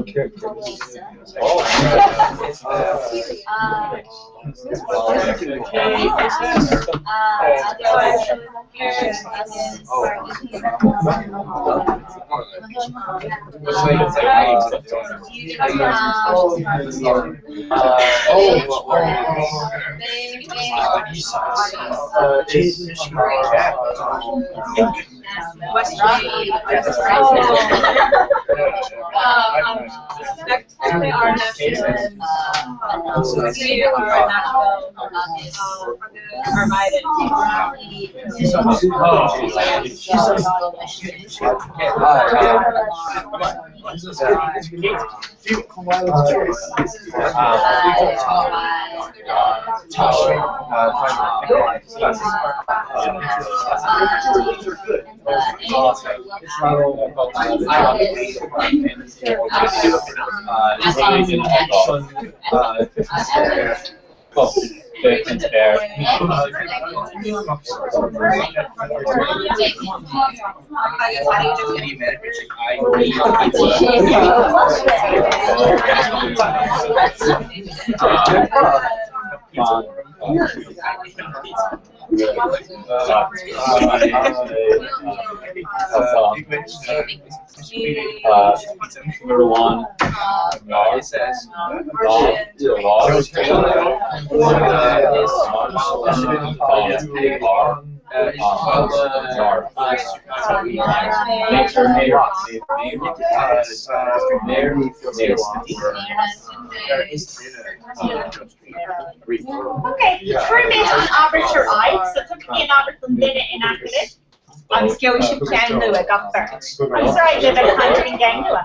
Number one, Ferment an aberture aig, so tu cían abert an duine in acadid. Agus go is sin cean nua gach fer. Agus right le bheith conjuring gang nua.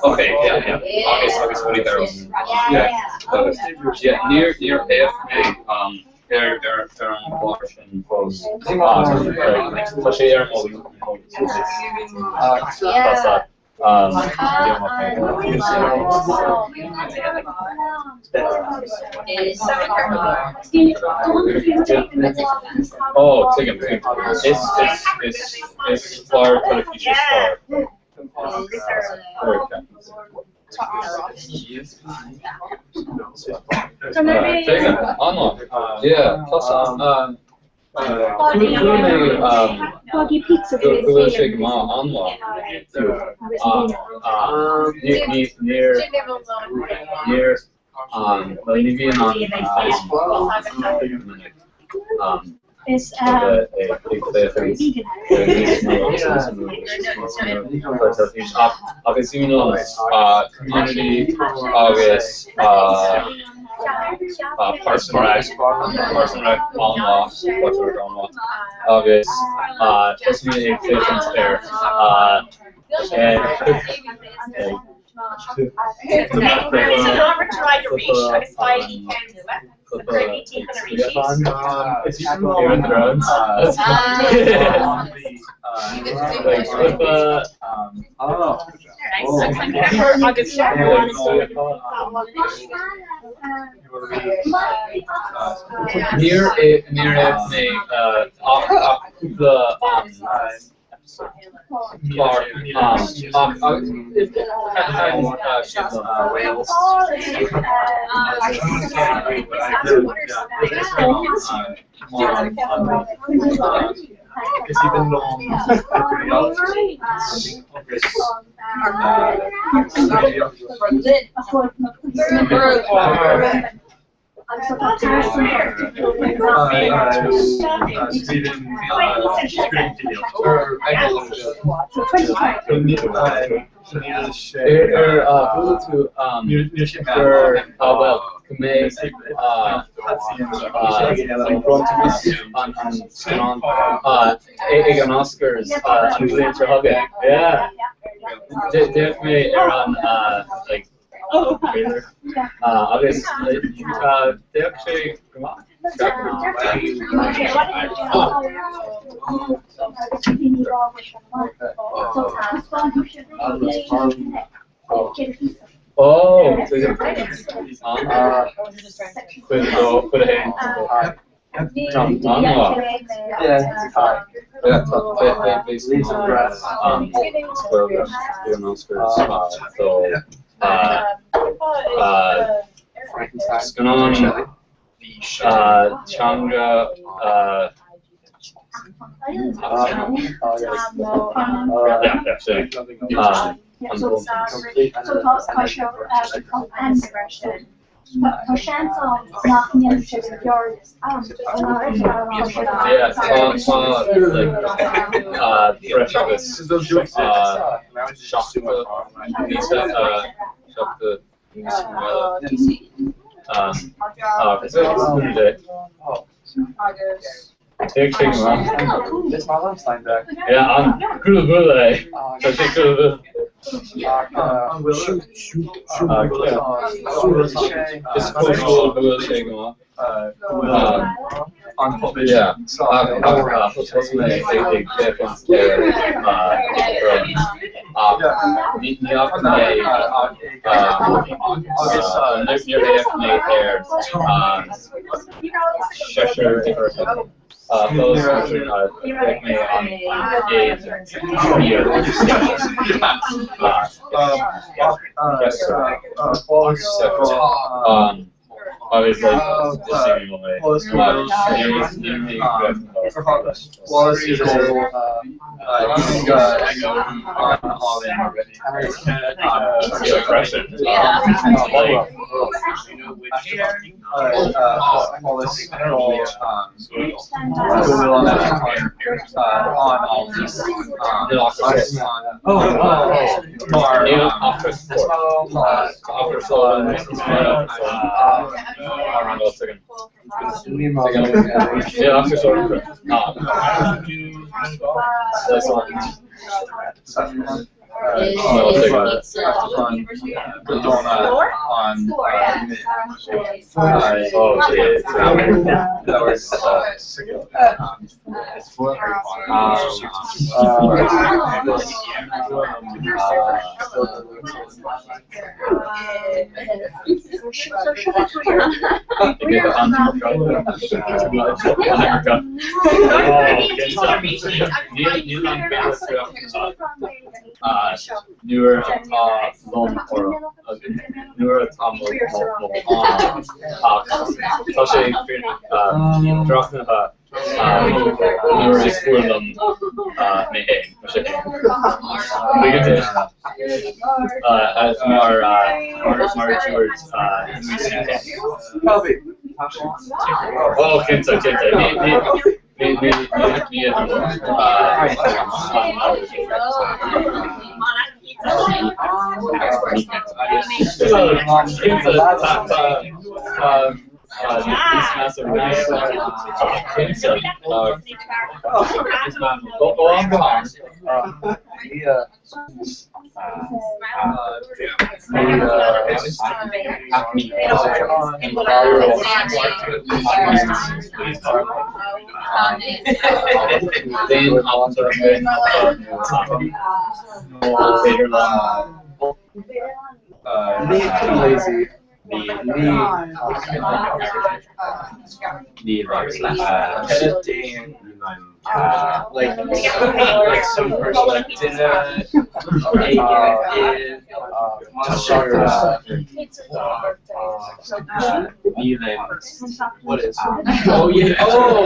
Okay, yeah. August 23rd. Yeah, near AFK, they're on Washington Post. Especially Air Mobile. That's that. Oh, second thing. It's far for the future star. Yeah, plus Boggy pizza. near Bolivian Is community August Parson Rec August just me patients there and it's near it Wales. It's even long. Oscars, yeah. Definitely around like trailer. Obviously, they actually come on. Oh, so you're put it in. Changa, It's my lunchtime back. Ja, aan Kulubule. Dat is Kulubule. Is Kulubule shake gemaakt? Ja, volgens mij ik van niet af nee, nu heeft nee hair, Cheshire those take me on days here. Obviously, seemingly. Wallace is all in already. Aggression. Wallace on all these. Around a second. Yeah, after sort of. That's all. Newer long or newer Sashay drachen newer school mee begin as maar towards oh Kenta lazy. Like some person like dinner, what is? Oh yeah. Oh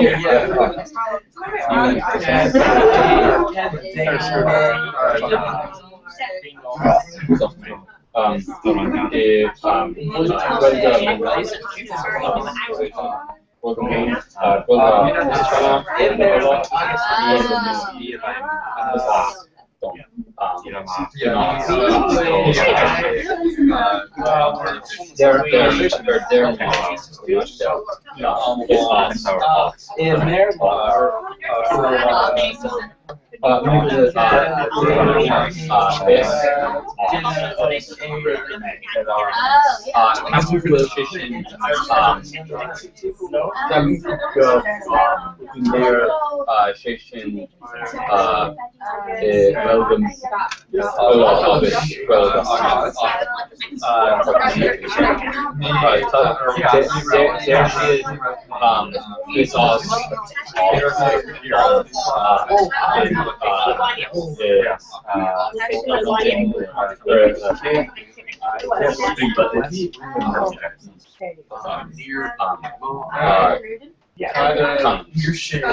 Your shit.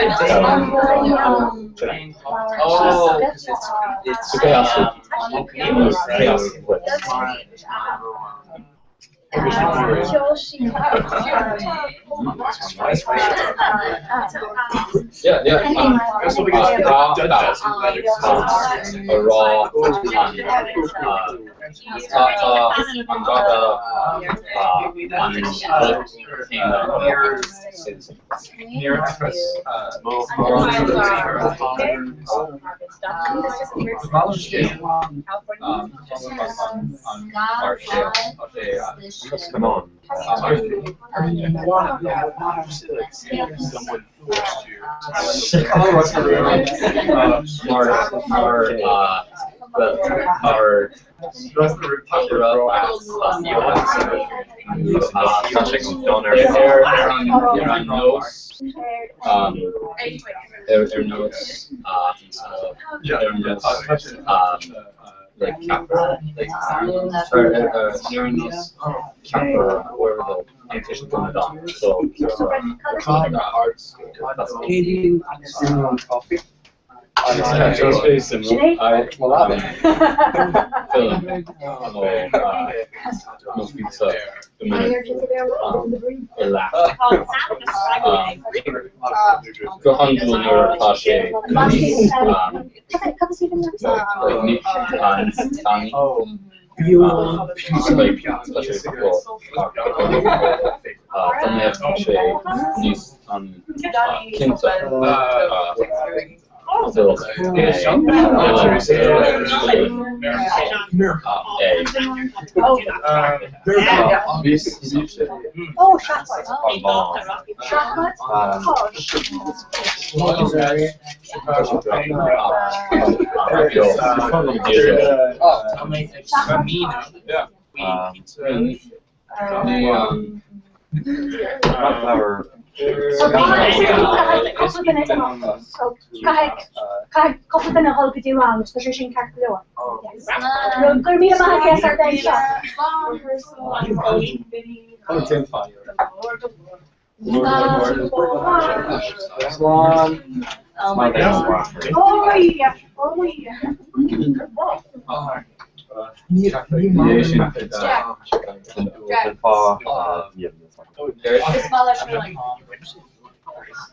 Oh, it's yeah. That's what we got. A raw Come on. Someone like Capra, like during this Capra where the competition coming on. So arts. coffee. Just very similar. Oh, chocolate. Chocolate? Couple na hol gedi wrong, so she can calculate. No, go me ma yes or day shot.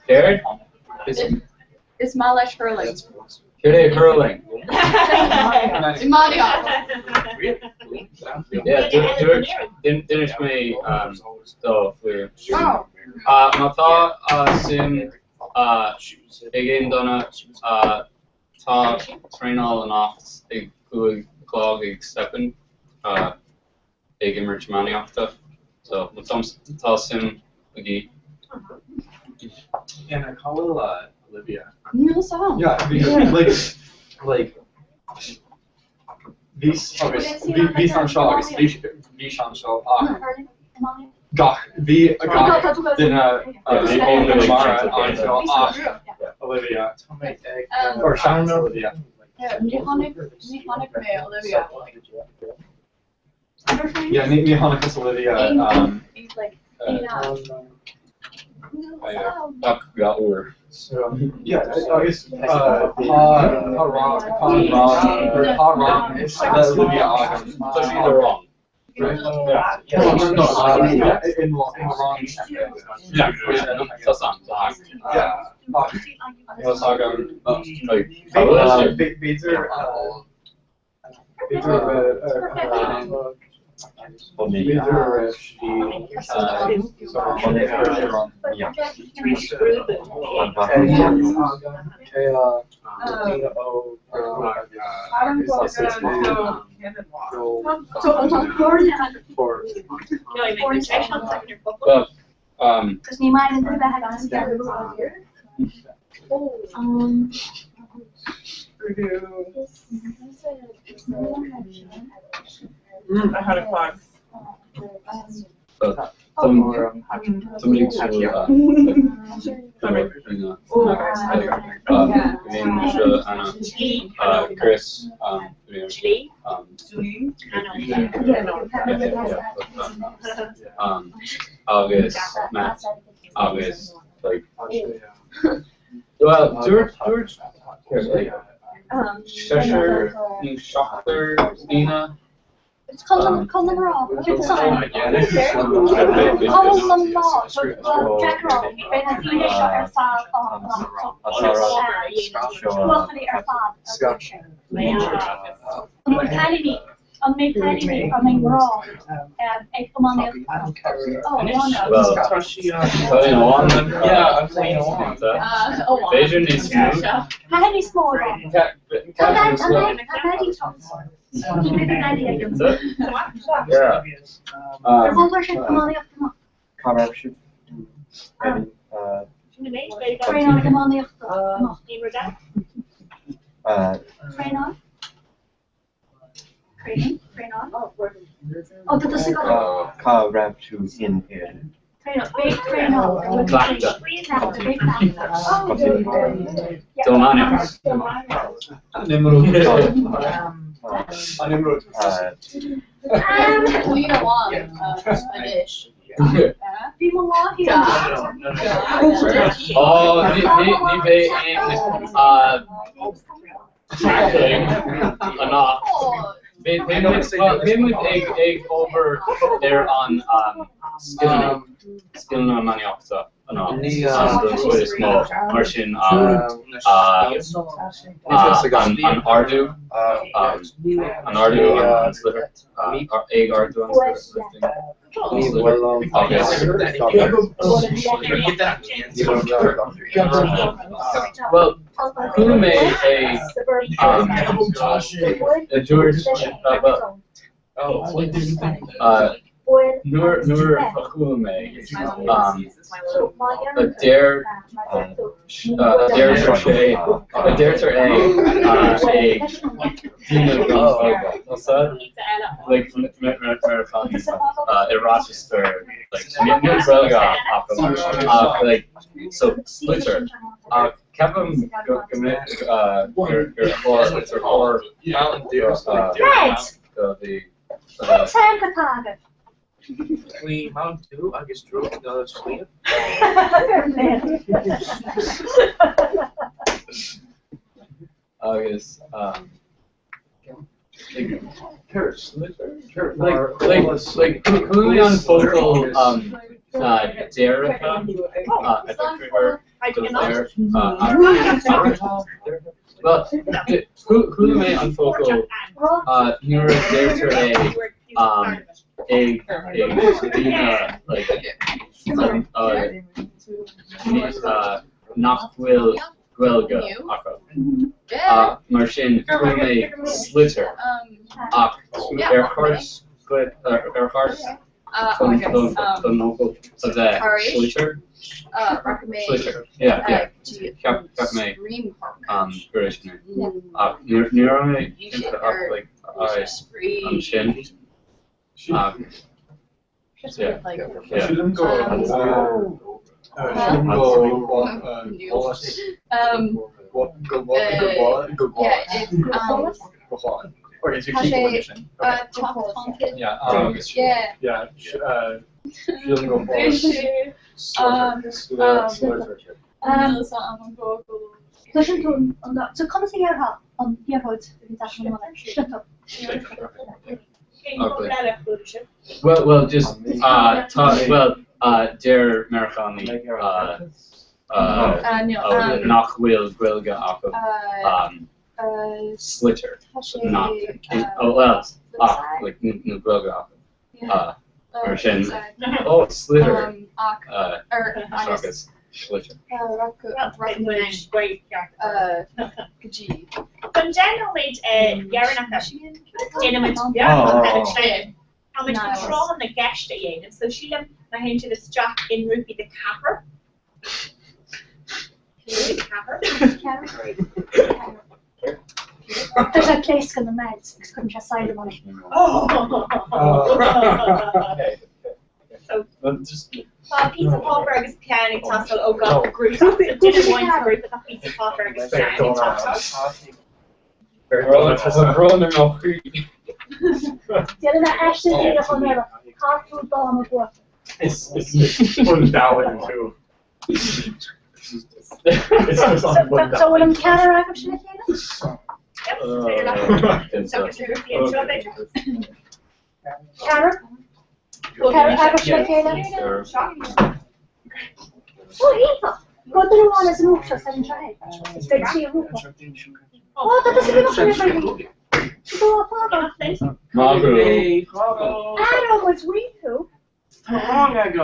Jared? It's Malish Hurling. Jared curling. Yeah, finish me stuff with Mata sim again donna ta train all and off a good clog stepping big emerge money off stuff. So with some ta sim again. And I call Olivia. No song. Yeah, because like these han shaw vishan shaw gach vi gach den the Mara on shaw Olivia or Shannon Olivia. Yeah, me Hanukkah's Olivia. So yeah, I guess wrong is Olivia Ogden. So either wrong. Right? Yeah. In the wrong. Yeah. That's not yeah. Let's talk about I had a fun. Somebody to Chris, August, Matt, August, like. Well, George, like Cheshire, New Shocker, Dina. It's Comhrá. It's fine. On mijn planning, on mijn raw, ik kom aan heel. Oh, Beijing needs to move. Hij niet small. Yeah. Comhrá should Oh, dat is ik al. Comhrá to in here. They moved egg over there on Skilna Maniopta. No, the small Martian on Ardu, on Ardu on Slitter, egg Ardu on Slitter. Well, who made a George Nur Hakume, a dare like Rochester, like New Belga, like so Splitter. Kevin We Mount 2, I guess, drove the Sweden. August, like clearly on focal, Derica, I think her there, well, who may on focal, near Knockwill Gwelga, Martian Kume Slitter, Earhart's the noble of that Slitter. Slitter, yeah. Capme, Grishne. Nearly into like Shin. Yeah. Shouldn't go. Or is it keep condition? Yeah. Shouldn't go So kom eens hier aan hier houdt Well, just Dear Americani, Knockwill Gwilga off of Slitter, Knock, like New Gwilga off of Martian, Slitter, Shockus, Slitter. Kun general made Yaranaka Dynamite how much control on the gash that you so she left my hand to the strap in Ruby the capper. There's a place in the meds, because couldn't just sign the money. So just pizza popper is piano tassel oh god group didn't want to group with a pizza popper is piano tassel. It's undoubted too. So will Canada actually Cara? Cara actually Oh, Eva! What do you want as an option? Seven try. Oh, that doesn't look like Adam was Riku. Wrong. Adam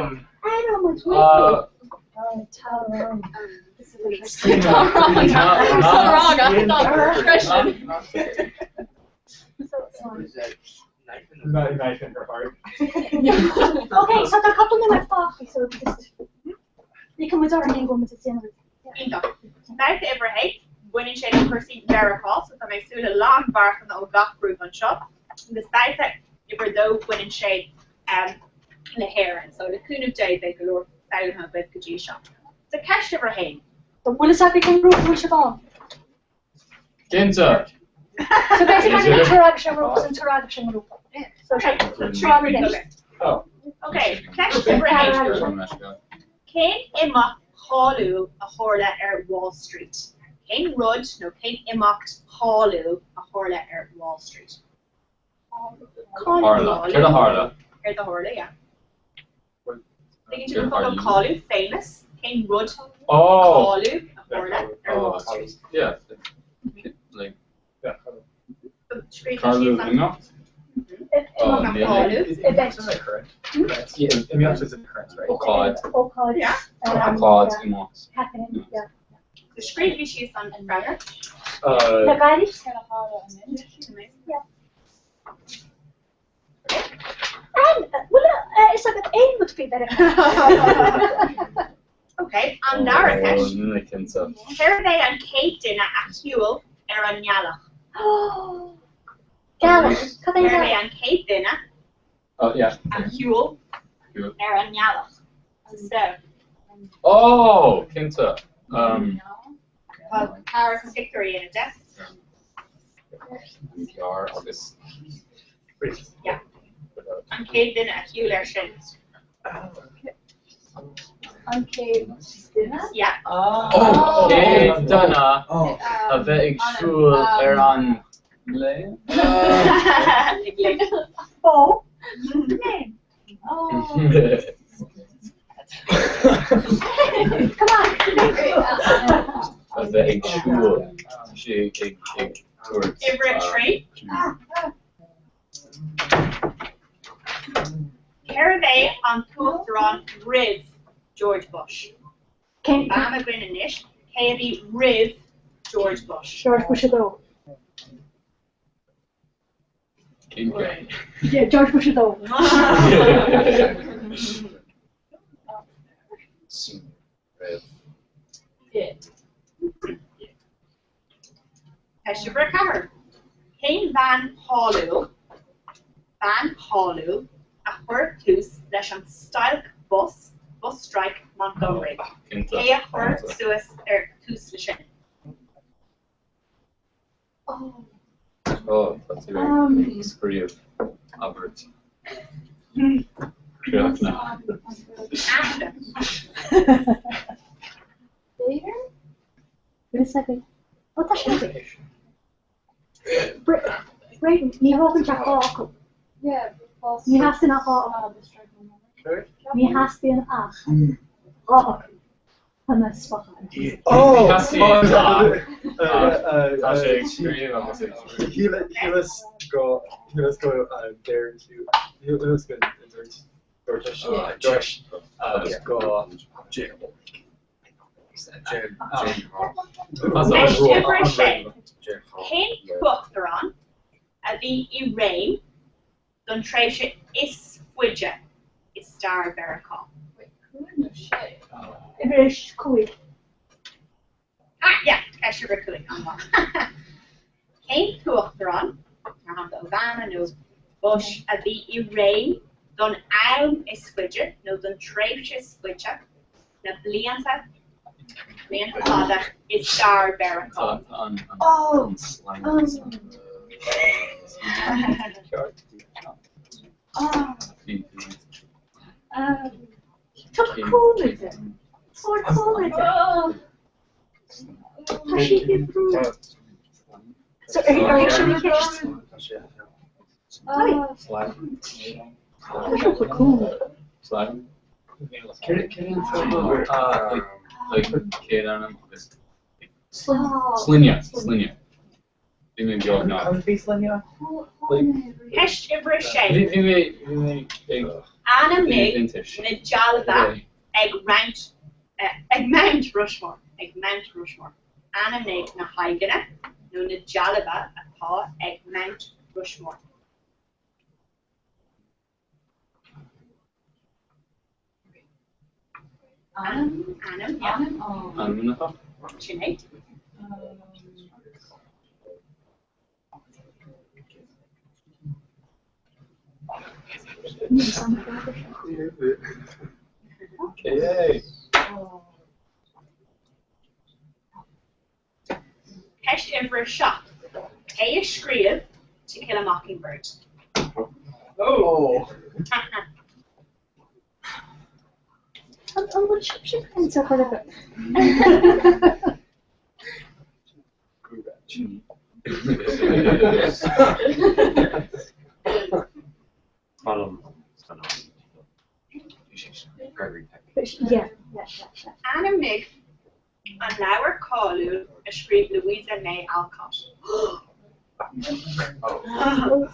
was Riku. Knife in her heart. Okay, so the couple of my coffee, so just you can withdraw and go with the cinema. Now to Ibrahim, winning shade of Percy Veracross, so I soon a long bar from the old Gach group on shop. Despite that, Ibrahim winning shade the hair, and so the Coon of Jade they galore found her with Kaji shop. So cash Ibrahim. The will is happy can roof which of all. Ginza. So basically interaction group is interaction group. So okay. Oh. Okay, cash Ibrahim. Cain Immock Hallú a Horla Wall Street. Cain Rudd, no Cain Immock Hallú a Horla Wall Street. Harla. Here's the Harla. Here's the Horla, yeah. Thinking to the fuck of Hallú, famous. Cain Rudd Hallú a Horla Wall Street. Yeah. Like. Carlu Immock. Isn't correct? Yeah, Immock isn't correct, right? Cod. Yeah. Cod Immock. Yeah. The screen issues on brother. The guy is yeah. And it's like an aim would be better. Okay, and Narakesh. Oh, Hervé and Kate dinner at Huel Eran Yalach. Oh. Gala. Hervé and Kate dinner oh, yeah. at Huel Eran Yalach. So. Oh, Kinta. Well, Paris and Victory in a death. NPR, August. Yeah. And Kate dinner at Huel Eran. Okay. Yeah. Oh, Kate Dana. A bit shul Eran. Oh. Name. Oh. Come on. A bit shul. She towards. Everett Tree. Hervé on Tuathron Riv George Bush. Bama Gwyn and Nish. Kaby Riv George Bush. George Bush ago. King Gray. Yeah, George Bush ago. Yeah. Heshiver Cameron. Cain Van Hallú. Van Hallú. A chur tús leis an Stalk bus strike Montgomery. Cé a chur suas tús leis sin. Oh. Oh, that's a very spree of Albert. Later? Wait a second. What the hell? Brayden, ni hasn't checked all. Yeah, Ni has to all. Ni has to oh. On the spot. Oh! Let's go there to. Let's go George. Let's go Jim. Cain Tuathron a bhí I rain don tréimhse is fuide is star Veracruz. Irish Kuwait. Yeah, Esher Kuwait. Cain Tuathron, Obama knows Bush a bhí I rain don ann is fuide no don tréimhse is fuide na blianta fada is star Veracruz. Oh. Took cool with it. sword forward. So are you sure you catch? Slide. Slide. Like Kieran Slinia. Dime jag nu. Hesh Ibra Shay. Vi Anna Mig, Nijalva, Egg Mount Rushmore. Anna Mig, na Haigana, no Nijalva, a paw, Egg Mount Rushmore. Anam, yeah. Sinead. Okay. Hesh Ibra Shop. A Shriel to Kill a Mockingbird. Oh. What ship kinds of heard of it? Yeah. Anna Mig, an Lauer Calu, a Shriek Louisa May Alcott.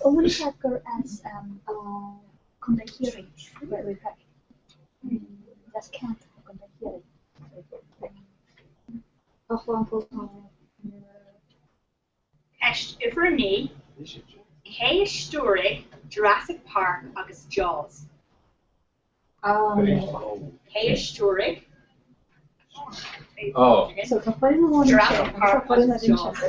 Only checker as contact where we pack. Das can't contact Hesh Iverny, Hey Story, Jurassic Park, August Jaws. Hey Story. Oh. So Jurassic Park, August Jaws.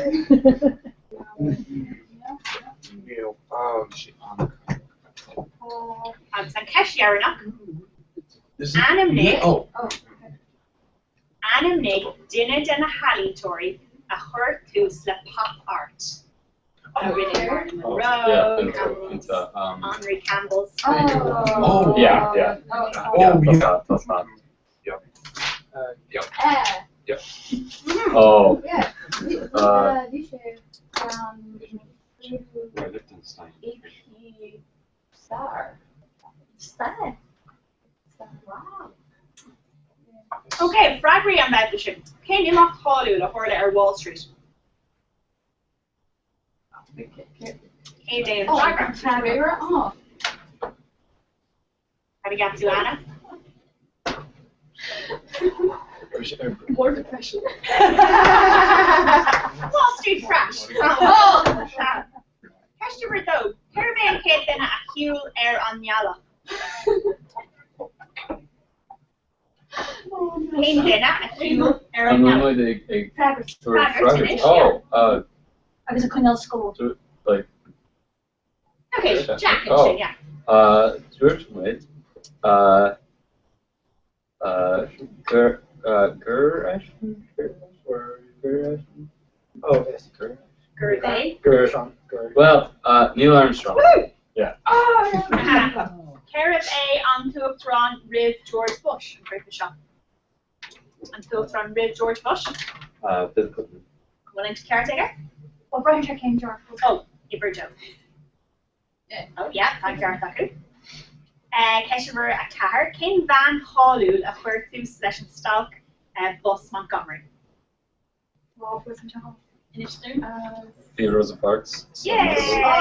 And Sankesh Yaranok. Anna Mig. Anna Mig, Dinna Denna Hallitory, a her to the pop art. Martin Monroe, Henry Campbell's. Yeah. That's not. Yep. Oh. Wow. Okay, Fragry and Medicine. Can you not call you the Horda or Wall Street? Hey, Dave. Fragry. Oh. Have you got to Anna? More depression. Wall Street Crash. Oh. Customer though. Caravan Kate then a Huel Air on Yala. Came dinner a Huel Air on Yala. Fraggle. Oh. I was a Cornell school. Like. Okay, Jack and Shane, yeah. George Wade. Oh, yes. Well, Neil Armstrong. Woo! Yeah. Carib A on Tuathron Riv George Bush. Break the shop. On Tuathron Riv George Bush. Bill Clinton. Willing to caretaker? Well, Brian came George. Oh, Iberjo. Oh, yeah, thank you, Thaku. Keshiver a Kahar, King Van Hallul, a Huertu Session Stalk, Bus Montgomery. Well, wasn't you home? The Rosa Parks. Yay!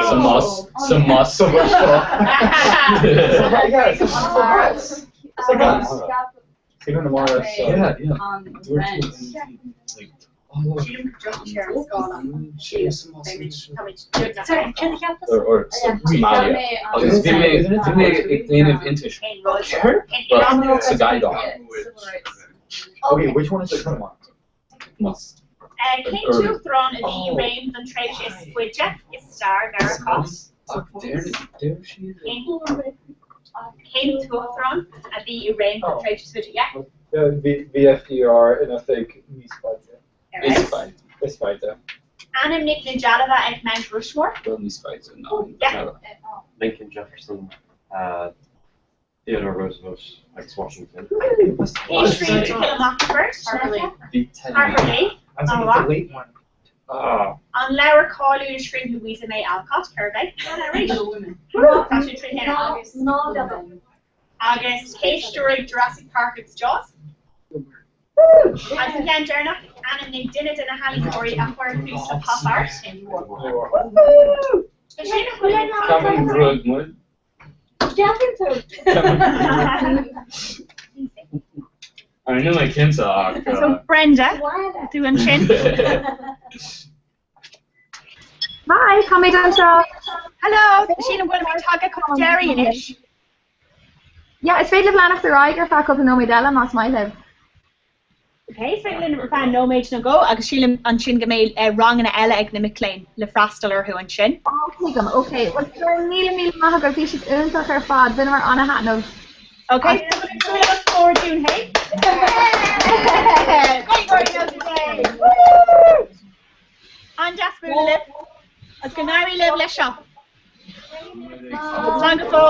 Some moss. Some moss. So much Even the Morris. Yeah. Or Somalia. Ik denk of Intish. But it's a guide dog. Okay, which one is the current one? Moss. King Tuathron, the Rains and Tracia Squidja, is Star Veracos. There she is. King Tuathron, the Rains and Tracia Squidja, yeah. VFDR, and I think Miss Fighter. Anna Nick Nijalova and Mount Rushmore. Well, Miss Fighter, no. Yeah. Lincoln Jefferson. Theodore Roosevelt, X. Washington. H3 to kill a mockingbird. Harper Lee. On what? On Laura Cawley to scream Louisa May Alcott. Kirby. August Kate Stewart, Jurassic Park, it's Jaws. As again, Derna, Anna Nick Dinner in a Hallie Corey, a horror piece of pop art. Kevin Broadwood. I knew my kids are. So Brenda, doing chin. Hi, come down, Charles. Hello, Sheena, will we talk about dairy in it? Yeah, it's féidir leanach the Riger fa up no medalla mas my live. Okay, so Lynn fan no mage no go, agus Sheila an chin gemail wrong in a ella ag na McLean, le frasteler who an chin. Okay, what's the mil mahagar fish unta her fad, then we're on a hat no. Okay, so we're going to look forward to hey. On Jasper lip. As Ganari live let's shop. Wonderful.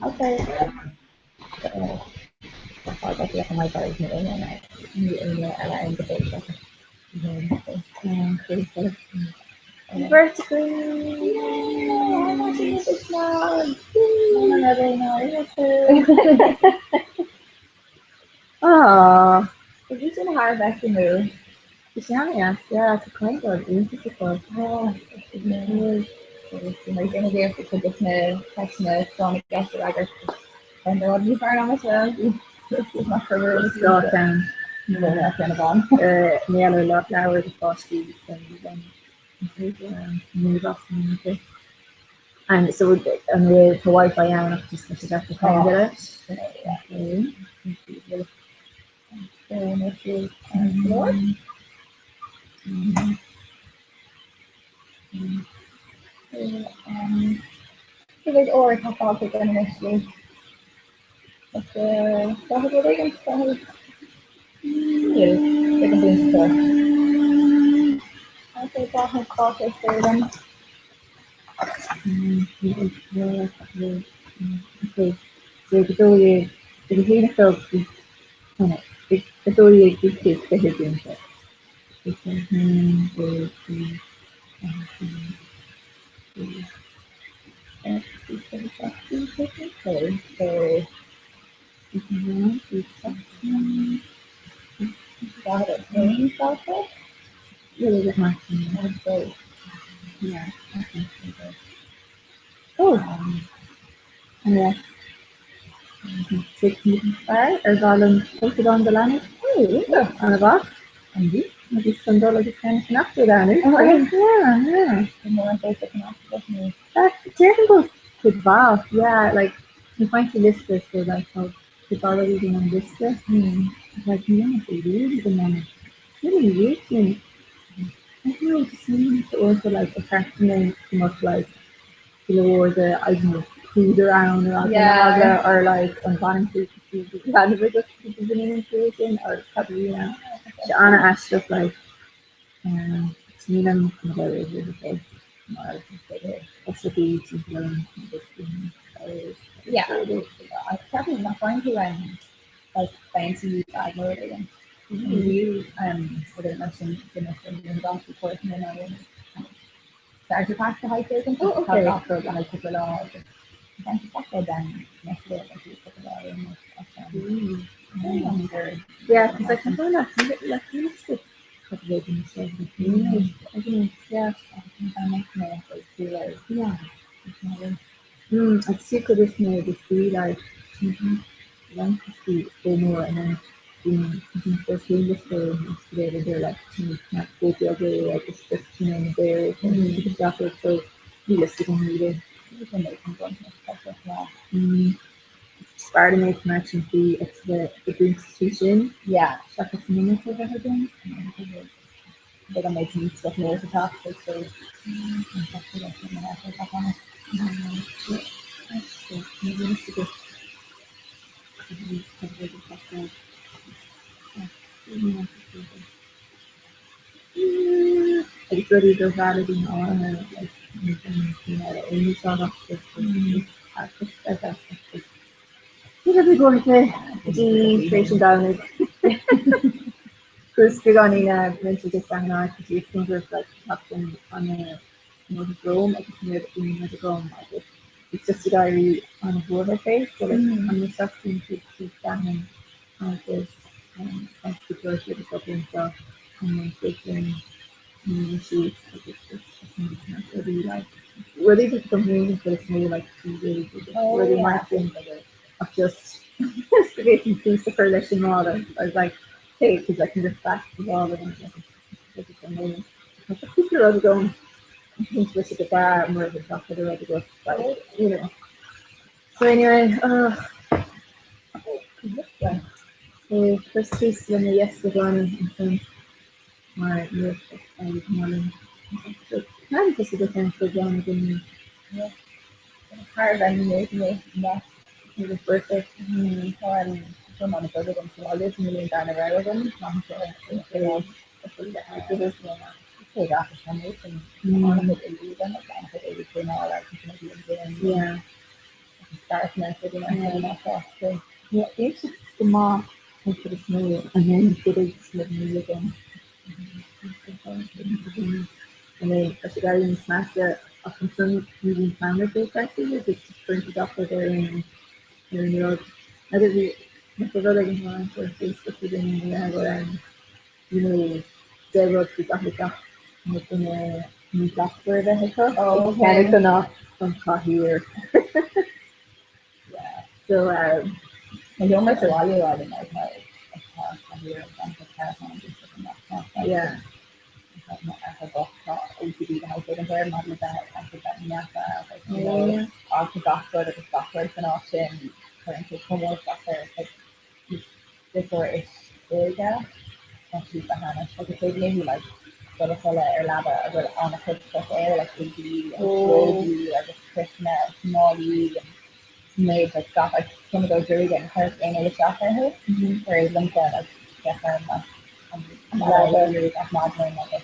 Okay. Oh, if you didn't hire back to move, you sound yeah, it's a quite good. It's difficult. Oh, it's new. You're gonna be able to put this new text note on the guest record. And there will be far on myself. It's not for real. It's not no, kind of on. Nearly a lot now. The first week and move off and so and the Wi-Fi and just have to find it. So there's or top off again initially. But so how they can start? Yes, they can do stuff. Okay, that has process for them. Okay, so the story the beginning of the story is the hidden stuff. Oh, yeah. 6 meters far, or volume posted on the line. Oh, yeah, on the box. Indeed. Maybe some dollars kind of after that. Yeah. That's terrible. Good wow. Yeah, like you find the list so like how it's already been on this list. Like you know, they really the moment. Really weird. I don't know, it seems also like a fascinating too much like or the I don't know food around or like on bottom food kind of just inspiration or probably Anna asked stuff like Neelam what's the beach yeah I probably not going to like fancy side mode again. I didn't mention the next before and then I started past the high taken after the high took a lot then next day yeah, because I can find that like realistic cultivating myself I think yeah I see could this maybe be like one to see more and then first doing this together they're like not go the other way like it's just there and stuff so realistic and needed you can make them starting with matching it's the institution yeah stuff it's minutes of everything they don't make me stuff more to talk so it's ready to validate all like Amy saw that we're going to the station down Chris Gregani mentioned this down now because you think of like captain on a Rome, I think near the Rome. It's just a diary on a border face, so like I'm instructing to down on this security of the Dublin stuff and then taking sheets. It's really like really just something for this new like TV really marketing of just making things for lesson model. I was like, hey, because I can just back to all of them. It's amazing. I think you're already going into the bar and we're the top of the ready go. But you know. So anyway, yeah. So first piece when the yesterday on and my work morning. So kind of just a different program again. Yeah. Hard on me, not he was birthday. So I'm some on the budget and so I live in million down around them. I'm sure it's paid off for some reason. On the daily then I think it came all out and yeah. Start now for the next so yeah, it's just the mom into the snow and then it is living again. And then I should even smash the up in some using family based actually, it's printed up for there in Europe. I did the other one for Facebook in there you know, they wrote the got making a new blackbird I think. Oh, okay. Kind of from here. Yeah. So I almost a while ago I didn't know how here and yeah. I forgot OCD the house in there, not that I forgot that I forgot sort of the software and option currently homework software like before it's bigger and she's behind like I said maybe like sort of or lava or on a quick stuff there like AD or just Christmas small and made like stuff like some of those really getting hurt in the shop I heard whereas them said like get her and really that's modeling like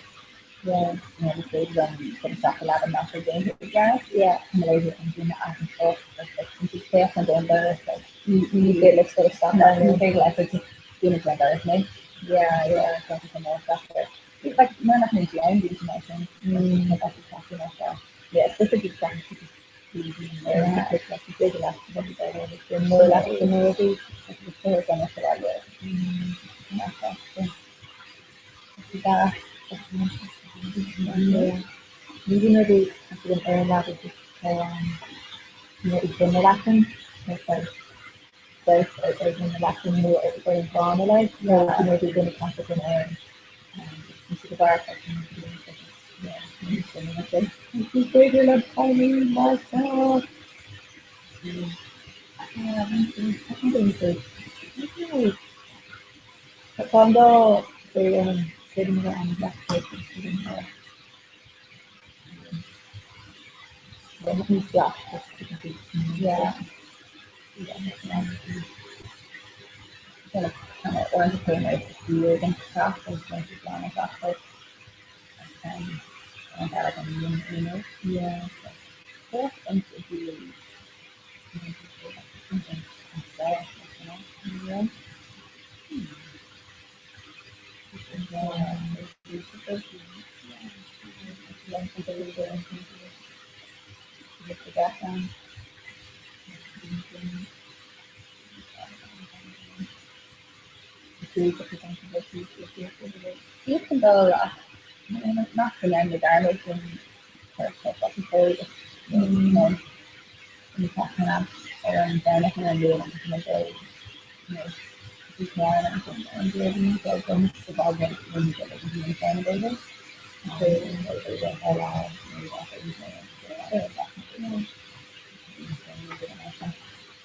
yeah, you know, the stage when some stuff a lot of natural danger guys. Yeah. And the lady can do that and stuff, like she's safe and doing better, like you get like sort of stuff and you think like it's doing it better, isn't it? Yeah, something more stuff there. It's like none of me behind these emotions. That's exactly myself. Yeah, it's just a good thing. Yeah, it's like a big enough to be better. It's more like the movie, like the spirit on it for that way. Yeah. Maybe maybe I can earn that with it's in the Latin, it's like there's in the Latin who are very gone like, maybe going to contact an earn into the bar you figure like tiny myself. Quando sitting there on the black paper, sitting there. Then he's black, yeah. Kind of orange paint like weird and stuff, and then she's on the black paper. And that like a mean, you know? Yeah. So and to be something unfair, you know? Even though not for them, the damage and you know, in the and then I can do it you know, you can and do it so from the government when you get it intimidated. So they don't allow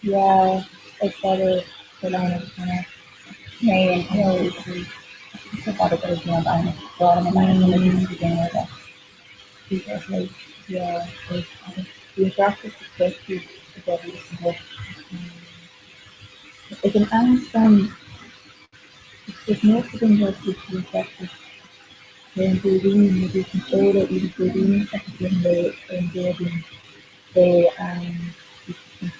yeah, it's better for them to May and always I thought it was more about bottom of my mind begin with it. Because yeah, the practice is just to get used I can understand if most of them go to the practice including maybe control it, including everything they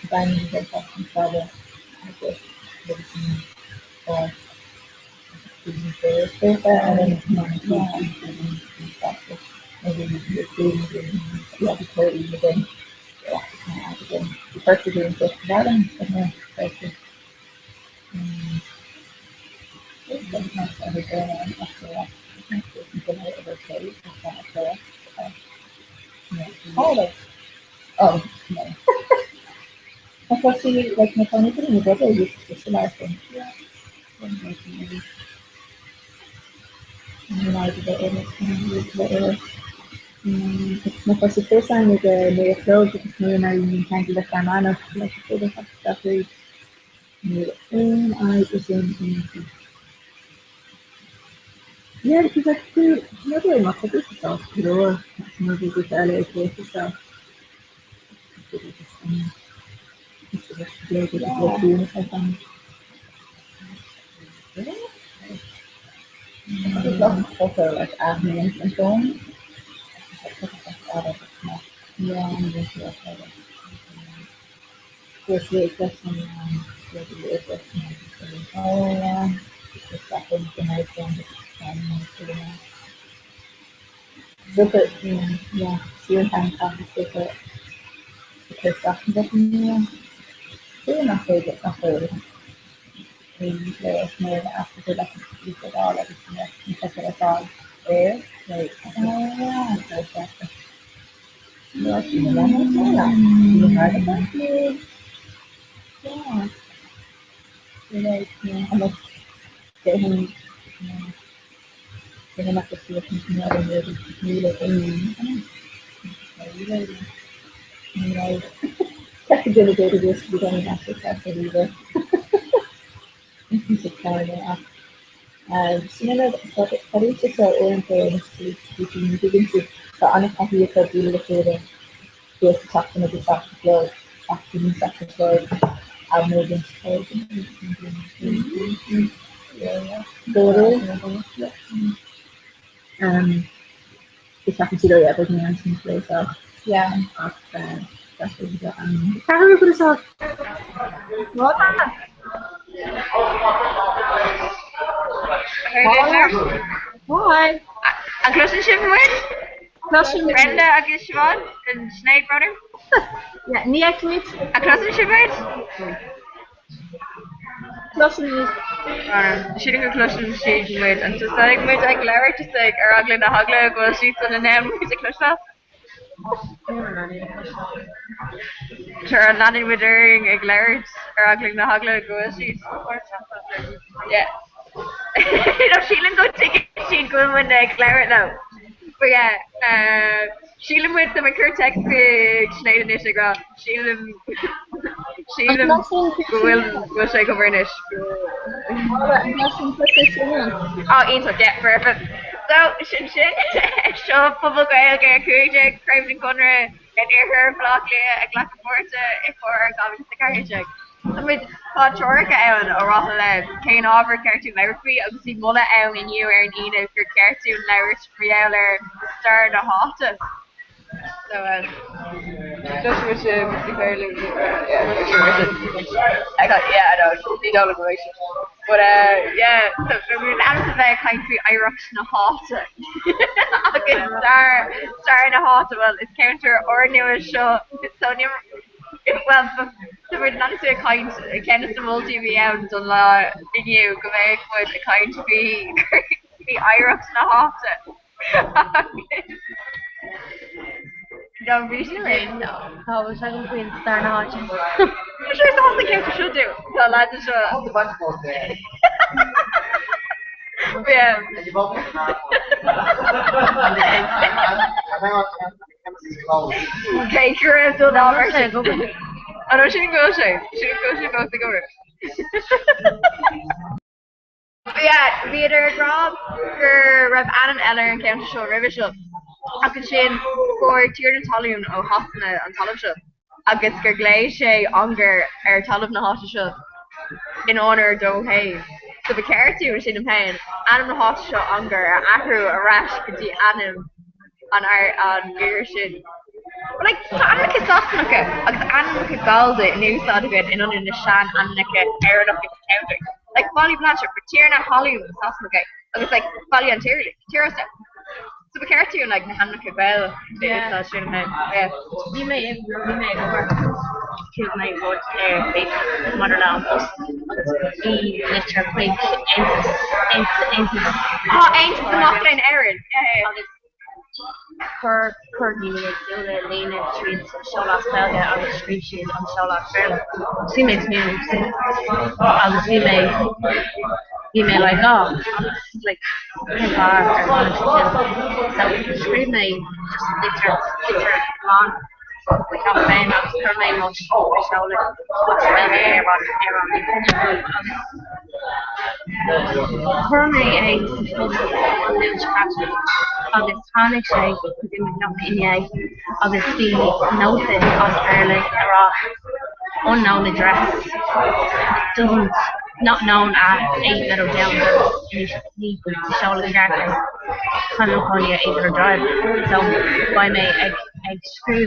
combining the functions together, I guess, medicine or paper and then management and stuff. Maybe the things and the other coding again. Again, the first doing just about them, and then sometimes I would go on after that. Oh, no. I thought she, like, my phone is in the brother used to specialize in. Yeah. Maybe. And I did it. It's my first time with the new clothes because me and I can't get the man of like the stuff we made it. And I was in. Yeah, because I feel maybe not a bit of drawer. Maybe with LA case stuff. I just love photo like admin and so on. Yeah, I'm just first week question oh yeah. The second information look at yeah, see what I'm talking about the stuff that they're not favorite, not favorite. More after that you said all everything else because it's all there. Like oh yeah, so that's yeah, you know you heard about it. Yeah. You know, I'm like getting getting up to see if you know really you know that's a good idea to just be going after that either. It's a kind of Sinala Parisa sa oriented speaking to sa anak kahit sa dilo yes talking about the flow acting second flow I'm moving forward yeah it's happened to the everything else in place so yeah that's Carry for yourself what Why? An closin sin muid? Brenda agus Siobhan, an Sinead brother? Yeah, Nia Smith. A closin sin muid? Closin is. Shooting a closin sin muid, and just like muid ag leir, just like agla na hagla, go sheets on the name muid ag closin. Sure, an landing with during ag leir, agla na hagla, go sheets. Yeah. No, Sheila go take it. She'd go when they declare it now. But yeah, Sheila with the McCur text page, Sinead and Instagram. Sheila will shake over Nish. Oh, Ian, so yeah, perfect. So, Shin, show up public Gael, get Kuja, Craven Conra, and her Flockly, a glass of Porta, if for coming to the carriage check. With Chorka Ewan or Rothal Kane Over Cartoon Lyrically, obviously Mulla Ewan and you and Ina for Cartoon Lyrics Frieler Star the Hotta. So just with the fairly I got I know they don't look but yeah, so we announced about kind of Irish na Hotta. Okay, Star na Hotta, well it's counter or new show it's so new. Well, so we're not to a kind Kenneth the multi out on la you go back with a kind to be Irish na Hotta. Don't be silly. No. I was going to be in Star Notch. I'm sure it's all the character should do. So lads is yeah. Okay, Kira still down version. Oh no, she didn't go shave. She didn't go to go yeah, Peter Rob for Rev Annan Eller and County Show Revision. I could shin for Tiered and Talion o Hosna and Talibship. I get Gerglay Shay Unger or Talib na Hosna in honor do hey. So the cartoon sin pain, animal hostel hunger, ahru a rash kadi anim on version. Like I'm like sasnaka, I'm like galda new side of it in under the shan and like air enough counter. Like Molly Blanchard, but Tierna Hollywood sasnaka. And it's like Molly and Tierra stuff. So the cartoon like Nahanaka Bell, yeah. Yeah. We may over to my road big motherland. The lecture quick ain't the Mocklin Erin. Courtney Dula Lena Street Shola Belga on the street sheet on Shola Fairly. She makes music. Obviously you may like like hard or so scream me just liter on we have fame I was her name was Shola what's well air her name is agus tháinig sé go nach inné agus bhí nóta Australia ará unknown address doesn't not known at 8 little down he Charlotte Garden California 8 little drive so by me egg screw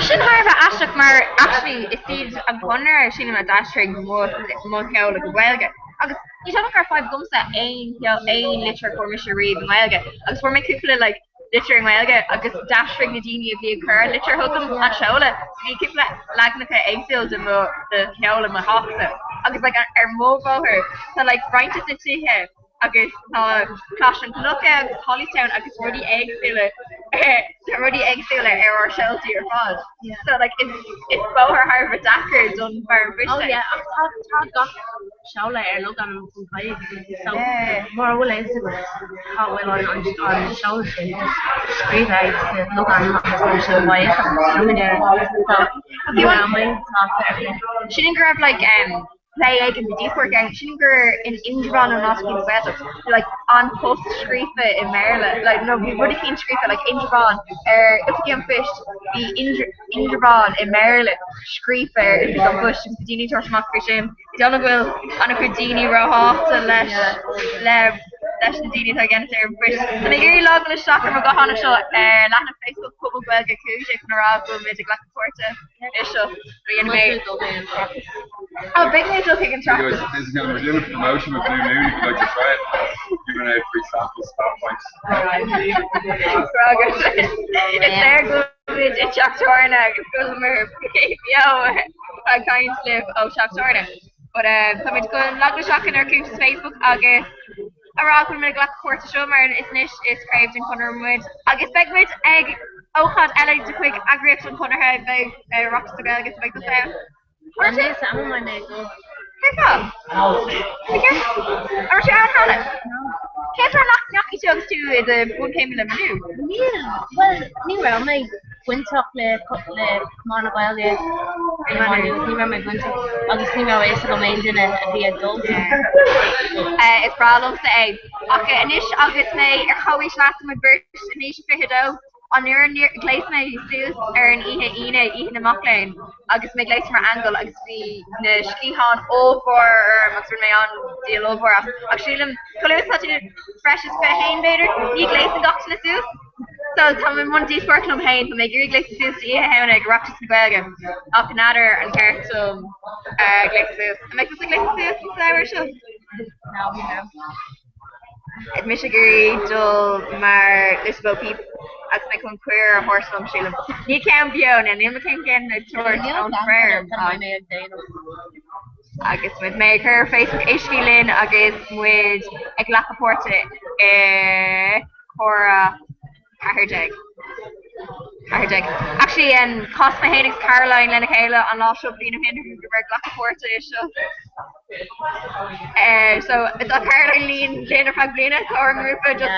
Sin Harba Ashok mar actually is Steve a gunner sin ma dashing mo ceol go bhilge agus you don't gur 5 gumsa ein liter formisha read bhilge agus for me cúpla like littering bhilge agus dashing nadine a bhí cur litter hugam an seola bhí cúpla lagnacha exil de mo the ceol ma hafsa agus like móbá her so like right is it agus clash an Canucka agus Hollystown agus ruddy eggsile our shelter or fod. Yeah. So like it's bow her Harvard Dakar done for fish. Oh yeah, I've got Shaula look on so more will is how well on the shoulder straight eyes look on the show why so she didn't grab like play egg in the deep work gang. She were in Indravan and not in weather. Like on post Screefa in Maryland. Like no, we would have seen Screefa like Indravan if we can fish the Indravan in Maryland. Screefa in the bush in Padini to smack fish in. Don't will on a Padini row to let That's the Dini again there fish. And I hear you log on the shock and we got on a shot Latin Facebook couple Belga Kuja Knarago with the Black Porta issue. Oh, big mate will kick and track. We're doing a promotion with Blue Moon if you'd like to try it. Giving out free samples, stop points. It's there good it's Shaktorna, it's good more yo I can't live Shaktorna. But somebody's going log the shock in our Kuja's Facebook August. Ará me Black Porta show mar is nish is craved in Conor Wood. Agus begmid egg ochad ele de quick agrip on Conor head big rocks to Belgus make the sound. What is I'm my name? Careful. Are you on Hannah? Can't run knocky jokes to the one came in the menu. Yeah. Well, anyway, my Gwyntoch le Comhrá Bhaile ní mar me Gwyntoch agus ní mar éis go main in a bhí adult. It's problem say. Okay, anish agus me choish last my birth anish fihdo on near glace me sus an ihe na Mocklane agus me glace mar angle agus vi na skihan over max me on deal over actually colors such a fresh as hain bader ni glace got na sus. So come in one deep work hain to make your glace sus to how and rock to Belga up another and care some glace sus and make this a glace sus sour show. No, we know. At Michigan, Joel, Mar, Lisbo people, as my con queer horse from Shillam. You can't be on, and you can't get the tour on firm. I guess with maker Facebook Ishki Lynn, I guess with a Glackaporta, Cora, Harjag. Actually, and Cosma Hayden's Caroline Lenakela and Law Shop Lena Hinder who were Glackaporta issue. So it's a Caroline Lena Faglina, Cora Rupa, just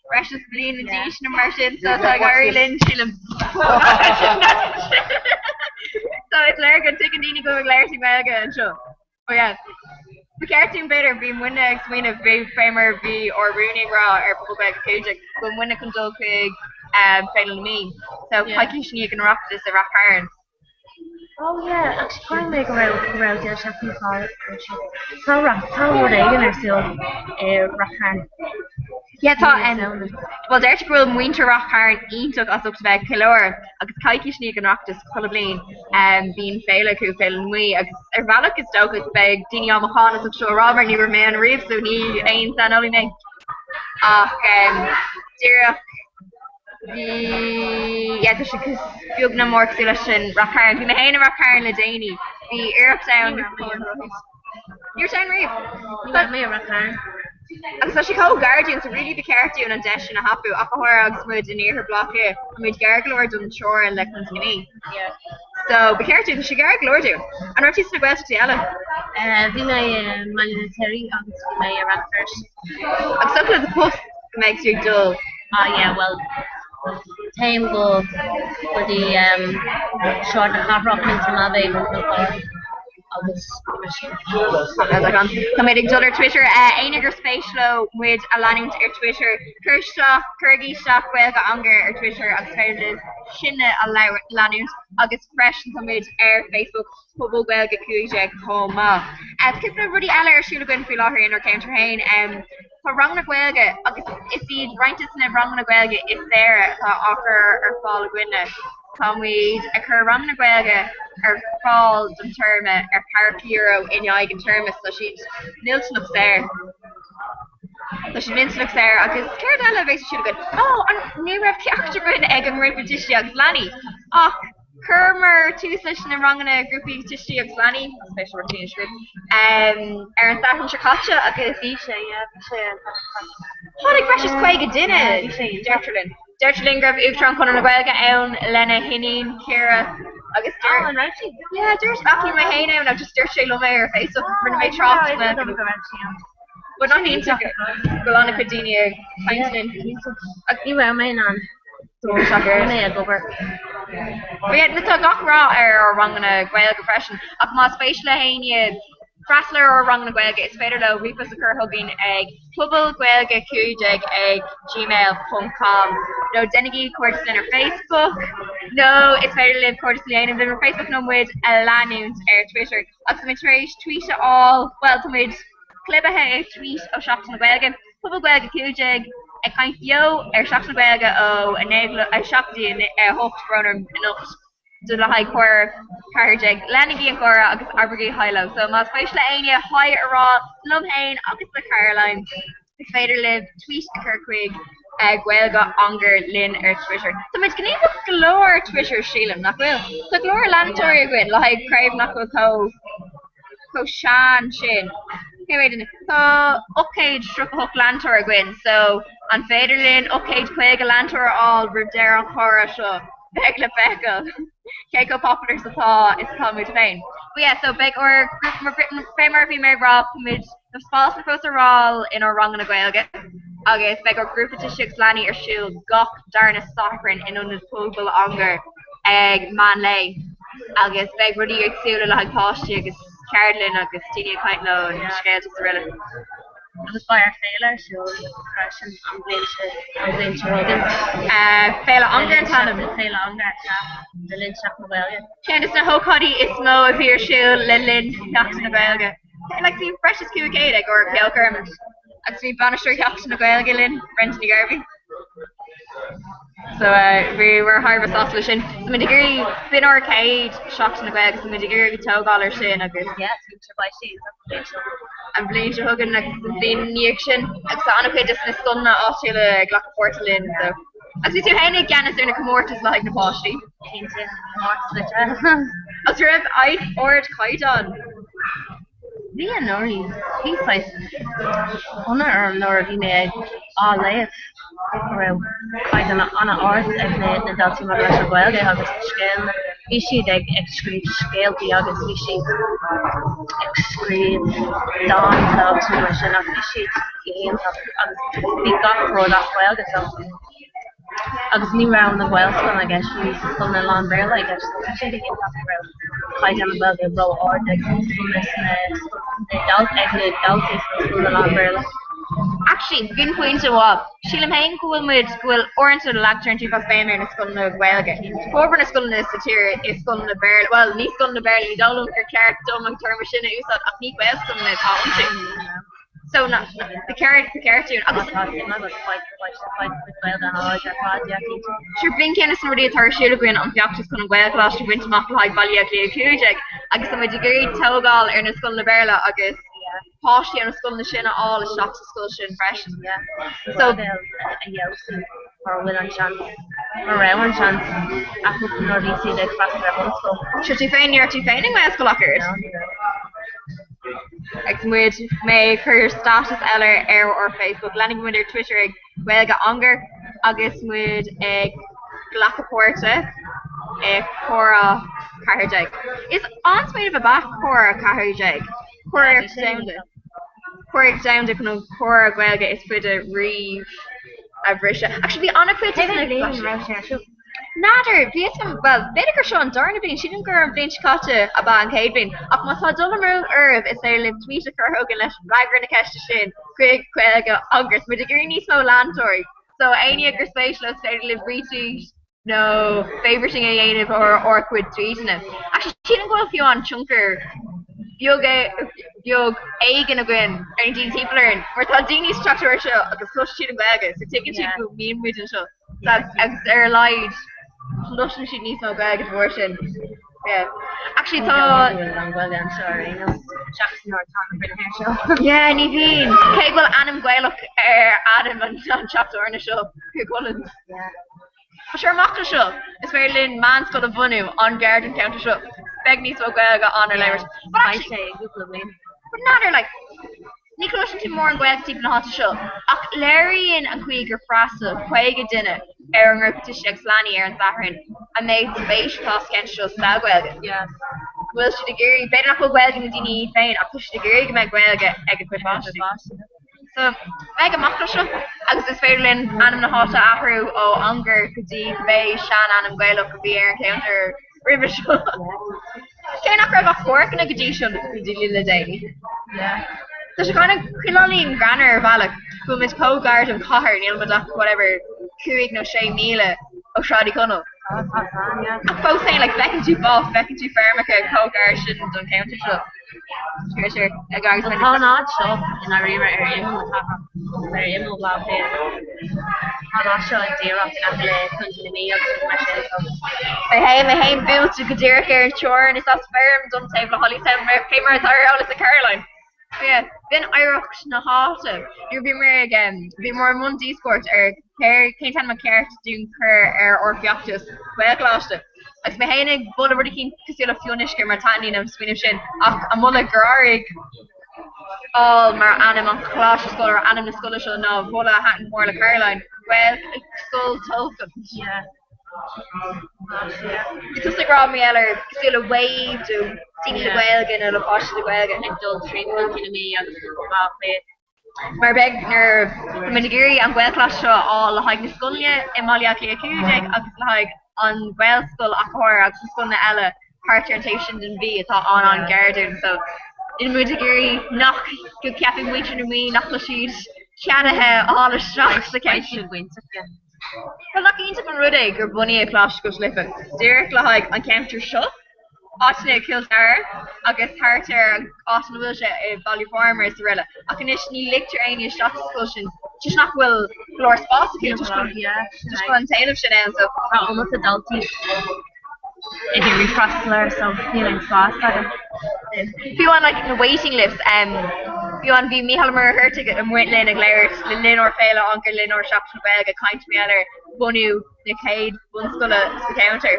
precious Blin and Dish and Martian, so it's like Ari Lynn Shillam. So it's Larga, Tickandini going Larry Melga and show. Oh, yeah. The cartoon better be winner between a big framer V or Rooney Raw or Pullback Kajik, but when it comes to Pig, failing me. So, Pikey you can rock this a rock parents. Oh yeah, actually try and make around there something called Tá Reagan or still Rakan. Yeah, tá well der go muinter rockar ítach as up bheith kilóir agus caiici sní an rocktas choblin bín féile chu fé mui agus bhealach is sto be daine amachchan as seo Robert ní mé an riomh so ní ein san olí mé ach dúach yeah se fiúg na mór lei sin rockar hí na héana rockar le déine hí Europe sound You're saying riomh mé Rakan. Agus tá si có Guardian so really be careful an deis na hapu a chuir agus muid in éar bloché muid garglóir dun seoir an le ní. So be careful si garglóir dú. An ortí na gweiltí eile? Bhí mé military agus bhí mé Raptors. Agus so le post makes you dull. Yeah, well time go for the short hard rock into my baby. Tá mé ag dullar Twitter éinegur spéislo muid a leút ar Twitter chuisteach chuirgéisteach bhfuil go angar ar Twitter agus féidir sinne a leút agus freisin muid ar Facebook pobl bhfuil go cuaide comá. Cos na rudí eile ar siúla gon fi láthir ar counterhain tá rang na ghilge agus is iad reintas na rang na ghilge is there tá ochar ar fáil gwine. Támuid a chur ram na ghilge ar fáil don terme ar Parkiro in aigen termas so si nilsnach there. So si minslach there agus ceir eile bhééis siú go an ní raibh ceachtar goin ag an ripetisi agus lani ach Curmer tú na rangna grúpi tistí agus lani special routine ar an than secacha agus í sé Hánig breis quaig a duine Dertrelin. Dertrelin grab útran chun na ghilge ann lena hinín Ciara agus yeah, dúirt backí mai héine an just dúirt sé lo mé ar Facebook rinne mé tro but not ní go anna chudíine feintlin ag ní bhfuil mé an mé a gobar. Tá gachrá ar rangna ghilge freisin ach má spéis le haine Frasler or rang na ghilge is féidir le ripas a chur thuginn ag pobl ghilge cúideag ag gmail.com. No denigí cuairtain ar Facebook. No, it's féidir live cuairtain ar Facebook no muid a leanúnt ar Twitter. Agus mé trééis tweet all well muid clibathe ag tweet ó seach na ghilge. Pobl ghilge cúideag ag caint fio ar seach na ghilge ó a néagla a seachtaí a hocht runner nucht. Do le haid chuir cardeag lenigí an chora agus arbragaí hailo. So má spéis le aine haid ará lumhain agus le Caroline is féidir live tweet a chuig ghilga angur lin ar Twitter. So muid gníomh glóir Twitter sílam nach bhfuil. Tá glóir landtóir a gin le haid craibh nach go sean sin. Tá upcéid strucach landtóir a gin, so an féidir lin upcéid chuig a landtóir all rudéir an chora seo. Beg le fecha. Keiko popular satá is comid féin. But yeah, so big or group framer bhí mé rá mid na spás na fórá in ar rang na ghilge. Agus beg or grúpa tuisiach lani ar siúil gach darna sacrin in an pobl angar ag man lei. Agus beg rudí ag siúla le agtáistí agus Carolyn agus Tina caiint lo and scéil is riile. Agus fire féile siúil freisin an bléinte rugan. Féile angar an tanam. Féile angar de linn seach na ghilge. Candace na hócadí is mó a bhír siúil le linn seach na ghilge. Like the fresh is cúcéide or ceolcarm. Agus bhí banisteir seach na ghilge linn Brent na Garvey. So we were harvest osla sin. So mid gurí bin arcade shocked na ghilge, so mid gurí tógáir sin agus an bléint thugan agus bhíon níag sin agus anna chuid is na sunna áisiile ghlach portalin so as we tú héna ganas ar na commórtas le na páistí. As raibh id ord caidan. Bhí an nóirí bhí fáis anna ar an nóir bhí mé á léamh raibh caiid anna áirt ag na daltaí mar leis an ghilge agus scéal bhí siad ag scríb scéaltaí agus bhí siad ag scríb dáanta agus mar sin agus bhí siad íontach agus bhí gachród ach ghilge agus ní ra na ghilscoil a gceis bhí chun na lán béla a gceis siad ag íontach raibh caiid an ghilge bro áirt ag daltaí ag na daltaí na lán béla. Actually, bin point to what? Sheila Main cool with will orange to the lecture and fast banner and it's going to well get. Corbin is going to satire is going to bear well, Nice going to barely don't look your character dumb and term machine who's at a peak west going to talk. So not the character Sure bin Kennis already a tar shield gwyn on fiachtas kun gwel class to win mak like valia clear kujek agus some degree togal in a school na berla agus poshi and school na shina all is shocks school shin fresh so or will on chance around chance after no see the class so should you find your two finding my school lockers Ek moet my career status eller or Facebook landing with their Twitter ag well ga anger agus moet ag Glacaporta Cora Carjag is on spite of a back Cora Carjag Cora down to kind of Cora Gwelga is for the Reeve Avrisha actually on a quick Nader, well, Vinegar Sean Darnabin, she didn't go and Blanche Cotta a bang Hadbin. Up my thought Dullaroo Irv is there live tweet a car hogan let Ragger in a cash to shin, Craig Quelga, Ungers, with a greeny small landtory. So any of your spatial started live retweet, no, favoriting a native or quid tweeting it. Actually, she didn't go if you on Chunker. Bjog egg and a grin, and these people are in. We're thought Dini's structure show, a flush sheet of baggage, so take a cheap me and we show. That's their light. Flush she needs no bag of worship. Yeah. Actually thought yeah, Niveen. Okay, well Adam Gwailuk Adam and Chapter on the show. Yeah. Sure Mockle show. It's very Lynn man's got a vunu on guard and counter show. Beg needs to go on her layers. But actually but not her like Nicholas and Timor and Gweg team hot to show. Larian and Queeger Frasa, Quega dinner, Aaron Ruptish Exlani, Aaron Zaharin, and made the base class against show Stagweg. Yeah. Will she the Gary, better not go Gweg and Dini Fain, I'll push the Gary, make Gweg egg equip off. So, Mega Mockle show, as this Fairlin, Anam Nahota Ahru, O Unger, Kadi, Bay, Shan, Anam Gwelo, could be Aaron Counter, River show. Can I not grab a fork and a Gadi show the daily? Yeah. So she kind of Kilolin Granner Valak, whom is co-guard of Coher, Neil Madak, whatever, Kuig no Shay Mila, O Shadi Cunnell. Both saying like Beckin too buff, Beckin too Pharmaca, co-guard shouldn't done counter show. Sure. A guy's been not show, and I remember very immobile there. I'm not sure like dear up to the me up to my shit. I hate built to Kadira here and Chore and it's all sperm, don't table Holly Town, Cameron, all is a Caroline. Yeah, then Irish na hata. You'll be more again. Be more Monday sports or care. Can't tell my care to do care or fiactus. Well, lost it. As my hennig, but already keen to see a Fionish or Martani and Swedish in. A mulla Grarig. All mar anim on clash school or anim the school show no. Vola hat and more like Caroline. Well, school token. Yeah. It's just like Rob Mieller, still a wave to see the Gwelgan and a posh the Gwelgan and don't treat me on the Mar Begner, Minigiri and Gwel Clash show all the high Niskulia, Emalia Clea Kujek, agus like on Gwel Skull Akor, agus Skunna Ella, Heart Orientation and B, it's all on Garden. So in Minigiri, knock, good capping winter to me, knock the sheet, Shanaha, all the shots, the case should win. Well, lucky into Rudig or Bunny a clash goes lippin. Derek like on counter shot. Austin kills her. I guess Harter and Austin Wilshire Valley Farmer is the rela. I can initially lick your any shot discussion. Just not will Glor Spots if you just go on tail of Shannon so almost adulty. If you refrost her so feeling fast if you want like the waiting list if you want to be Mihalmer her ticket and went Lynn and Glair Lynn or Fela Uncle Lynn or Shop to Beg a kind to me other Bonu Nickade Bunskulla the counter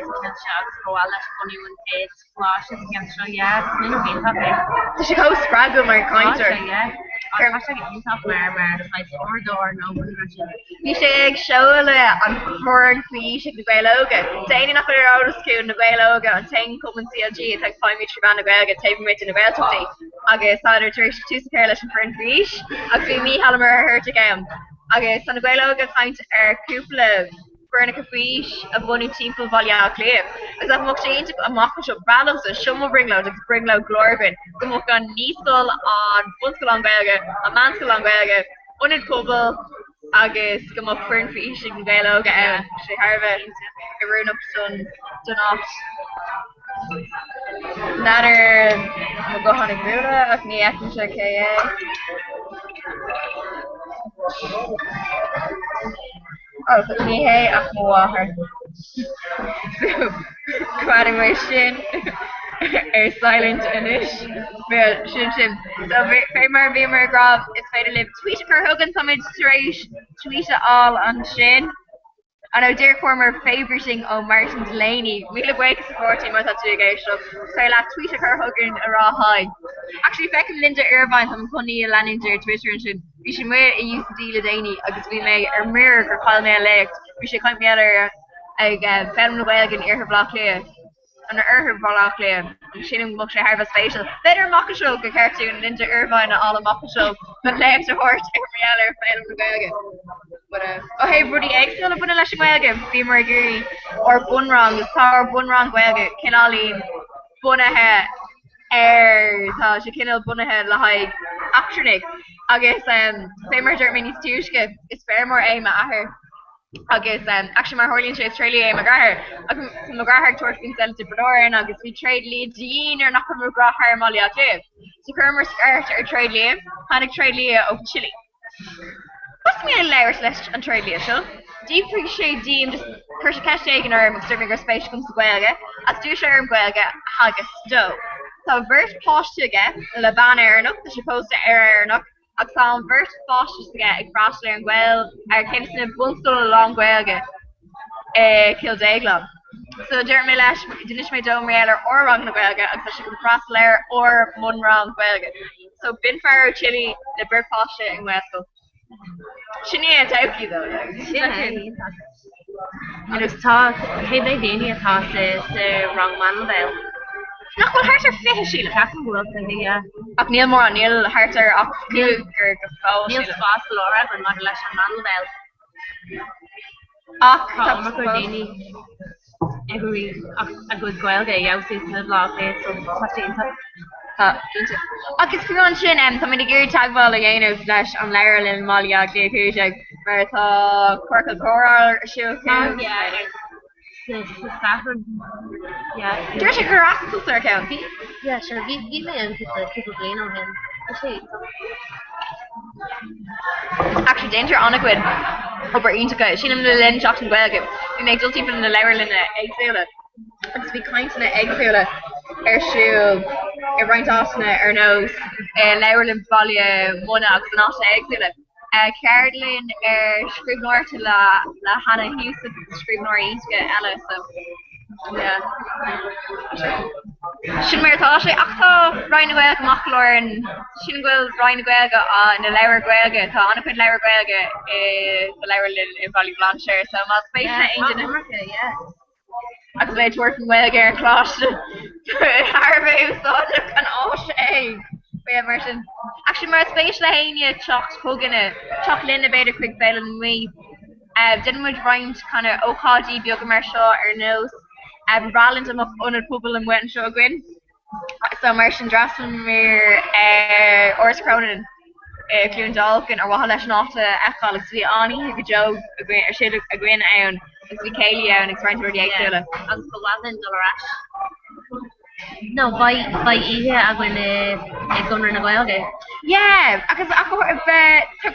go all that Bonu and Kate flashes against her yeah Lynn will be happy so she goes Spraggle my counter yeah I should get myself like four door no you should show on horn creation the Gwailoga Dane not for out of school the Gwailoga and 10 come CLG it's like 5 meters van the Gwailoga taking me to the Gwailoga okay Saturday Trish two careless and for increase I feel me Halmer her to game okay so the Gwailoga kind couple Bernica Fish, a bunny team for Valia Claim. As I've looked into a mock of balance, a shumble bringlow, the bringlow Glorvin, the mock on Niesel on Bunskal on Belga, a Manskal on Belga, Unid Cobble, agus go mo fern fi sin gaelo ga an sé harve I run up dun off. Natter mo go hannig rula ach ni ekin se KA. Oh, but ni hey ach mo waher. So, quadding my shin. Silent inish. Well, shin. So, very mar grab, it's made to live. Tweet her Hogan summit straight. Tweet it all on shin. And our dear former favoriting of Martin Delaney. We look way to support him with that two guys. So, last tweet her Hogan a raw high. Actually, feckin' Linda Irvine from Connie Lanninger Twitter and shin. We should wear a used deal of Danny. Agus we may a mirror or call me a leg. We should come together. Film the way again ear block layer. And her block layer. She didn't look at harvest facial. Better mock show go cartoon Linda Irvine and all the mock show. But left to horse every other film the way again. But oh hey Brody eggs still up on a lash way again. Be Marguerite or Bunrong, the sour Bunrong way again. Kinali Bunaha tá sé cinál bunathe le haig actronic agus fémar Germany túisce is fémór é ahir agus actually mar Horlíonn sé Australia é magar agus magar tuaircinn selta Bredóin agus bhí trade lead dín ar nach magrathir mála tibh. So chumar scarrt ar trade lead, hánig trade lead ó Chile. What's mé leir leis an trade lead seo? Deep sé dín just chuir sé ceiste an arm agus gur spéis chun sa Gaeilge, as dú sé ar an Gaeilge hagus sto. So virt páiste le ban airnach tá sé posta airnach agus tá an virt páiste ag frasle an Gael ar céimsna bunstal long Gaeilge Kildaglan. So deir mé leis dunis mé dom réalar or rang na Gaeilge agus tá sé go frasléir or mun rang Gaeilge. So bin fear Chile le virt páiste an Gaelscoil. Sinné a tauki though. Agus tá cé é déine atá sa rang Manvale. Nach wel hartar fiche síle Captain World ach níl mór an níl hartar ach níl gur go fá níl fás Laura an mar leis an Manvale. Ach tá mar go déine egurí agus Gaeilge jausí na blog so patínta. Agus fi an sin tá mé gur tagháil a dhéanamh leis an leirlinn máliaag déúteag mar tá cuacail choráil siú Dúir sé gur astal ar account? Yeah, sure. Bhí mé an people blian on him. Actually, danger annacuid obair iontacha sinam le linn seach an Gaeilge. Bhí méid dultí fan na leirlinn éagsúla. Agus bhí caintna éagsúla ar siúil I roint asna ar nós leirlinn bailile muna agus an áta éagsúla. Caroline scribnor to la Hannah Hughes scribnor each Ella so yeah. Sin mar tá sé achta Ryan Gaeilge machlór an sin ghfuil Ryan Gaeilge na leabhar Gaeilge tá anna chuid leabhar Gaeilge the leabhar in Ballyblanchir so má spéisna aon agus bheith tuairfin Gaeilge ar chlás Harbh úsáid an áis Immersion. Actually, my space lahania chalks Hogan chalk Linda Bader quick bell and we didn't we find kind of Okaji bio commercial or nose Rollins up on a pubble and went and show again. So Martian Drasselmere Ors Cronin Clun Dalkin or Wahalash not Echol we Ani who Joe agree or should agree on we Kaylee and it's right to the Axilla. Agus go Wallen Dollar No, by ihe agwine gunnar na Gaeilge. Yeah, agus tá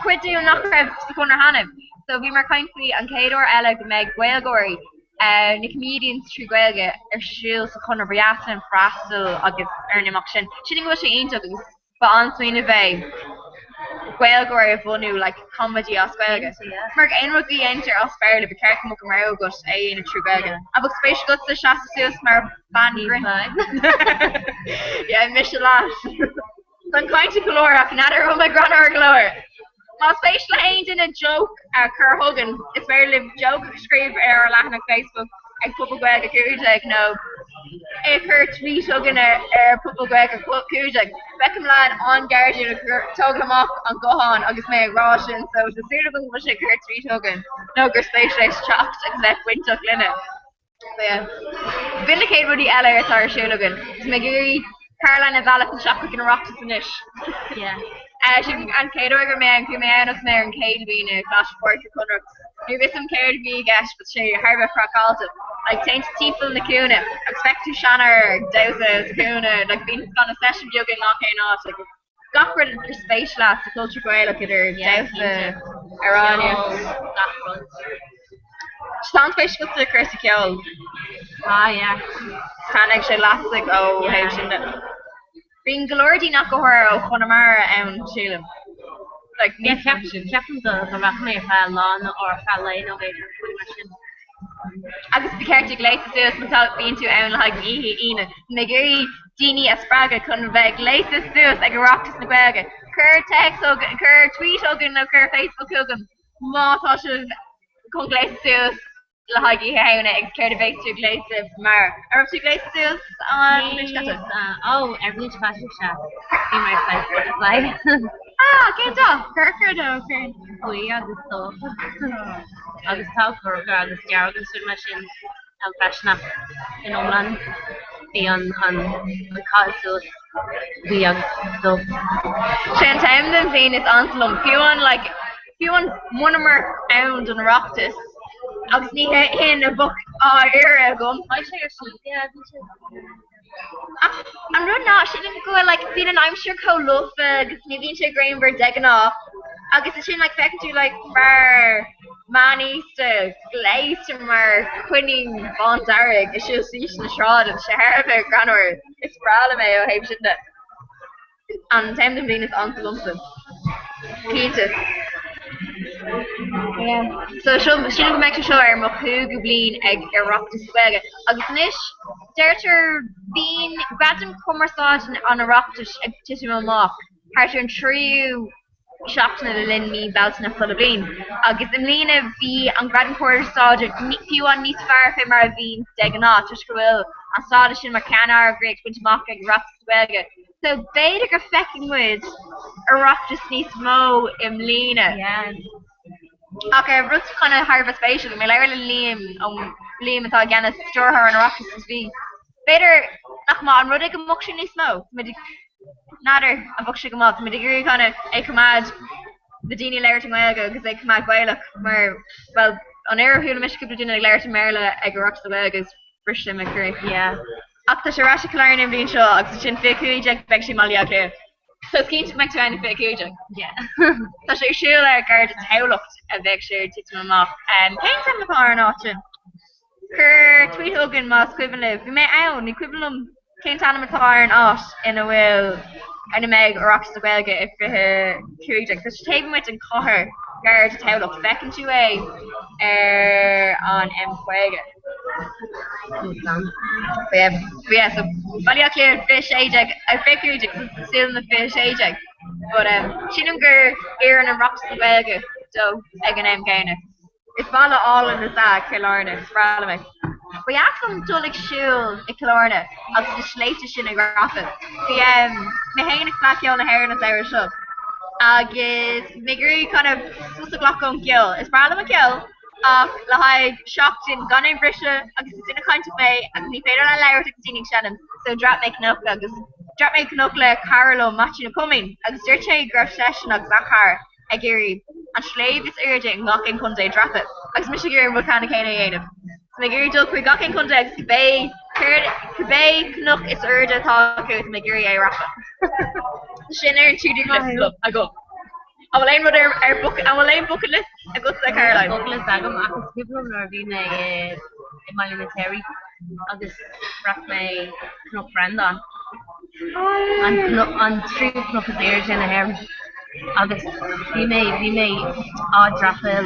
cuidiú nach raibh sa gunnar hanam. So bhí mar caiinfaí an céadúir eile go méid Gaeilgóirí na comedians trú Gaeilge ar siúil sa chunar bhíasna an freastal agus ar nimach sin. Sin go sé aonach agus ba ansmaoine bheith Gaeilgóirí a bhunú like comedy as Gaeilge. Mar aonrugí enter as fearla be ceart mo go mar agus é in a trú Gaeilge. Abach spéis go sa seaasús mar ban Yeah, miss a lot. Tan kainte color ach nadir oh my granar glóir. Má spéis le aon in a joke Cur Hogan is very live joke scríb ar lena Facebook ag pupal Gaeilge cúteag no. Cur tweet Hogan ar pupal Gaeilge cúteag. Beckham lad an Guardian tug him up an gohan agus mé rá sin so the suitable was sé cur tweet Hogan. No gur spéis leis chopped except wintach linne. Yeah. Vindicate Woody Ella ar siúlagan. Is me gurí Caroline Vallis and Shopwick and Roxas and ish. Yeah. Sin an céidir me an cuméanach me an céadhín a glasforte chunra. Nu bis an céir bhí gas but sé Harbh crackáilta. Like taint tífil na cúna, expect to shannar dousa cúna, like being on a session jogging not not like gachrid your space last the culture goyle like idir dousa Irania. Sounds space with the Kirsty Kill. Ah, yeah. Panic sé lastig ó he sin. Bhín golóirdí nach go ó chunamara ann sílim. Like ceapan go bhaith mé fe lán or fe lein ó bhéidir sin. Agus bicirte gléisteús matá bíon tú ann le ihí ine. Na gurí daoine a sppraga chun bheith gléisteús ag rocktas na gaige. Cur text ógan, cur tweet ógan nó cur Facebook ógan. Mátá se chun gléisteús le haigí hena ag céir a bhéh tú gléiste mar. Ar tú gléisteús an every fashion shop. Be my butterfly. Céntá, Curcurdó Uí agus tó. Agus tá curga agus deargus mar sin an fashion in omlan. Bhí an caiú bhí an do. Sé an time den bhíon is anslum. Fiúan monomer ann an rocktas. Agus ní hin a book ire gom. An rud ná sin go like bhín an aimsir có lufa agus ní bhín sé grainver deganá. Agus is sin like fecinn tú like mar manísta gléiste mar chuinning bondarig is siú sí na sráid an seharbh granir is sprála mé ó héim sin de. An time den bhín is anslumsa. Cínta. So sin go meid seo ar mo chu go blin ag Ireachtas Gaeilge. Agus níis deirtar bín gradam cumarsáid an Ireachtas ag tiisi amach. Thart an tríú seachtainna le linn mí beltainna fula blin. Agus im lína bhí an gradam cumarsáid fiú an níos fearr fé mar a bhín deganá tuis go bhfuil an sáda sin mar ceannar a gréig buint amach ag Ireachtas Gaeilge. So beidir go fecin muid Ireachtas níos mó im lína. Okay, roots kind of harvest facial. Me leir le liam atá gan store her an Ireachtas is bhí. Beidir nach má an rudig go muc sin níos mó. Nadir an bug si go má. Me gurí kind of ag cumad the daoine leir to Gaeilge agus ag cumad Gaelach mar well an air thuúla mis cúpla duine ag leir to Merle ag Ireachtas Gaeilge agus brislim ag curry. Yeah. Ach tá sé ráise chláirn an bhíon seo agus sin fiúide ag beag sí maií ag léir. So cínta meid tú anna fiúide. Tá sé siúil ar gard teolacht a bheith sé tiite amach. Céint am natá an áitin. Cur tweet ógan más cuiban libh. Bhí mé ann ní cuibanm céint anna matá an áit ina bhfuil ina méid Ireachtas Gaeilge i fithe cúide. Tá sé taobh muid an cothair gard teolacht fecinn tú é ar an M-Gaeilge. So bailíach léir fish éideag a fécúide síl na fish éideag. But sin gur ar an Ireachtas Gaeilge do ag an M-Gaine. Is balla all in the sa Killarna, sprála me. But yeah, dullig siúil I Killarna agus the sléite sin ag rafa. Me héanana claciol na hair na saoir seo. Agus me gurí kind of susa glach an kill. Is sprála me kill. Le haid shocked in gan in brise agus is in a kind of mé agus ní féidir le leir tínig Shannon. So drop me knock agus drop me knock le Carlo matching a coming agus dirte graf session agus achar a géirí an sléib is urgent ngacin chun drop it. Agus mis géir volcanic héanamh. So me géirí dul chuig gacin chun agus bé cubé knock is urgent tá go me géirí é rafa. Sin ar an túdú le a go. I will aim with our book. I will aim bucket list. I go to the Caroline. Bucket list. I go. I can skip them or be in my military. I'll just wrap my knock friend on. On three knock is ears in the hair. I'll just we may drop le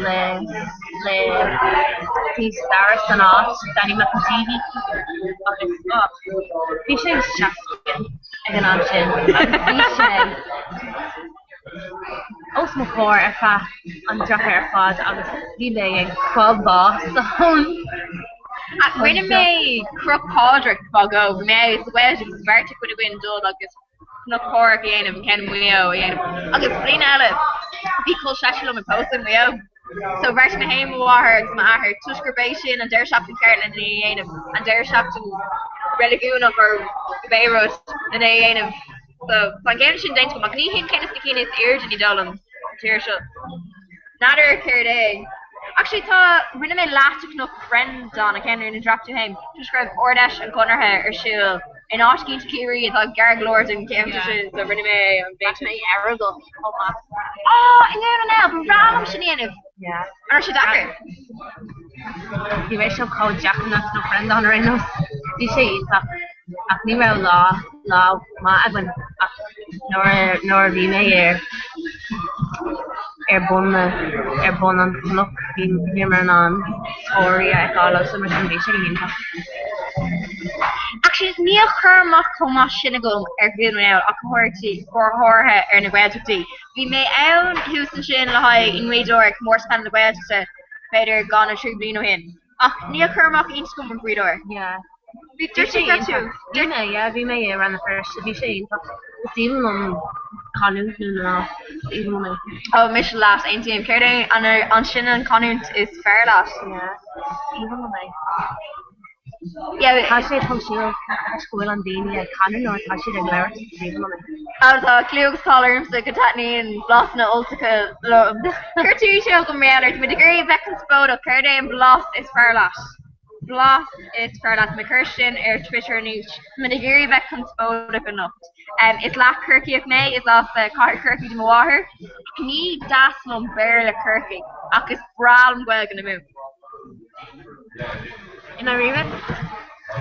these stars and off. Danny McTV. Fish is just again on chin. Os mo chóir ar fa an drach ar fád agus bhí mé ag chubá son. Rinne mé crop pádraig fágó mé is weis agus bharte chud a bhain dul agus nó chóir dhéanamh cen muo dhéanamh. Agus blin eile bhí col seisiúil an postan muo. So bharte na haim mháthair agus má athair tuisgurbééis sin an deir seachtain ceartland na dhéanamh an deir seachtain religúnach ar Beirut na dhéanamh. So, tá game sin daint go, ní hin kennis na cíine is ní dolan. Tíir seo. Nadir céir Actually, tá rinne mé láach nó friend don a ken in drop to him. Tuscrib ordesh an conarthe siúil. In ácinn Kiri is a garglord and came to so rinne mé an bit me arable. Oh, in but ram sin Yeah. Ar si dakar. Bhí mé seo có Jacknach nó friend an rinne. Bhí sé ach ní ra lá má agan nóir bhí mé bun an look bhí mar an tóirí ag gála sa mar bhí sé ínta. Actually, níl chumach comá sinna gom bhí mé a chuirtí chuthe na gweiltí. Bhí mé ann hús sin le haid in méidir mór span na gweilta beidir gan a trí blino hin. Ach níl chumach inscom an brídor. Yeah. Bhí tú. Bhí mé ran na first bhí sé ínta. Even an canút ná even mé. Oh, mis last ein team. Ceir an sin an canút is fair last. Yeah. Even mé. Yeah, tá sé tom síl scoil an daine ag canan nó tá si ag leir even mé. Tá clúgus collarm sa go tatní an blasna ultica lom. Curtú seo go méalart, mi degurí bechan spóda chuir an blas is fair last. Blas is fair last my Christian Twitter news. Mi degurí bechan spóda go nocht. Is lach Kirky of May is off Kirky de Moaher. Ní das mum bear le Kirky. Ach is bral an gweg in the moon. In a rivet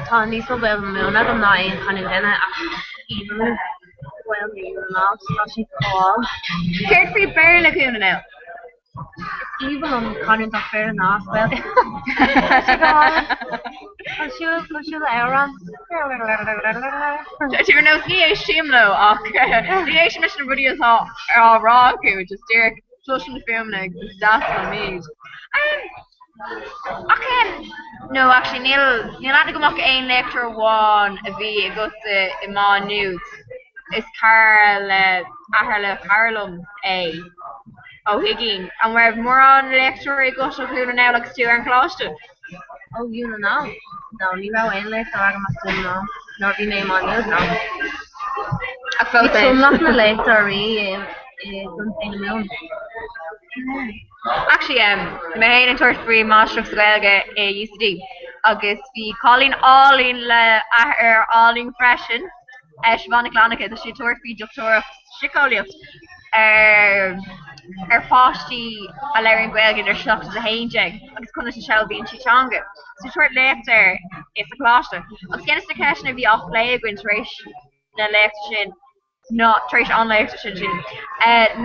tá níos go bhfuil múna go ná on chuine duine ach even bhfuil ní ná tá si fáil. Céir frí bear le cúna now. Even an chuine tá fear ná bhfuil. Siú le éran. Tíir nó ní é siimló ach ní é sin na rudí á rá acu just deir social na filmna das na míid. No, actually, Neil had to go back a lecture one a V a go to Iman News. It's Carlum A. Oh, Higgin. And we're more on lecture a go to who now like Stuart and Closter. Oh, you know now. No, you know, in lecture I'm still no. No, the name on News now. I felt it. It's not the lecture, something new. Actually, my hain and free master of Swelga UCD. August be calling all in all in freshen. Shivana Clanica, the she tour free doctor Shikoliot. Fosti allowing Gwelga their shock to the hain jag. August Kunna Shelby and Chichanga. So short later, it's a cluster. August the question of the off leg when Trish the left shin. No, Trish on later sin.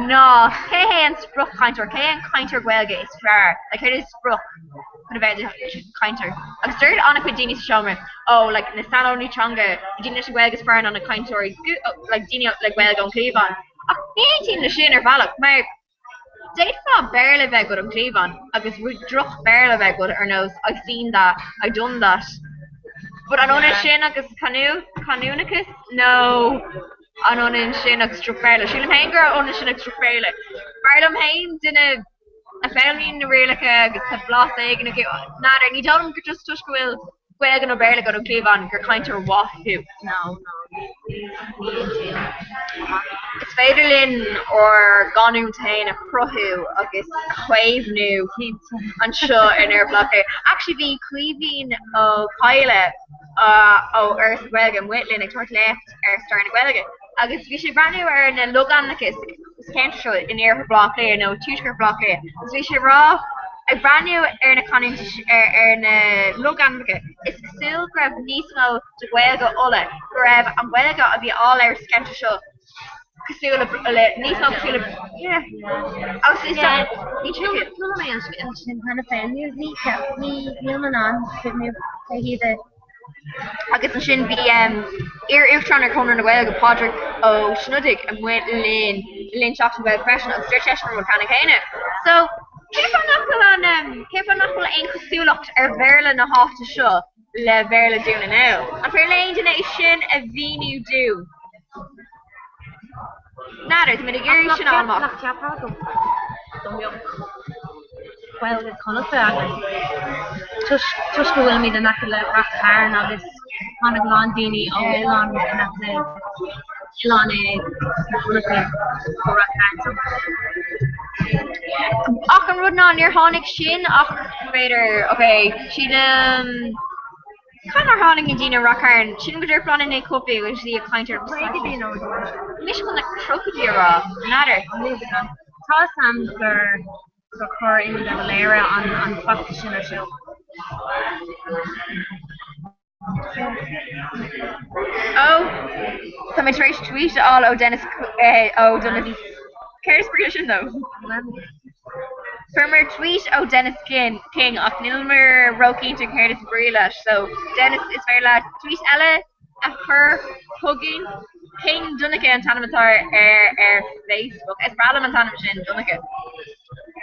No, and Spruch Counter, and Counter Gwelga is fair. Like it is Spruch. Could have been Counter. I've started on a Dini Shomer. Oh, like Nisano Nichanga, Dini Gwelga is fair on a Counter, like Dini like Gwelga on Cleavon. Oh, 18 the Shin or Valak. My date from barely beg with Cleavon. I was druck barely beg with or knows. I've seen that. I've done that. But I know the Shin, I guess Canunicus? No. An in sin extra fairle. She'll hang girl on sin extra fairle. Barlam Haines in a family in the real like a blast egg and a get natter. And you tell them just will Gwen or barely go to Cleavon, you're kind to walk who. No. It's Faderlin or Gonu Tain a Prohu, I guess Quave new and shut in air block. Actually the Cleaving of Pilot Earth Gwelgan Whitlin and toward left starting Gwelgan. I guess we should brand new in a Loganakis Central in air block layer, no tutor block layer. So we should raw a brand new in a conning in a Loganaka. It's still grab Nismo to Gwelga Ola. Grab and Gwelga be all our Central show. Casula Nismo Casula. Yeah. I was just kind of fan you me human on give me the I guess I shouldn't be trying to come in the way like Patrick Schnuddig and went Lynn talking about question of stretch from mechanic ain't. So keep on in Casulok Verla na half to show le Verla doing now. And for Lane Nation a Venu do. Nader, the mitigation on well, it's just go with me the knuckle left hair and all this kind of blondini on and that's it. Ilane ach an rud ná níor tháinig sin ach féidir okay siad Conor hánig in dína rockharn sin go dúir plan in é copé was sí a caiintear mis chun na crocodile rá nadir tá sam gur chur in de léire an fachta sin ar seo. Oh, tá mé éis tweet all ó Dennis ó Donovan Cares British though. Firmer tweet ó Dennis King ach nilmer roking to Curtis Brila so Dennis is very lad tweet Ella a her hugging King Dunica and Tanamatar Facebook it's Brala and Tanam Shin Dunica.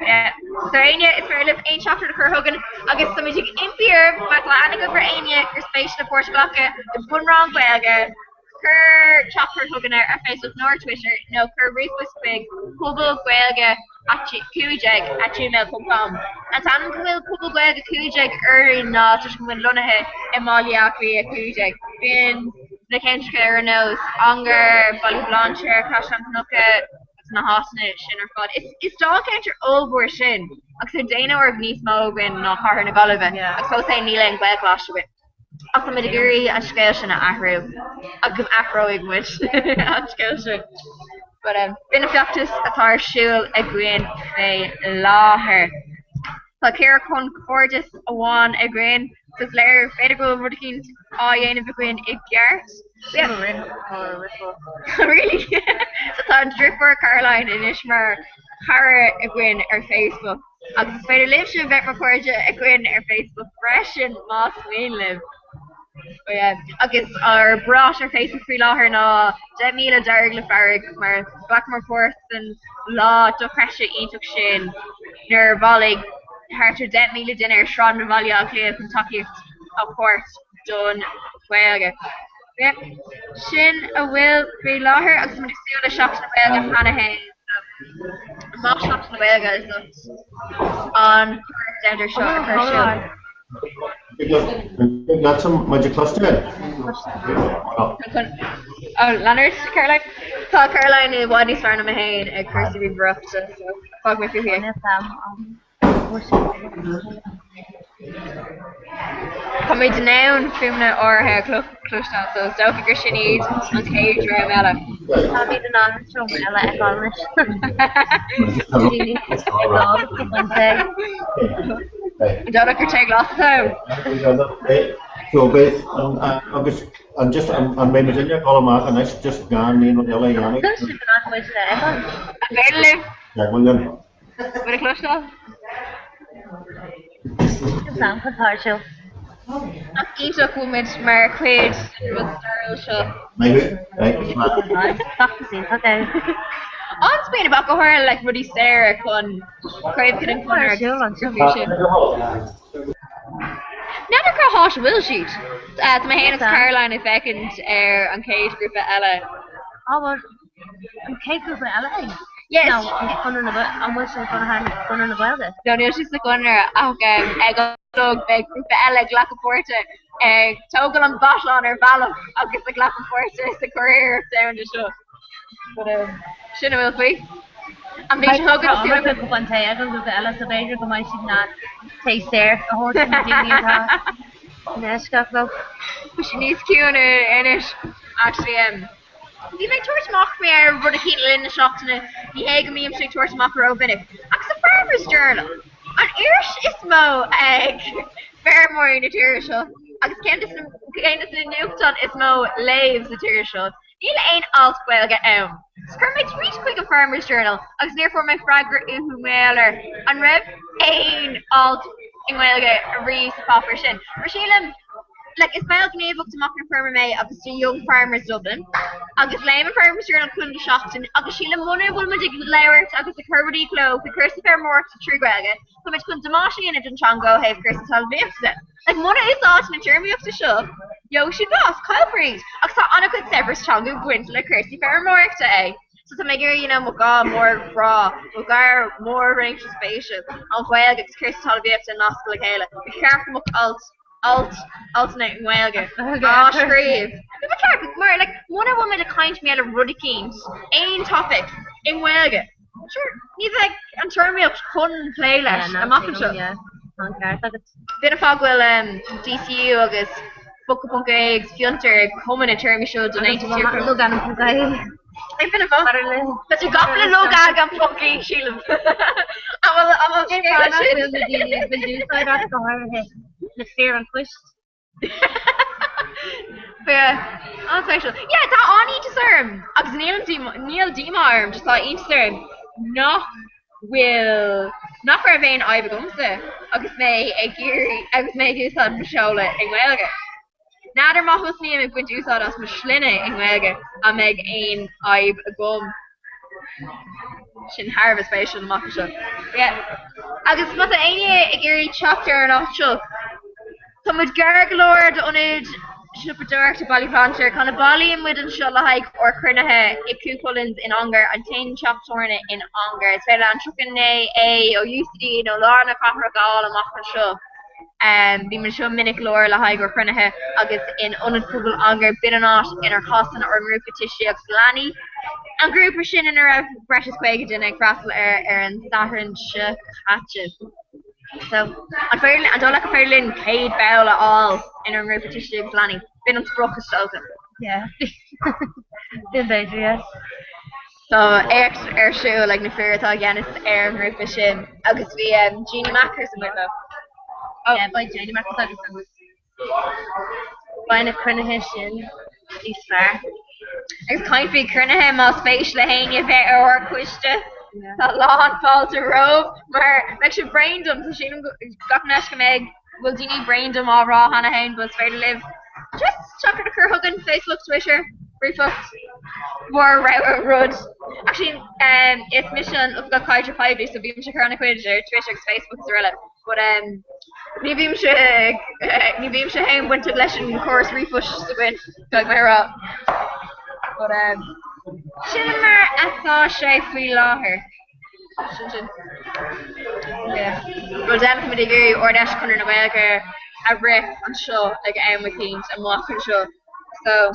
Yeah, so Anya is very live ein chapter to her hugging I guess some music impier but la go for Anya or space to Portugal it's one wrong way Cur chopper hugging ar Facebook nor Twitter no cur rufus big cúbal gweilge at gmail.com and tan will cúbal gweilge cújeg ná tuis go bhain lunathe imáliaachí a cújeg bíon na kentra ar nós anger bailí blanchir crash an nucha na hosna sin ar fod is dá kentra óbúir sin agus sé déine or níos mó bin ná char na galibh agus fó sé níle an gweilgláiste Ach mé gurí a scéil sin ahrú agus afro ag mu scéil sin. But bin fiachtas atá siúil a gcuin fé láthair. Tá céir chun cordis amháin a gcuin gus léir féidir go rud cinn á dhéanamh a gcuin i gceart. Really? So tá dripper Caroline inis mar chara a gcuin ar Facebook. Agus féidir libh sin bheith mar cuairde a gcuin ar Facebook freisin más mé libh. Oh, yeah. Agus ar brat ar Facebook frí láthair ná 10,000 deirg le farrig mar Blackmore Force an lá do creise ionach sin nar bhalig hartar 10,000 duine ar sráid na bhaile a léamh an takeíocht a cuairt don Gaeilge. Yeah. Sin a bhfuil frí láthair agus mu siúil le seach na Gaeilge Hanahain. Má seach na Gaeilge is an down seo ar siúil. That's some magic cluster. Oh, Leonard, Caroline. Tá Caroline I bhád níos fearna a hain ag chuirsa bhí brachta, so fág mé fiú héin. Tá mé denán fiúmna áthe clúiste, so stocha gur sin iad an céad rá meile. Tá mí den an trom eile ag gáis. Donna gur te glas So beth agus an just an mé Virginia column and it's just gone in on the LA Yannick. Yeah, well then. What a close Sam show. Ínta cuaid mar chuid seo. Maybe. On Spain about go her like Rudy Sarah con crave couldn't corner contribution. Never call Hosh will shoot. My hand is Caroline if second on Cage group at Ella. Oh well Cage group at Ella? Yes. No, I'm wishing for her the wild. No, no, she's the corner ego dog big group at Ella Glackaporta Toggle and Bosch on her ballot. I'll get the Glackaporta is the career down the show. But sinna bhfuil faoi. An bhí sé thugad go fan tae go go eile sa beidir go mai si ná taste there a hort na daine nesca go. She níos ciúna inis actually bhí mé tuairteach mé ar rud a chéile in na seachtainna bhí héag go míam sé tuairteach ar óbinnig. Agus a Farmer's Journal. An iris is mó ag Fairmore na tíir seo. Agus céantas na nuachtain is mó leibhs na tíir seo. Níl ein alt Gaeilge ann. Scur mé tweet quick a Farmer's Journal, agus therefore my fragger uhu mailer an rib ein alt in Gaeilge a rís a poffer sin. Rashilam, like is mail gnébook to mock farmer may agus the young farmers Dublin. Agus lame a Farmer's Journal kun shafton, agus Sheila Munna will dig lower agus the Curvedy Clo, the Kirsty Fairmore to True Gaeilge, so much kun Damashi in a Dunchango have Kirsty Talvifse. Like Munna is out in a Jeremy up to shove. Yo, she boss, Kyle Breed. I saw Anna could Severus Changu Gwent like Kirsty Fairmore to A. So to make her, Muga more raw, Mugar more range spacious, on Gaeilge Kirsty Talvifse and Nostal Gaela. The careful muck alt alternate in Wales. Ah, scream. Maar like one of women kind me a ruddy keen. Ein topic in Wales. Sure. Need like an turn me up fun playlist. I'm not sure. Yeah. Okay. Bit of fog will DCU August. Book of eggs, Fiunter, come and turn me show donate to your Look at him, guy. I've been a vote. But you got the low gag and funky shield. I'm a shit. Been do side off the heart. The fear and push. Yeah, on social. Yeah, that on each term. Agus Neil Dimar just thought each term. No will not for a vein I becomes there. Agus may a geary agus may do some Mishola in Welga. Nader Mahus name if we do sawdust Michelina in Welga a meg ein I gum. Shin harvest special Makasha. Yeah. Agus must a geary chapter and off chuck. Some with Garglord on it, Shipper Director Ballyplanter, kind of Bally and Widden Shullahike or Crinahe, Iku Collins in Onger, and Tain Choptorna in Onger. It's very long, Chuckane, or UCD, no Lorna Comhrá and Machman Show. Being show Minic Lore, Lahike or Crinahe, August in Unapproval Onger, Bidonot, in her Costin or Group of Tishia Lani, and Group of Shin in her British Quagajin and Grassel and Saturn Shuk Hatches. So, I don't like a fairly Cade Bell at all in a repetition of planning. Been on Brook Stoken. Yeah. Been better, yeah. So, air show like Nefira again, it's air and repetition. August we Jeannie Mackers and with them. Oh, yeah, by Jeannie Mackers. Find a Crinahishin, he's fair. It's kind of Crinahem, all spatial Lahania, better or Quista. That lawn fall to robe, maar like she brained them, so she got an meg. Will Dini brained them all raw Hannah Hain, but it's fair to live. Just chuck her to her hugging, Facebook, Twitter, refucked. More road. Actually, it's mission of the Kaija Piby, so beam she currently quid Twitter, Facebook is relevant. But ni beam she Hain went to lesson course refush to win, like my raw. But Shimmer atá sé faoi láthair. Yeah. Well then come to go or dash corner na Welga a riff an seo ag am with teams and walk an seo. So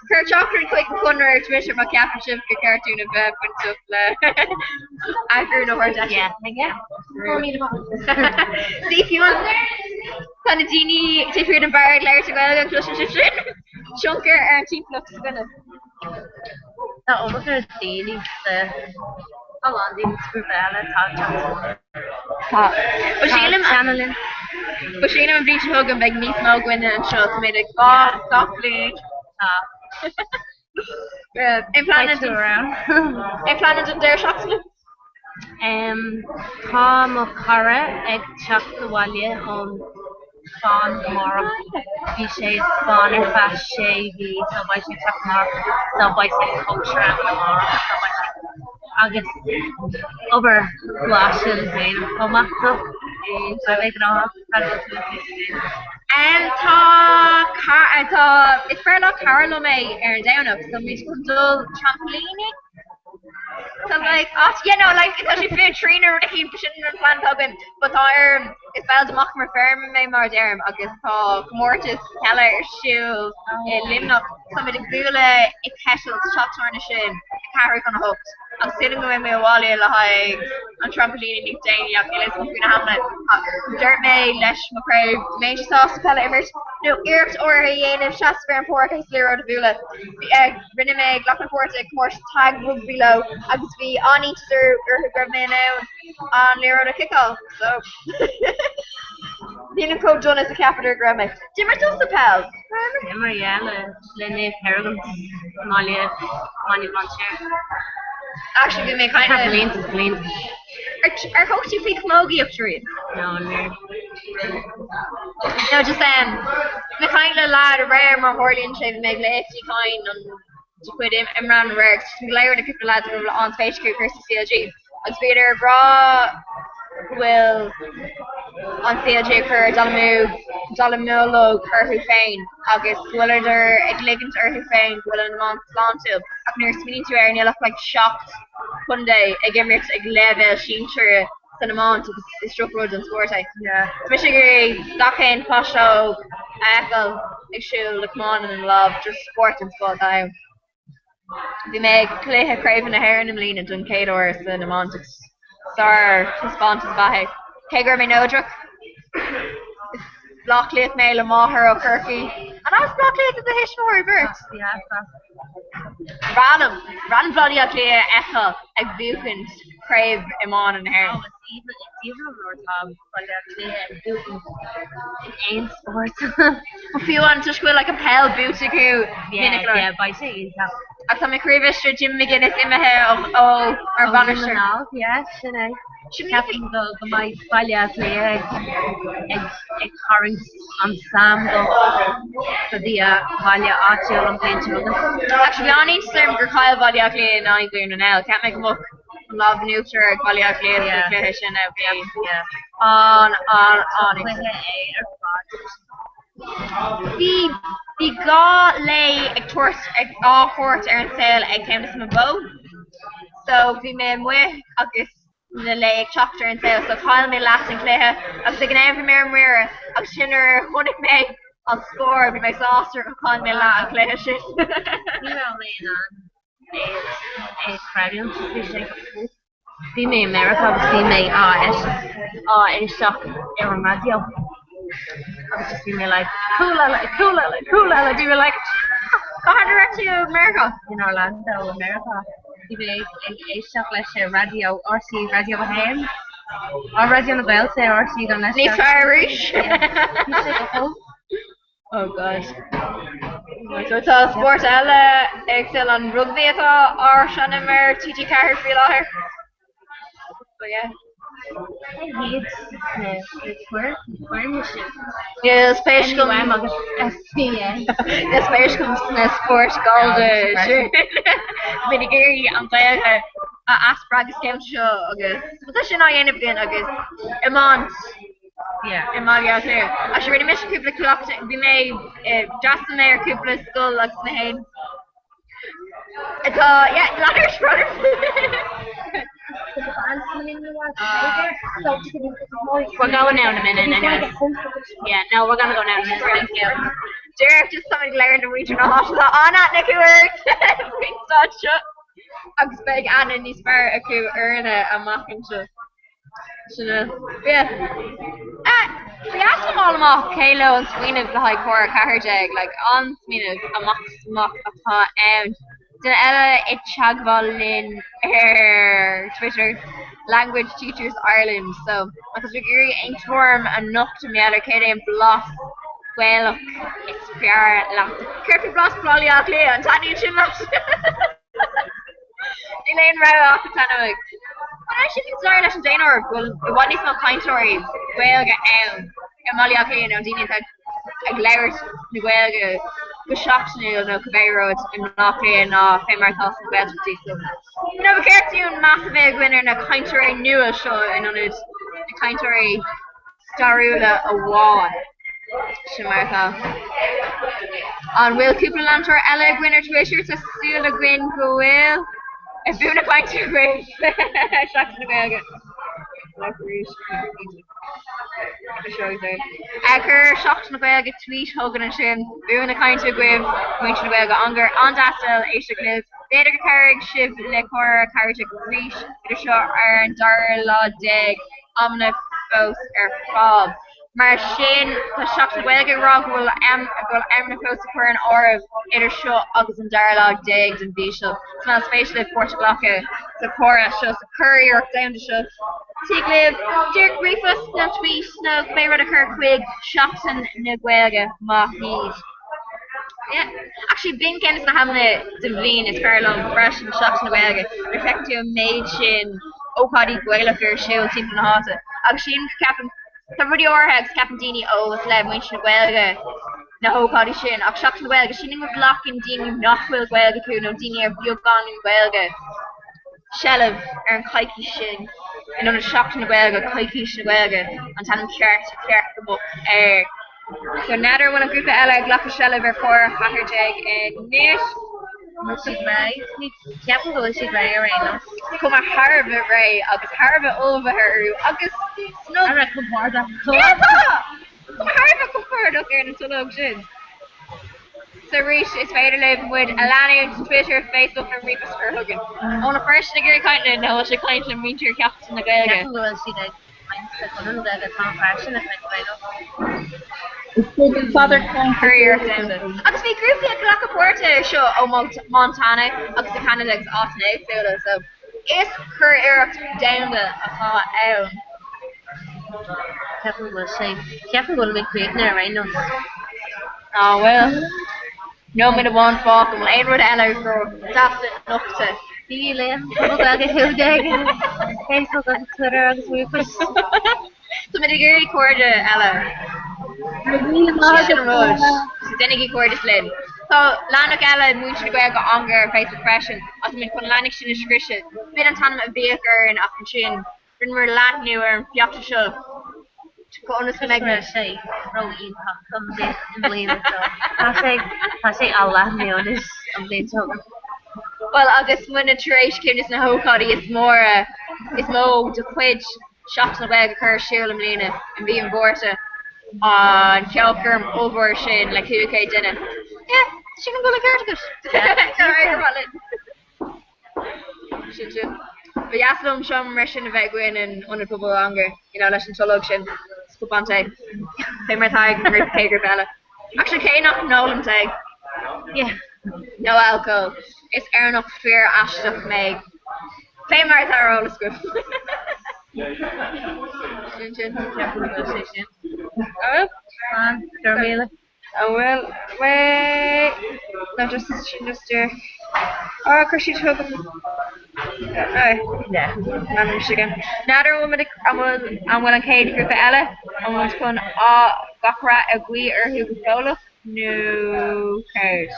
Cur chocolate quick corner Twitter my captainship go cartoon of points of Agger no where dash. Yeah. See if you want Panadini Tifford and Barrett Lair to Welga close to Chunker and team flux gonna. Oh, look at Daily. How long did it's Bella talk? But she and Bleach Hug and Big Me Smoke when and show to me like softly. Implanted in their shots. Tom Comhrá ag Chaptawalia on Fawn Mora. Bhí sé fáin ar feadh sé bhí so bhaid sé Chapmar so bhaid sé Comhrá Mora agus over gláisiil déanam comachta so bheith ná tá it's fair lot Carlo me ar down up so we could do trampoline. So like, like it's actually fair trainer the keep pushing and plan tugging, but it's bad to mock my firm me more derm agus tá Mortis Keller shoe limnop some of the gula it castles shot torn shin carry on hooked. I'm sitting with me a wally like on trampoline Nick Danny let's go Hamlet dirt me lesh McCrave major sauce pellet image no irks or a shots fair and pork zero to bula rinne me glock force commercial tag rug below agus be on each other grab me now on Lero to kick off so Dina code John is a capital grammy. Dimmer does the pal. Dimmer, yeah, Lenny Perrigan, Molly Blanchard. Actually, we make kind of clean. Our coach you think Mogi up tree. No. No, just the kind of lad rare more Horley and Shave make lefty kind and to quit him Imran Rex. We layer the people lads on space group versus CLG. As Peter Bra will on CLG for Dalamolo Erhu Fain, August Willarder, Egligant Erhu Fain, Willan Mont Slantu, near Sweeney to air and you look like shocked Hyundai, again mix a level, Sheen sure, san amount is struck road an sport Michigan Stockholm Pasho Echo issue Lachman and love just sport and sport time we make Clay Craven a hair and Lena Duncador san amount star responses by Kegar me no druk Blocklit mail a maher o Kirky and I was blocklit at the Hishmore birds Random bloody ugly echo ag buchend crave Iman and hair. It's even more Tom, but in sports. If you want to squeal like a pale booty who Yeah, by saying that. At some crevish Jim McGinnis in my hair or vanisher. Yeah, should I? Captain the my palha clear current ensemble for the palha article on page. Actually, I need to say we're Kyle Valia Clay and I'm going to now. Can't make them up. Love neutral Valia Clay and Clay yeah. On. The ga lay a tourse a hort and sale I came to some bow. So we made way August the lake chapter and sale so call me last and Clay. I was thinking every mirror I was shinner what it made I'll score with my saucer and call me last and Clay shit. A cranium suspicion. See me America, see me a shock in radio. I was just feeling like cool, like we were like go direct to America in Orlando, America. A shock like radio or see radio behind or radio on the belt there or see them Leaf Irish. Oh gosh. So it's all sport Ella excel on rugby at all or Shannon TG Carter feel out here. But yeah. Yeah, space comes. The space comes in sport called Mini Gary and Bella Aspragus came to show okay. Position I end up doing okay. Amount. Yeah, Emalia clear. I should really miss a couple of clocks. We made Justin Mayer couple of skull like the head. It's yeah, ladders brothers. We're going now in a minute anyway. Yeah, no, we're gonna go now in a minute. Thank you. Derek just something learned in regional hospital. On that Nicky works. We start shut. I'm big and in this bar a coup earn a mocking to. Yeah. We asked them all off Kalo and Sween of the high core Carjag, like on Sween of a mock upon the Ella it Chagvalin Twitter language teachers Ireland. So because we ain't form enough to me other Katie and Bloss well it's PR Kirky Bloss Plolly Clea and Tanya Chinlaps. Elaine Rao off the Tanawig. Actually, it's sorry, Lash and Dainor. Well, what is my kind story? Well, Emily Alkane, and Dini said, I glared the well, was shocked to know the Cabay Road in Monopoly and Famar House in Belgium. So, you know, we care to you, massive egg winner in a kind story new show, and on it, a kind story Starula Award. Shamartha. On Will Cooper Lantor, Ella winner to issue to Sula Gwyn go well. If you're not going to win, shock to the bag. Acker shock to the bag, tweet Hogan and Shin, doing the kind to Gwyn, going to the bag, Unger, on Dastel, Aisha Cliff, Data Carrick, Shiv, Lecor, Carrick, Reach, Peter Iron, Darla, Dig, Omnif, Both, Fob. Marshin, the shock to the bag, Rock will Emna Quern or Eder Shaw, August and Darla, Digs and Bishop. Smells spatial at Portugal, the Cora shows the courier down the show. Tigliv, Dirk Briefus, no tweet, no Bayra Quig, Shopton, Niguelga, Mahid. Yeah, actually, Bin Kenneth na Hamlet, Devine, is Carlo, Fresh and Shopton, Niguelga, reflecting to a maid shin, Okadi, Guelaker, Shield, Team from the Hata. Actually, Captain, Somebody Orhex, Captain Dini, Slab, Winch, Niguelga. No, Cody Shin, I've shocked the Welga. Shinning with Lock and Dini, not Will Welga, no Dini, or Biogon and Welga. Shelev, and Kaiki Shin. And on a shock in the Welga, Kaiki Shin Welga. And Tanam Clark the book. So, another one of Group of Ella, Glock Shelev, or 4, Hacker Jag, and Nish. She's right. Ceapan go si right right Come a Harbh Ray agus Harbh over her agus snug. Ara comporta. Harbh comporta ar na tulog sin. So Reese is féidir le with Alana Twitter, Facebook and Reapers for hugging. On a first degree kind of know she claims to mean to your captain the guy. Ceapan go si de mindset on the Comhrá Father career down it. Agus fi grúpi a Calaca Puerta seo ó Montana agus the Canada's off now so is career down the a out. Ceapan go make create there right now. Oh well. No me the one fuck and ein rud eile go that's it nukta. Díle, go get hill dag. Facebook agus Twitter agus Reapers. So me the girl corda eile. Dennig cuairdas linn. Tá lánach eile múinte go go angar Facebook freisin as min chun lánig sin scrisise. Bit an tanam a bhéar an ach an sin rin mar lániú ar an fiachta seo. Go onas go meagna sé ro íon come dé in blame Tá sé á lániú an is an blame toga. Well agus mun a tuéis cimnis na hócáí is mó de chuid shops na bag a chur siúil am lína an bhí an bórta. On Kelkerm over Shin like who okay didn't. Yeah, she can go like her. But yes, I'm showing Russian about going and on a couple longer. You know, let's talk Shin. Scoop on tag. Pay my tag and rip Hager Bella. Actually, Kay not Nolan tag. Yeah, no alcohol. It's Aaron up fear Ash of Meg. Pay my tire all the scoop. Oh, Darmela. Oh well, wait. No, just oh, cause she took him. Yeah, I'm Michigan. Another woman, I'm going to Kate Griffith Ella. I'm going to put Comhrá a Gui or who Polo. No card.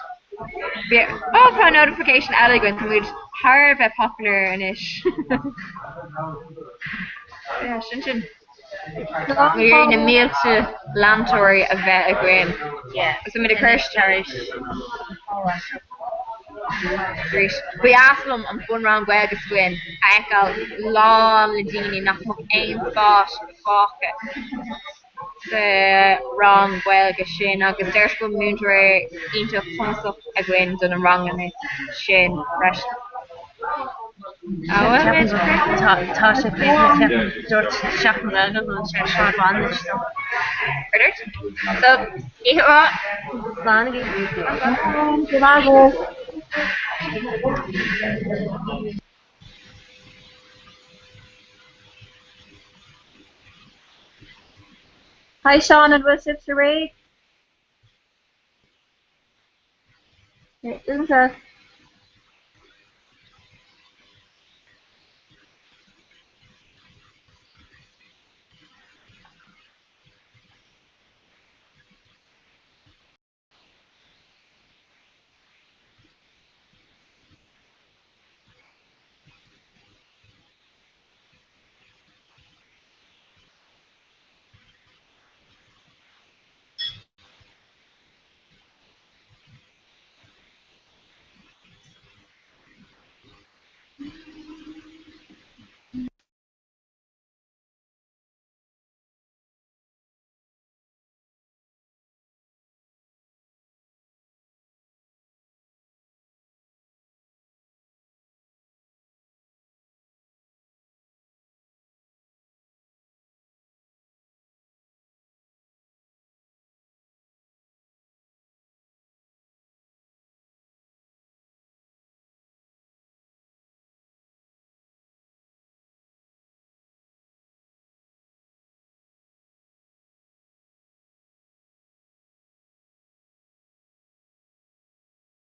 Yeah. Oh, for notification, Ella going to read hard but popular and ish. Yeah, Shin. We're in a meal to Lantory a vet a grain. Yeah. Some of the curse cherish. Great. We asked them I'm going around Guagas Gwyn. I echo long Ladini, not much aim spot, fuck it. The wrong Guagas Shin, August there's good moonray into Punsup a Gwyn, done a wrong in it. Shin, fresh. Oh, well, it's great. Tasha Clayton, George Shackman, and short one. So, you what? Hi, Sean, and what's up, Sheree? Unta.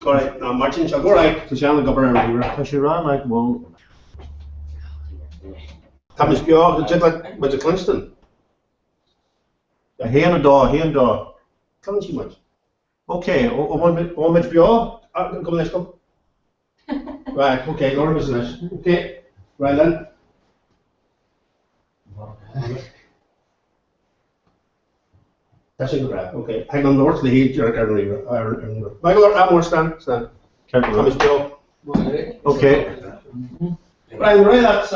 Alright, Martin, shall go right to Shannon Governor. Because you ran like one. Thomas Bjork, the jet with the Clinston. The hand door. Come see much. Okay, one with Bjork. Come, let's go. Right, okay, Lauren is nice. Okay, right then. That's a good rap. Okay, hang on north the heat, Michael, more stand. Thomas Bill. Okay. Right, that's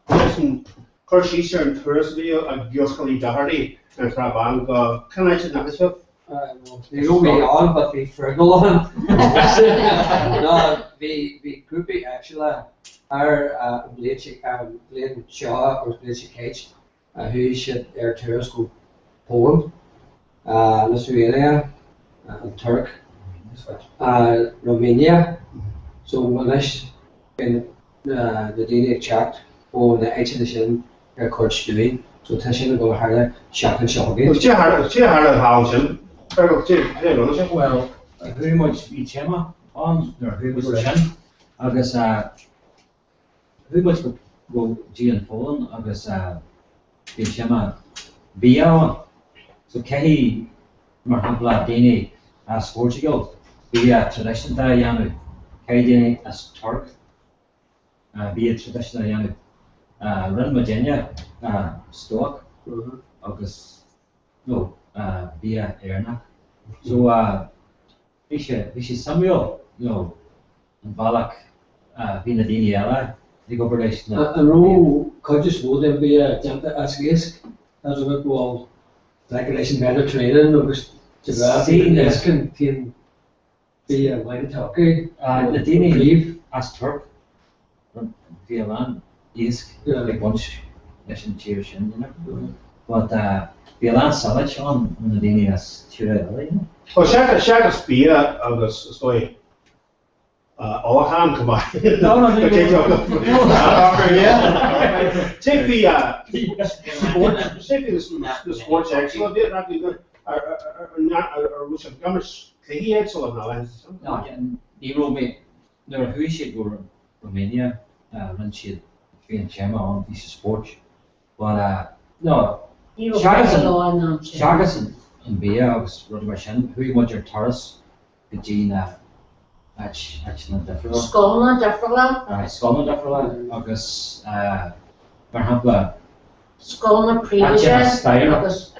listen, Curse Easter and Thursday, a Gilscally Doherty, and Fraban, can I just notice you? They go way on, but we frugal on. No, we could be actually our Blade Shaw or Blade Cage, who should their tours go Poland, Lithuania, Turk, Romania. So when in the daily chat or the edition coach doing, so tension go harder, shock and shock again. Well, very much each Emma on or who was Shin. I guess who much go G and Poland, I guess each Emma be on. So Kehi Marhabla Dini as Portugal, be a tradition Diana, Kehi Dini as Turk, be a tradition Diana, Run Virginia, Stoke, I guess no, be a Erna. So we should Samuel, and Balak being a Dini they go relation. I know coaches would then be a jump as risk as a bit well regulation better training or just See, this can be a way to talk. The Dini as Turk, the Alan is like bunch listen cheers but the Alan Savage on the Dini as Chira. Oh, Shaka Spear of the story. All hand come on. No, Take the sports excellent bit, not even or which of Gummers, he excellent now. Nero me, there are who should go Romania, when she being chairman on this sport, but no, Shagas and Bea was running my shin, who want your Taurus, the Gene. Actually, different. Scotland, different. Scotland, different. August, perhaps. Scotland, previous. August,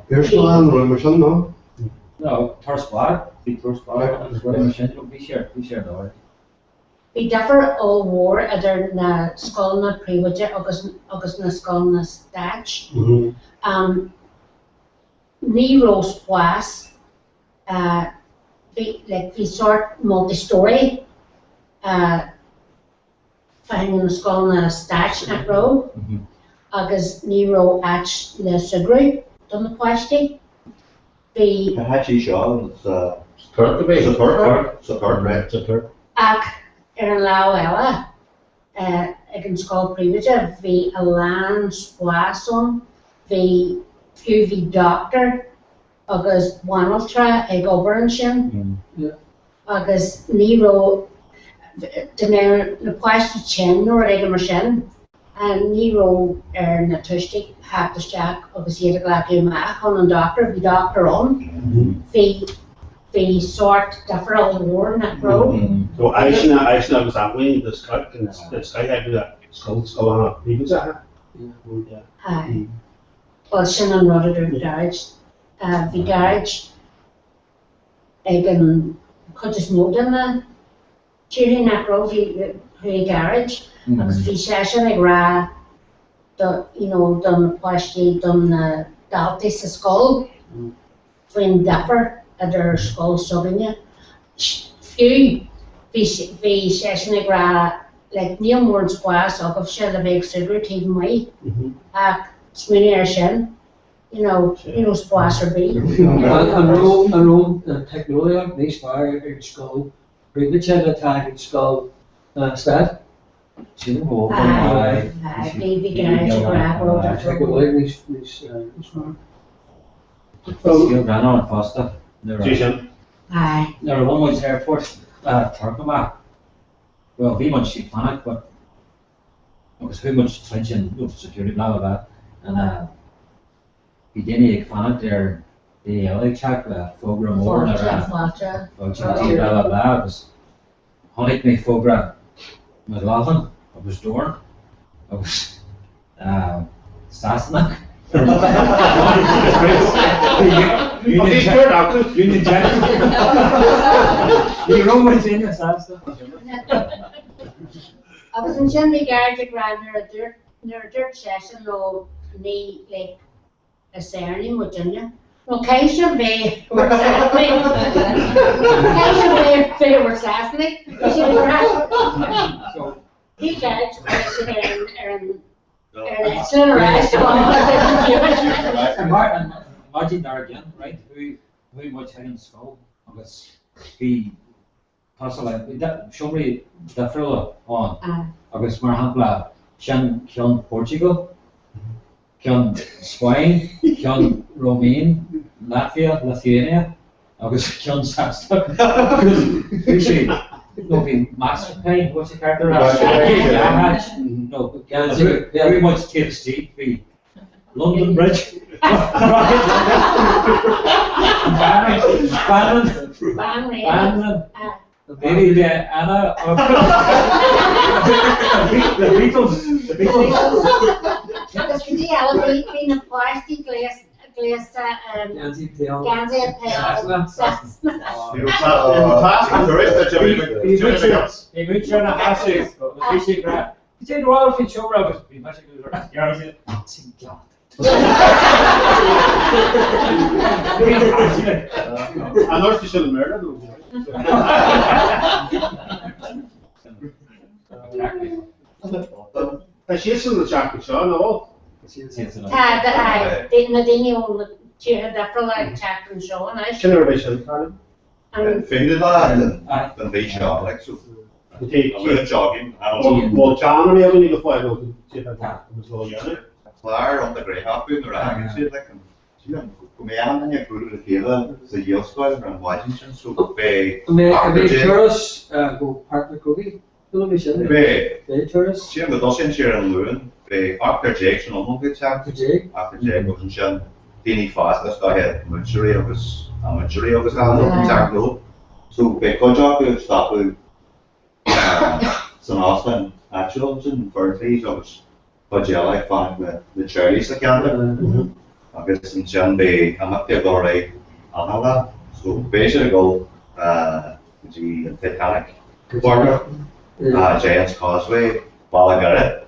Here's the land running machine, no? No, Taurus Black. The Taurus Black and running machine. Be sure, though. Be different all war. Other than Scotland, previous. August, na Scotland, Dutch. Nero's was. We sort multi-story, finding the skull na stage na row, agus Nero at the Sugru, done the plastic. The Hachi Shaw, it's support, right? Support. Lao Ella, I can skull previous, the Alan Squasson, the few doctor. Agus Wanaltra ag oberan agus Nero de na pláiste chin nó ag mar sin Nero na tuiste hapteteach agus iad le meach an an doctor bhí doctor on hí sort deferal war na ro. So Aisna agus Apwin the sky had that skull on a previous. Aye. Well sin an rudder garage. The garage ag an chutas mód in na tíorí nach raibh hí garage agus bhí sé ag rá don pláistí don daltaí sa scóil faoin dafar idir scóil Sogaine. Fiú bhí sé ag rá le níl mór an spás agah sé le bheith sugar taobh mai ach smuoine ar sin. Splash or be. And technology next fire in skull, bring the channel attack in skull, stat. Baby garage or apple. Skill ran on faster. Aye. There are one was Air Force, Turkoma. Well, we much she panic, but it was very much tension, security, blah, blah, blah. And, we didn't find there the check Fogra more blah blah blah. It was honey me Fogra McLaughlin. I was Dorn. I was Sasnak. Union Jack. Union Jack. You know what's in this answer. Agus an sin mé garde gran nar dúirt session lo ní le a Sarni mo Virginia. No caiise bheith caiise bheith Sassnick. He judged Martin Dargan, right? Who much had in school, agus he possibly somebody the fella on, agus mar hapla Sean Portugal, Sean Spain, Sean Romania, Latvia, Lithuania, agus Sean Saxon. Because no, be master pain. What's the character? No, very much TST. Be London Bridge. Bannon. Maybe the Anna. The Beatles. The Beatles. Because the elevator in a plastic glass. Ganze Pale. Findet den beidio like so. Jogging. Well, John and Ellen need to find out. Klaar om de greyhound in de ragen zit like. Kom je aan en je voelt het hele de jeugdspel van Washington zo bij. Tourists go park the cookie. Bij tourists. Zie je dat zijn hier in Leuven bij Arthur Jackson ongeveer Arthur Jack was een jan die niet vast dat daar het maturity of het aan op zaak loop. Zo bij Kojak stappen zo'n afstand actual in Berkeley zoals wat je like van de Charlie's account. Agus yn sian be amapia gorau anhala. So basically go the Titanic border, Giant's Causeway, Ballagaret,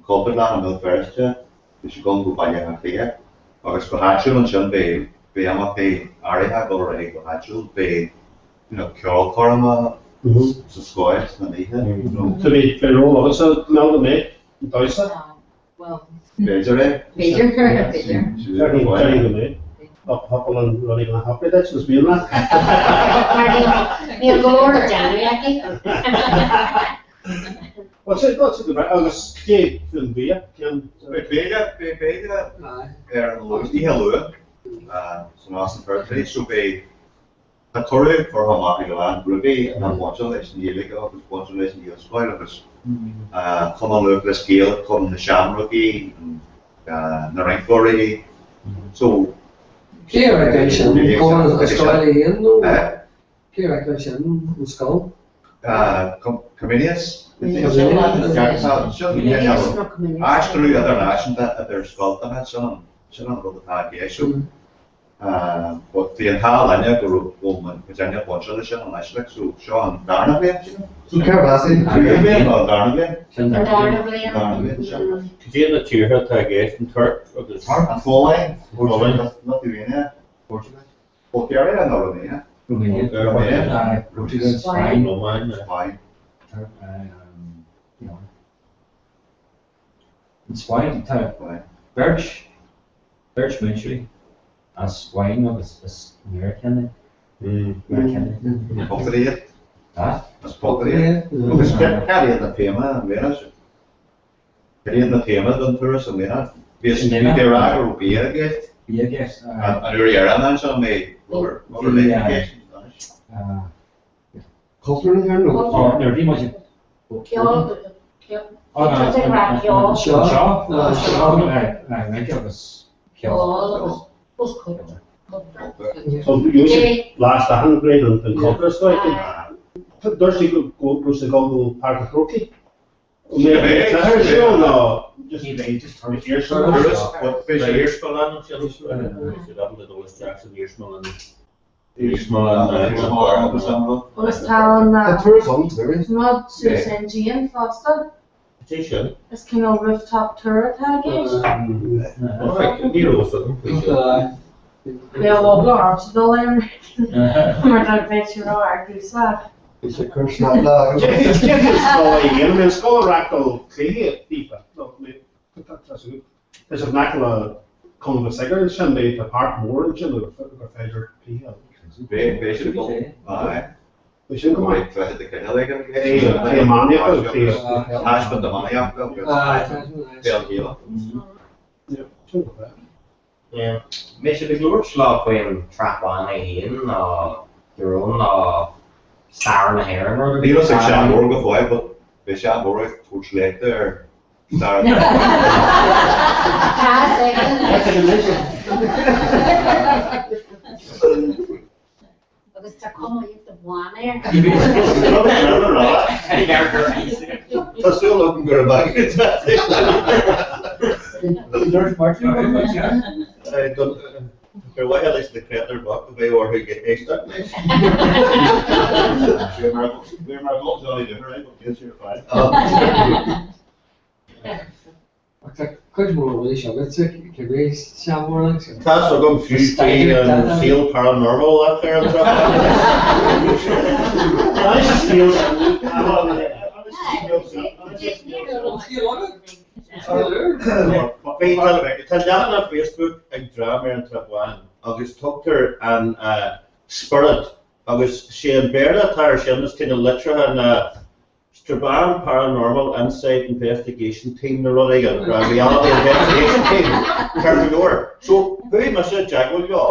Copenhagen and Milfrestia. We should go and go by Yamapia. Agus go hatchul yn sian be amapia ariha gorau go hatchul be Carol Corma sa squares na niha. To be fair, all so now the mate, Doisa. Well. Beter. Hopper and running on happy, that's just me that. Neil Gore January. What's it about? Agus Kate film beer. Beter die hello. Zo'n Austin Berkeley so be a tour for how much you want Ruby and watch all this new league of watch all this new spoiler because come on look the scale come the Shamrocki the Rankbury so Clear attention going Australia in clear attention who's called Comedians actually other nation that there's called that some of the hard so but the entire line group woman Virginia Portugal is on national so Sean Darnaville so Carvasi Darnaville Could the tier her tag from Turk of the and falling not Romania Portugal Bulgaria and Romania Portugal Spain Spain Birch Ministry as wine of as American. Populated. As populated. Because carry the tema, whereas carry the tema done tourists and then basically there are beer get. Beer get. And you're around so may over vacation. Coupling here no. They're pretty much. So usually last 100 grade and Cocker so I think Thursday go to go Park Croquet. Agus tá Mud Susan Jean Foster. Is cin ó rooftop tour atá géis? Bé ó dul mar na beitir ó agusá. Is a curse not love. Men skal rakkel kriget pipa. There's a nakla come of a cigarette and they apart more and chill of feather pipa. Basically, we should go away to the canal again. Hey, money out of this. Hash but the money up. Yeah. Mission the glory slot when trap one in your own Star na Heron or Bí sig sean mór go fáil, but bhí sean mór túr sléite ar Star na Agus tá como íocht a bháin Tásúil open gur bag. George Martin. Gur bhaile leis na creatar bach a bheith orthu get éisteach leis. Bhí mar bhil de right, but guess you're fine. Could more really show it to be some more like That's what I'm feel paranormal up there. I just feel Tá Facebook ag drama an trapháin agus tutar an spirit agus sé an bearda tar sin is cinna litrathe an Strabane Paranormal Insight Investigation Team na rud aige reality investigation team Carpenter. So bhui me sé jaagil já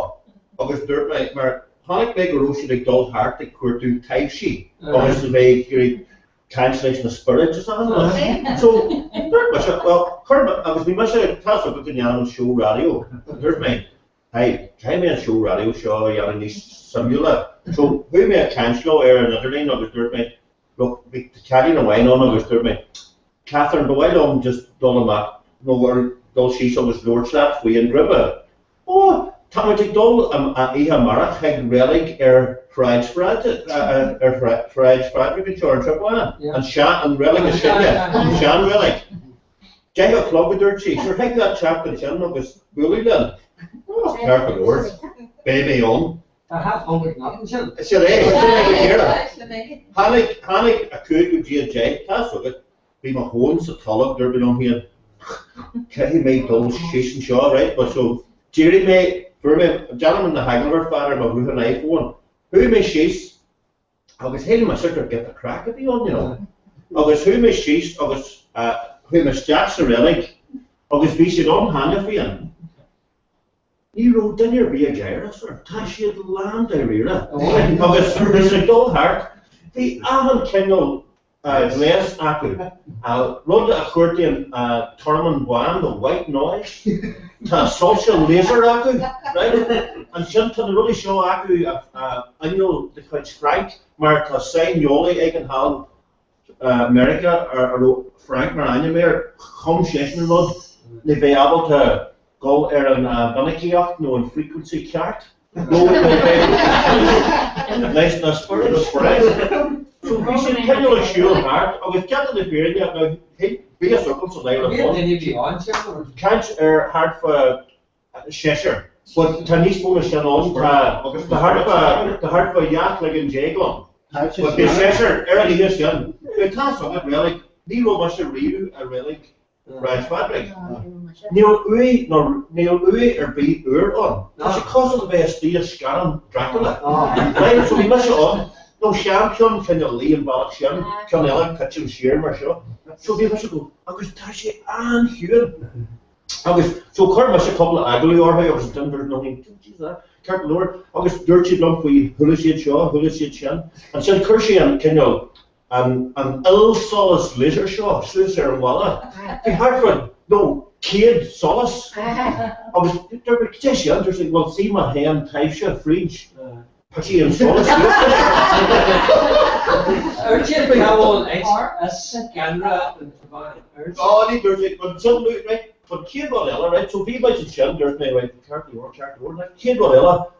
agus dúirt mé mar tháinig mé go raibh ag dul thart ag cuairtú taibhsí agus bheith gurí cancellation of spirit or something. So dúirt me sé well chuir agus bhí me sé tasú go an show radio. Dúirt mé hey, try me an show radio seo an níos samúla. So bhui mé a cancel ar an idirlín agus dúirt mé look, the caddy and wine on understood me. Catherine, the white on just done a map. No, where dull she saw was Lord Slaps, we in Gribba. Oh, Tamatic dull, Iha Marat, Heg Relic, fried spread, fried spread, we can show her trip one. And Shan and Relic is Shan Relic. Jay a club with dirt cheese, or Heg that chap and Shan was bully then. Oh, careful, Lord. Baby on. I have homework nothing, Jim. It's your age. Hannig a could go G&J, that's it. Be my horns at Tulloch, they're been on here. Kelly made those sheesh and shaw, right? But so, Jerry made, for me, a gentleman the Hagler father, my who an iPhone. Who made sheesh? I was hating my sister get the crack at the on, you know. I was who made sheesh, I was, who made Jack's a relic. I was be shit on hand for you. You rode in your beer gyra, sir. Tash you land area. Agus there's a dull heart. The Alan Kendall glass aku. Rode a curtain tournament one, the white noise. Ta social laser aku, right? And some to the really show aku I know the quite strike, maar ta sein jolly I can have America or Frank Maranyamer come session rod. They be able to go an Bunnickioch, no in frequency chart. Go nice na spirit of spread. So we should kind of assure heart. I was getting the beard yet now. Hey, be a circle so later on. Can't heart for Cheshire. But Tanis bonus on the heart for Yak like in Jaglon. But the Cheshire early years young. It has a relic. Nero must have read a relic. Right, fabric. Neil Uwe or be on. That's because of the best deal scan Dracula. Right, so we must on. No champion can you lay in Balak Shem, can you catch him sheer Marshall. So we must go, I was Tashi and here. I was so Kurt must a couple of ugly or I was done there's nothing to Kurt Lord, I was dirty lump we Hulishid Shaw, Hulishid Shen, and said Kershi and Kenyo. An ill solace laser shot, Susan and Walla. The Hartford, no, kid solace. I was there, well, see my hand, type shot, fridge, patchy and solace. Urgent travel as camera and Oh, need there's it, but some right, but Kid Rodella, right? So people should shun there's me right. Carefully work, like Kid Rodella.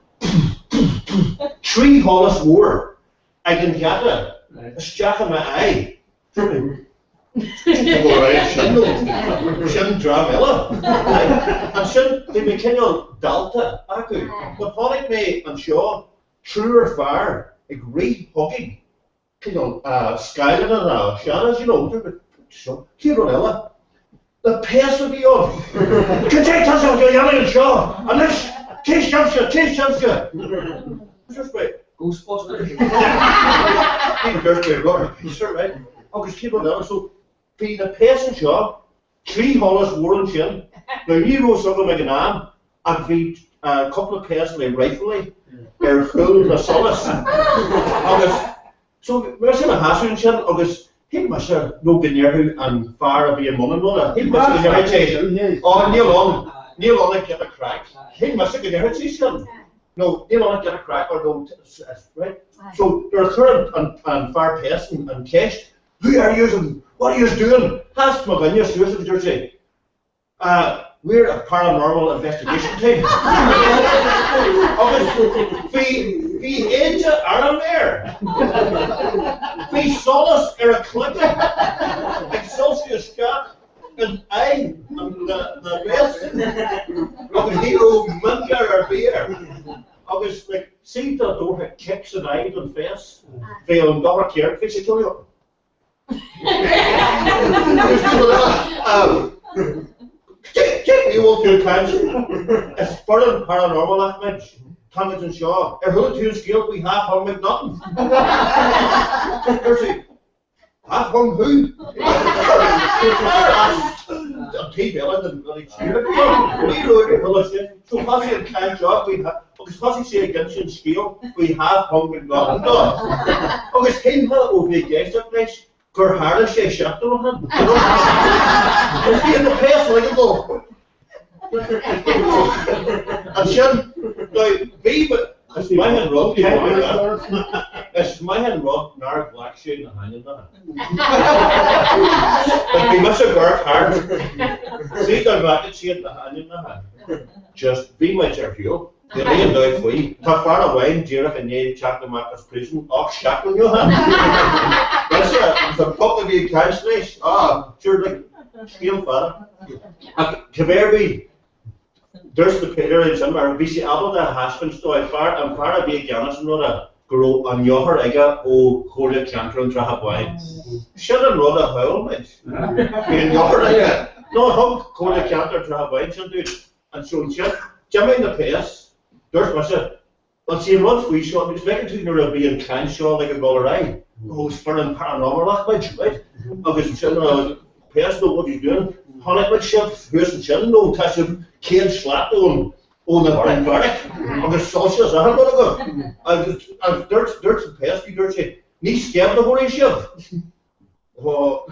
3 Hollis war. I can get it. It's jack in my eye. Shouldn't Dramella. And shouldn't they be kind of Delta, Aku. But Honic me and Shaw, true or fire, agree hugging. You know, Skyline and Shannon, you know, Kironella. The pace would be on. Can take us out your young and Shaw. And let's taste Champshire. Just right. Ghostbusters. First way, Robert. Sure, right? August Kironella, so. Be the person job, 3 Hollis war and chin. Now you know something like an arm, and be a couple of pairs like rightfully, they're full of solace. August, so we're saying a hassle and chin, August, he must have no good near who and far be a mum and mother. He must have never changed. Oh, Neil on get a crack. He must have never changed him. No, Neil on get a crack or no, right? So they're current and far pest and cash. Who are you? What are you doing? Ask McGuinness, Suicide Jersey. We're a paranormal investigation team. We edge Aaron there. We solace eclectic. Excelsior Scott. And I am the best. Of a hero, Munker or beer. August, like, see the door that kicks and eyes and face. They on dollar care, face it kill you. Take me all to times. It's further paranormal language. Thomas and Shaw. A whole 2 scale we have hung with nothing. Half hung who? T. Bellin and bloody cheer. We wrote a whole shit. So Posse and Time Job we have. Because Posse say against in scale we have hung with nothing. Because came here over the gangster place. Comhrá sé seachtain ó han. Is he in the past like a go? And sin, now, be but it's my hand rug, it's my hand rug, nar black shade na hanging na. But we must have worked hard. See the racket shade na hanging na. Just be my chairful. The rain out for you. Ta far away, Jira and Nate Chapter Marcus prison, och shackle you hand. That's it. The pup of you can't slash. Ah, sure, like, steel father. Caverby, there's the Peter in somewhere. We see Apple that has been stored far and far away again as another grow on your egga o holy canter and trap wine. Shouldn't run a hole, mate. In your egga. No, how holy canter trap wine, should do. And so, Jimmy in the pace. There's much of well, see, once we shot, it's making to your being kind shot like a gallery. Oh, it's for paranormal language, right? Because children, person, what are you doing? Honey, what shit, who's the children? No, touch him, can't slap on the barrack. Because sausages, I have and there's a pest, you say, need scared the worry shit. Oh,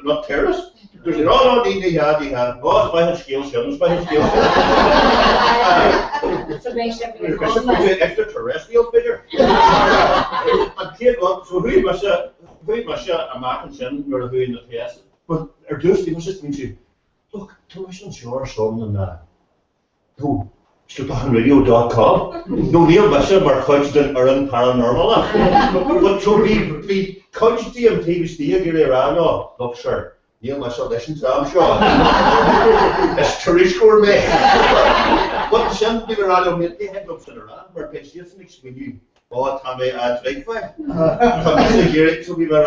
not terrorists. There's no need he had. Oh, it's by his skills, it's by his skills. Extraterrestrial figure. And Kate, so who must a Mac and Shin or who in the past? But are those people just mean to look, television show or something and no, StupidRadio.com. No, Neil Bishop or couched in Erin Paranormal. But so we couched DMT was the year around, no, look, sir. Neil Bishop listens, I'm sure. It's Therese Gourmet. What the Shin people around me, they had up to the around, where patients explain you. Oh, Tommy, drink for it. Tommy, hear it, so we were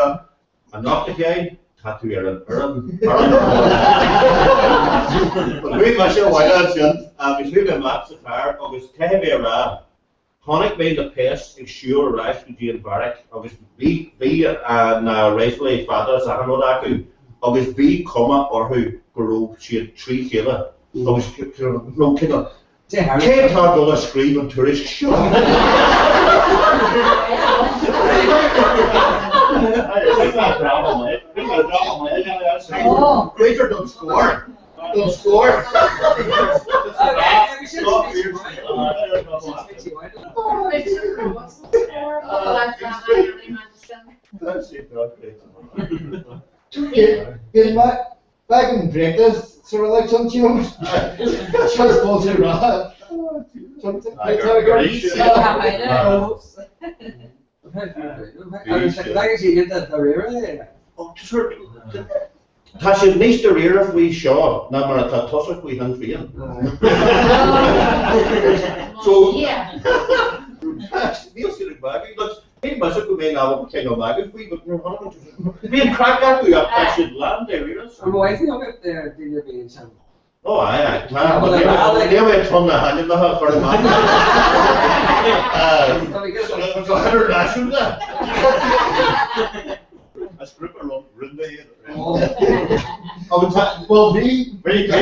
a knock again. Tattoo Erin Paranormal. But we must have why that's in. Between the maps of fire, August Tahby around. Honic made the pest, is sure rise to Jane Barrack. August be and rightfully father Sahanodaku. August be comma or who grow she had 3 killer. August no killer. Can't have all the scream and tourist show. Waiter don't score. Don't score. That's it, okay. Getting back in practice, sort of like some tunes. Just go to rock. Tá sé níos do riar a bhí seo ná mar atá tosach bhí an bhíon. So, níl sí bagí, hé mas go mé ná ce go bagí bhí, bhí an crack acu a passion land there, you know. Waiting on it there, did you be in some? Oh, aye, claro, they went from the hand in the hut for the man. So 100 national there. A stripper long run there. Well, be very good.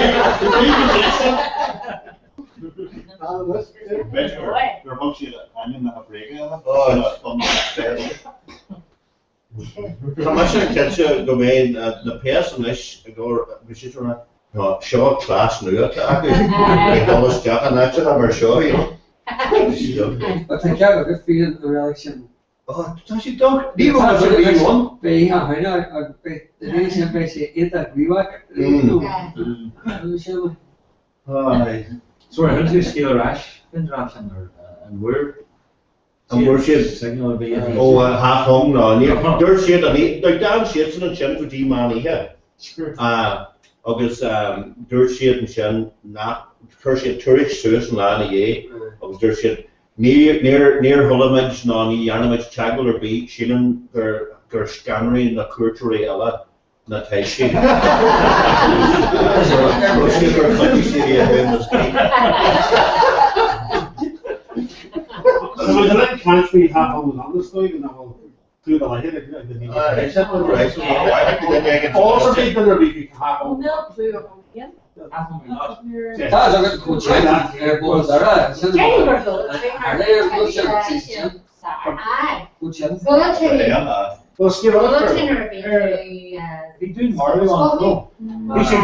Your function and in the break. Oh, how much I catch a domain the person is go which is no show class nu at I always jack and actually have a show, you know. But I got a good feeling the election. Oh, does she talk? Do you want to be one? I know, the nation basically is that we work. Sorry, how do you scale rash interaction and where? And where she's signal be half hung now. There's shit and they're down shits and chin for D man here. Agus there's shit and chin not Hershey tourist suits and land ye. Agus there's shit near Hullamage Nani Yarnamage Chagler Beach, Shilling their scannery in the culture ella. Not Heshy. So the leg can't be half on the understory and I will do the light also think that we half on. No, that's a good coach. We do Mario on go. We should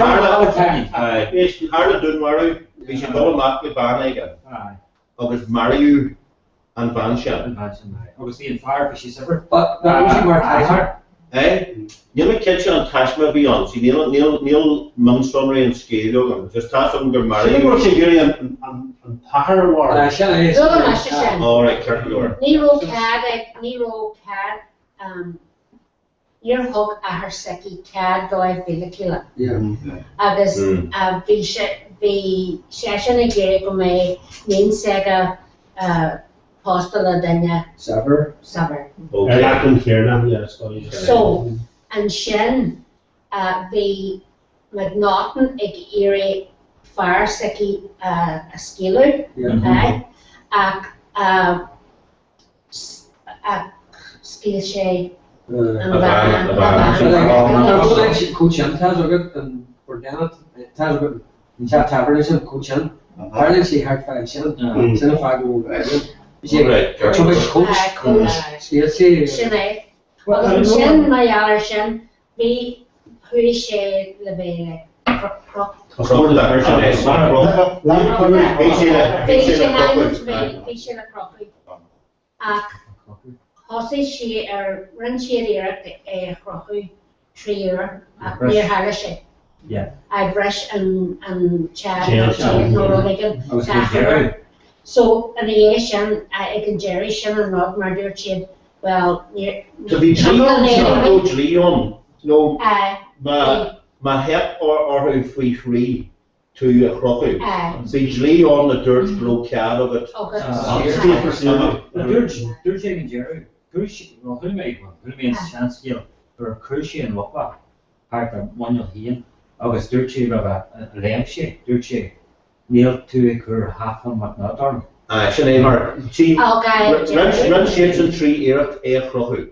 do Mario. We should go Mark with Barnega. August Mario and Vanshan. Obviously in fire fishy separate. But that was more Eh? Neil kitchen and Tashma beyond. See Neil Munstonery and Scale just Tash under Mario. What's a Gary and Tahar war? Alright, Kirk Lord. Nero Cad, your hook a her seki cad go I feel killer. Agus the session again go me nin sega postula danya Saber. So and Shen the McNaughton ag eerie fire seki a skiller skill shay Coachan has a good and for down it has a good in chat tabernation Coachan Ireland she had 5 cents so if I go coach Shen Shen my other Shen be who shay the be Hossie she run she a crochu tree near Harrishe. Yeah. I brush and Chad no so an Asian I can Jerry Shannon not murder chid well near to be Leon no my head or if we free to a crochu. See Leon the dirt blow cab of it. Dirt and Jerry. Well, who made one? Who made a chance here for a crucial and what part of one you'll hear? August Dirty of a lampshade, Dirty nailed to a cur half on what not on. Sinead her. See, run shades and tree ear a crochu.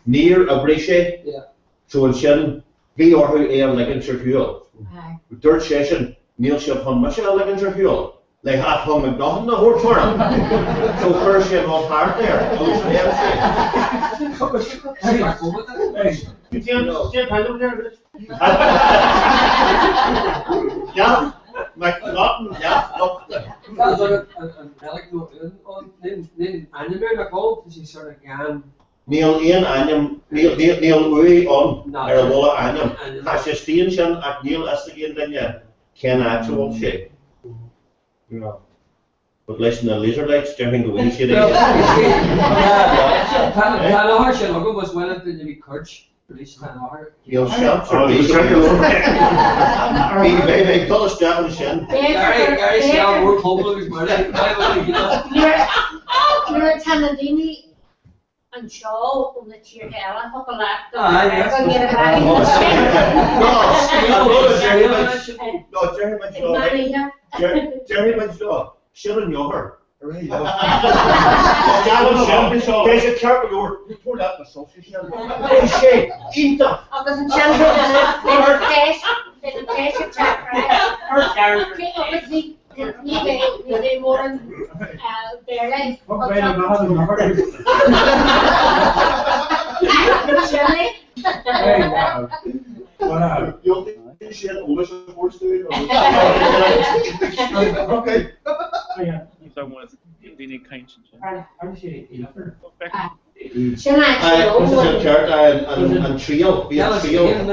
Near a brishe, so in Shin, be or who air like in Sherfuel. Dirt session, Neil Ship on Michelle like in Sherfuel. Like half hung McNaughton the whole term. So first you have all part there. Yeah, McNaughton, yeah, up there. That was like a anecdote on then anime like all she sort of gan Neil Ian Anyam, Neil Ui on, Arawola Anyam. Has your station at Neil as again then ya can actual shape. But listen, the laser lights during the week, you know. Can was well into the church. You'll shout for me. They call us down and shin. Gary, see how we're hopeful with money. You're Tanadini and Shaw on the chair Helen, hook a lap. Jerry Winslow, Sharon Yoher. There's a carpet over. You pulled out myself. Eat them. I wasn't telling you there's a patient chat, right? Obviously, they more in their life. Shirley? You'll think she had English reports to it? Okay. Someone's Indian kind. Shall I and trio, be a trio. I'm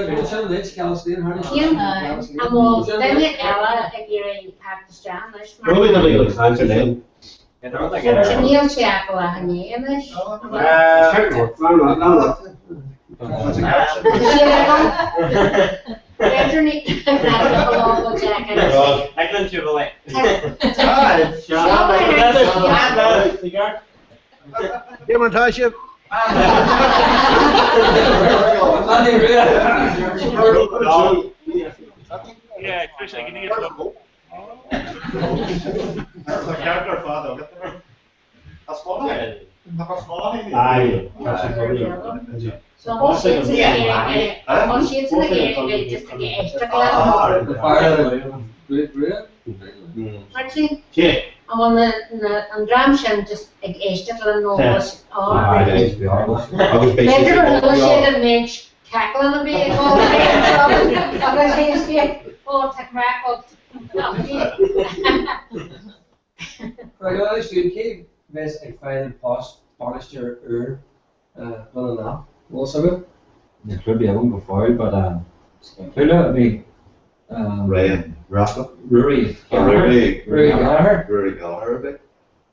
Ella, Pakistan. Probably the legal council then. Neil Chapel, Hanish. Demontage. Yeah, Trish, I can get a logo. Character father. That's what So on sheets in the just to get extra Actually, I'm on the Dramshan just extra was cackling a bit all the Right, student came, Miss a final post, polished your done enough. Also, it could be a one before, but me, Ryan Rafa, Rory Gallagher,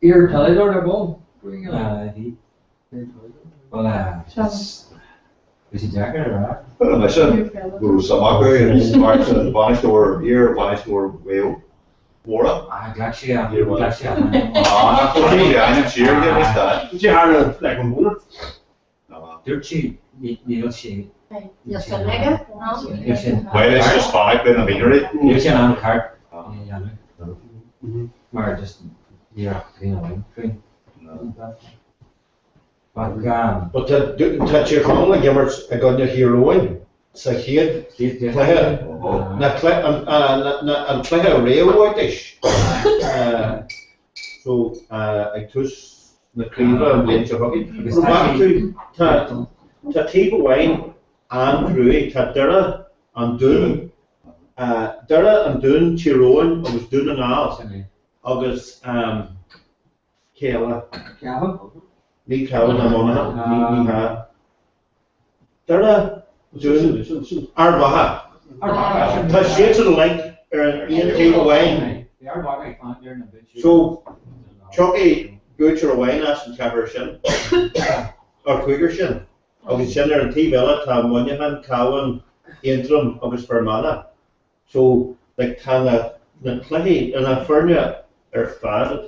Ear Pelidor, they're both. Is he jacket or not? Well, my son, who Samaku and Marks and Vanished over here, Vanished over Wales. Wara? Glacia. I know cheer get this done. Did you have like one more? Dirty, needle shade. You're still nigga? Well, it's just fine, but I'm ignorant. Here's your name card. Maar just, yeah, clean away. But touch your home like you're a gun your heroine. So here, na play a railway dish. So I took the cleaver and blade your hockey. Back to take wine and brewery, to Dura and Dune. Dura and Dune, Tyrone, I was doing an hour. August, Kayla. Lee Cowan and Mona. Dura, Dune, Arbaha. The shades of the light Ian take wine. So, Chucky, Butcher wine as and Cavershin. Or Quiggershin. I was in there in T-Villa, Monument, Cowan, Intrum, August Fermana. So, like, Tana, the play, and a furnia, fad,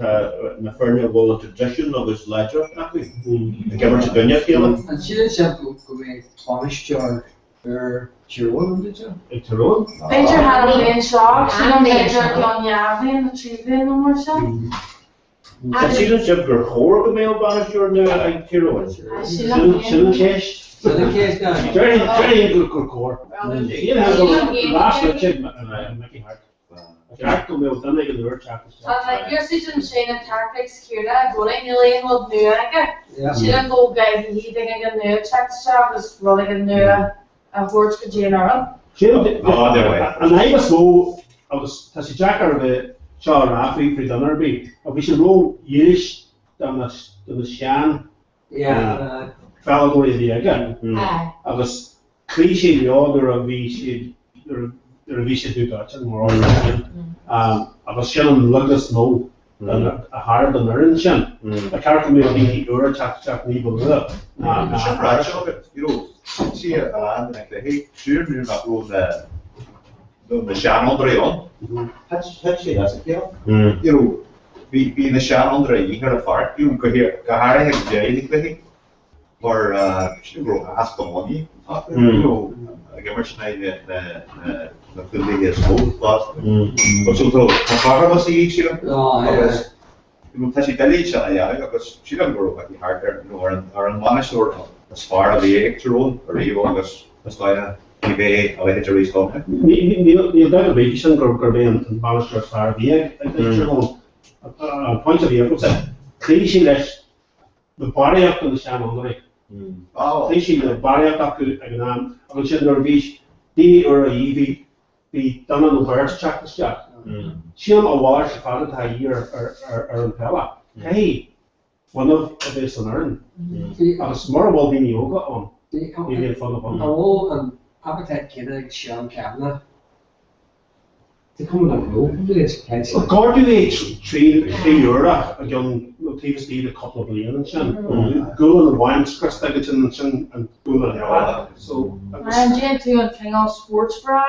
na furnia wall tradition, August Ledger, actually. The Gamer to Dunya, Kayla. And she didn't have to go away, polished your Tyrone, did you? Tyrone? Peter had a lane shop, she don't get jerk on Yavin, the tree no more shop. And she didn't have her core of mail banished your Tyrone. Shilling cash. Very good core. She has a last Mickey Hart. Jack will mail done like the word chapter. You're sitting Shane and Tarpix Kira, going in lane with new she didn't go guys and he didn't get new chapter shop was rolling in new horse for general. And I was so I was Tassie Jacker of the Shaw Raffy for dinner be. We should roll Yiddish down the Shan. Yeah. Falgori Diega. Agus cliché the Ravishi do Dutch and more agus Shannon Luggus no a hard on the Shan. A character may be Ura Chak Nibble. You know, see a land like the hey, sure, you're not going the Shannon Drayon. That's a kill. You know, be the Shannon Dray, you hear a fart, you go here, Kahara has Jay, or you go ask the money, you know, I get much night the building is old, but so the father was the each year. You know, Tashi Delhi, because she doesn't grow up hard there, you know, or in Manish or as far as the extra road, or even as like eBay, I like to reach home. The delegation group and Manish as far as the extra road, point of view, cliche less the body up to the channel, cliche the body up to exam, I will send her beach, D or EV, be done on the birds check the shot. She on a water found a year or in Pella. Hey, one of this on earn. A small ball being yoga on. You get fun of on. All and appetite kidding, Sean Kavanagh. They come with a rope, please. According to the 3 euro, a young TV a couple of million and Shan. Go on the wines, Chris Dickinson and Shan and go on the so. I'm Jen and King of Sports Bra,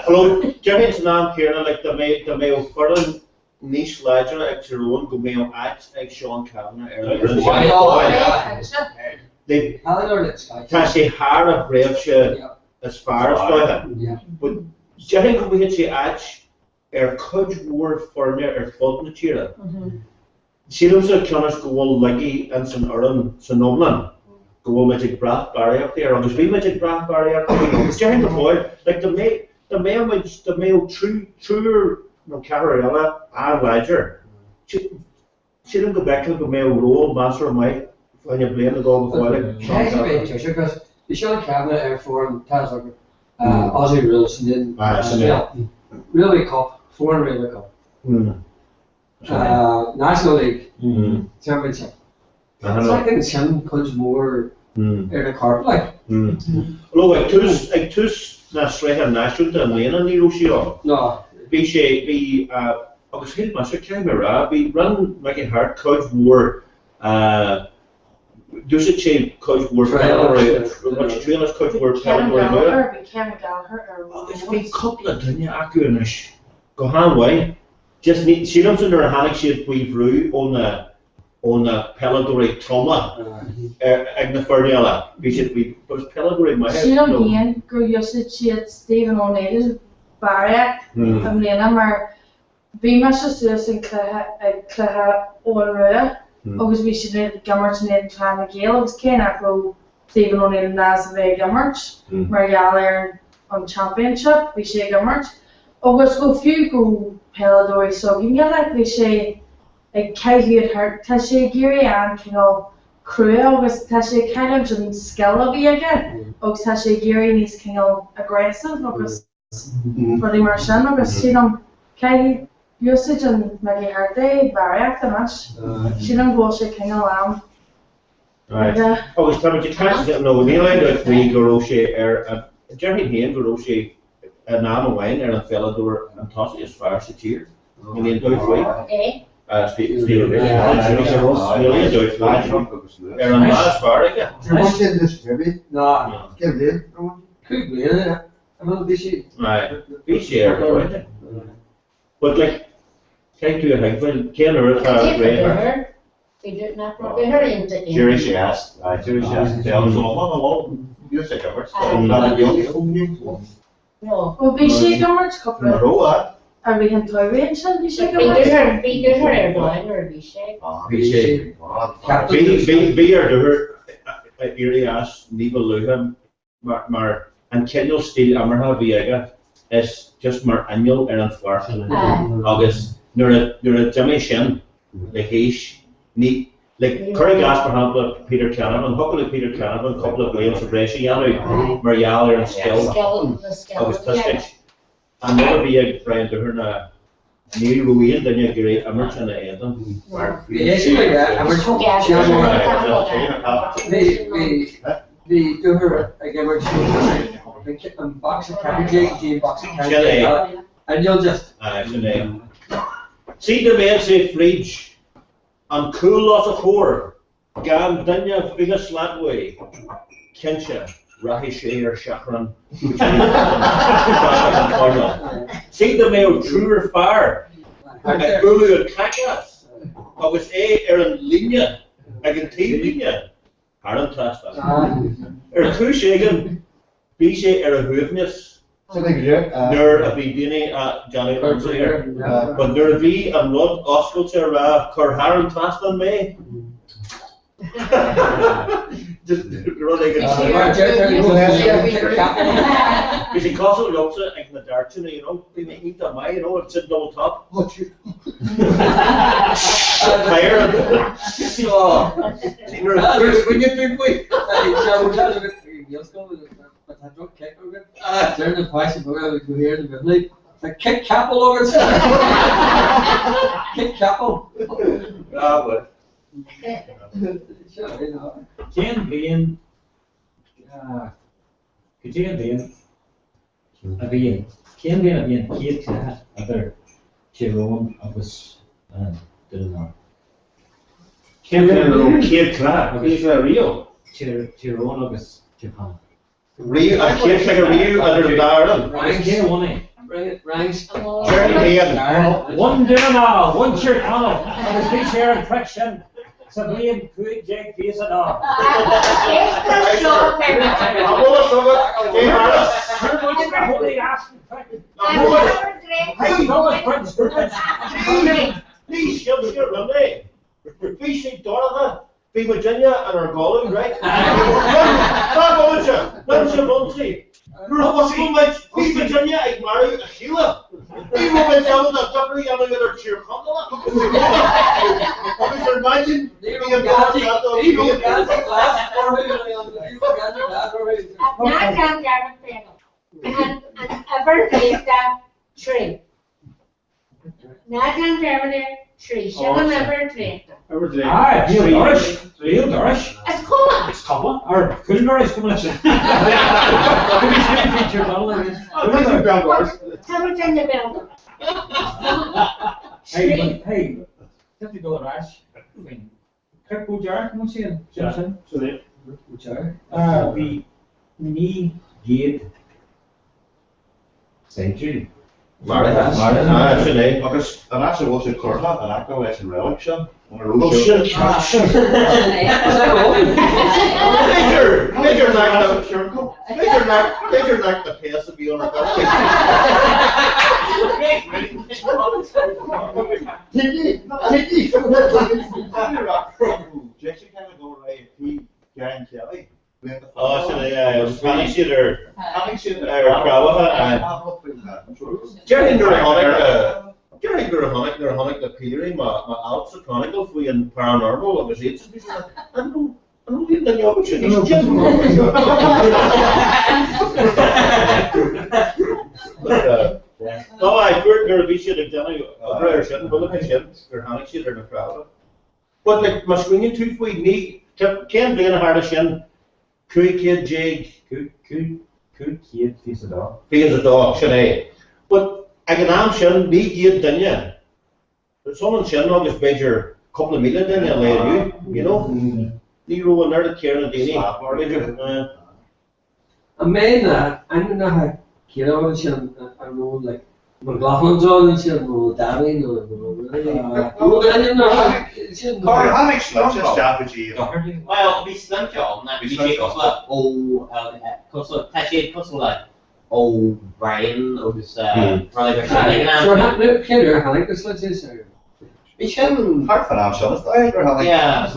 Hello, Jerry's name here, like the male foreign niche ledger, like Jerome, go mail at like Sean Kavanagh. They Tashi Hara Brave as far as that. But Jerry could be hit at coach war for me or fault material. She knows that Connors go all leggy and some Uran, some Nolan. Go magic brath barrier up there, or there's been magic brath barrier up there. It's Jerry the boy, like the male truer Carriella and Ledger. She didn't go back to the male role, master of Mike, when you blame the dog before it. Because the Sean Kavanagh Air Forum Tasman, Aussie rules, and then Railway Cup, foreign Railway Cup, National League Championship. So I think Sean comes more in a carp like. Well, like two national national and Lena Nero Shiro. No. Be August Hill Master Comhrá, be run making hard coach war. Does it change coach war? What trailers coach war? It's been couple of things accurate. Go hand way. Just need. She comes under a hand. She we through on a pelagori trauma. Agna Ferdiella. We should be those pelagori. My head. She don't again. Go usage. She had Stephen O'Neill. Barrier, I'm Lena, maar wie maar zo zus en krijgen oren. Ook wie ze net gammers net kleine geel, ook geen akko Stephen O'Neill naast wij gammers, maar ja er on championship wie ze gammers. Ook als go few go peladori so ging ja like wie ze ik kijk hier hard, dat ze giri aan kan crew, ook dat ze kind of een skill of je again, ook dat ze giri niet kan aggressive, ook for the Martian, because she don't carry usage and maybe her day very after much. She don't go shaking around. Right. Oh, it's time to catch it. No, we like that we go Roche Jerry Hain go Roche an hour wine and a fella door and toss it as far as the tier. And then do it way. Steve, really do it flash. And last far again. What's in this, Jimmy? No. Get it in. Could be, yeah. Right, be shared, but like, take to your hang when can or Jerry she asked, Jerry she asked, tell us all, you say covers. No, well, be she gummers couple. No, are we in toy range? Be she gummers? Be good her airline or be she? Be her to her. Eerie ass, Neva Luham, Mar. And Kendall Steel Amarha Viega is just more annual and unfortunate. August, you're a Jimmy Shin, the Heish, neat, like Curry Gas, perhaps Peter Canavan, hopefully Peter Canavan, a couple of Williams of Racing, Marielle and Skill, August Tuskich. And that'll be a friend to her now. Ní ruíon dunne gurí immer in éan. The doer again we're a box of cabbage, box of cabbage, and you'll just. See the man say fridge and cool off the core. Gan dunne biggest slat way. Kincha, Rahi Share Shakran. See the man truer fire. And Bulu and Kakas. I was an linea. I can take linea. Haran Trasta. Kushagan, Bisha a Hoofness. Nur a Bidini at Johnny here. But Nur V and Rod Osculture Comhrá Trasta me. Just running Is it Castle looks at the direction, you know, they make it on my, you know, it's sitting on top. What's your fire? When you drink week. Turn the price of where we go here in the midnight. Like kick Capel over it. Kick Capel. Ken being Ken being a being Ken being a being Kate other Tyrone of us didn't know. Ken being Kate Clark, he's a real Tyrone of us Japan. Real, I can't like a real other than Darren. Ranks. One dinner now, one shirt on, and a speech here in friction. So we and good Jake piece at all. Be Virginia and our golden, right? Be Virginia, I marry a Sheila. Be woman down the country and another cheer. Imagine being and ever placed that tree. Not on Germany tree. She never placed it. Ah, real Dorish. It's cool. It's common. Or cool Dorish, come on. How much in the building? Hey, have to go to Rash. Kirk Bujar, come on, see him. Johnson. Bujar. We need gate century. Actually, because an actual was a Comhrá, an actual was a relic. Major like the pace to be on a Jesse kind of go right he Gary Kelly. Oh, so yeah, panic shooter. Jerry Gurahonic, the Petery, my Alps Chronicles, we in paranormal of his age. I don't get any opportunities. No, I heard there be shit again. I shouldn't bullet my shit. Gurahonic shooter in the crowd. But like my screening tooth, we need can't be in a hard shin. Cool kid, Jake. Cool kid, he's a dog. He's a dog, should I? But I can am shin, me kid, didn't you? Someone shin dog is major couple of million, didn't you know? Nero and there the care and Danny. A man, I don't know how Kira was I know like McLaughlin's on and she had no Davy, no Comhrá strategy. Well, we slim John, that we take us like old Brian, or this probably Kira, I like this, let's say. We shouldn't. Hard financial, yeah. I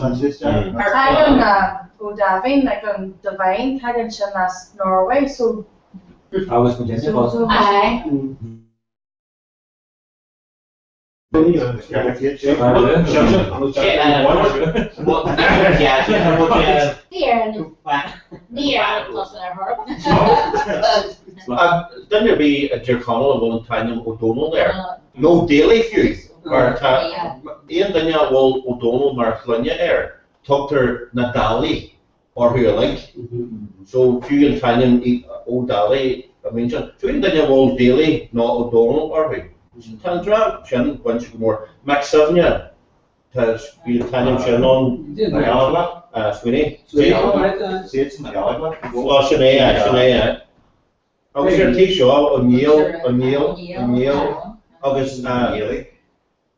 don't Davin, like on Divine, had in Shinlas, Norway, so. I was Virginia, was Didn't there be a Jerconnell of Valentine O'Donnell there? No daily few. Ian Daniel Wall O'Donnell Marflinia air. Doctor Nadali or who you like. So few and Tanya O'Dally, I mean, so Ian Daniel Wall daily, not O'Donnell or who? Tandra, Shannon, bunch more. Max Savnia has been Tanya Shannon, Sweeney. See it's in the Gallagher. Well, Shania. I was your T-Shaw, O'Neill, August,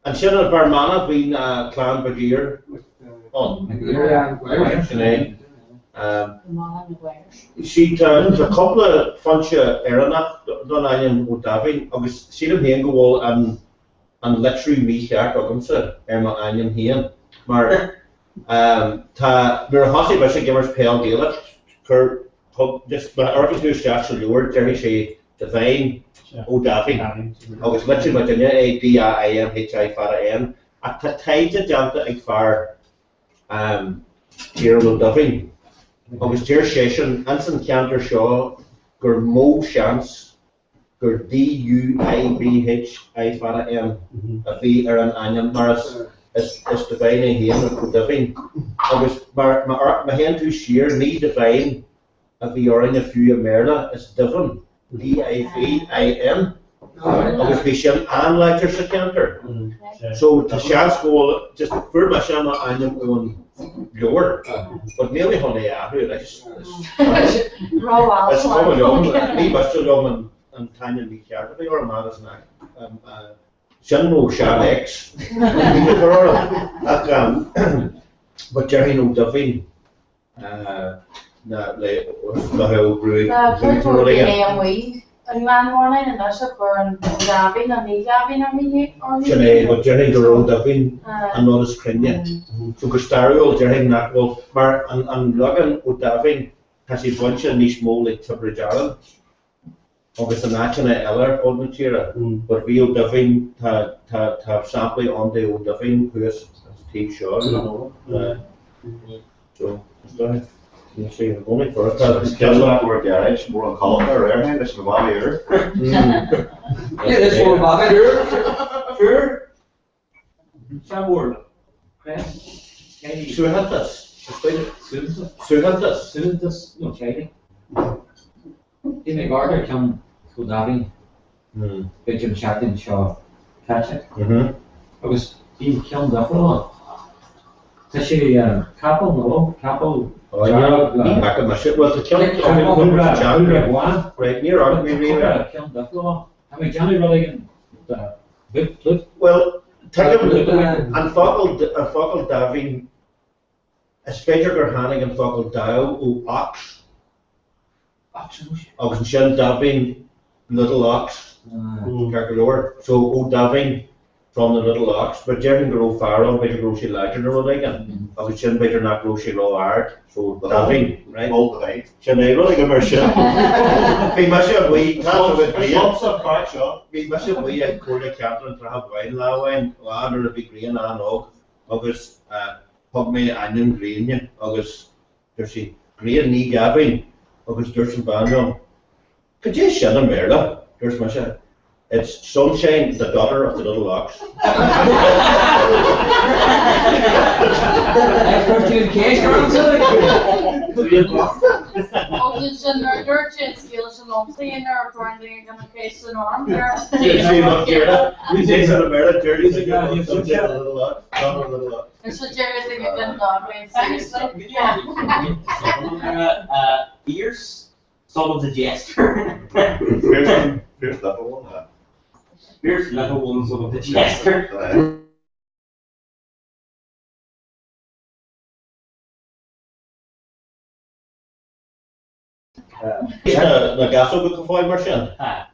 and Shannon Barmana been Clan Bagheer on. Shania. She there's a couple of function Erana done Ian O'Davin, August see them here go and literally me here August Emma Anion here. Maar ta we're hosty by she givers pale deal for just but Argus who's actually word Jerry she divine O'Davin. August literally with the A-D-I-N-H-I fara N at the tide of Janta ag far here O'Davin. Agus dear session, Anson Cantor Shaw, gur mo chance, gur D-U-I-B-H I fara M, a V an anion, maras is divine here with divine. Agus ma hen to sheer, me divine, a V or in a few merla is divine, D-I-V-I-N. Agus we shem an like her Cantor. So the chance go just for my shama anion on lower, but nearly honey that's probably young. Me must have young and Tanya be careful. They are mad as not. Shanno Shan X. But Jerry no Duffy. The whole brew. And man morning and that's up for Gavin and me Gavin and me or Sinead, but Jerry the road Duffy and not as Kenya. So Gustario, Jerry Knackwell, Mar and Logan O'Davin has a bunch of niche mold like Tibrajaran. Obviously, national Eller on Matura, but we O'Davin have sampling on the O'Davin who is Steve Shaw, you know. So, go ahead. You see, only for it's just that word garage, more on column there, right? This is the Bobby here. Yeah, this one Bobby here. Sure. Some word. Suhantas. Suhantas. No, Chile. In the garden, come to Davin. Benjamin Chaplin, Shaw, catch it. I was being killed up a lot. Actually, couple, no, couple. Oh, yeah, back at my ship was the killing. Right near our I mean, Johnny really well, take him and Focal Davin, a Spedger Hanning and Focal Dow, O Ox. Ox Shen Davin, Little Ox, Carcalor. So O Davin from the Little Ox, but Jerry grow far on, better grow she larger or again. Ox Shen better not grow she low hard. So Davin, right? All the way. Shen I really commercial. We must have we can't with green. Lots of crack shot. We must have we a quarter captain to have wine low wine, or a big green and og. August pug me onion green, August there's a green knee Gavin, August there's some banjo. Could you shed a merla? There's my shot. It's Sunshine, the daughter of the Little Ox. It's in their dirt, it's skills and all clean or branding and a case and arm there. We say some American dirties again. Little Ox. It's a Jerry thing again, dog. Seriously? Ears, some of the jester. Here's level one. Here's level one, some of the jester. Na gaso go foi mar sin.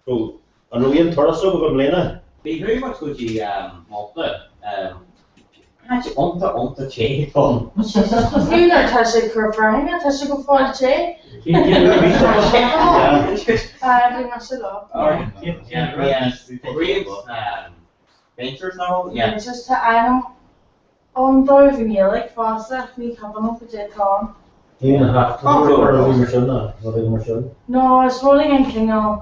So an roion torso go mlena. Be very much good you malta. Hatch onta che on. You know Tasha Kerfang, Tasha go for che. Ventures now? Yeah. It's just I know on driving me like faster, me coming up with it on. No, it's rolling in Kingle.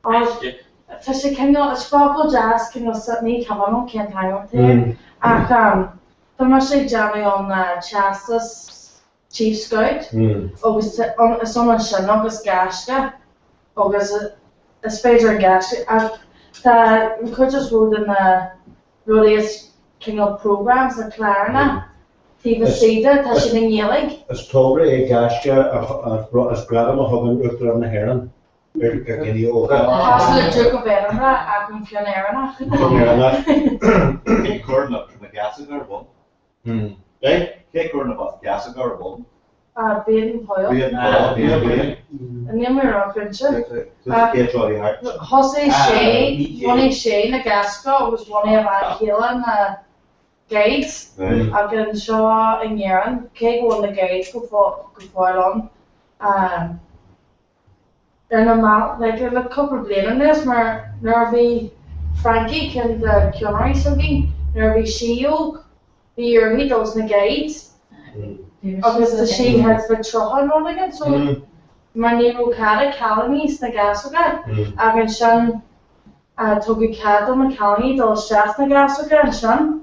Tá sé Kingle, it's Fablo Jazz Kingle Sydney Cavan can't hang on there. Tá mar sé jamming on Chastas Chief Scout. Agus is on sin agus gasca. Agus is féidir gasca. Tá could just road in the Rodius Kingle programs na Clarna. Tífa síide tá sin in Yelig. Is tógra é gasca as gradam a hagan uachtar an na Heran. Gini óga. Has le druk of Edinburgh ac yn Fionairna. Cé cúrna na gasagar bol. Cé cúrna bas gasagar bol. Bean Poyle. And then we're off into Jose Shea, one Shea na Gasco was one of our killing gates. I've been Shaw and Yaron. Kate won the gates go for on. En normaal, like couple problemen is, maar naar Frankie kan de Comhrá zoeken, naar she ook, die niet als een guide. Agus de she het vertrokken nodig, zo maar niet ook had colonies na gasoga. En shan toch ik had om een kolonie dat chef na gasoga en shan.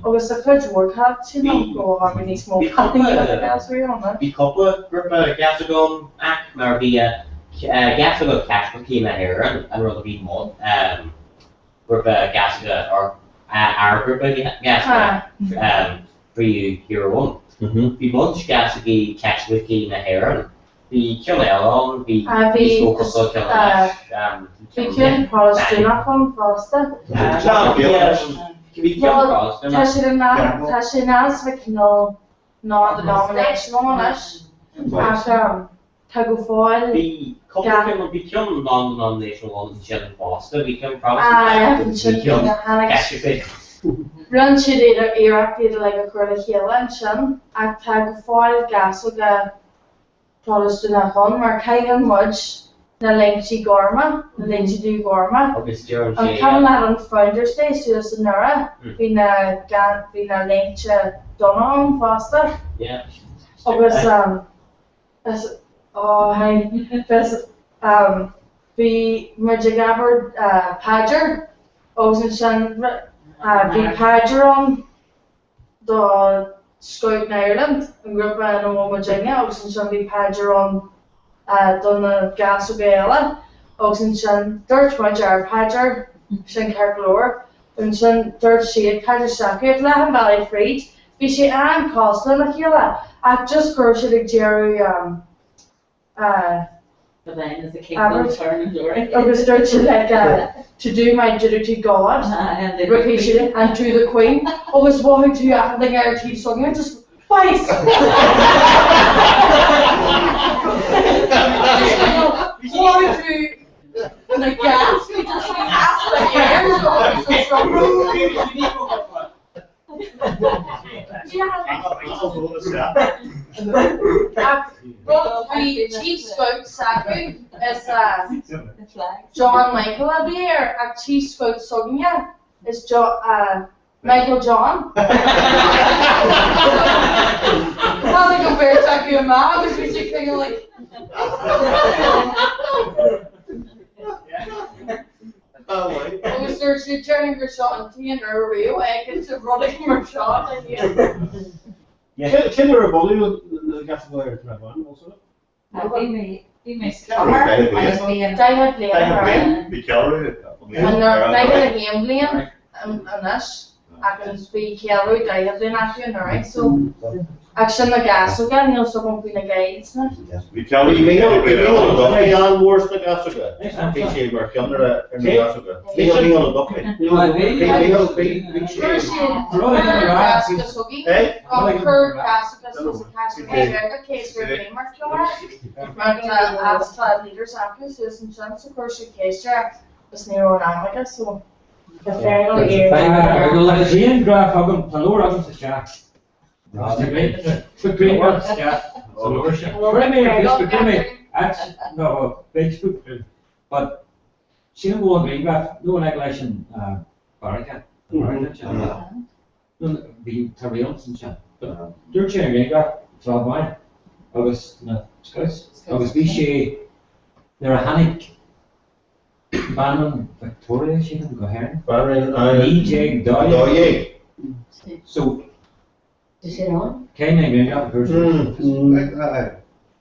Agus de coach work had ze nog go hebben niet small kolonie na gasoga. Die couple groepen gasoga act, maar die gasaga cashback na here and rather be mod group gasaga or our group gasaga for you here one the munch gasaga cashback na here the Killalon the focus on Killalon the Killalon Paul's do not come faster Tashinas McNall non-denominational on us Tagofoil. The couple will become non-denominational ones in Foster. We can probably Run should either Iraq either like a curly hill and shin. At Tagofoil Gasoga Protestant at home, or Kaigan Mudge, the Lengchi Gorma, the Lengchi Du Gorma. I'm coming out on Founders Day, so there's a Nura, being a Lengcha Donahon Foster. Yeah. Hi, there's the Majagaber Padger, Ocean the Padger on the Scout in Ireland, and group in Virginia, Ocean the Padger on the Gasogala, Ocean Dirt Majar Padger, Shinkar Glore, and Shin Dirt Shade Padger Shaki, Lahan Valley Freed, Bishi and Costlin Akila. I just grocery Jerry But then is the king will turn and door. I was starting to do my duty to God, repeating and to the Queen. I was walking to the guarantee song. I just twice. Walking through the gas. We just asked the Chief Scout Saku is John Michael Abier. A Chief Scout Sognia is Michael John. How they compare Saku and Ma? I was really kind of like. I was searching turning her shot and real egg to running her shot and yeah. Can you rebuttal the gas go here to one also? They may Be calorie. And they had a gambling and this. I can speak calorie. They have been actually right. So action the gas again. You'll so going to be the gates. Be calorie. You mean Jan Wars the gas again? They were killing her in the gas again. They are on the document. But she won't be no neglection barrica. No be Tarions and chat. But you're changing that 12 mile. agus na Scouts, agus bhí sé nar a hanig Bannon Victoria sin an go hair. EJ Dye. So, is it on? Ken I bring up her.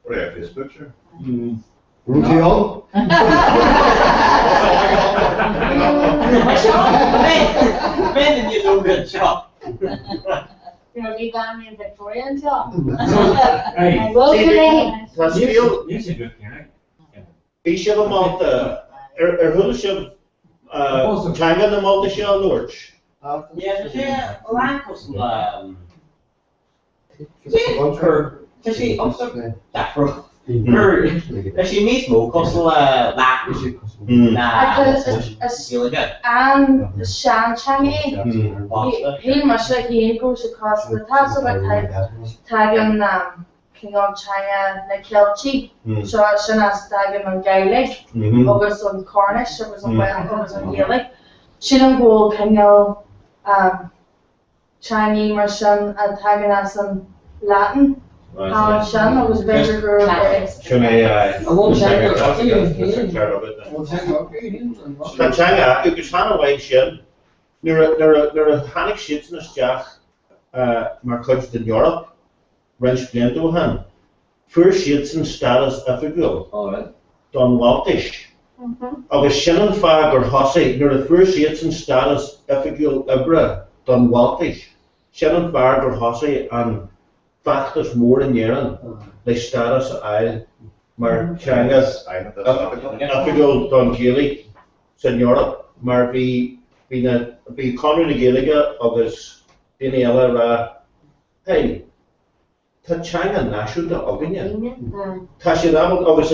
What have this picture? Rookie on? Men you do good job. You'll be down in Victoria until. Hey, Well, today. Yes, you good, Karen. Bhí sibh amálta thula sibh teanga na máta sé an Lorch. Yeah, yeah, Lancos Kasi Dafro. Kasi mismo kosel Lancos na Gilligan. And Shanchangi, he must like he goes across the top of the tag King of China na Kelchi, so Shana's tag on Gaelic, over some Cornish, over some Gaelic. She don't go King of Chinese, Russian, and tagging us in Latin. Shan was very good. Tachanga, agus hanna bhaid sin, nuair a tháinig siad na steach mar chuid den Europe, Ranch Blendo han, fuair siad san status ofigiúil don Waltish. Agus sin an fá gur thosaigh nuair a fuair siad san status ofigiúil oibre don Waltish, sin an fá gur thosaigh an factus mór in Éireann le status ail mar teangas ofigiúil don Gaelic san Europe, mar bhí Conradh na Gaeilge agus daoine eile ra, hey, tá teanga náisiúnta aganine. Tá sé agus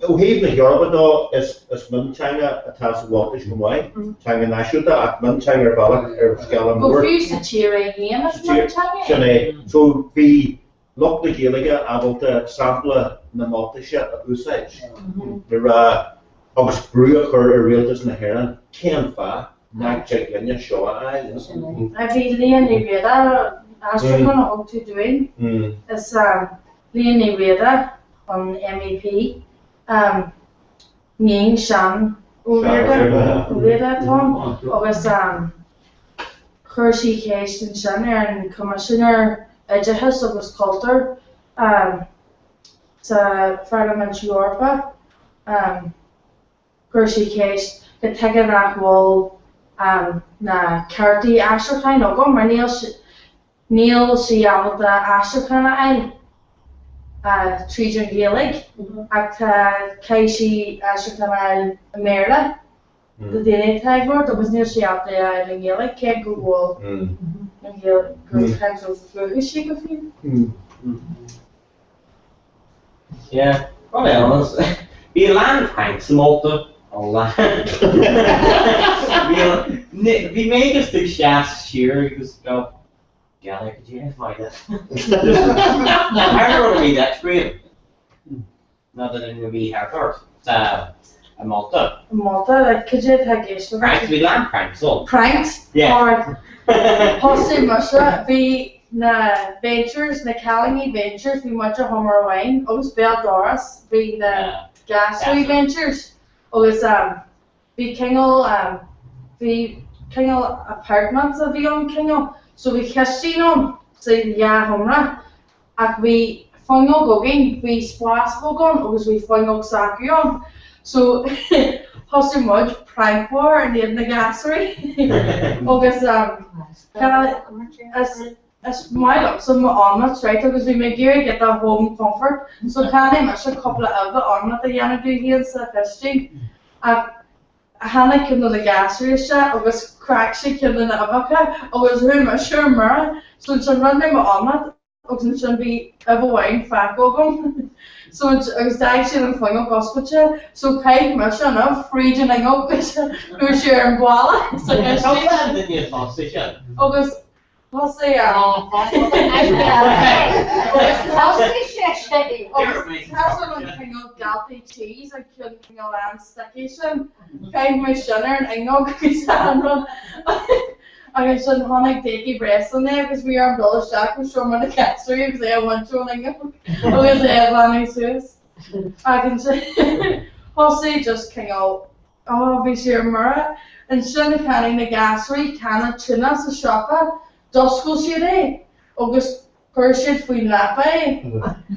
ó híomh na Eorpa is mun teanga atá sa Waltish go mhaith, teanga náisiúnta ach mun teanga ar bhealach scala mór. But fuse the cheery again, that's not China. Sinné, so bhí loch na Gaeilge abalta sampla na Maltaise a úsáid. Ra agus brúa chur ar rialtas na Héireann, céan fá, nag teag linne seo ail. I bhí líon ní riada, Astrid gonna hope to doing is Leonie Reda on MEP, Ning Shan Reda Tom, agus Hershey Case and Shan and Commissioner Edgehus agus Coulter, Parliament Europa, Hershey Case, the Teganach Wall, na Carty Asherkine, or go my Neil si am the Asherkine Treason Gaelic, at Casey Asherkine Merla, the day tag word, it was near she out there in Gaelic, can't go wall, and Gaelic kinds of food she could feel. Yeah, probably honest. Be a land tank, Malta, or land. We made us do shafts here because go. Yeah, could you have my this? I don't read that screen. Not that it would be her first. A Malta. Malta, like, could you take it? Pranks, we land pranks, so. Pranks? Yeah. Hosty Musha, be na ventures, na Callingy ventures, be much a Homer wine. Always Bell Doris, be the Gasway ventures. Always, be Kingle, be Kingle apartments of young Kingle. So we cashed on, say, yeah, Comhrá, and we final going, we splash going, or we final saki on. So, how's too much prank war and in the gassery? Because, as my luck, some ornaments, right? Because we make Gary get that home comfort. So, can I match a couple of other ornaments that Yana do here in the fishing? Hannah came to the gassery shop, I was crack she came to the avocado, I was really much sure Mara, so it's a random ornament, I was be ever wine fat go. So I was actually in the final hospital, so Kate much enough, freezing up, no sure and voila. So how did you sausage? August, what's the Galthy cheese, I couldn't land station. Kind my shunner and I know because Okay, so Hanig Dickie wrestling there because we are Brother Jack was showing me the caster because I want to like because I have Lanny Sus. I can say Jose just came out. Oh, we see Mara and Sunny Canning the gasry Tana Tuna sa shopper Dusko City August Persian Queen Lappe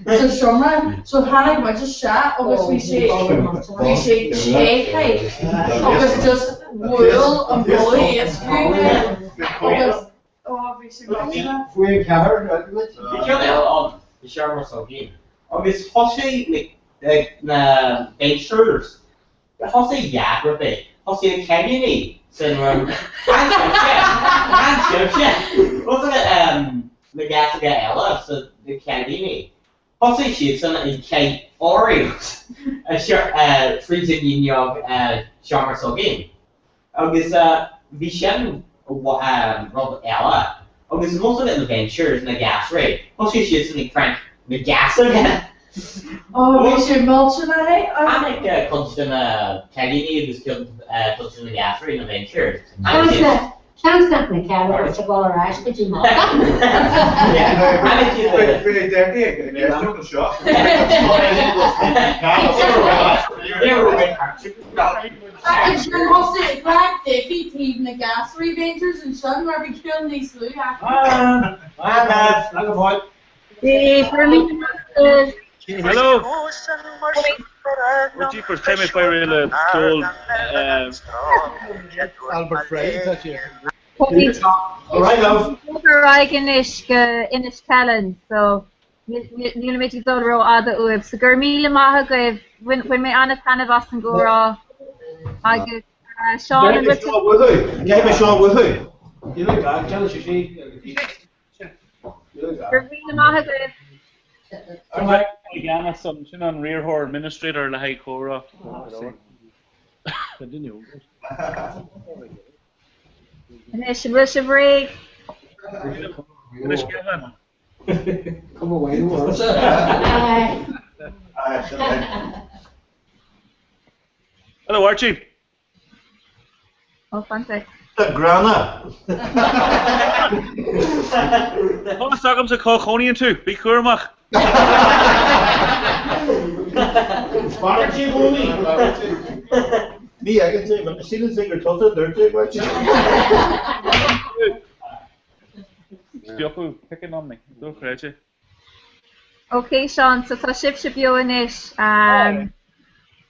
so Summer so Hanig might just shot August we say shake August just wool and bully is August oh we see Fue covered You kill it on the shower so game. August Hosey na benchers. Hosey Yagrabe. Hosey Canyon syndrome. Wasn't it the gas again Ella, so the Canyon. Hosey shoots and Kate Oreos. Freezing in your shower so game. August Vishan Robert Ella. August most of the adventures in the gas rate. Hosey shoots and crank the gas again. Oh, we should mulch tonight. I think constant Canyon was killed constant the gas rate in adventures. Sounds like my cat was a ball of rice, but you know. Yeah, I think you Really dirty, I took a shot. I should also say, Black Dicky, team the gas reventures and Sun where we killing these blue Hello. Well, gee, first time if I really told Albert Frey, that's you. Alright, love. Inis Callan, so níl mé dó ro ada uib, so gur míle maithe goibh when mé anna tanna bhas an górá agus Seán an Get me Sean with who? You look at tell us you see. gur míle maithe goibh. Gana some sin an rearhor administrator le haid Comhrá. Continue. Inis bhfuil se bréig. Come away to work. Hello, Archie. Oh, fantastic. Grana. Thomas Stockham's a Colchonian too. Be Curmach. Me, I can say, but I see the singer Tulsa, they're taking my Stop picking on me. Don't crazy. Okay, Sean, so tá sib bio inis ag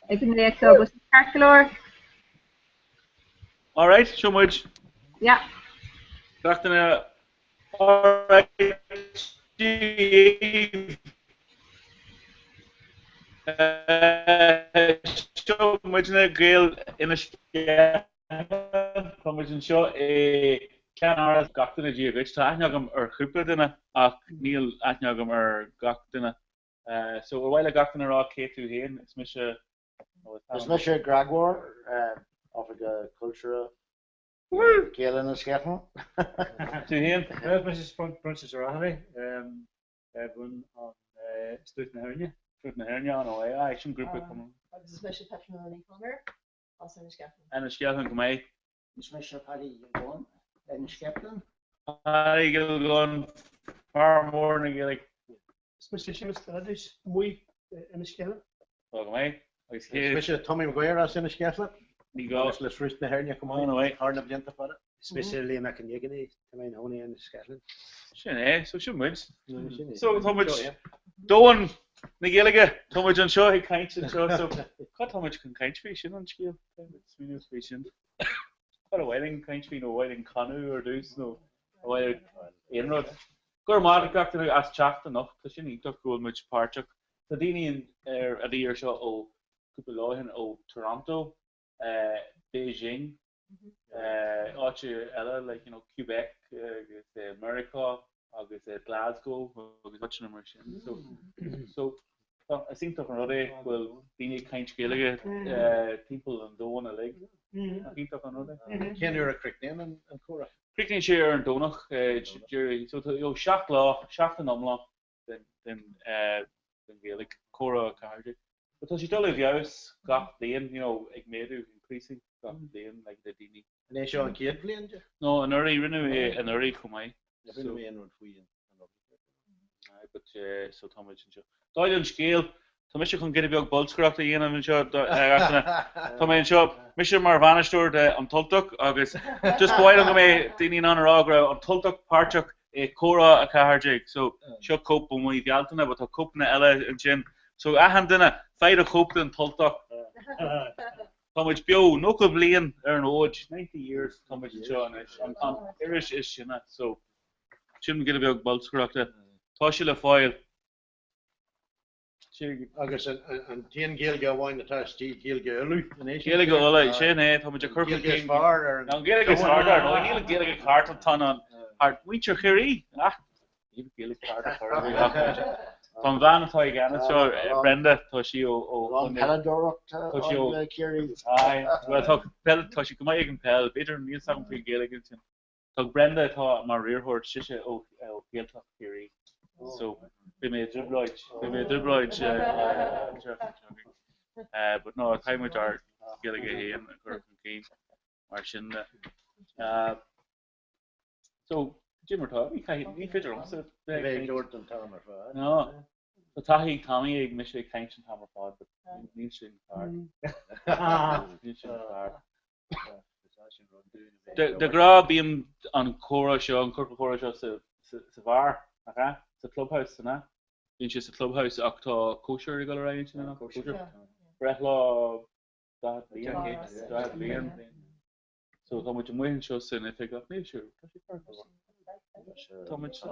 an léach agus Carcolor. All right, so much. Yeah. All right. So much na gael in a commission show Canar gachtain a díagais tá aithneagam chuúpla duine ach níl aithneagam gach duine. So bhfuil gachtain ará cé tú héin is mis Is mis Gragwar of the culture Gael in a skeffen. Tú héin? Mrs. Princess Rahari, Edwin on Stuart na Hernia. Stuart na Hernia an óé action group come. Agus special patron on Comhrá, also in Skeppin. And Skeppin go mai. Is mis Paddy Gilgon in Skeppin. Paddy Gilgon far more than Gaelic. Special studies muy in Skeppin. Go mai. Is mis Tommy McGuire as in Skeppin. Ní go les Fruit na Hernia come on away. Harna bjenta for it. Especially in Akinigany, to my own in Scotland. Sin so sin muid. So Thomas Doan na Gaeilge Thomas an seo ag caint an seo so cut Thomas can caint fé sin an scéal. It's minú fé sin. Cut a wedding caint fé no wedding canu or dús no a wedding inrod. Gur mar gachtain as chacht enough cos sin ítach goil muid páirteach. Tá daoine a dí ar seo ó cúpla láithin ó Toronto, Beijing, áte eile like Quebec, agus America, agus Glasgow, agus watching mar sin. So I think that another will be kind of Gaeilge people and Doan a leg. I think that another. Can you a Crickname and Comhrá? Crickname share and Donach, jury. So you shaft law, shaft and umlaw, then Gaelic Comhrá card. But as you tell if you got the ig made increasing got the like the dini. And then Sean Kid playing. No, an early Comhrá. But so Thomas and Joe. Doyle and Scale. So Mr. can get a big bolscroft again and show Thomas show. Mr. Marvanastor on Tultuk August. Just boil on me Dini on Ragra on Tultuk Parchuk Cora a Kaharjig. So show cope when we Galtana but a cope na Ella and Jin. So I hand dinner fight a cope in Tultuk. Thomas Bio no Coblian an age 90 years Thomas John on Irish is you know so shouldn't get a big bolscroft. Toshila foil. Agus an tíon Gaeilge bháin atá tí Gaeilge Ulu. Gaeilge Ulu, sin é, tá muidir curfa céim. Ná Gaeilge Far, nó híl Gaeilge Cart an tan an Muintir Chirí. Híl Gaeilge Cart an Chirí. Tá bhean atá I gana seo Brenda tá sí ó Ron Peladorach tá sí ó Chirí. Well tá sí go mai ag an pel, beidir níl sam fí Gaeilge sin. Tá Brenda tá mar riorthóir siise ó Gaeltach Chirí. So we made dribblage, but no, time with our Gilligan and Kirk game, Martian. So Jim or Tommy, we fit around. So Jordan Thomas. No, so Tahi Tommy, I miss a kind of Thomas Pod, but needs to the grab being on Cora show, on Corporal Cora show, so Savar, okay. The clubhouse, na? It's just a clubhouse. Octo kosher you go around, you know. Kosher. Brehla, that Liam. So how much money shows in if I got me sure. How much?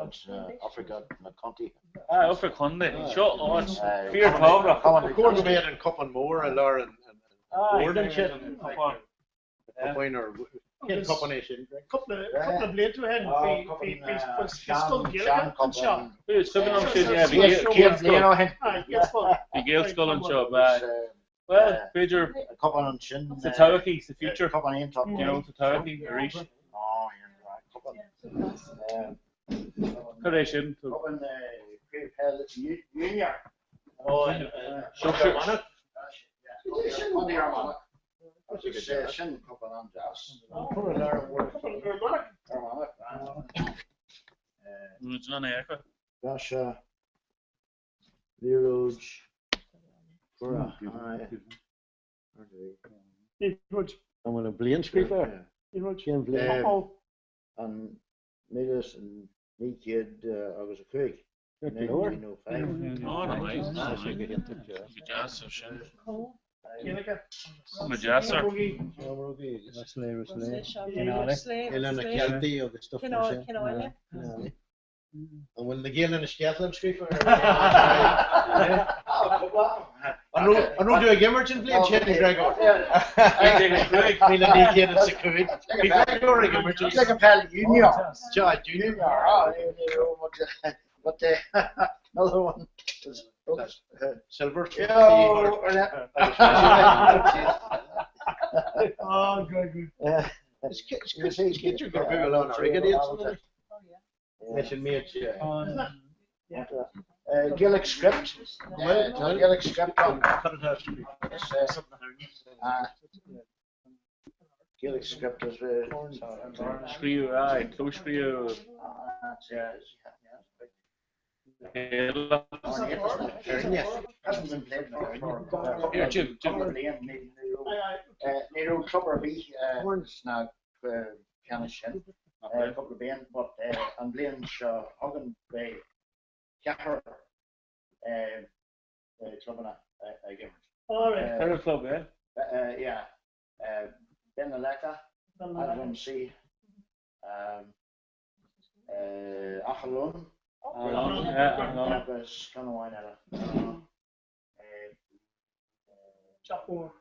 Africa, McConty. Africa Conde. Show on. Fear power. Gordon made and couple more and Lauren and Gordon shit. Combination. Couple of blades to head. Skull Gilligan and shot. It's coming on shit, yeah. Gail Skull and shot, well, Major. A couple on chin. The Tawaki, the future. Couple on top. You know, the Tawaki, Arish. Oh, you're right. Correction. Couple on the Union. Oh, Shusher. On the Armada. Session couple on jazz. It's not Erica. Russia. Viroj. Comhrá. I'm going to blame screamer. And Midas and me kid, I was a quick. Oh, nice. Majasa. And when the Gael and the Scotland street for I know do a Gimmerton play Chetty Gregor. I take a quick mean the kid and security. It's like a pal Union. Junior. But another one was Silver. Oh, good. Get your Google on our Mission mates, Gaelic script. Gaelic script on Gaelic script is Screw, right, close screw. Hasn't been played for Jim. Nero Clubber B, Snag, Canishin, a couple of bands, but I'm playing Hogan Bay, Cahar, Clubber again. Alright, Cahar Club, yeah. Ben Aleka, Adam C. Achalon. Because kind of wine Chapo.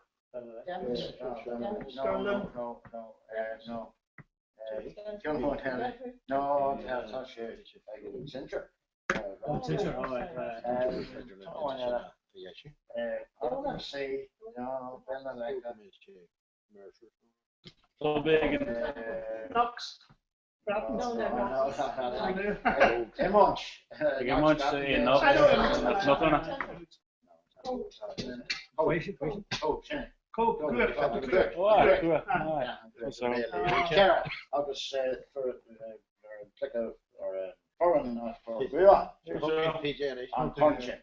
No, that's not sure. Center. Say, no, Ben like that. So big. Knox. No. Cool. Good. For click or foreign for Gua on punching.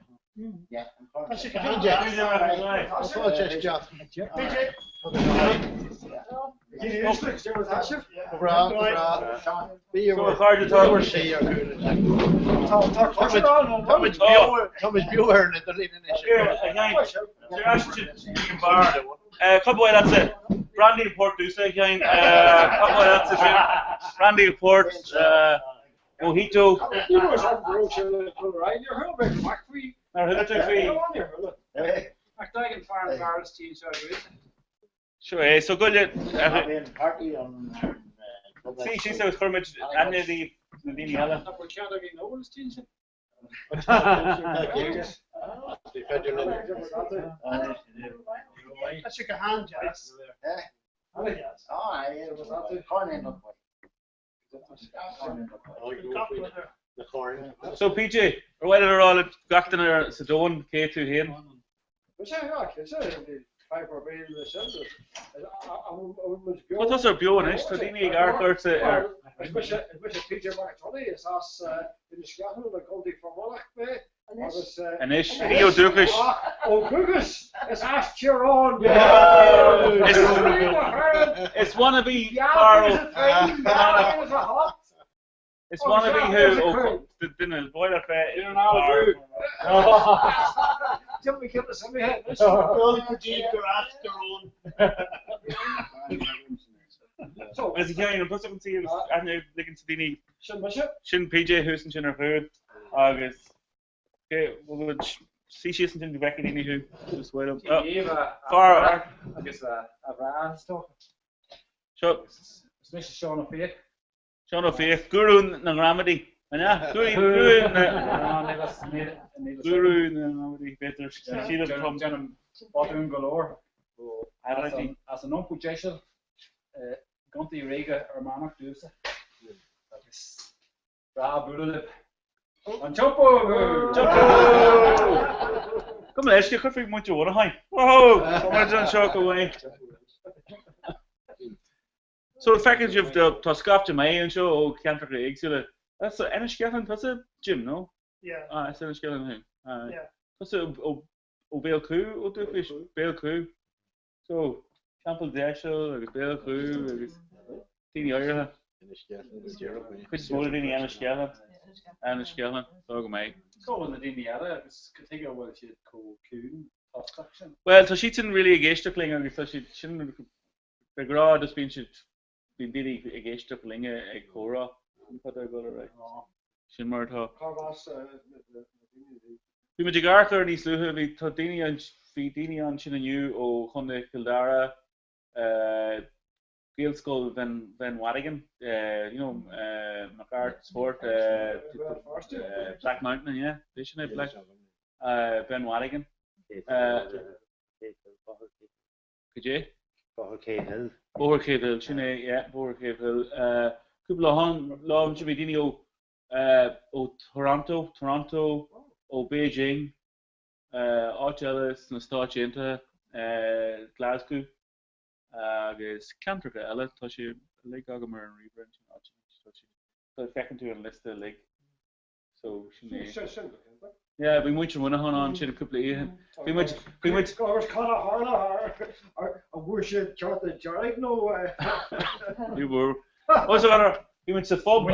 Yeah. Couple of that's it. Brandy Port do say again. Couple of that's it. Brandy Port. Mojito. Sure, so good. See, she says Kermit and the Diniella. So PJ, why did all gachten er Sedon K2 hin? Wat was er bjorn is? Dat die niet gaar er. Ik wist PJ Martoni is als in de schakel dan komt hij vanmorgen bij. En is Rio Douglas. Oh, Douglas is asked your own. It's wannabe Carl. It's wannabe who didn't boy that bad. You know Jump me keep the same head. So as you can plus up and see I'm looking to Dini. Shin PJ Houston Shin or who August. Okay, we'll see she's in the back in Dini who just wait up. Far I guess a brand stuff. So especially Sean O'Faith. Sean O'Faith, Guru Nagramadi. Yeah, Guru Nagramadi better. See the from Bottom galore. As an uncle Jason, Gunty Rega or Manach Dusa. That is Bra Budalip. And Chopo! Come on, let's get a quick much water high. Whoa! Someone's on shock away. So the fact is you've the Toscap Jamaican and show or Canter Eggs, that's an Enniskellen, that's a gym, no? Yeah. It's Enniskellen thing. Yeah. That's a Bale Crew, or do fish Bale Crew. So Campbell Dasher, like Bale Crew, like Teeny Ireland. Chris Moore in the Enniskellen, so go mate. So in the Diniella, it's Katiga what you call Coon, Toscaction. Well, so she didn't really engage the playing, so she shouldn't. The grad has been really engaged the playing a Comhrá. Put that got it right. Shin Martha. We met Garther and he's looking at Dini and Dini on Shin and you or Hunde Kildara, Gael Skull Van Wadigan, McCart Sport, Black Mountain, yeah, Vision Black, Van Wadigan. Could you? Boher Cave Hill, Chine, yeah, Boher Cave Hill. Couple of long Jimmy Dini o Toronto, o Beijing, Archelis, Nastachenta, Glasgow, guess Canterbury, Ella, Touchy, Lake Agamer and Rebranch, so second to a list of Lake. So, yeah, we might want to on Chin a couple of years. We might. Scores kind of hard, I wish it shot the Jarek, no. You were. What's the matter? We went to Fob. We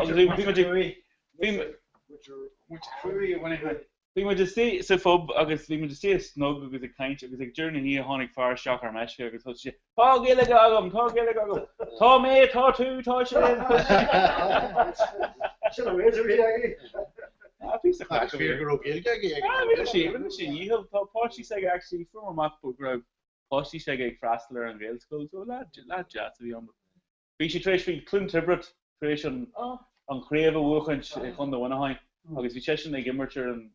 went to see so Fob. I guess we went to see a snug because it kind of journey here. Honig fire shocker match. I guess so. Tall Gilligagum, Tall me, Tall two, Tall shit. Should have raised it. I think so. I mean, she yield. Posty seg actually from a map book. Posty seg Frastler and Gael School. So lad jazz to be on. We should try to Clint Tibbert creation on Crave working on the one high. Because we check the Gimmercher and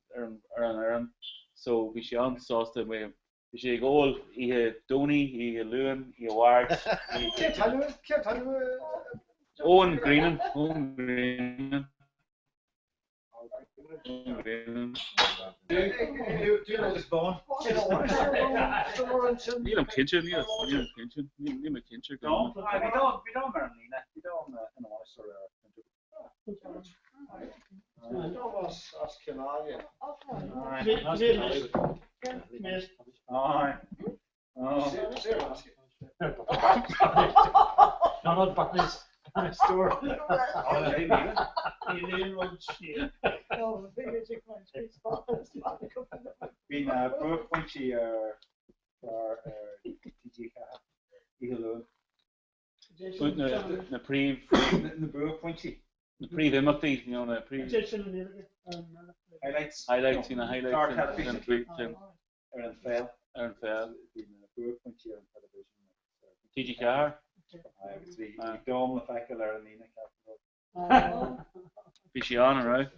so we should on sauce the way. We should go. He Donny, he Lewin, he Ward. Can't tell you. Owen Greenan. Do you know this bone? Níl kitchen, níl kitchen, níl kitchen. No, we don't Marlena. We don't in a sort as Canada. Donald Buckley's store. Been broke punchy or Na príomh na broke punchy. na príomh imeachtaí, na príomh Highlights. highlights and Dark television. and tweet and Aaron Fell. Been broke punchy on television. TG Car. The dome the faculty and Nina Capital. Bhí sé an right.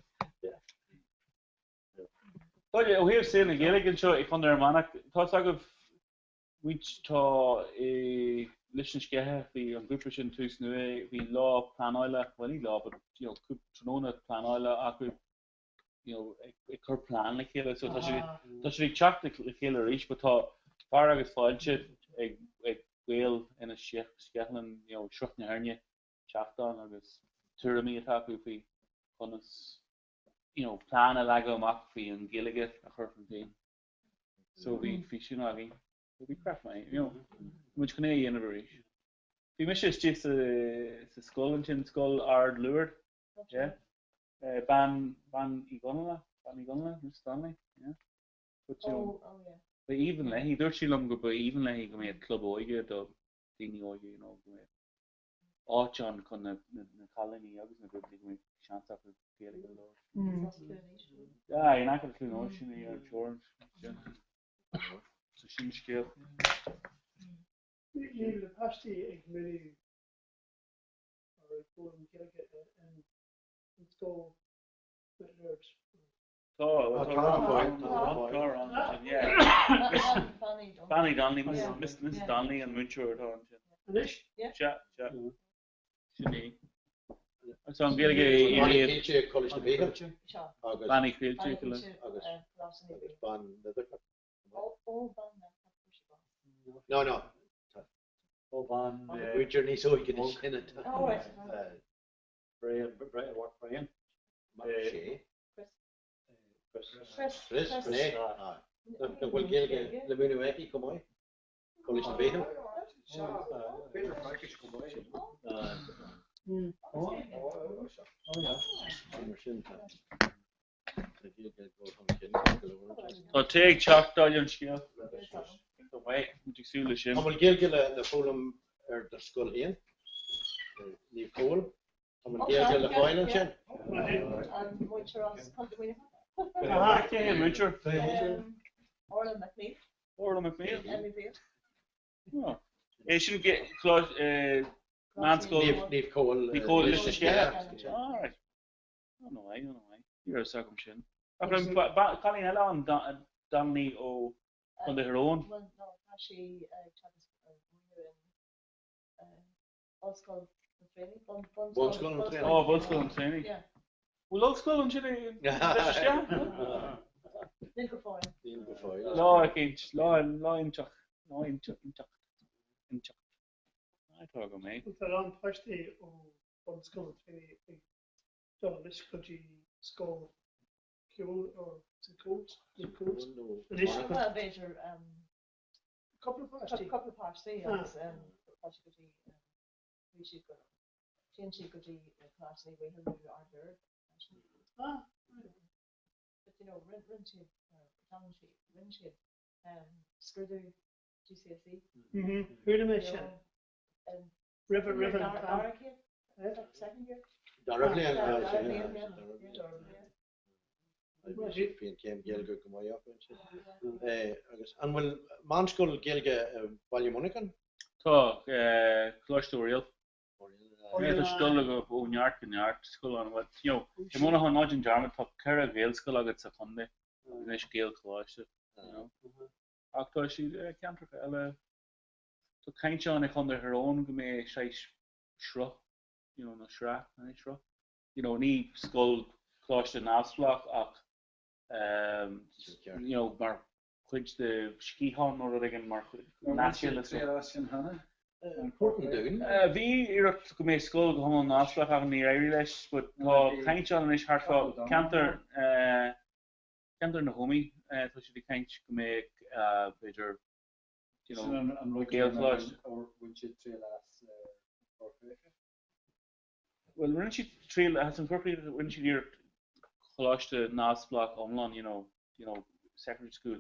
Tá ó híobh sé na ggéalaigh anseo ag chun ar manach tá agah muid tá leis an scethe bhí an grúpa sin tús nua bhí lá planáile bhfuil lá tróna planáile acu ag chur plán le chéile so tá sé ag teach le chéile arís ba tá far agus fáilte ag bhfuil ina sceatlan srucht na hairne teachtáin agus tuairimí atá acu faoi chunas plan a lago amach faoi an gciaige a chur fan féin so bhí sin a bhí crap mai muid chun é dhéanamh arís bhí mis is tí sa scoil an sin scoil ard luair ban i gcónaile nu Stanley ba even lehí dúirt sí lom go ba even lehí go méid club óige do daoine óige go méid áiteán chun na chalíní agus na grúpa go méid seansa go céala go leir I not going to clean ocean or George. So she scale. You the past committee or forum get and install the nerves. Yeah. Fanny Donnelly, Miss Donnelly and Muncher at home. Chat. So I'm going to get college to be Fanny Filcher. No. We're journey so we can in it. Brian, what Brian? Chris. The will get the Minuaki come on. College to be him. Peter Frankish come on. I'll take chalk down scale. Wait, you see the shin. I will give the Fulham or the skull in. Leave coal. I will give the final chin. And Muncher on company. Muncher. Orla McNeil. McNeil. Oh. He should get close. Man's leave coal. Leave coal. All right. No way. You're a circumcision. Colleen Ella and Donnelly on their own. Well, no, actually, Bullskull and training. Oh, Bullskull and training. Yeah. Well, Bullskull and training. Lincoln. Law in Chuck. I talk of me. But on Thursday, Bullskull and training. Don't this could you score cool or cool? Couple of parts. We should go. Change could be class. We have our heard. But Rinship, Skirder, GCSE. Who to mention? River. Second year. Directly and came Gelga come way up and will Manskul Gelga Valumonican? Talk, close to real. It's still like a yard school on what the Monahan Nodging Jarman top Kara Vale school I get a Sunday. Nish Gale close, Octo she can't to kind on under her own may shrub, no shrub, any shrub. Need skull close to Nafslach mar chuid de skihán nó igen mar national Bhí iirecht go mé scóil go an Nafslach ach ní éirí leis, but tá caint an is hartá cantar na homí tá si bhí caint go mé beidir géalchláis. Well, rinne si trail has incorporated rinne si dír chláiste Nafslach omlan, secondary school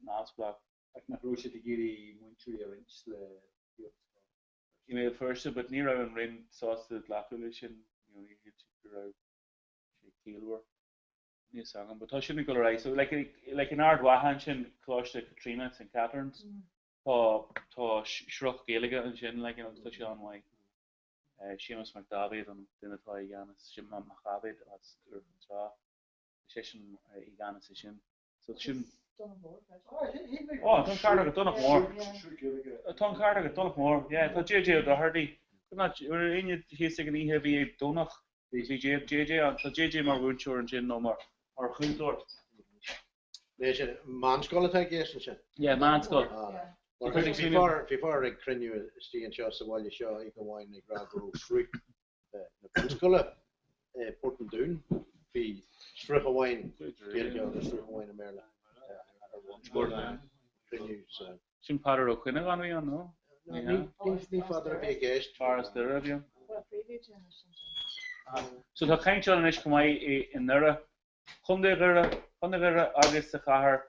Nafslach. Ag na rúise de géirí muintúí a rins le Email first, but ní ra an rin sásta lachúile sin, ní hit ra sé cíalhar ní sagam, but tá sin go ra. So like an ard wahan sin chláiste Katrina St. Catherine's, tá shrach Gaeilge an sin, like tá sé anhaid. Seamus McDavid an duine tá I gceannas sin Machabid as tra session I gceannas sin. So sin Tá carta go donnach mór. Tá carta go donnach mór. Yeah, tá JJ do hardí. We're in his an ihe bhí donnach. JJ an tá JJ mar búnseúr an sin nó mar chuúntóir. Leis manscoil atá géist sin? Yeah, manscoil. Before ag criniú stíon seo sa bhaile seo ag go bhhain ag gradú srúig na manscoile Portman Dún bhí srúig a bhhain Gaeilge agus srúig a bhhain a Merle. Sin padar ó chuine gan bhí an nó? Ní fadar bhí géist. Faras de rabia. So tá caint an is go maiid in nura chunde gur agus sa chathair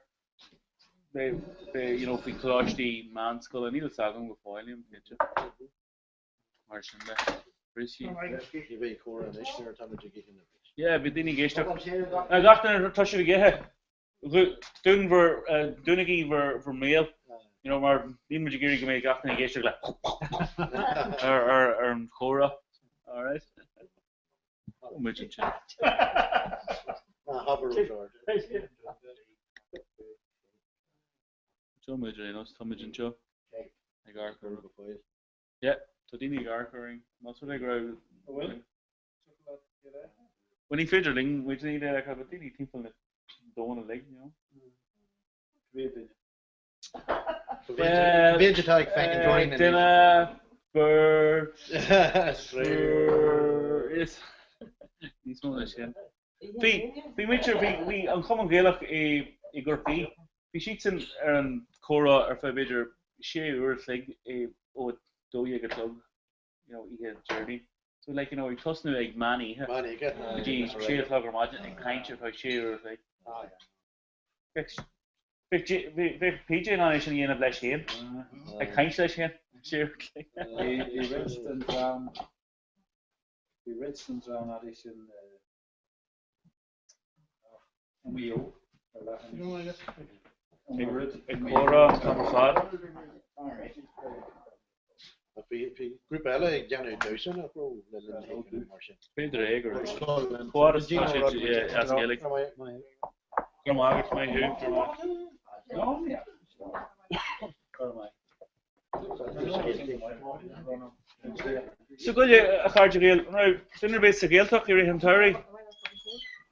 fi cláistí manscoil a níl sagam go fáilim pitse. Mar sin le. Brisí. Ní bheith chóra an isneir tá muid gicin na bit. Yeah, bhí daoine géisteach. Gachtain tá si bhí Dunigi ver mail, mar nín muid géirí go mé gachtain géisteach le ar an chóra. All right. Muid sin. Joe Major, Tommy and Joe. I got her. Yeah, so Dini got her. That's what I grow. When he fidgeting, we need like have a Dini people that don't want to leg, Vegetaric fucking joining. Dinner, bird, yes. These one is We make sure we uncommon Gaelic a gurpi. We sheets in Cora or Fabider share or like a do you get lug, you get journey. So like we toss new like money. Money, get. Geez, share lug or imagine and kind of how share like. PJ on is in the end of last year. I kind of share. The Redskins are not in Mio. Cora, Comhrá. Group Ella ag deanú dúsan a ró le Peter Eger. Cora is as Gaelic. Come on, my who. So go je a charge gael. No, dinner base gael talk here in Terry.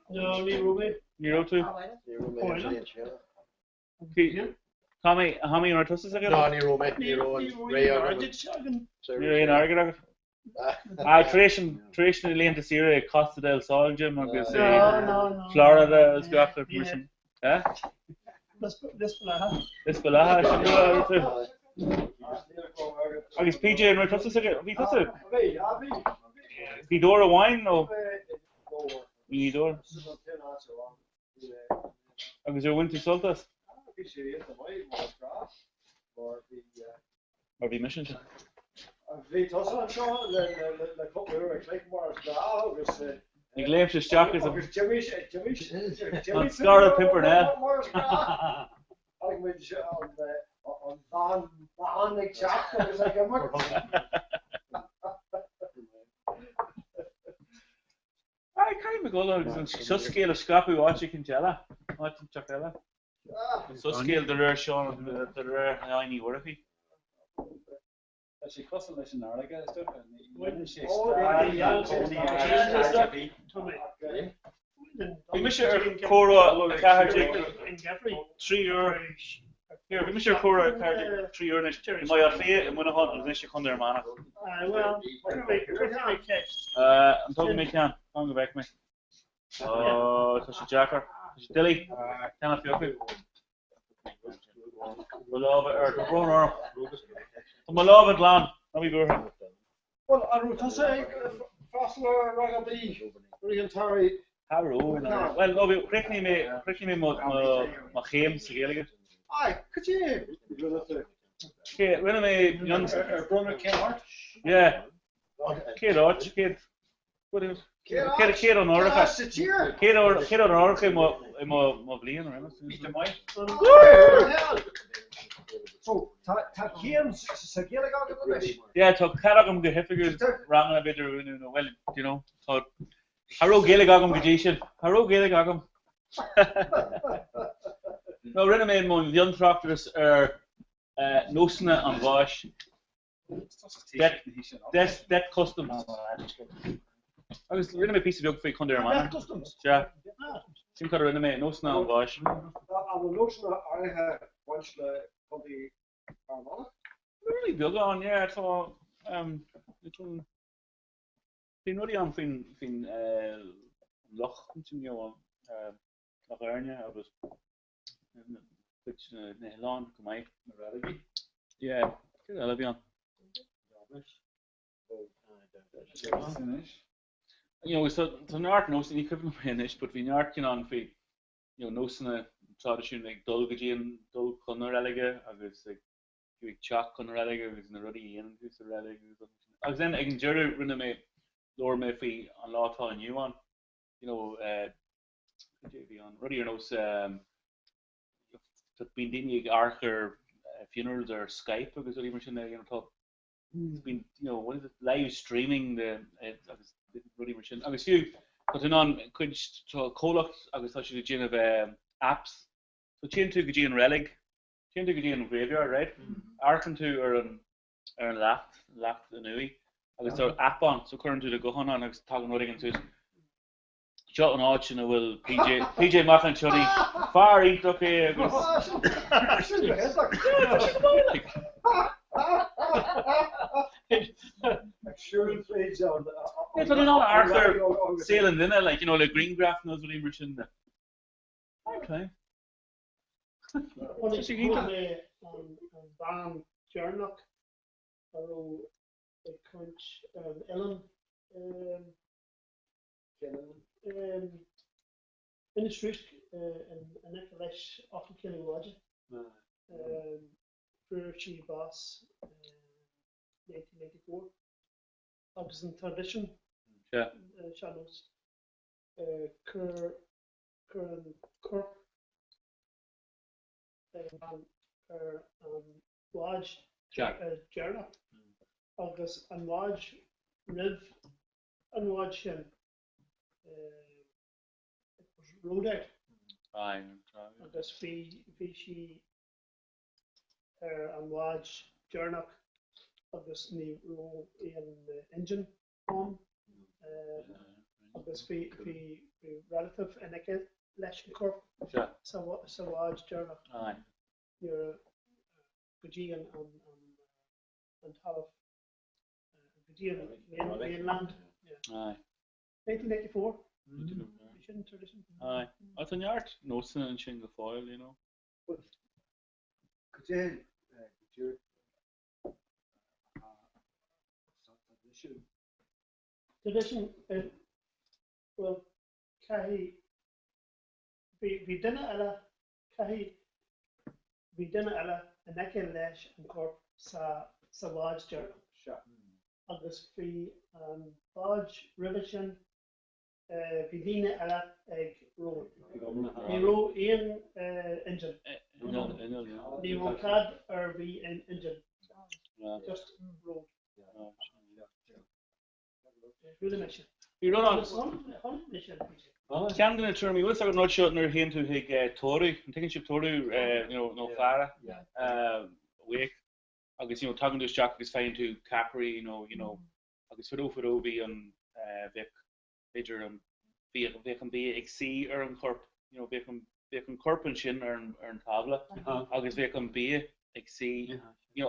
No, ní Ruby. Ní Ruby. Tommy, how many are tosses again? No, ní Ruby. Ní Ray. Ray and Argyle. Traditionally in the Syria, Costa del Sol, Jim, or no. Florida is got their permission. Eh? This Balaha. I guess PJ and Ray tosses again. We toss it. We door a wine or we door. I guess you're winter saltas. Or the mission. Ik leef je stak is een Scarlet Pimpernel. I can't even go there. So scale of scrappy watch you can tell. What to check that? So scale the rare Sean the rare I need what if he. She cost a lesson now, I guess. We miss your Cora Cahaji €3. Here, we miss your Cora Cahaji €3 next year. My affair, I'm gonna hunt this. You come there, man. Well, I'm talking me can. I'm going back me. Oh, it's a jacker. It's Dilly. Can I feel it? We love it. Or the runner. We love it, Lan. Let me go here. Well, I would say, Fosler, Ragaby, Riantari. Harrow. Well, no, we prickly me, my games together. Aye, could you? Okay, when am I young? Brother Kennard. Yeah. Kid, kid. What is? Kid on Orca. Kid on Orca, my blian, right? So, Takians, Sagila, yeah, so Caragum the Heffigus rang a bit, well, you know, so Harrow Gaeligagum Gajation, Harrow Gaeligagum. No, Rename Mon, young tractors are Nosna and Vosh. That customs. I was reading a piece of yoke for Condor Man. Customs. Yeah. Seem to Rename Nosna and Vosh. I will Nosna, I have once on the Armada. Really big on, yeah, so been really on fin Loch, you know, Loch Ernia, I was which Nehlan, Kumai, yeah, I'll be on. You know, so Nart knows you couldn't finish, but we Nart on fi, you know, Nosna tradition like Dulgajian, Dul Connoreliga, I was like. You chalk on relic, was in the ruddy and who's the relic. I was then I can jury run me lower me fee on law and you on, you know, on ruddy or knows been doing Archer funerals or Skype because what you mentioned there, you know, talk. It's been, you know, what is it, live streaming the ruddy machine. I was few putting on could to Colux, I was touching the gin of apps. So chain to Gajian relic. Chain to Gajian graveyard, right? Arkin to or laughed the nui. I was sort of app on, so current to the go on, I was talking about against it. Shot an arch and I will PJ Macklin Chunny far eat okay. It's a lot of Arthur sailing in it, like, you know, like Greengraft knows what he was in there. Okay. When it's on Ban Jarnock, or the Crunch, Ellen, in the street, and Nicholas often killing Roger. She boss, 1994. Obviously in tradition. Yeah. Channels. Kerr, Lodge, Jarna, August and Lodge, Riv, and Lodge him. It was road out. Aye. August she and Lodge, Jarna, August the row in engine on. August the relative and I get Leshen Corp. Sure. So Lodge, Jarna. Aye. Your Gajian and Half Gajian mainland. Yeah. Aye. 1984. Tradition. Aye. That's an yard. No sin and shingle foil, you know. Could you tradition? Well, Kahi. We didn't Kahi. We didn't and I can lash and corp sa large journal. August free large revision. We didn't egg roll. We roll in engine. The roll cad or we engine. Just roll. Really mission. You run on. Camden to me, what's our not shot near him to take Tory, I'm taking ship Tory, you know, no Farah, wake. I guess, you know, talking to his Jack is fine to Capri, you know, I guess for Obi and Vic, Major and bhí an bí ag sí ar an corp, bhí an corpan sin ar an tabla, agus bhí an bí ag sí,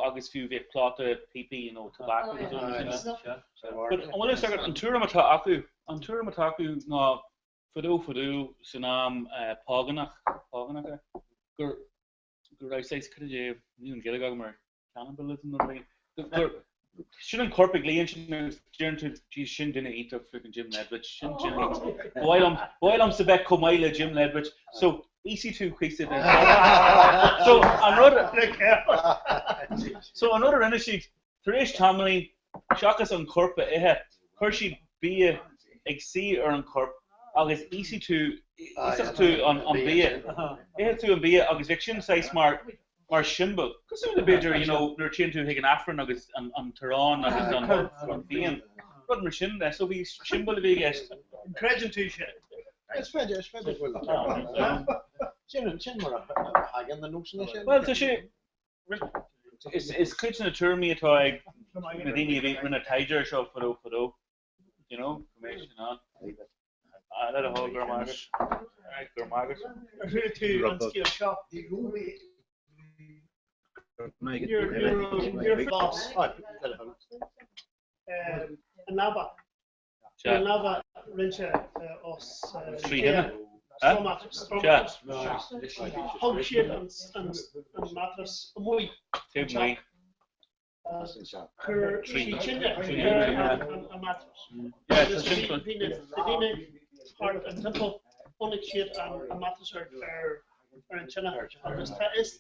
agus fiú bhí pláta pipi, tobacco. But an bhfuil is an túram atá acu ná fudú san am páganach gur raibh sé chuide ní an geile mar cannibalism gur sin an corpig líon sin tí sin duine ítach flic an Jim Ledwidge sin bhil am sa bheith comáile Jim Ledwidge so easy to chuiste so an rud rinne siad tar éis tamlaí seachas an corpa ithe chuir siad bí ag sí ar an corp agus easy tú an bí ithe tú an bí agus bhíh sin sais mar simbol. Cosú na beidir, nuair tin tú ag an affran agus an tarrán agus an bhíon. Rud mar sin le, so bhí simbol a bhí gist. Creidin tú sin. Is féidir bhfuil. Sin mar a hagan na nósanna sin. Well, tá sé is cuid na turmí atá ag na daoine a bhí rinne taidir seo fudó. Cuméis sin an. Let a whole gur mágus. Gur mágus. Tú an scéal seo. Your boss. Another rinse os hog shit and mattress muy part of a temple only shit and mattress are in China is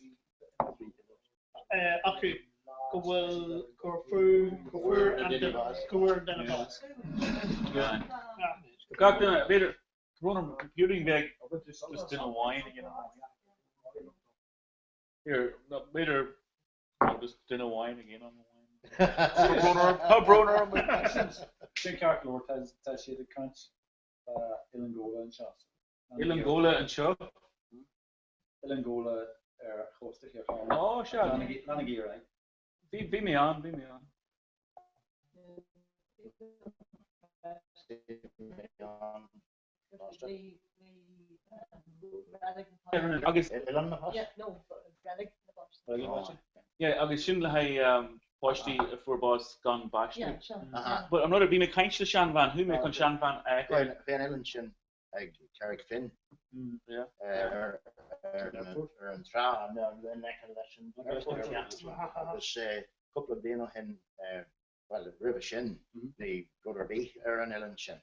acu go bhfuil gur fuair and gofuair den a bás. Gach beidir run computing bag just in a wine, Here, beidir just in a wine again on the wine. Broner. Sin ceart leir tá siad a cant Illangola an seo. Illangola an seo? Illangola chósta here. Oh, sure. Lana gear, right? Be me on. Agus sin le ha postí for boss gan basti. But I'm not a be me kaint le Sean Van, who make on Sean Van Van Ellen sin ag Carrick Finn. Yeah. An tra an was couple of déno hen well river sin the goder be an Ellen sin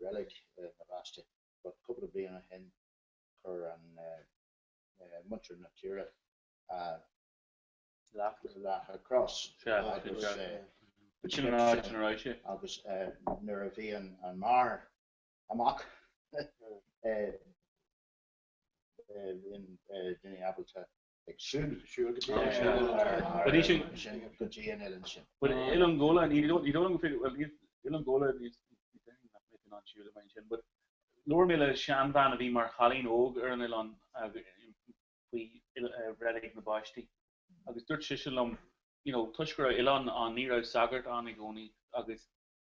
relic navasti but couple of déno hen for an much natura across agus Nuravian and Mar amok in Abelta but Illangola and you don't feel well Illangola is on Shula mentioned but Lord Miller Sean Van of Mar Halin Og Ernilon we Relic Nabashti agus Dutch Shishalum Tushkara Ilan on Nero Sagart on Igoni agus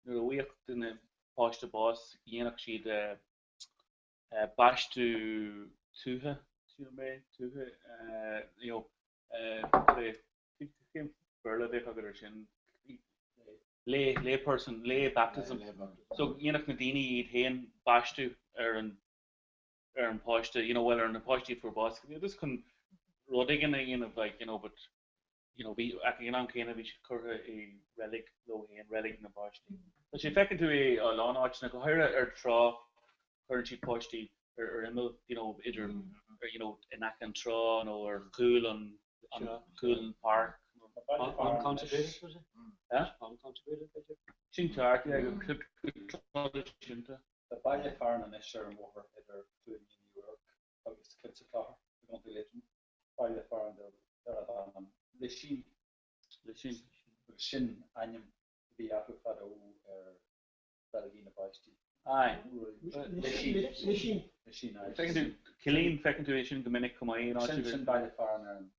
Nurawik in the Posta Boss Yenak she'd bash to Tuha Berla Vikagashin lay person lay baptism so Yenak Nadini eat hen bash to an Posta whether in the Posta for boss this can Rodigan like but we acting on Kana we should cover a relic low hand relic in the Posta but she feckin to a lawn arch na go hire tra currency Posta or Emil either in Ackentron or Cool on Park uncontributed was it? Yeah? Uncontributed budget? Chintark, Chinta. The Baile Farn and Esher and over either to New York, August Kitzakar, the compilation. Baile Farn, the Shin, Anyam, the Afufado, Belgina Basti. Aye. The Shin. Second to Killeen, second to Asian Dominic Kamai, and Shin Baile Farn and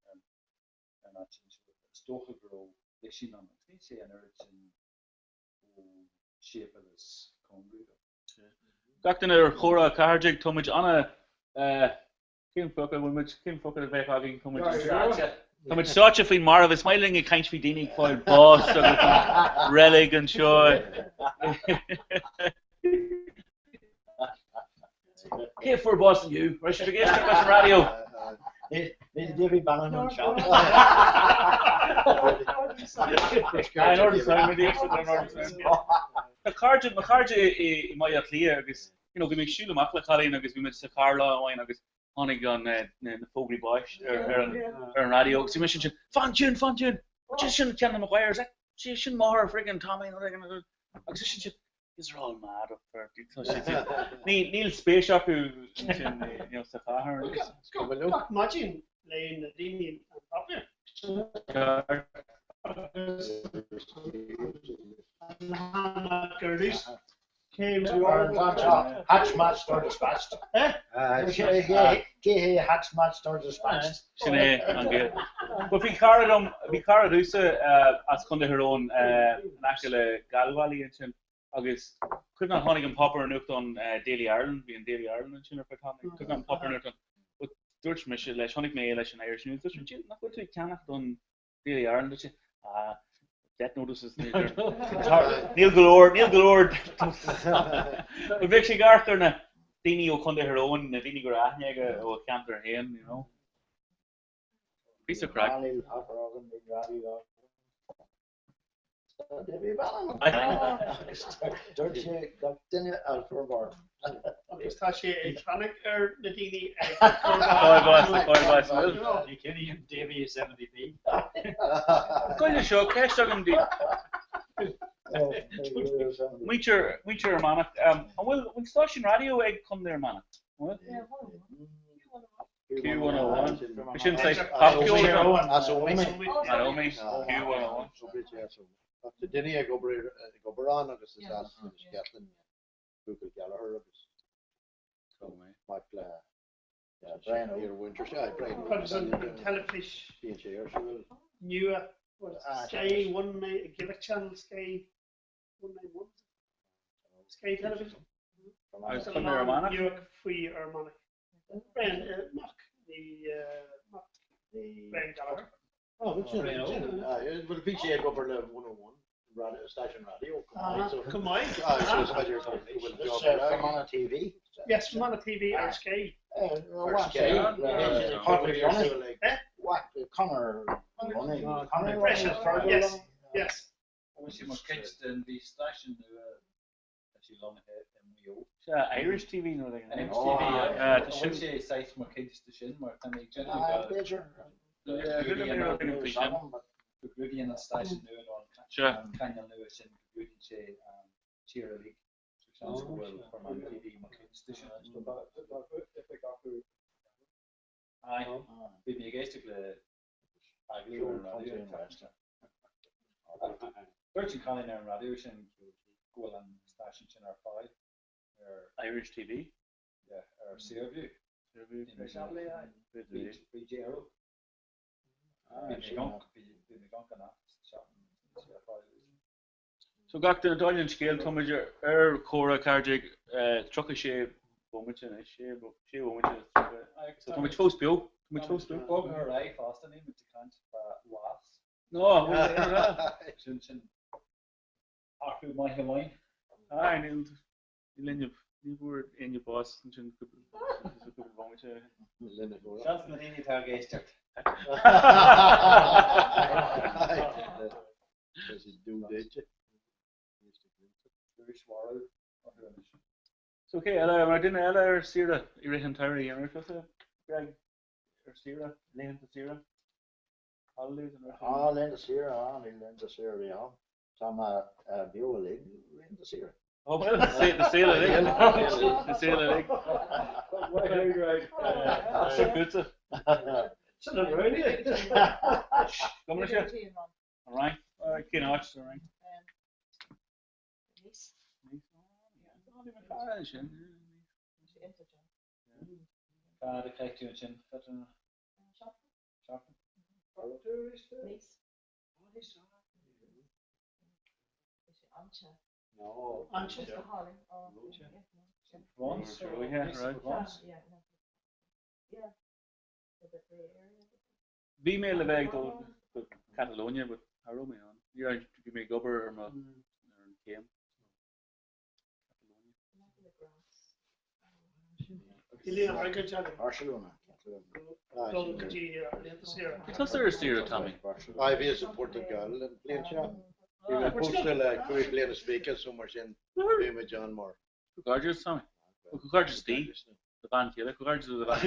Stochagro, the Shin on the Tisi and Urchin shape of this Gach in Comhrá Carjig Tomage Anna Kim Fucker when much Kim Fucker the Vekaging Tomage such a fin Marv is smiling a kind of dini foil boss relic and show. Here for boss and you. Where should we get to radio? Davy Bannon on shop. I know the sound of the extra. McCarthy in my clear because give me shoot them up like Colin because we met Carla and because Honig on the Foggy Bosch or radio. So you mentioned fun tune. Just shouldn't tell them where is that? She shouldn't more friggin' Tommy. These are all mad up there. Neil Spaceshop who Safar. Imagine laying the Dini and came to hatch match started dispatched. Hatch match started dispatched. But we carried as Kunde her own actual Galway and August could not Honig and Popper and on Daily Ireland being Daily Ireland and Chinner could not Popper and but Dutch Michel Honig Mail and Irish News Dutch not what we cannot on Daily Ireland that notices Neil Galore but Vichy Garther na Dini o Kunde her own Dini Gorahniga o Canter Hain piece of crack. Davy Bannon. Agus tá sé electronic Nadini Davy is MVP. Going to show cash on the Winter man will station radio egg come there man Q101 I shouldn't say pop Q101 Q101 The Dinny go on agus is as Scotland Google Gallagher agus Michael Brian here winter Brian telefish new Sky 1 give a channel Sky 191 Sky television I was from Romana free Armanic Brian Mock the Brian Gallagher well PCA go for the 101 station radio come on from on a TV yes from on a TV or Sky Connor yes Obviously my kids in the station Irish TV no they Irish TV the size my kids the shin maar kan ik Caribbean station nu en kan je nu eens in Caribbean cheer league so sounds well for my TV my kids station I be me geestige Virgin Colin and radio and go on station in our 5 Irish TV or Seaview BJO So gach den Italian scale Tomager Comhrá Carjig truck sé bommetje sé bommetje so Tomage fós bio Her right fast and with the can't was no Arthur my wine you were in your boss and bommetje Chance Nadini target So okay, I didn't Ella Sierra Irihan Terry and Greg or Sierra Lane to Sierra holidays and Lane to Sierra yeah some bio league Lane to Sierra oh well the sale of it the sale of it so good Come on, all right, Ken Arch, all right. The cartoon No. Anxious. Once, yeah, right. Once. Bhí mé le bheith go Catalonia, but how me on? You're give me gober or an came. Ilina Harker Barcelona. What's their steer, Tommy? I was in Portugal and playing shop. We were postal we playing a speaker somewhere in with John Moore. Gorgeous, Tommy. Gorgeous Steve. The band killer. Gorgeous the band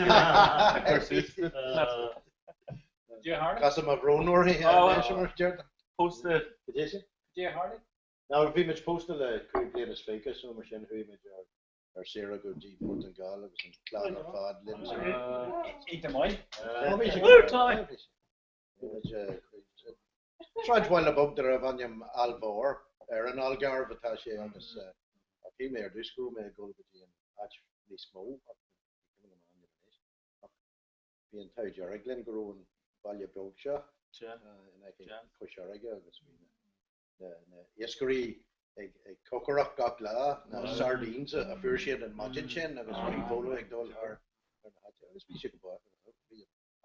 killer. Jay Hardy? Because I'm a Bronor here. Posted. Jay Hardy? Now, we much postal we playing a speaker somewhere in who image or Sarah go deep Portugal. It was in Clara Fad, Lindsay. Eat them away. Tommy. Trying while above the Ravanium Alvor, an Algar Vatashi on this female do screw me a goal between actually small. Being tied your Glen grown value Belcher, and I can push our again. The Yescary, a cockroach got la, sardines, a fursion and Majinchin, and was very following all her. This be should go.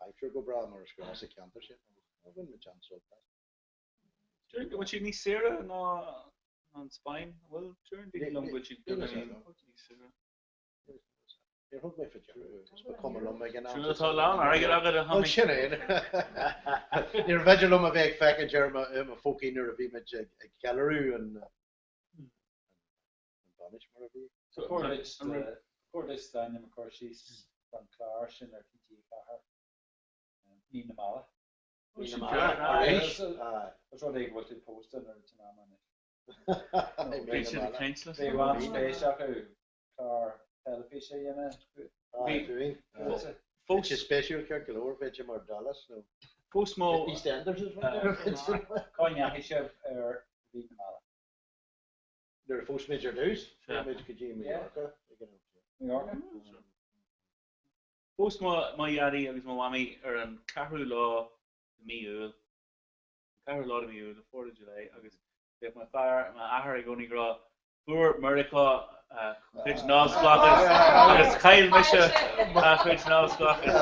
I sure go brown or scratch a canter shit. I win the chance of that. What you need Sarah on spine? Well, turn the long but you can You're hooked me for you. Come along again. Sure, that's all on. I get a Oh, shit, you're vegetable of a fact and German, a folk in your image, a calorie and banish, whatever. So, for this time, of course, she's from Clash and their TT Cahar. Nina Mala. That's what they go to post on it. They want space out of car television, you know. Folks, special calculator, which are Dallas. No. Post more. EastEnders is right. Cognac ship or Nina Mala. They're first major news. Major Kajim, New York. Post my yari agus my wami an Comhrá law miúil. Comhrá law miúil the 4th of July agus if my fire my ahar goni gra for America pitch nose blockers agus Kyle Misha pitch nose blockers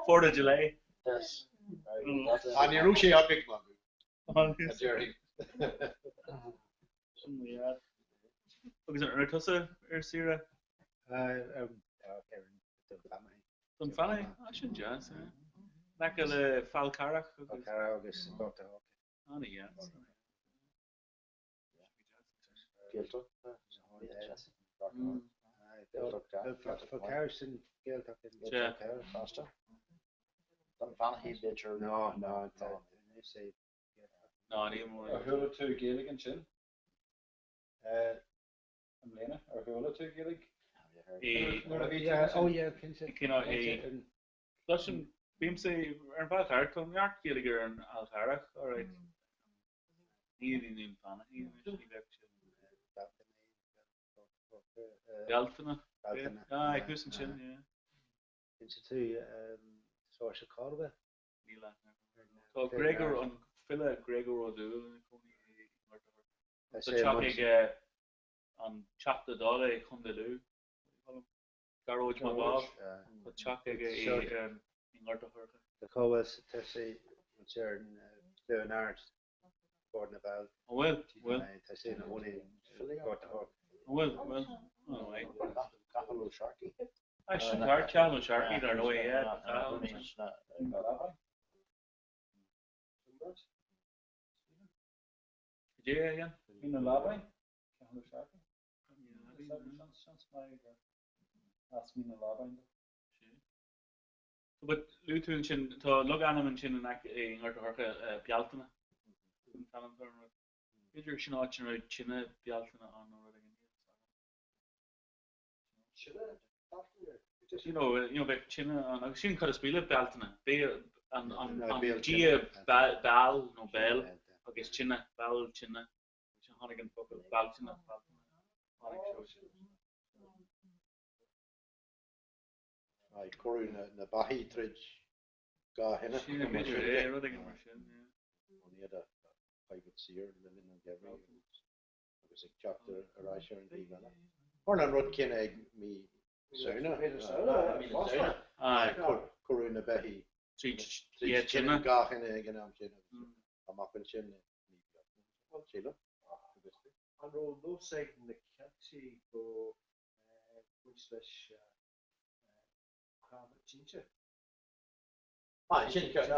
4th of July. Yes. And you're Rushi a big man. Jerry. Agus an Tusa Sira. Dun fanny, I shouldn't jazz. Like a Falcarach. Falcarach, Dr. Oh, yeah. Gelto. Falcarach in Gelto. Yeah. Faster. Dun fanny, he's better. No. No, even more. Hula to Gaelic and Chin. Lena, or Hula to Gaelic. Oh yeah, Listen, beam say an Falcarach, Tom York Gaeliger and Alcarach, alright. He didn't even fan it. Galtana. Ah, I couldn't chin, yeah. Into social Corba. So Gregor on Phila Gregor O'Doul I the chopping on chop the dollar Kundalu. Garage my bob. The chopping in Ingorta Horka. The Coas Tessie concern Leonard Gordon about. Well. I say no only Ingorta Horka. Well. Oh, right. Capital Sharky. I should start Capital Sharky there no way yet. Yeah, yeah. In the lobby? Capital Sharky? That's me in the lobby. But Luton chin to look at him and chin and Ingorta Horka Pialtana. Is your chin out chin Pialtana on already? You know, back chin on chin could have spilled Pialtana. They on Gia Bal no Bell. Okay, chinna Bal chinna. Honigan Bal chinna. I Corey na Bahi Tridge. Ga Henna. She a major, yeah, running in machine, yeah. On the other private seer living in Germany. Agus ag chapter aráisir an dígana. Or an rud cin ag mi sauna. Corúna behi. Chin gachin ag an am sin. Amachil sin. Síla. An ro no seg na canti go which chincha. Sin tá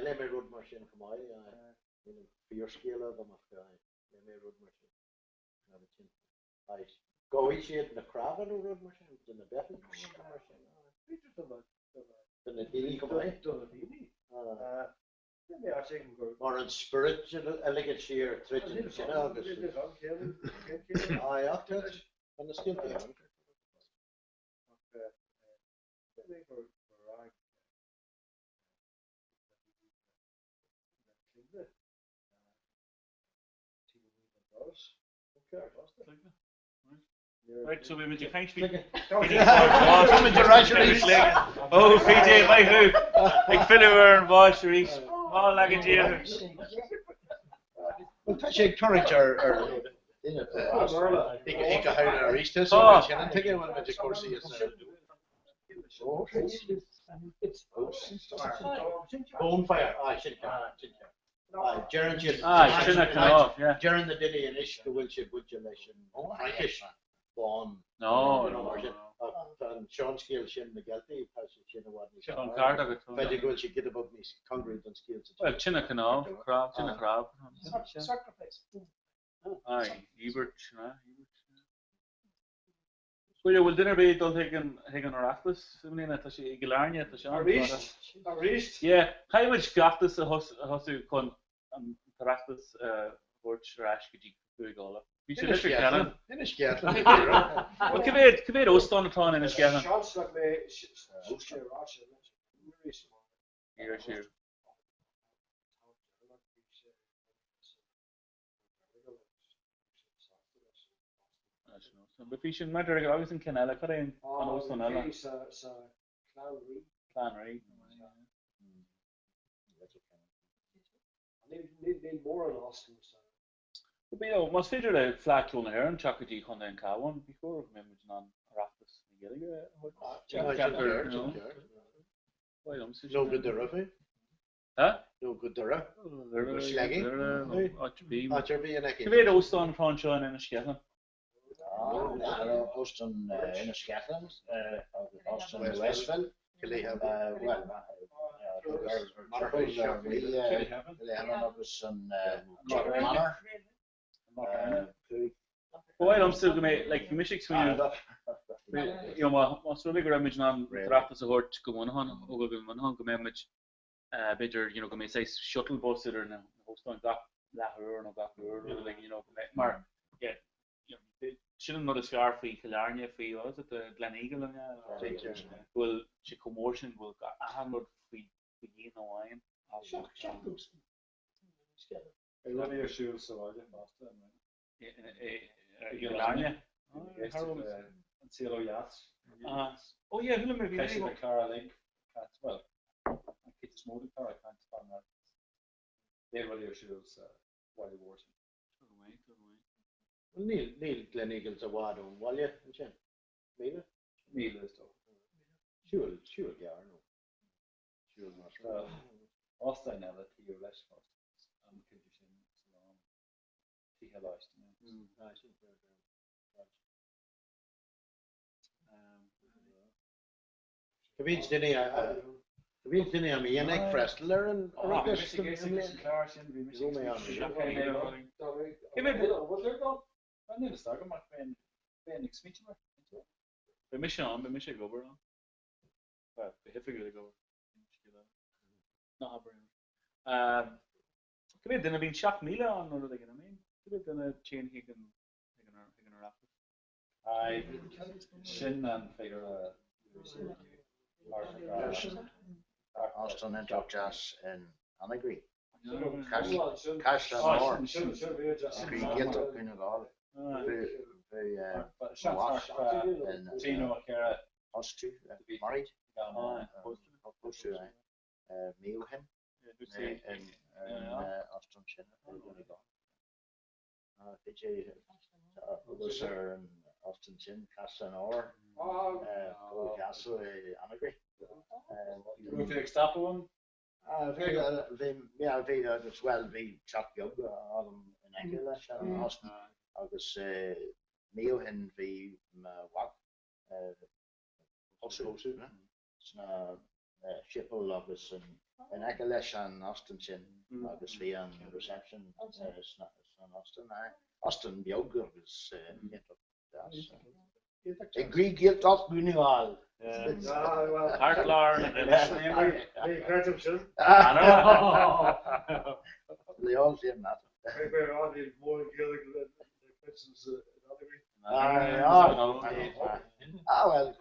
le mé rud mar sin chumai fear scale of amach le mé rud mar sin. Goí siad na cravan ó rud mar sin den na betan mar sin. Den na dili chumai. Mar an spirit elegant sheer tritin sin agus. Ai achtar an na skinti an. Right, so we moet je geen spieken. Oh, PJ, my who? Ik vind er een boys, Reese. Oh, like a deer. Well, touch a current or ik ga huilen naar Reese, so ik kan tegen wat met de corsie is. Bonfire. Jaron Jaron the Dilly and Ish, the Wilshire Budulation, Frankish, Bon. No. And Sean Scale Shin McGelty, Passion Chin one. Sean Carter, but you go to get above me, congruent and skills. Well, Chinna crab, Sacrifice. Aye, Ebert. Well, dinner be don't take an Orachless. I mean, that's a Gilarnia, that's a Reist. Yeah, how much got this a hosu con Orachless watch rash could you go? You should have Canon. In a scat. Well, come here, Oston upon in a scat. Shots like me, Here. But we should matter always in Canela, could I? Clanry. Need more on Austin. But you know, must figure the flat on here and chocolate on the Cowan before members on Raptus. No good there, huh? No good there. They're slaggy. Come here, Oston Franchon in a skeleton. Austin in a Scotland, Austin in Westville. They have Manor. Well, I'm still going to like the Michigan swing. You know, most really good image on draft as a hort go on over go image. Better, you know, go say shuttle bus or no host on got lahur no got like you know mar yeah. Shouldn't know the scar for Killarney for was it the Glen Eagle and will she commotion will got a hundred feet begin the wine. One of your shoes, so I didn't lost them. Killarney. And Zero Yachts. Oh yeah, who maybe the car link. Well, it's more the car. I can't stand that. They're one of your shoes while you're watching. Neil Glen Eagle's a wad on Walya and Chen. Mila? Mila is tough. Sure, yeah, I know. Sure, not Austin never to your less cost. Condition, Tihalist. I think Kevin Dinny, I'm a neck Frestler and I need to start on my friend Ben Smith. Be mission go over on. Well, be figure go. Not a Could be been shock Mila on or they gonna mean. Could be a chain he can wrap it. I Shin and figure Austin and Doc Jazz and Anagri. Cash and more. Get up in a lot. Very and Tino Kara us two married. Opposed to me with him. Austin Chin. PJ was Austin Chin, Castan or Castle Anagri. Hoe veel stappen we? Vi agus well vi chat jog am in England and Austin agus Neo hin vi wak also na Schiphol agus in England and Austin Chin agus vi an reception Austin Austin jog agus ik Greek gilt op Gunnival. Hartlar They all say that. Well,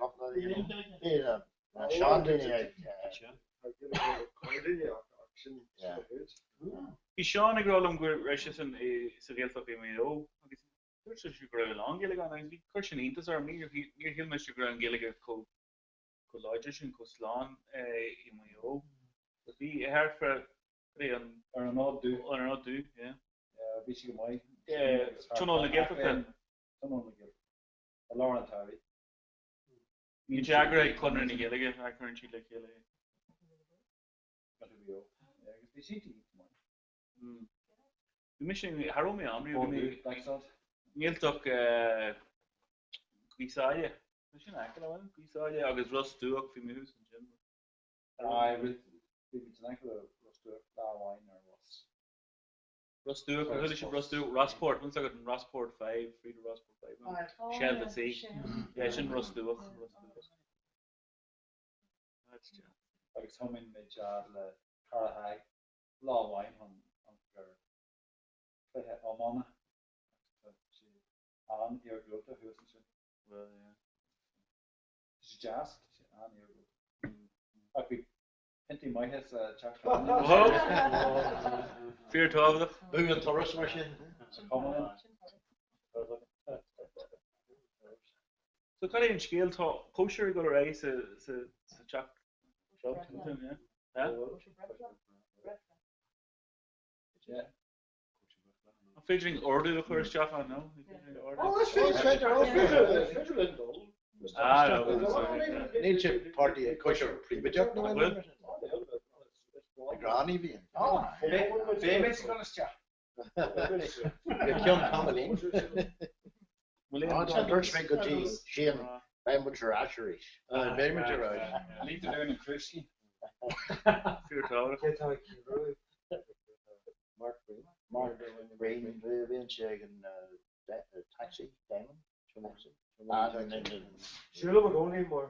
Sean Bhí Seán ag rálam gur reis an sa réalfach é mé ó agus dúirt sé gur an géalaigh an bhí chuir sin iontas ar níor hiil me gur an géalaigh có láidir sin có sláán i mé ó. Bhí thar fra an ád dú bhí si go maiid túnál na ggéalfach a lárantáí. Ní deagra ag chunar na géalaigh a chuann siad le chéile. Bhí si mis Harmé amrí níltach cuisáide sin bhfuil cuisáide agus rostúach fi mé hús an gym. Rostúach a thuile sin rostú Rosport mun agad an Rosport 5 free to Rosport 5 Shell the sea sin rostúach agus thomin mé le carthaig láhhain an gur ammána an ar glúta thuúsan sin. Is jazz an ar glúta. Ach bhí pintí maithe teach Fear tábhaach. Bú an toras mar sin. So cad é an scéal tá póisiir go ra sa teach Fidring order the first job I know. Nature party kosher pre-bajak no Granny being. Famous gonna start. Kion Kamalin. Dutch make good tea. Shane. I'm with your asheries. Very much right. Need to learn in Christy. Fear tower. Mark Green, Vincent, and taxi, Damon. Sure, we're going to more.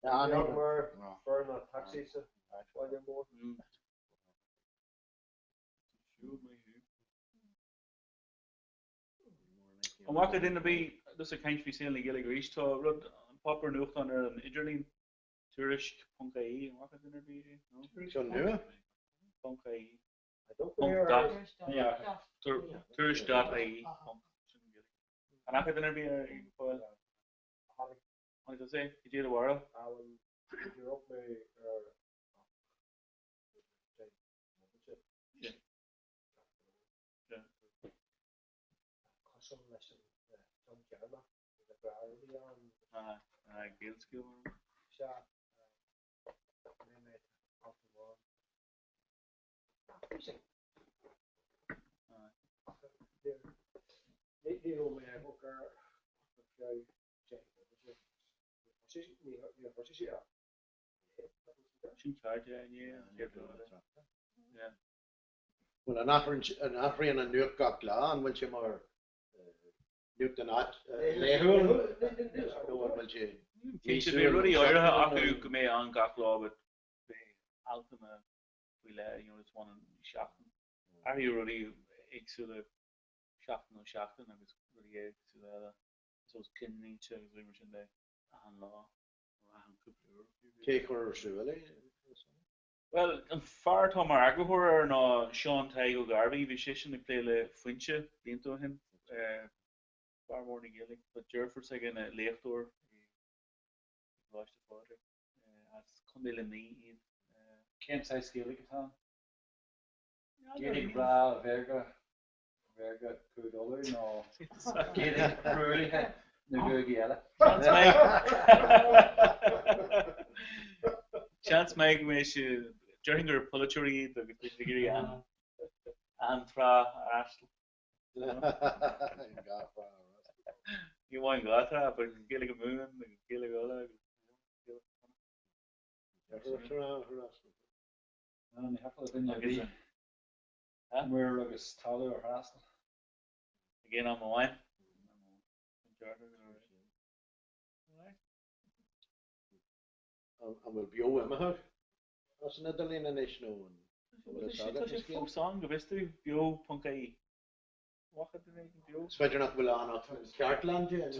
I know more for not taxi, so more. An wa in be dus a kaint fi sé gelig rí tá rud an popper nucht an an Idirlín tourist Comhrá an wa in be Comhrá tourist.ie an ach in be foil what does say you do the world Guild skill. Well, an African and New York Glan, which are more Newton at later. No one will change. It's a bit really odd. Aku go me an gachlá, but the ultimate we let it's one in Shafton. Are you really extra Shafton or Shafton? I was really extra. So it's kinny to we were in the hand law or hand cooper. Take her really. Well, an far tá mar agahor ar ná Sean Taigo Garvey bhí sé sin ag play le Fuinse blianta hin far mór na Gaelic, but Jerford ag in a léchtúir i bhaiste fáidir as chun le ní iad Kent size Gaelic atá Getting bra, verga, kudolly, no. Getting really, no good yellow. Chance meg me during your poetry the degree and fra astle. You want gatra, but gillig a moon, gillig ola. And have to think we're like a taller or hostile. Again on my wine. And we'll be over my That's another lane in this now. That's a full song, the best of Bio Punkai. What did they do? Spread not will on out Scotland, yeah.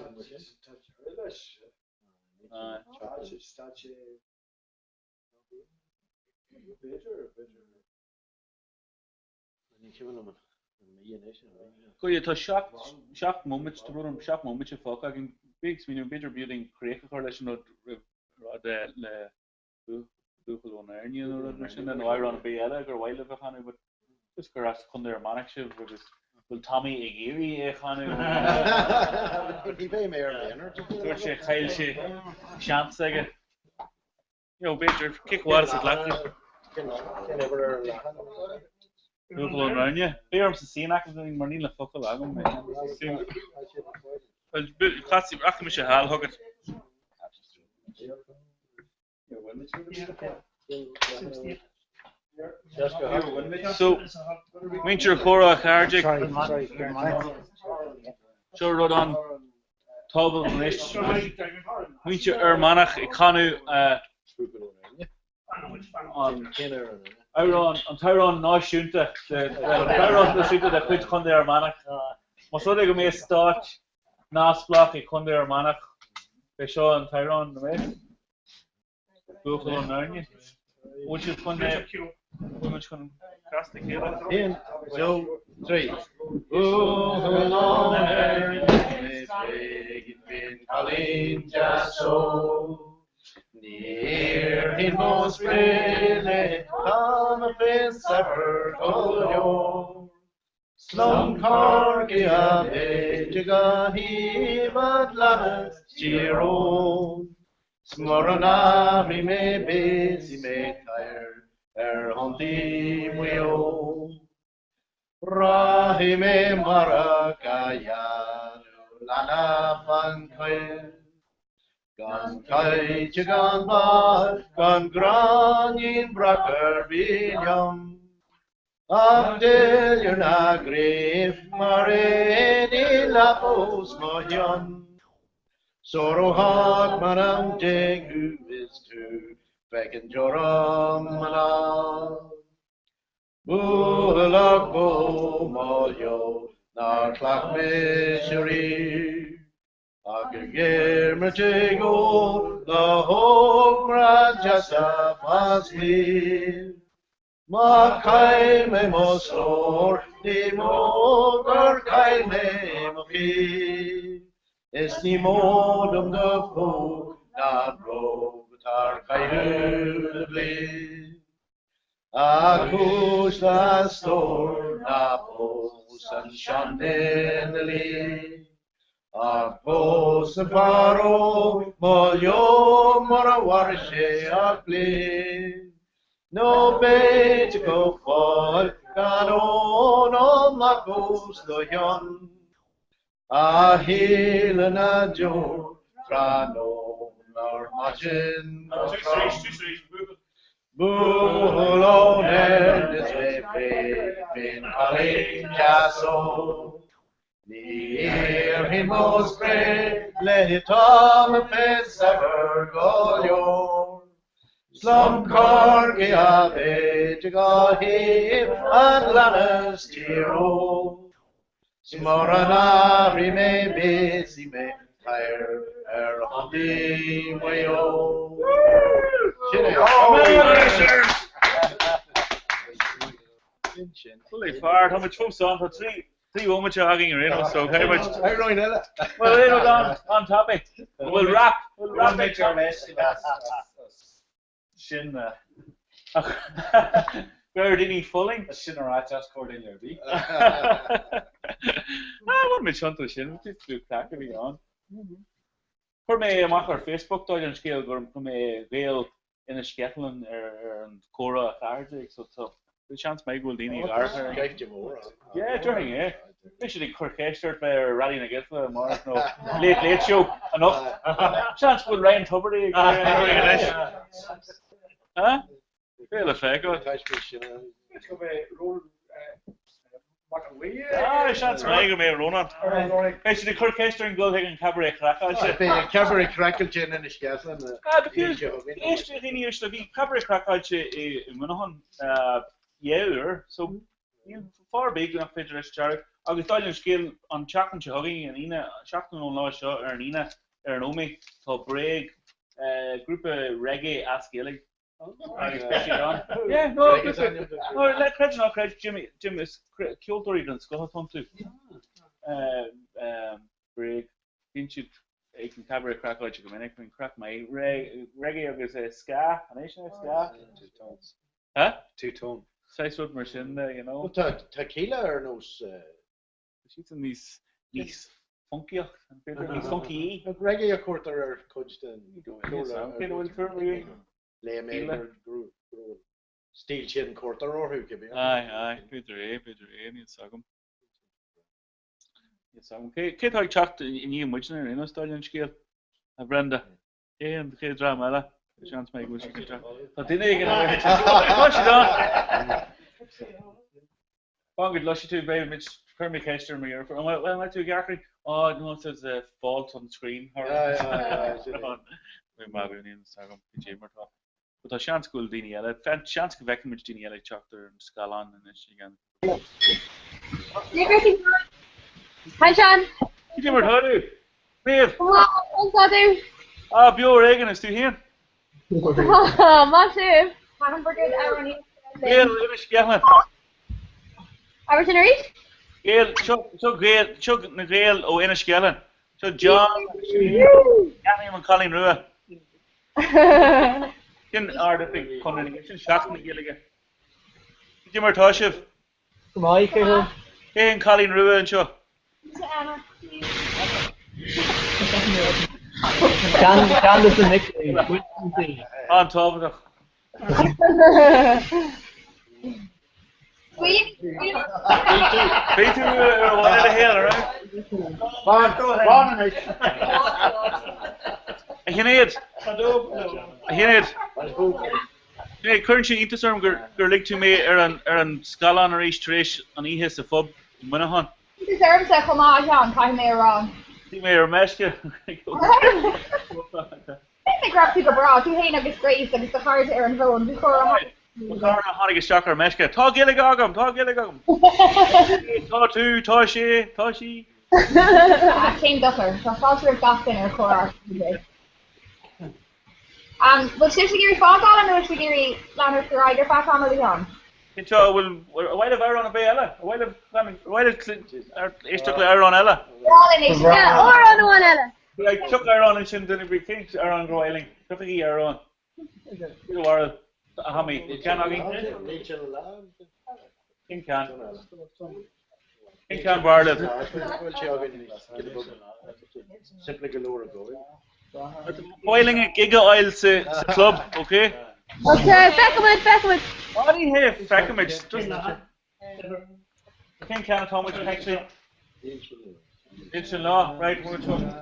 Go you to shock moments to run shock moments of folk I can big mean better building create a correlation of the Google on there you know machine and I run a BL or while of a honey but just correct on their manic shift because will Tommy Agiri honey he pay me earlier she Kyle she chance again you know better kick what is it like Google on around you. Bear's the scene active in Marnila fuck along. Classy Akamish Hal Hugget. So, Winter Cora Hardic. Sure, rode on Tobel Nish. Winter Ermanach Ikanu. On Tyrone no shunta Tyrone no shunta that put Conde Armanac. Mosode go me start Nas block e Conde Armanac. They show on Tyrone the way. Google on Narnia. Which is Conde which can cross the kill. 1, 2, 3. Google on Narnia. Colleen Jasso. Near him most really come a face ever go Slum Corky a Bejiga he but lanas Giro Smorana me busy me tire Hundi Muyo Rahime Marakaya Lana Fankoy Gan kaitje gan bar, gan gran in brakker biljam. Abdel na grif, mare di lapos mojan. Soro hak manam jengu is tu, bekken joram mana. Bulak bo maljo, nar klak misherie. Agir Mertigo, the Comhrá Jasa Fasli. Makai me mosor, di mogar kai me moki. Es ni modum de po, na rotar kai hudbli. Akus la stor, na pos and chandeli. Apos faro molyo mora warshe akli no beit go fall kano no makos do yon ahil na jo trano nor machin bulo nes bin ali jaso Near him most pray, let it all a face ever go your. Slum Corky a Bejiga him and Lannis Tiro. Smorana me busy me tire Hundi Muyo. Fully fired, how much folks on for 3 moments you're hugging your in, so very much. Well, on topic. We'll wrap it. Shin. Where did he falling? A sinner I just called in your beat. Wat met Chantal sin, dit is leuk wie aan. Voor mij mag er Facebook daar een scheel voor mij veel in een scheffelen een Cora kaart zo. De chance mij wil die niet waar. Kijk je maar. Ja, doing hè. Is je die orkester bij rally naar Gitla, maar no late show enough. Chance wil Ryan Tuberty. Huh? Veel effect. Het gaat bij rol chance mij mee Ronan. Is je die orkester in Gold in Cabaret Crack? Bij Cabaret Crackeltje in de scheffelen. Eerst ging je eerst die Cabaret Crackje in Manahan. Yeah, so far big enough picture is Charlie. I was telling you skill on Chacan Chahoggy and Ina Chacan on Law Shot or Nina or Nomi to break group of reggae Askilling. Yeah, no, let credit not credit Jim is Kyoto than Scott on too. Break pinch I can cabaret crack like you can crack my reggae is ska, a nation ska. 2 tones. Huh? 2 tone. Size what machine you know. Tequila or no she's in these funky these funky reggae quarter or coached steel chin quarter or who could be. Aye, Peter ni sagum. Ke thag chat in much in Australian scale. A Brenda. And ke drama chance my good chat. But then again watch it on. Banged lushy to baby Mitch permicaster me or well I to Gary. Oh no there's a fault on the screen. We mag in sagum PJ Martha. But a chance cool Diniela. Chance go back much Diniela chapter and Scalon and this again. Hi John. PJ Martha. Maeve. What's that? Ah, Bio Reagan is still here. Massive. Hamburger Irony. Gail, Irish Gavin. Everton Reed? Gail, so Gail, Chuck na Gail o Irish Gavin. So John, Gavin and Colin Rua. Kin artific Conan, it's in shock na Gail again. Jimmer Toshiv. Come on, Kevin. Hey, and Colin Rua and Chuck. Candace and Nick. On top of it. Beat you one of the hill, right? Currently into some girl to me an Scalon or East Trish on Ehis a Fub Minahan. He deserves a come on, John, time me wrong. See me or Meshka. I grab people bra, you hate agus grace and it's the hard to earn zone before I'm Honey Shocker Meshka. Talk Gilligagum. Two, Toshi. Came Ducker, so false with back in her core. But seriously, Gary Fog on and seriously, Gary Leonard for either back on or the on. Why have Aaron a Ella? Why have Easter Aaron Ella? Yeah, or on one Ella. Like Chuck Aaron and Shin Delivery Kings Aaron Groiling. Tuffy Aaron. You are a hammy. You can King can bar it. Simply galore going. Boiling a giga oils club, okay? Okay, Beckham. What do you have? Beckham, King can how much actually. It's a law, right? We're talking.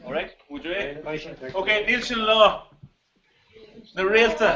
All right, would you? Okay, Nielsen law. The realtor.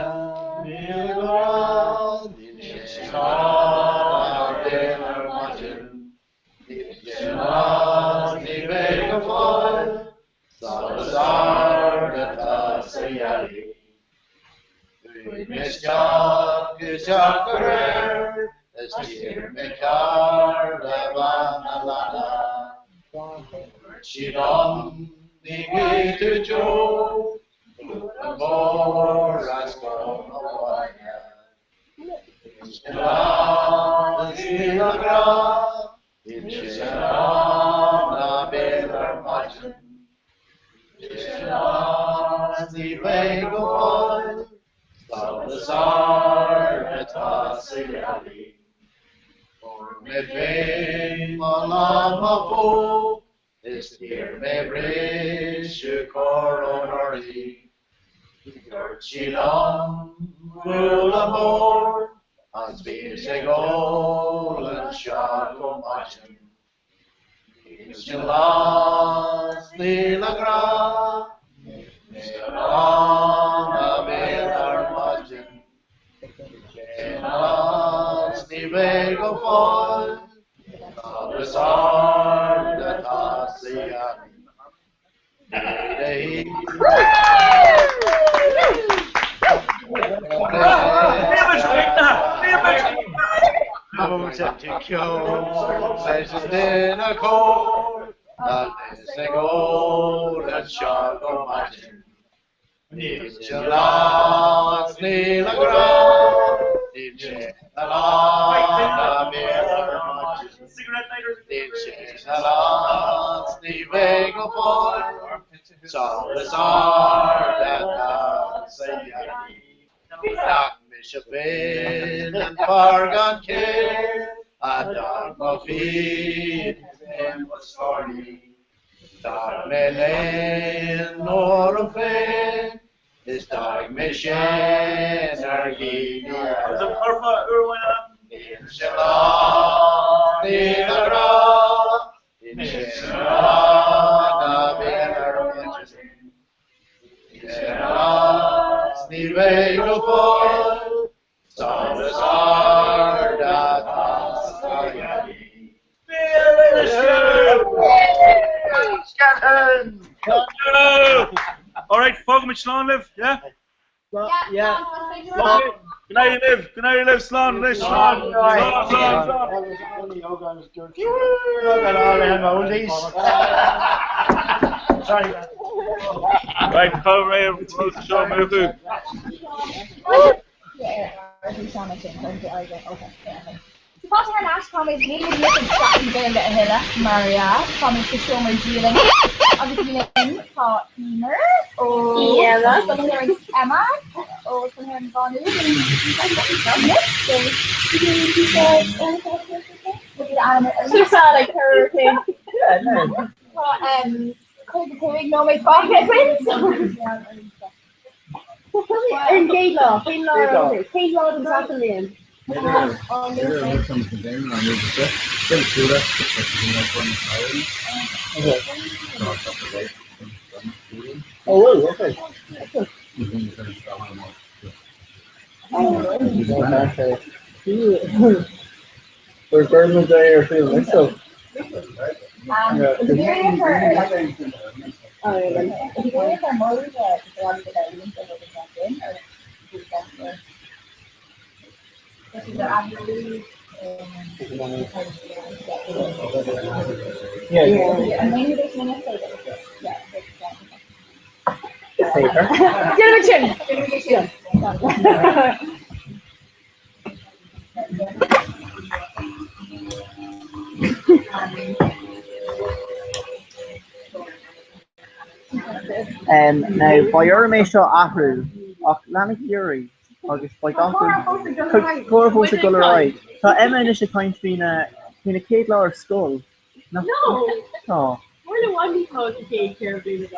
Sarata Sayali. Or Medvin Malamapo is near Mebridge, Coronary. Chilon, Rulamore, as Vigol and Shadow Martin. Chilas Nilagra, Serana Belar Martin. Chilas Nivego Foy, Abrazar that Asian. Mishabin and Fargan Care, Adam Mafid, and was starting. Darmelen Norofin, is Dag Mission, Arginia. The Corpa Urwana, Inshallah, Nilara, Inshallah, Inshallah, Snivego Foy, Salazar, Data, All right, Fogam Slán live, yeah? Yeah. Good night, Slán, Slán. Sorry. Right, Comhrá, show me who. Supporting our last comment is really looking at the game that Hilla, Maria, comment to show my Jalen. Obviously, Lynn, Paul, Emer, Ella, from hearing Emma, or from hearing Bonu, and she's like her thing. No, my pocket wins. In Gaylor, Gaylor and Kathleen. Oh, well, okay. We're burning day or feeling like so. Now, by your measure, Ahru, Oclanic Fury, August by Doctor Corpus Gularai. So, Emma is a kind of been a kid or skull. No. We're the one who caused the cake here, baby.